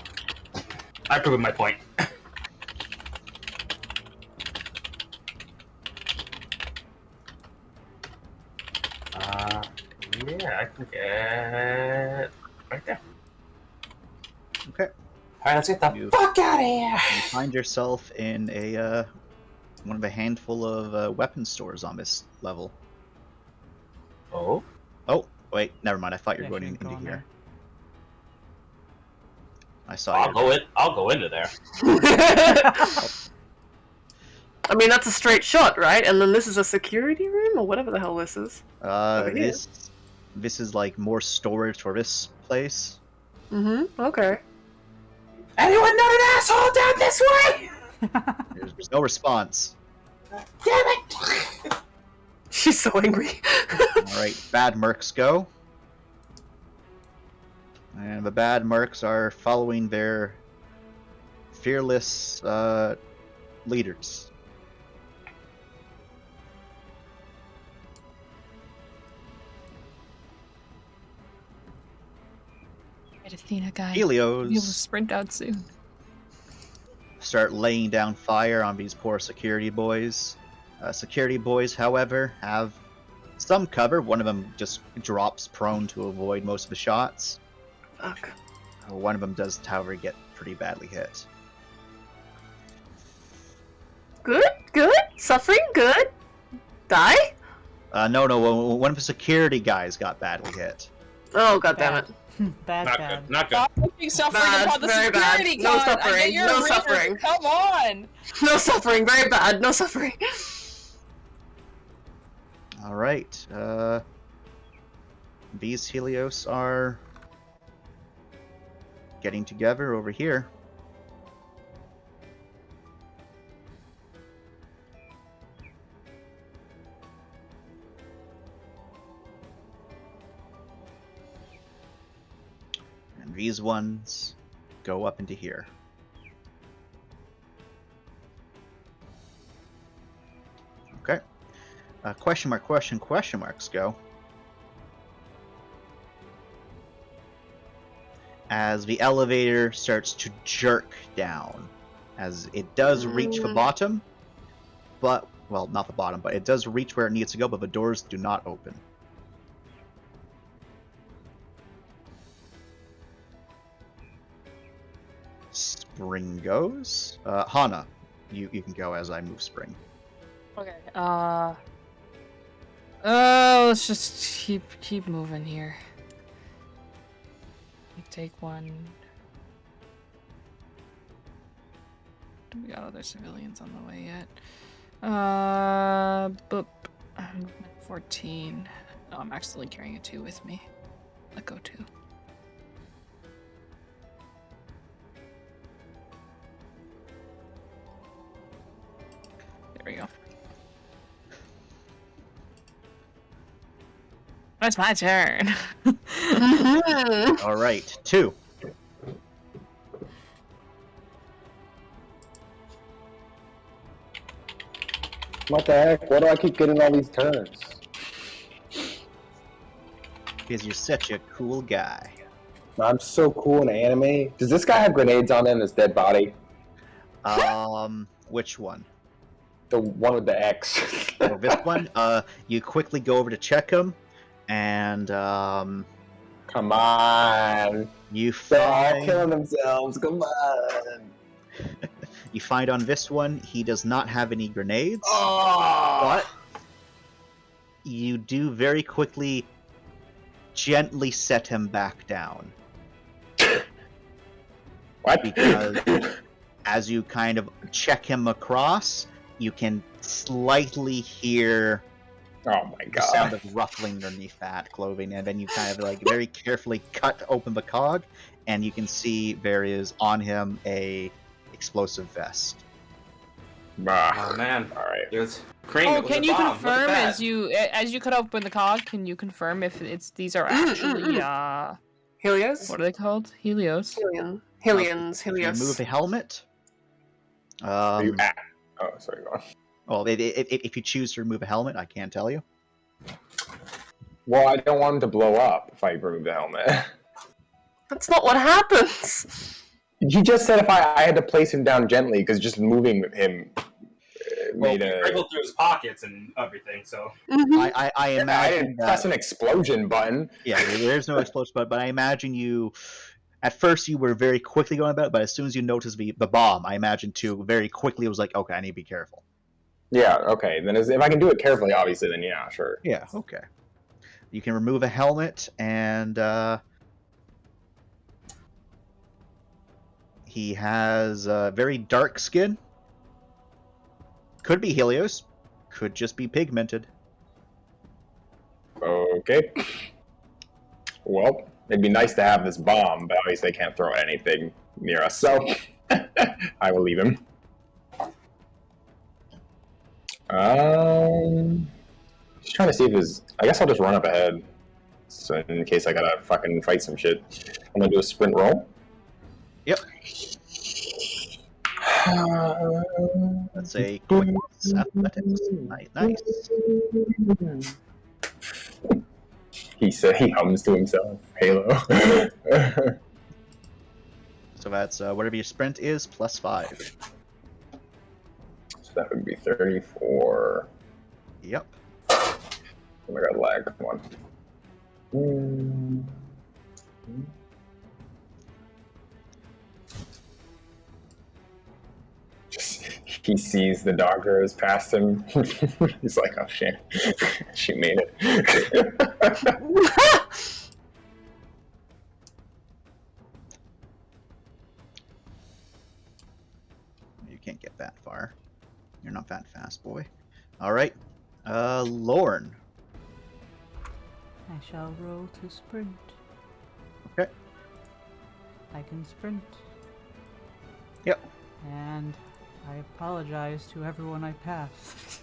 I've proven my point. Yeah, I can get right there.
Okay.
Alright, let's get the fuck out of here!
You find yourself in a one of a handful of weapon stores on this level.
Oh?
Oh, wait, never mind. I thought you were going
she's
into
going
here.
there.
I saw
I'll go into there.
I mean, that's a straight shot, right? And then this is a security room, or whatever the hell this is.
This is like more storage for this place.
Okay.
Anyone not an asshole down this way?
There's no response.
Damn it!
She's so angry.
Alright, bad mercs go. And the bad mercs are following their fearless leaders.
Right, Athena guy.
Helios.
You'll sprint out soon.
Start laying down fire on these poor security boys. Security boys, however, have some cover. One of them just drops prone to avoid most of the shots.
Fuck.
One of them does, however, get pretty badly hit.
Good, good. Suffering, good. Die?
No, one of the security guys got badly hit.
Oh, god damn it.
Bad,
Not
bad.
good. Not good.
Stop looking suffering
Bad,
upon the
very bad.
security
No
guard. I
suffering,
get you're
no
a reader.
suffering.
Come on.
No suffering, very bad. No suffering.
Alright, these Helios are getting together over here. And these ones go up into here. Okay. Question marks go. As the elevator starts to jerk down. As it does reach the bottom, but, well, not the bottom, but it does reach where it needs to go, but the doors do not open. Spring goes. Hana, you can go as I move Spring.
Okay. Let's just keep moving here. Take one. Do we got other civilians on the way yet? Boop. 14. No, I'm actually carrying a 2 with me. Let go 2. There we go. It's my turn.
All right, 2.
What the heck? Why do I keep getting all these turns?
Because you're such a cool guy.
I'm so cool in anime. Does this guy have grenades on him, his dead body?
Which one?
The one with the X.
Oh, this one? You quickly go over to check him, and,
Come on.
You
They're all
find...
killing themselves. Come on.
You find on this one, he does not have any grenades.
Oh!
But you do very quickly, gently set him back down.
What?
Because as you kind of check him across, you can slightly hear
Oh my
the
god.
sound of ruffling underneath that clothing, and then you kind of like very carefully cut open the cog, and you can see there is on him a explosive vest.
Ah,
Oh man.
Alright.
It was Crane.
Oh,
it was
can
a
you
bomb. Look at
confirm
that.
as you cut open the cog? Can you confirm if these are actually
Helios?
what are they called? Helios.
Helions.
You
Helios.
remove the helmet.
Are you at? Oh, sorry, go on.
Well, if you choose to remove a helmet, I can't tell you.
Well, I don't want him to blow up if I remove the helmet.
That's not what happens.
He just said if I had to place him down gently, because just moving him made a...
Wriggled through his pockets and everything. So
I
I
imagine
didn't press an explosion button.
Yeah, there's no explosion, but I imagine you. At first, you were very quickly going about it, but as soon as you noticed the bomb, I imagine too, very quickly it was like, okay, I need to be careful.
Yeah, okay. Then if I can do it carefully, obviously, then yeah, sure.
Yeah, okay. You can remove a helmet, and he has very dark skin. Could be Helios. Could just be pigmented.
Okay. Well, it'd be nice to have this bomb, but obviously they can't throw anything near us, so I will leave him. Just trying to see if there's. I guess I'll just run up ahead. So in case I gotta fucking fight some shit. I'm gonna do a sprint roll.
Yep. That's a quick athletics. Nice.
He hums to himself. Halo.
So that's whatever your sprint is plus 5.
So that would be 34.
Yep.
Oh my god, lag. Come on. He sees the dog goes past him. He's like, oh shit. She made it.
You can't get that far. You're not that fast, boy. Alright. Lorne.
I shall roll to sprint.
Okay.
I can sprint.
Yep.
And I apologize to everyone I passed.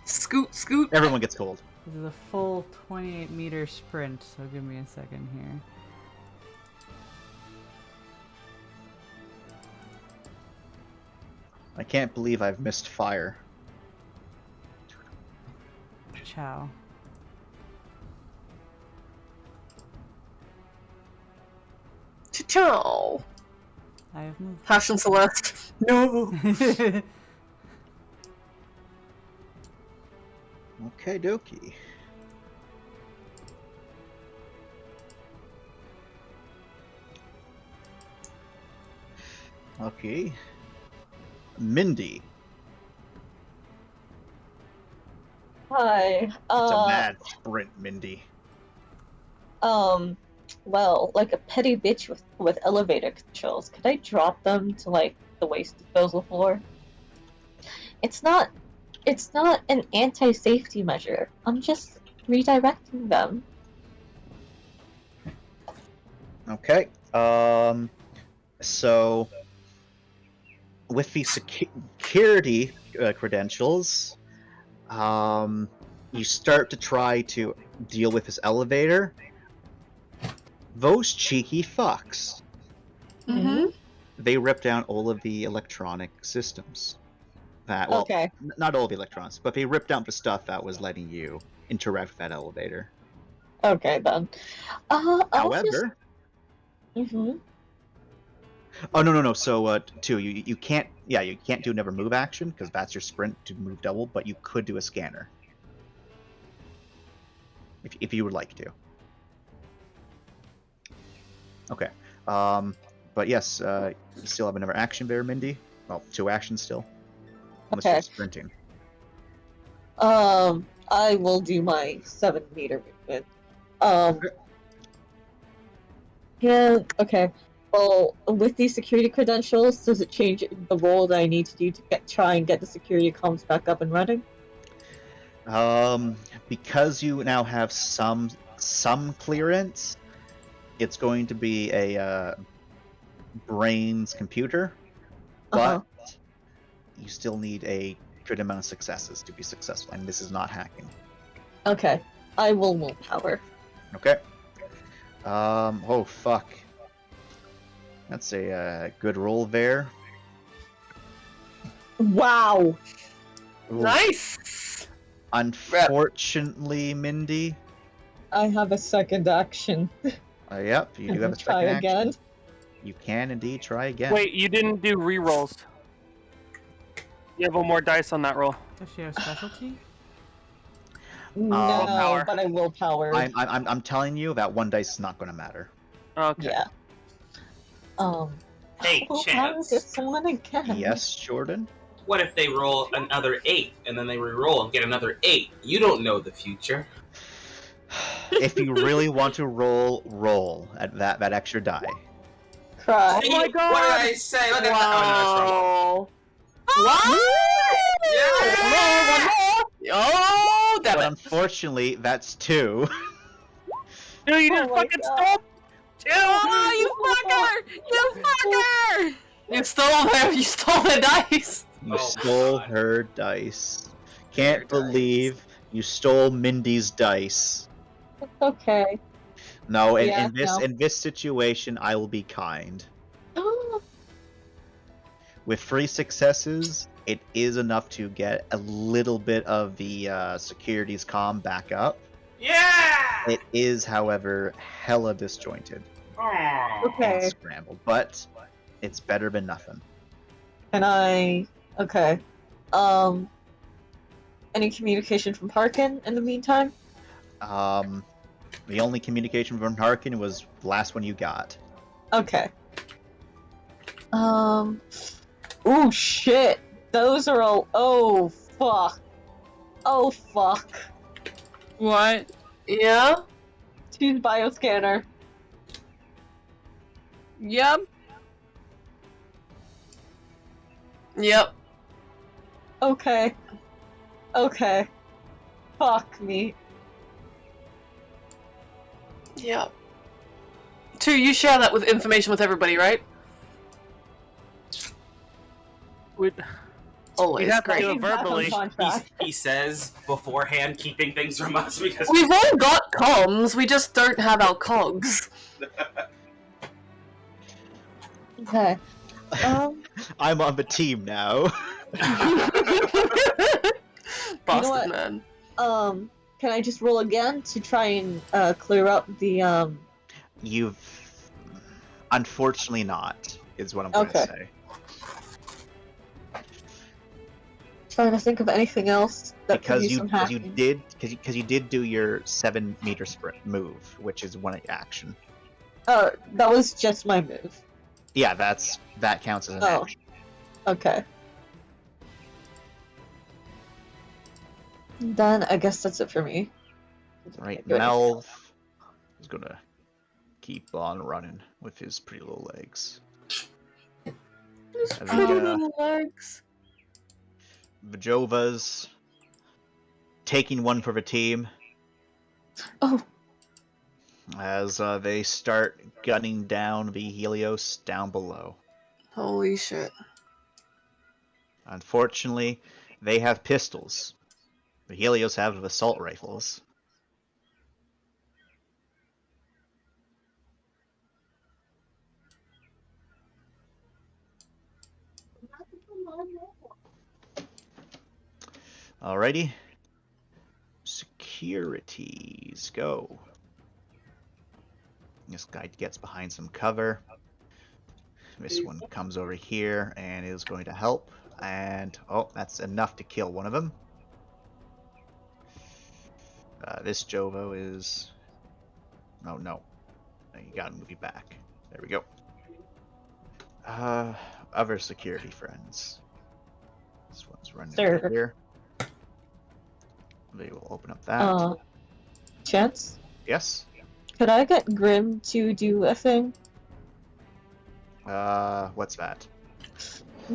Scoot, scoot.
Everyone gets cold.
This is a full 28-meter sprint, so give me a second here.
I can't believe I've missed fire.
Ciao.
Ciao.
I have moved.
Passion Celeste. No.
Okay, dokie. Okay. Mindy.
Hi.
It's a mad sprint, Mindy.
Well, like a petty bitch with elevator controls, could I drop them to like the waste disposal floor? It's not an anti-safety measure. I'm just redirecting them.
Okay. So with the security credentials, you start to try to deal with this elevator. Those cheeky fucks.
Mm-hmm.
They rip down all of the electronic systems. Well,
Okay.
not all of the electronics, but they ripped down the stuff that was letting you interact with that elevator.
Okay then.
However,
Mm-hmm.
oh no. So two, you can't. Yeah, you can't do never move action because that's your sprint to move double. But you could do a scanner if you would like to. Okay. But yes, you still have another action there, Mindy. Well, 2 actions still. Unless
Okay.
you're sprinting.
I will do my 7-meter movement. Yeah, okay. Well, with these security credentials, does it change the role that I need to do to try and get the security comms back up and running?
Because you now have some clearance, it's going to be a brains computer, but you still need a good amount of successes to be successful, and this is not hacking.
Okay, I will willpower.
Okay. Oh fuck. That's a good roll there.
Wow!
Ooh.
Nice!
Unfortunately, Mindy.
I have a second action.
Yep, you do have a
try
second
again.
action. You can indeed try again.
Wait, you didn't do rerolls. You have 1 more dice on that roll.
Does she have specialty?
No,
Willpower.
but I willpower.
I'm telling you that 1 dice is not going to matter.
Okay.
Yeah.
Hey,
willpower
Chance.
this one again.
Yes, Jordan?
What if they roll another 8 and then they re-roll and get another 8? You don't know the future.
If you really want to roll at that extra die.
Cry.
Oh my god! What did I say? Look at
Wow.
that.
Oh, damn
But
it.
unfortunately, that's 2.
Dude, you just
Oh my
fucking
God.
stole 2!
Oh, you fucker! You fucker! You stole their dice!
You
Oh,
stole
God.
her dice. Can't
Their dice.
believe you stole Mindy's dice.
Okay.
No,
Yeah,
in this situation, I will be kind. With 3 successes, it is enough to get a little bit of the security's comm back up.
Yeah!
It is, however, hella disjointed and
Okay.
scrambled, but it's better than nothing.
Can I? Okay. Any communication from Harkin in the meantime?
The only communication from Harkin was the last one you got.
Okay. Oh shit. Those are all. Oh fuck. Oh fuck.
What?
Yeah?
Choose bioscanner.
Yep.
Yep.
Okay. Okay. Fuck me.
Yep. 2, you share that with information with everybody, right?
We'd
Always.
have to
Great.
do it verbally.
He says beforehand, keeping things from us because
We've all got comms, we just don't have our cogs.
Okay.
I'm on the team now.
Bastard
what?
man.
Can I just roll again to try and clear up the
You've unfortunately not, is what I'm going to
Okay.
say.
Trying to think of anything else that could
Because
use some hacking.
you did do your 7-meter sprint move, which is one action.
That was just my move.
Yeah, that counts as an
Oh.
action.
Okay. Then I guess that's it for me.
Right,
Do anything
Melv is gonna keep on running with his pretty little legs.
Pretty little legs.
Vajova's taking one for the team.
Oh.
As they start gunning down the Helios down below.
Holy shit.
Unfortunately, they have pistols. The Helios have assault rifles. Alrighty. Securities, go. This guy gets behind some cover. This one comes over here and is going to help. And, oh, that's enough to kill one of them. This Jovo is... Oh, no. You gotta move you back. There we go. Other security friends. This one's running over here. They will open up that.
Chance?
Yes?
Could I get Grim to do a thing?
What's that?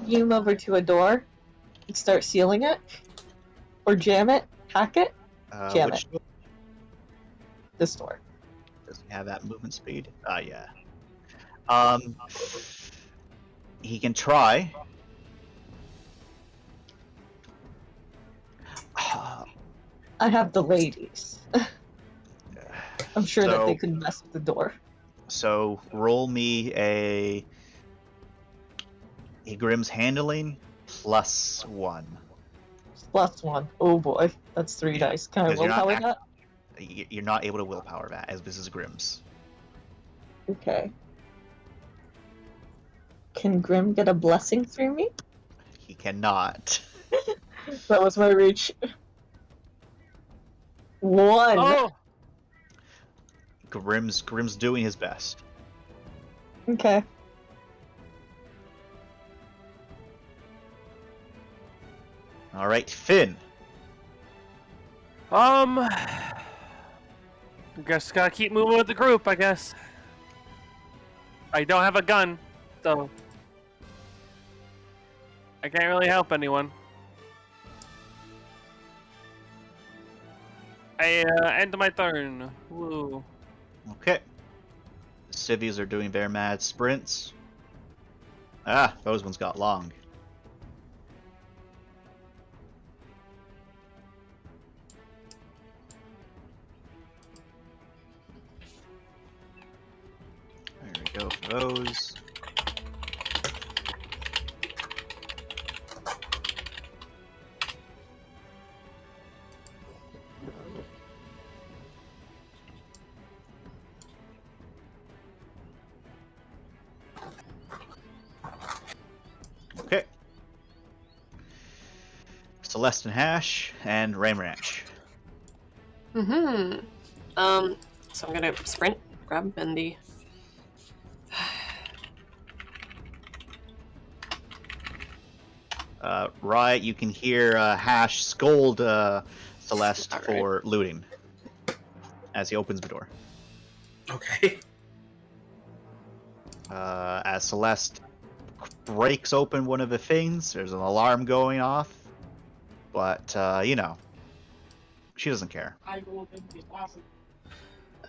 Zoom over to a door and start sealing it? Or jam it? Hack it? Jam
Which
it. This door.
Does he have that movement speed? Yeah. He can try.
I have the ladies. I'm sure that they
So-
could mess with the door.
So roll me a Grim's handling +1.
+1. Oh boy, that's 3 dice. Can I
Because you're not
willpower that?
You're not able to willpower that, as this is Grim's.
Okay. Can Grim get a blessing through me?
He cannot.
That was my reach. 1.
Oh!
Grim's doing his best.
Okay.
All right, Finn.
I guess gotta keep moving with the group, I guess. I don't have a gun, so I can't really help anyone. I end my turn. Woo.
Okay. The civvies are doing their mad sprints. Ah, those ones got long. There we go for those. Okay. Celeste and Hash and Ram Ranch.
So I'm gonna sprint, grab Bendy.
Riot, you can hear Hash scold Celeste for looting as he opens the door.
Okay.
As Celeste breaks open one of the things, there's an alarm going off, but you know, she doesn't care.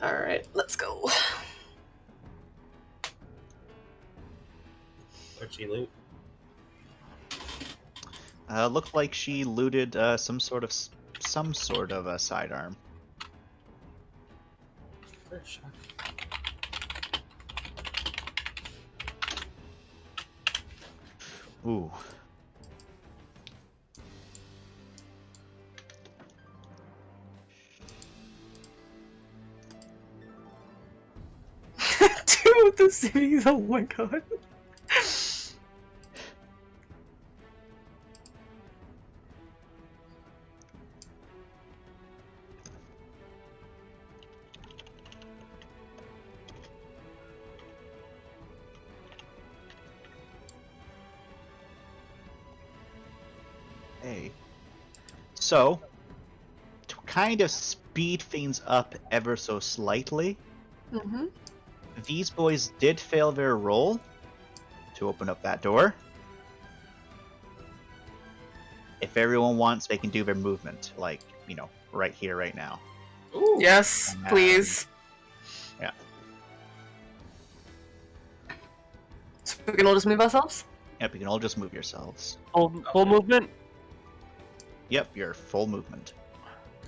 Alright, let's go.
What'd she loot?
Looked like she looted some sort of a sidearm. Ooh.
Two of the cities, oh my god.
Hey. So, to kind of speed things up ever so slightly, these boys did fail their roll to open up that door. If everyone wants, they can do their movement, like, you know, right here, right now.
Ooh. Yes, please.
Yeah.
So we can all just move ourselves?
Yep, you can all just move yourselves.
Full movement?
Yep, you're full movement.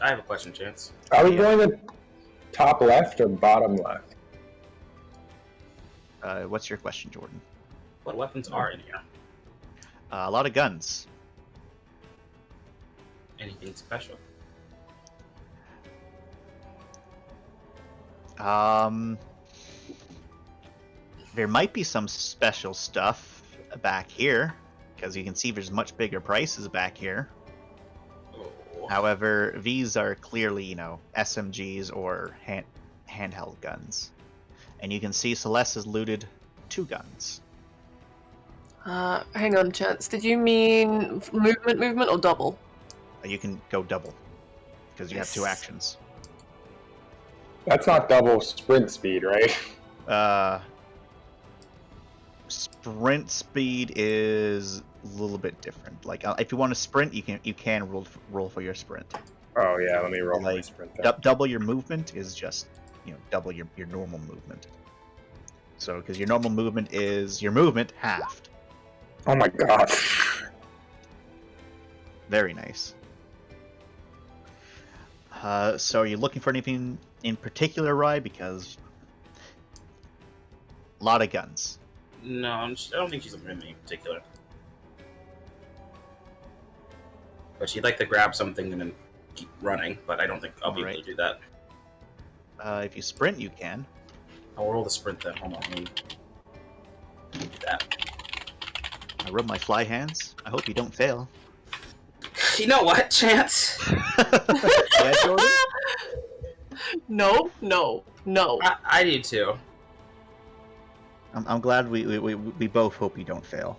I have a question, Chance.
Are we going to top left or bottom left?
What's your question, Jordan?
What weapons are in here?
A lot of guns.
Anything special?
There might be some special stuff back here, because you can see there's much bigger prices back here.
Oh.
However, these are clearly, you know, SMGs or handheld guns. And you can see Celeste has looted 2 guns.
Hang on, Chance. Did you mean movement, or double?
You can go double, because you have 2 actions.
That's not double sprint speed, right?
Sprint speed is a little bit different. Like, if you want to sprint, you can roll for your sprint.
Oh yeah, let me roll my sprint then.
Double your movement is just, you know, double your normal movement. So, because your normal movement is your movement halved.
Oh my god.
Very nice. So are you looking for anything in particular, Rye? Because a lot of guns.
No, I don't think she's looking at me in particular. But she'd like to grab something and then keep running, but I don't think I'll be able to do that.
If you sprint, you can.
I'll roll the sprint then. Hold on, let me do that.
I rub my fly hands. I hope you don't fail.
You know what, Chance?
Yeah, Jordan?
No.
I do too.
I'm glad we both hope you don't fail.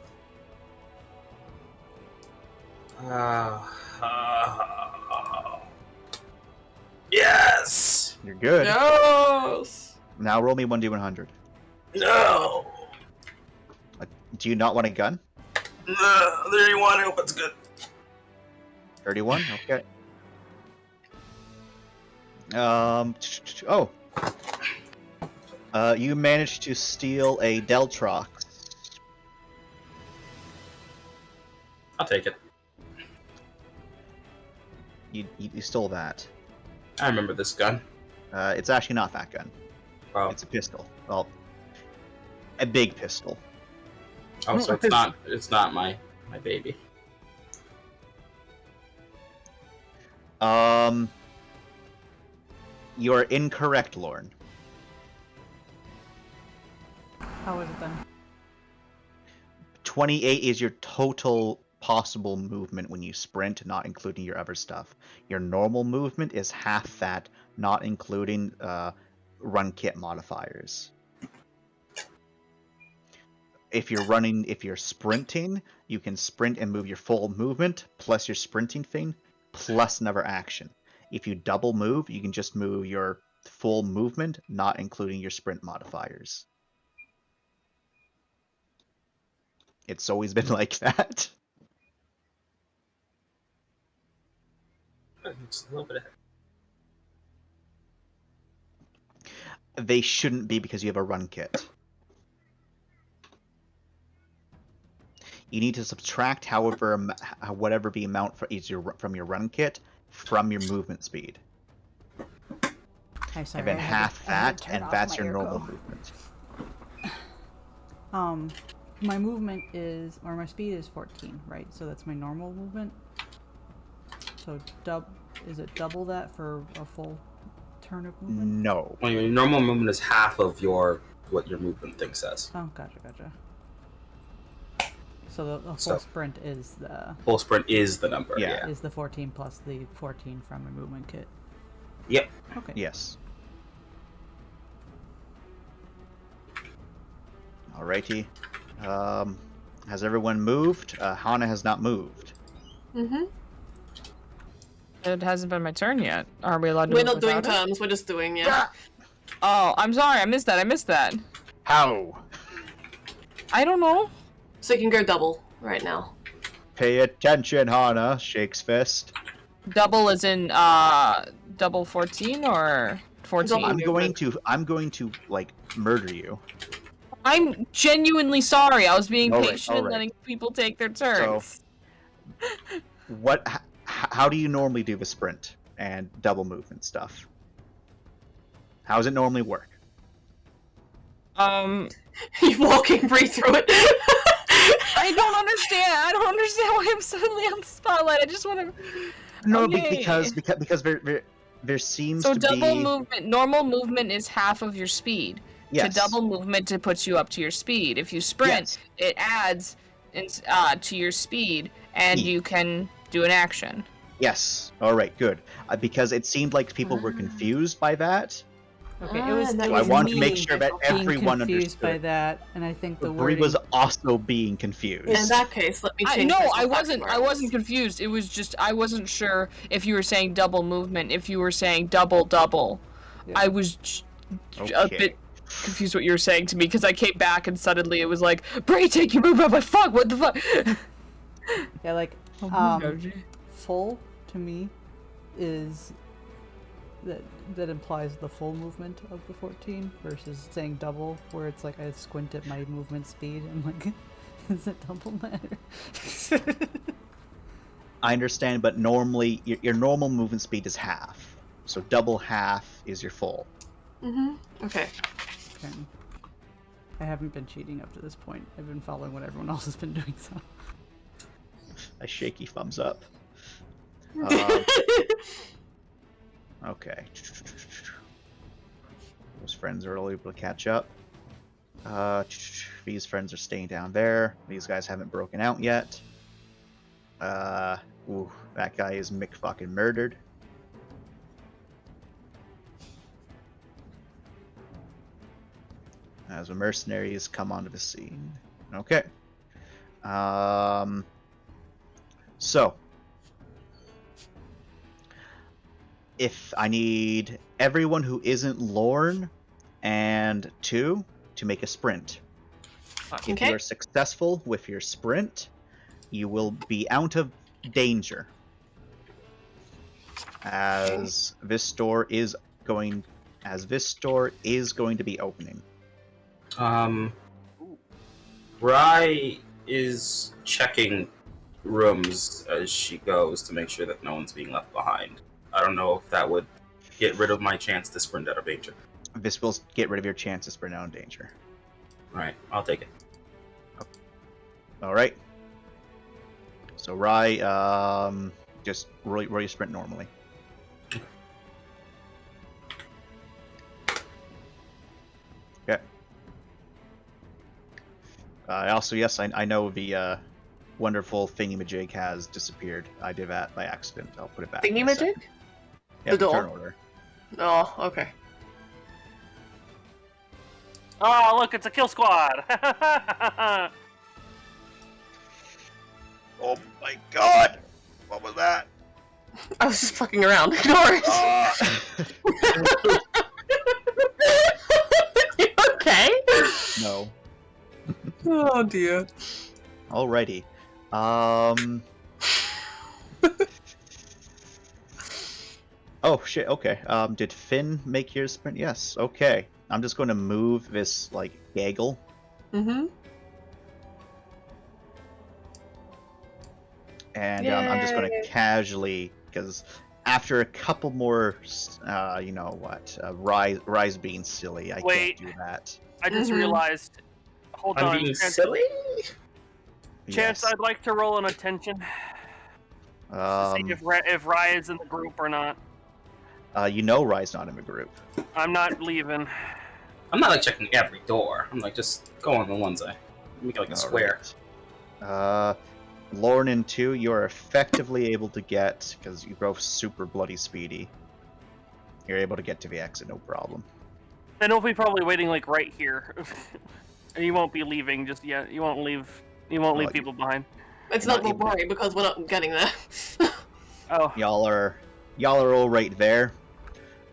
Yes!
You're good.
Yes!
Now roll me 1d100.
No!
Do you not want a gun?
No, 31, I hope it's good.
31? Okay. You managed to steal a Deltrox
I'll take it.
You stole that.
I remember this gun.
It's actually not that gun.
Oh,
It's a pistol. Well, a big pistol.
oh, so it's not my baby.
You are incorrect, Lorne.
How is it then?
28 is your total possible movement when you sprint, not including your other stuff. Your normal movement is half that, not including run kit modifiers. If you're sprinting, you can sprint and move your full movement, plus your sprinting thing, plus another action. If you double move, you can just move your full movement, not including your sprint modifiers. It's always been like that.
Just a little bit ahead.
They shouldn't be because you have a run kit. You need to subtract whatever the amount from your run kit from your movement speed.
Hey, sorry,
And then
I had
half
to- I had
that,
to turn
and
off
that's
my
your normal
Earco.
movement.
My movement is, or my speed is 14, right? So that's my normal movement. So is it double that for a full turn of movement?
No.
Well, your normal movement is half of what your movement thing says.
Oh, gotcha. So the full
So-
sprint is the
Full sprint is the number.
Yeah.
is the 14 plus the 14 from my movement kit.
Yep.
Okay.
Yes. Alrighty. Has everyone moved? Hana has not moved.
Mm-hmm.
It hasn't been my turn yet. Are we allowed to
We're
move
not doing
without it?
terms, we're just doing, yeah.
Oh, I'm sorry. I missed that.
How?
I don't know.
So you can go double right now.
Pay attention, Hana. Shakes fist.
Double as in double 14 or 14?
I'm going to like murder you.
I'm genuinely sorry. I was being
All right,
patient
all
and
right.
letting people take their turns.
How do you normally do the sprint and double movement stuff? How does it normally work?
You walking breathe through it.
I don't understand. I don't understand why I'm suddenly on the spotlight. I just want to.
No,
Okay.
because there seems
So
to
double
be
movement, normal movement is half of your speed.
Yes.
To double movement to put you up to your speed. If you sprint, it adds to your speed, and you can do an action.
Yes. All right. Good. Because it seemed like people were confused by that.
Okay, it was.
that
It
I
was
wanted to make
me
sure that
being
everyone
confused by
understood.
that, and I think the
Bree
wording
was also being confused.
In that case, let me change
No,
this
I
back to
wasn't.
where
I
it was.
wasn't confused. It was just I wasn't sure if you were saying double movement. If you were saying double.
Yeah.
I was a
Okay.
bit confused what you were saying to me because I came back and suddenly it was like, Bray, take your move. I'm like, fuck, what the fuck?
Yeah, like full to me is that implies the full movement of the 14 versus saying double, where it's like I squint at my movement speed and like, does it double matter?
I understand, but normally your normal movement speed is half. So double half is your full.
Okay.
Okay. I haven't been cheating up to this point. I've been following what everyone else has been doing, so.
A shaky thumbs up. Okay. Those friends are all able to catch up. These friends are staying down there. These guys haven't broken out yet. Ooh, that guy is Mick fucking murdered. As the mercenaries come onto the scene. Okay. So, if I need everyone who isn't Lorne and 2 to make a sprint. If
Okay.
you are successful with your sprint, you will be out of danger. As this door is going to be opening.
Rye is checking rooms as she goes to make sure that no one's being left behind. I don't know if that would get rid of my chance to sprint out of danger.
This will get rid of your chance to sprint out of danger.
Alright, I'll take it.
Alright. So, Rye, just roll your sprint normally. Okay. Also, yes, I know the wonderful thingy-majig has disappeared. I did that by accident. I'll put it back.
Thingy-majig?
Yeah,
The door?
turn order.
Oh, okay.
Oh, look, it's a kill squad!
Oh my god! What was that?
I was just fucking around. Ignore it. You okay?
No.
Oh dear.
Alrighty. Oh shit, okay. Did Finn make your sprint? Yes, okay. I'm just going to move this, like, gaggle.
Mm-hmm.
And I'm just going to casually, because after a couple more, you know what, Rise being silly, I
Wait.
can't do that.
I just realized. Hold
I'm
on.
being
Chance,
silly?
Chance, I'd like to roll an attention. To see if Rye is in the group or not.
You know Rye's not in the group.
I'm not leaving.
I'm not like checking every door. I'm like just go on the ones I make it like a square.
Lorne and 2, you're effectively able to get, because you're both super bloody speedy, you're able to get to the exit, no problem.
Then he'll be probably waiting like right here. And you won't be leaving just yet. You won't leave people behind.
It's not the worry because we're not getting there.
Oh.
Y'all are all right there.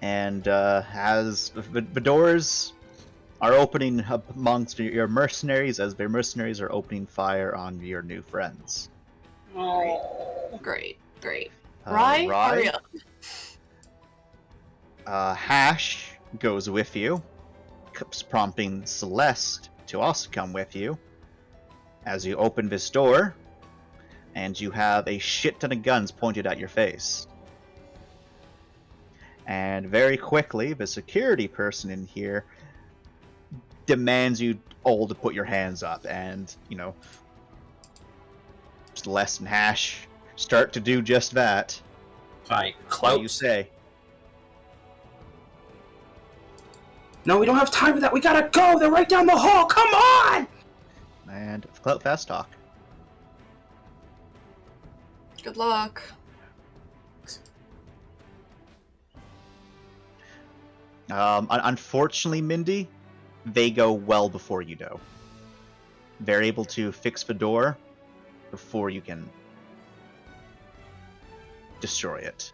And as the doors are opening up amongst your mercenaries, as their mercenaries are opening fire on your new friends.
Oh, great. Rye, hurry up.
Hash goes with you, prompting Celeste to also come with you. As you open this door, and you have a shit ton of guns pointed at your face. And very quickly, the security person in here demands you all to put your hands up, and, you know, Celeste and Hash start to do just that.
Hi,
What
Clout.
do you say?
No, we don't have time for that. We gotta go. They're right down the hall. Come on!
And Clout fast talk.
Good luck.
Unfortunately, Mindy, they go well before you do. They're able to fix the door before you can destroy it.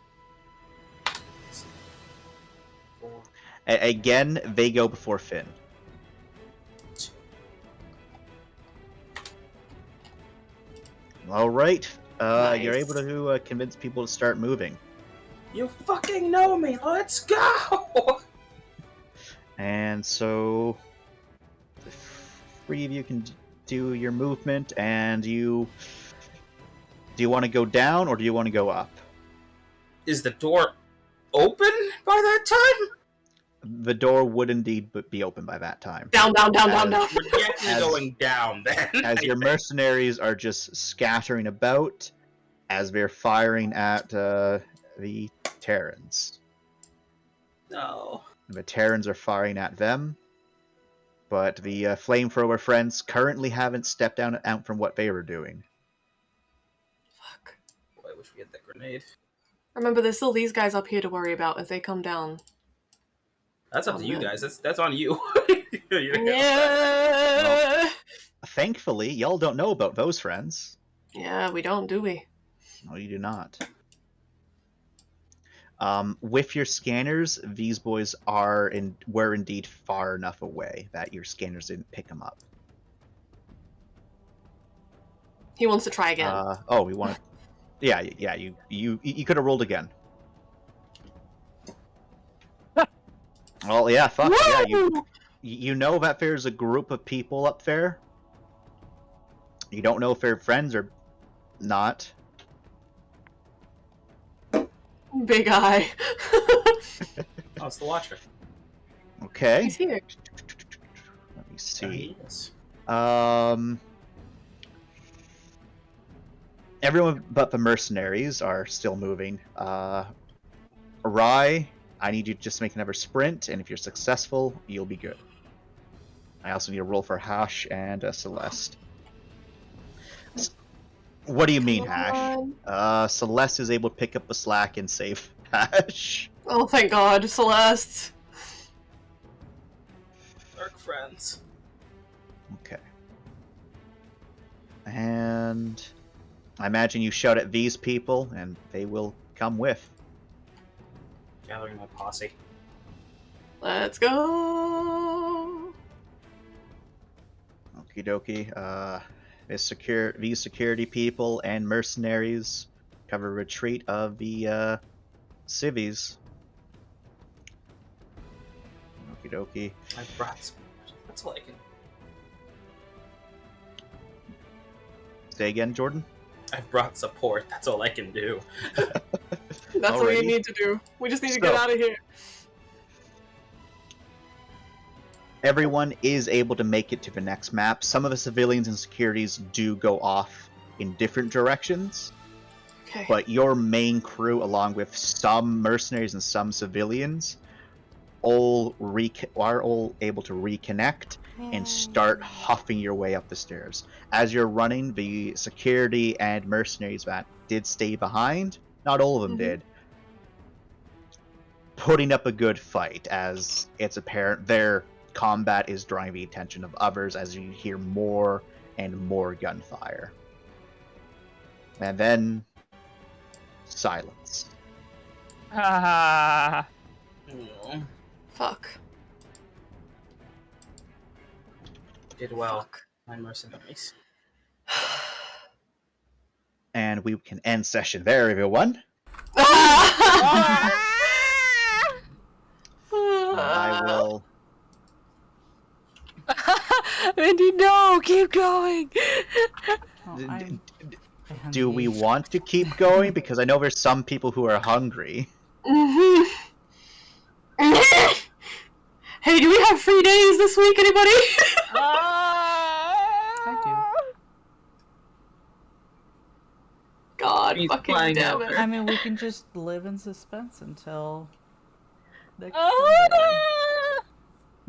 Again, they go before Finn. All right,
Nice.
You're able to convince people to start moving.
You fucking know me. Let's go.
And so, the three of you can do your movement, and do you want to go down or do you want to go up?
Is the door open by that time?
The door would indeed be open by that time.
Down.
We're definitely going down then.
As your mercenaries are just scattering about, as they're firing at the Terrans.
No.
The Terrans are firing at them, but the flamethrower friends currently haven't stepped down out from what they were doing.
Fuck.
Boy, I wish we had that grenade.
Remember, there's still these guys up here to worry about if they come down.
That's up to you
man.
guys. That's on you.
Yeah.
Thankfully, y'all don't know about those friends.
Yeah, we don't, do we?
No, you do not. With your scanners, these boys were indeed far enough away that your scanners didn't pick them up.
He wants to try again.
We want to. Yeah. You could have rolled again. Well, yeah, fuck yeah. You know that there's a group of people up there. You don't know if they're friends or Not.
Big eye.
Oh, it's the Watcher.
Okay.
He's here.
Let me see.
Yes.
Everyone but the mercenaries are still moving. Rai, I need you to just make another sprint, and if you're successful, you'll be good. I also need a roll for Hash and Celeste. What do you mean, Hash? Celeste is able to pick up the slack and save Hash.
Oh, thank God, Celeste.
Dark friends.
Okay. And I imagine you shout at these people, and they will come with.
Gathering my posse.
Let's go.
Okie dokie. These security people and mercenaries cover retreat of the civvies. Okie dokie.
I brought some. That's all I can.
Say again, Jordan?
I've brought support. That's all I can do.
That's what we need to do. We just need to get out of here.
Everyone is able to make it to the next map. Some of the civilians and securities do go off in different directions.
Okay.
But your main crew, along with some mercenaries and some civilians, are all able to reconnect and start huffing your way up the stairs. As you're running, the security and mercenaries that did stay behind, not all of them did, putting up a good fight, as it's apparent their combat is drawing the attention of others as you hear more and more gunfire. And then silence.
Ah.
Fuck.
Did well, my mercenaries.
And we can end session there, everyone. I will.
Mindy, no, keep going.
Do we want to keep going? Because I know there's some people who are hungry.
Hey, do we have free days this week, anybody?
I do.
God fucking damn it.
I mean, we can just live in suspense until next Sunday.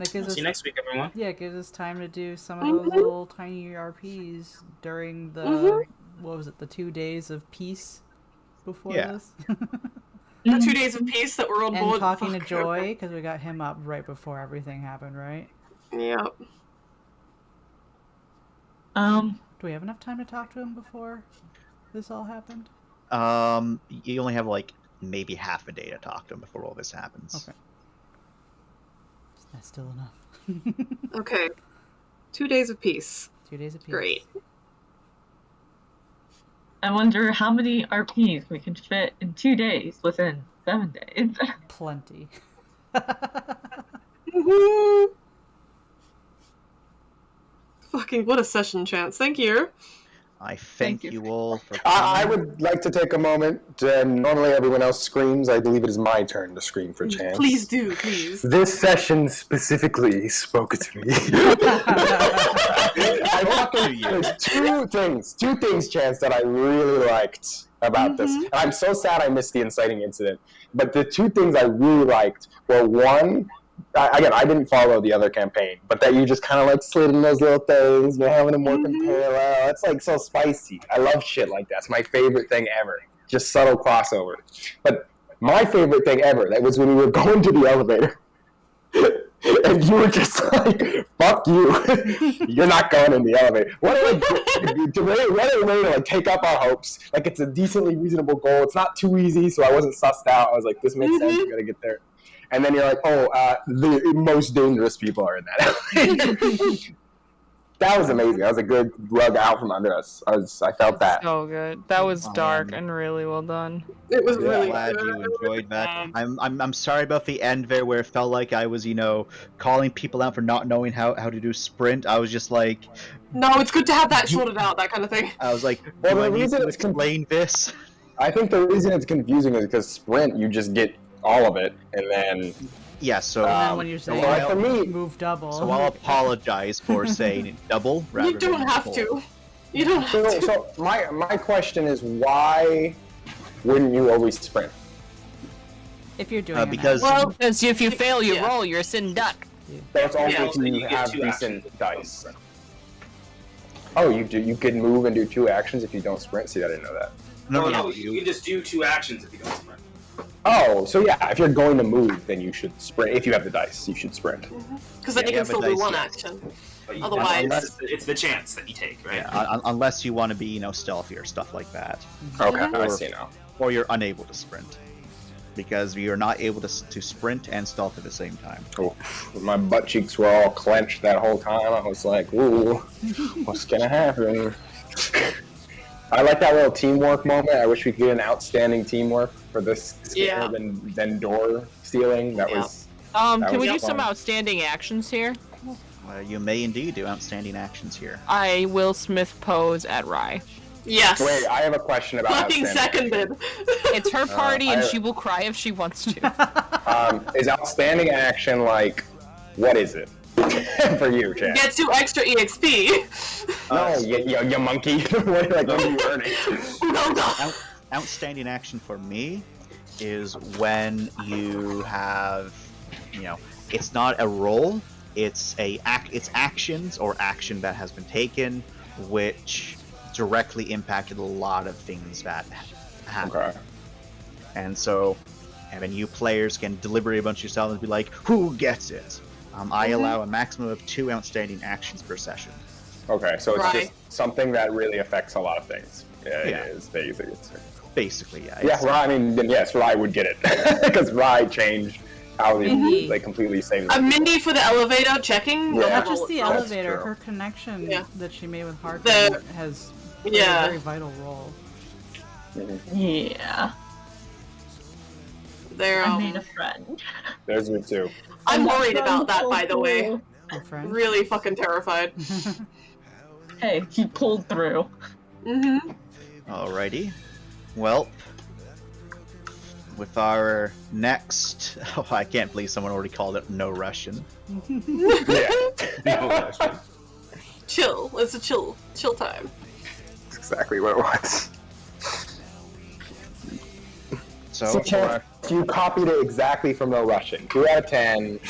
See you next week, everyone.
Yeah, it gives us time to do some of those little tiny RPs during the, what was it, the 2 days of peace before this?
The 2 days of peace that we're on board.
And talking to Joy, because we got him up right before everything happened, right?
Yep.
Do we have enough time to talk to him before this all happened?
You only have like maybe half a day to talk to him before all this happens.
Okay. That's still enough.
Okay. 2 days of peace.
2 days of peace.
Great.
I wonder how many RPs we can fit in 2 days within 7 days.
Plenty.
Fucking what a session, Chance. Thank you.
I thank you all for
I would like to take a moment. Normally everyone else screams. I believe it is my turn to scream for Chance.
Please do, please.
This session specifically spoke to me. There's two things, Chance, that I really liked about this. And I'm so sad I missed the inciting incident. But the two things I really liked were, one, again, I didn't follow the other campaign, but that you just kind of like slid in those little things, you're having them work in parallel. It's like so spicy. I love shit like that. It's my favorite thing ever. Just subtle crossover. But my favorite thing ever, that was when we were going to the elevator. And you were just like, fuck you. You're not going in the elevator. What a way to like take up our hopes. Like, it's a decently reasonable goal. It's not too easy, so I wasn't sussed out. I was like, this makes sense. We gotta get there. And then you're like, the most dangerous people are in that elevator. That was amazing. That was a good rug out from under us. I felt that.
So good. That was dark
Man.
and really well done.
It was
I'm
really
glad
good.
you enjoyed that. I'm sorry about the end there where it felt like I was, calling people out for not knowing how to do sprint. I was just like,
No, it's good to have that sorted out, that kind of thing.
I was like,
Well,
do I
the
need
reason
to
it's
explain this?
I think the reason it's confusing is because sprint, you just get all of it, and then
Yeah, so
And then when you're saying
well, for me,
move double.
so I'll apologize for saying double rather
You don't
than
have
full.
to. You don't have to.
so my question is, why wouldn't you always sprint?
If you're doing
because
Well,
Because if you fail, you
Yeah.
roll. You're a sitting duck.
That's also
Yeah,
if
so
you
you get
have
2
decent
actions.
dice. Oh, you could move and do 2 actions if you don't sprint. See, I didn't know that.
no,
Oh,
no,
no,
no.
you can just do 2 actions if you don't sprint.
Oh, so yeah, if you're going to move, then you should sprint. If you have the dice, you should sprint.
Because then
Yeah,
you
yeah,
can still
but
do
dice,
one
yes.
action.
But you-
Otherwise-
it's the chance that you take, right?
Unless you want to be, stealthy or stuff like that,
Okay,
Mm-hmm.
I see now.
or you're unable to sprint, because you're not able to sprint and stealth at the same time.
Oh, my butt cheeks were all clenched that whole time. I was like, ooh, what's gonna happen? I like that little teamwork moment. I wish we could get an outstanding teamwork for this
Yeah.
than door stealing. That
Yeah.
was
Can
was
we do
fun.
some outstanding actions here?
You may indeed do outstanding actions here.
I will Smith pose at Rye.
Yes.
Wait, I have a question about
Fucking
outstanding.
seconded.
It's her party, and
I-
she will cry if she wants to.
Is outstanding action like, what is it for you, Chad?
Get 2 extra EXP.
No, you monkey. What are you earning?
No, no.
Outstanding action for me is when you have, it's not a roll. It's it's actions or action that has been taken, which directly impacted a lot of things that happened.
Okay.
And then you players can deliberate a bunch of yourselves and be like, who gets it? I allow a maximum of 2 outstanding actions per session.
Okay, so it's
Right.
just something that really affects a lot of things. Yeah,
Yeah.
it is basically.
Basically, yeah.
Yeah,
it's-
Rye, I mean, then yes, Rye would get it because Rye changed how they completely saved it.
Mindy for the elevator checking.
Yeah.
They'll
Not
have
just
all-
the
That's
elevator,
true.
her connection
Yeah.
that she made with Harkin
The-
has played a
Yeah.
very vital role.
Yeah,
They're,
I made a friend.
There's me too.
I'm worried about that, by the way.
Her friend.
Really fucking terrified.
Hey, he pulled through.
Mm-hmm.
Alrighty. Well, with our next... Oh, I can't believe someone already called it No Russian.
Yeah,
Chill. It's a chill time.
that's exactly what it was.
So,
So you copied it exactly from No Russian. 2 out of 10.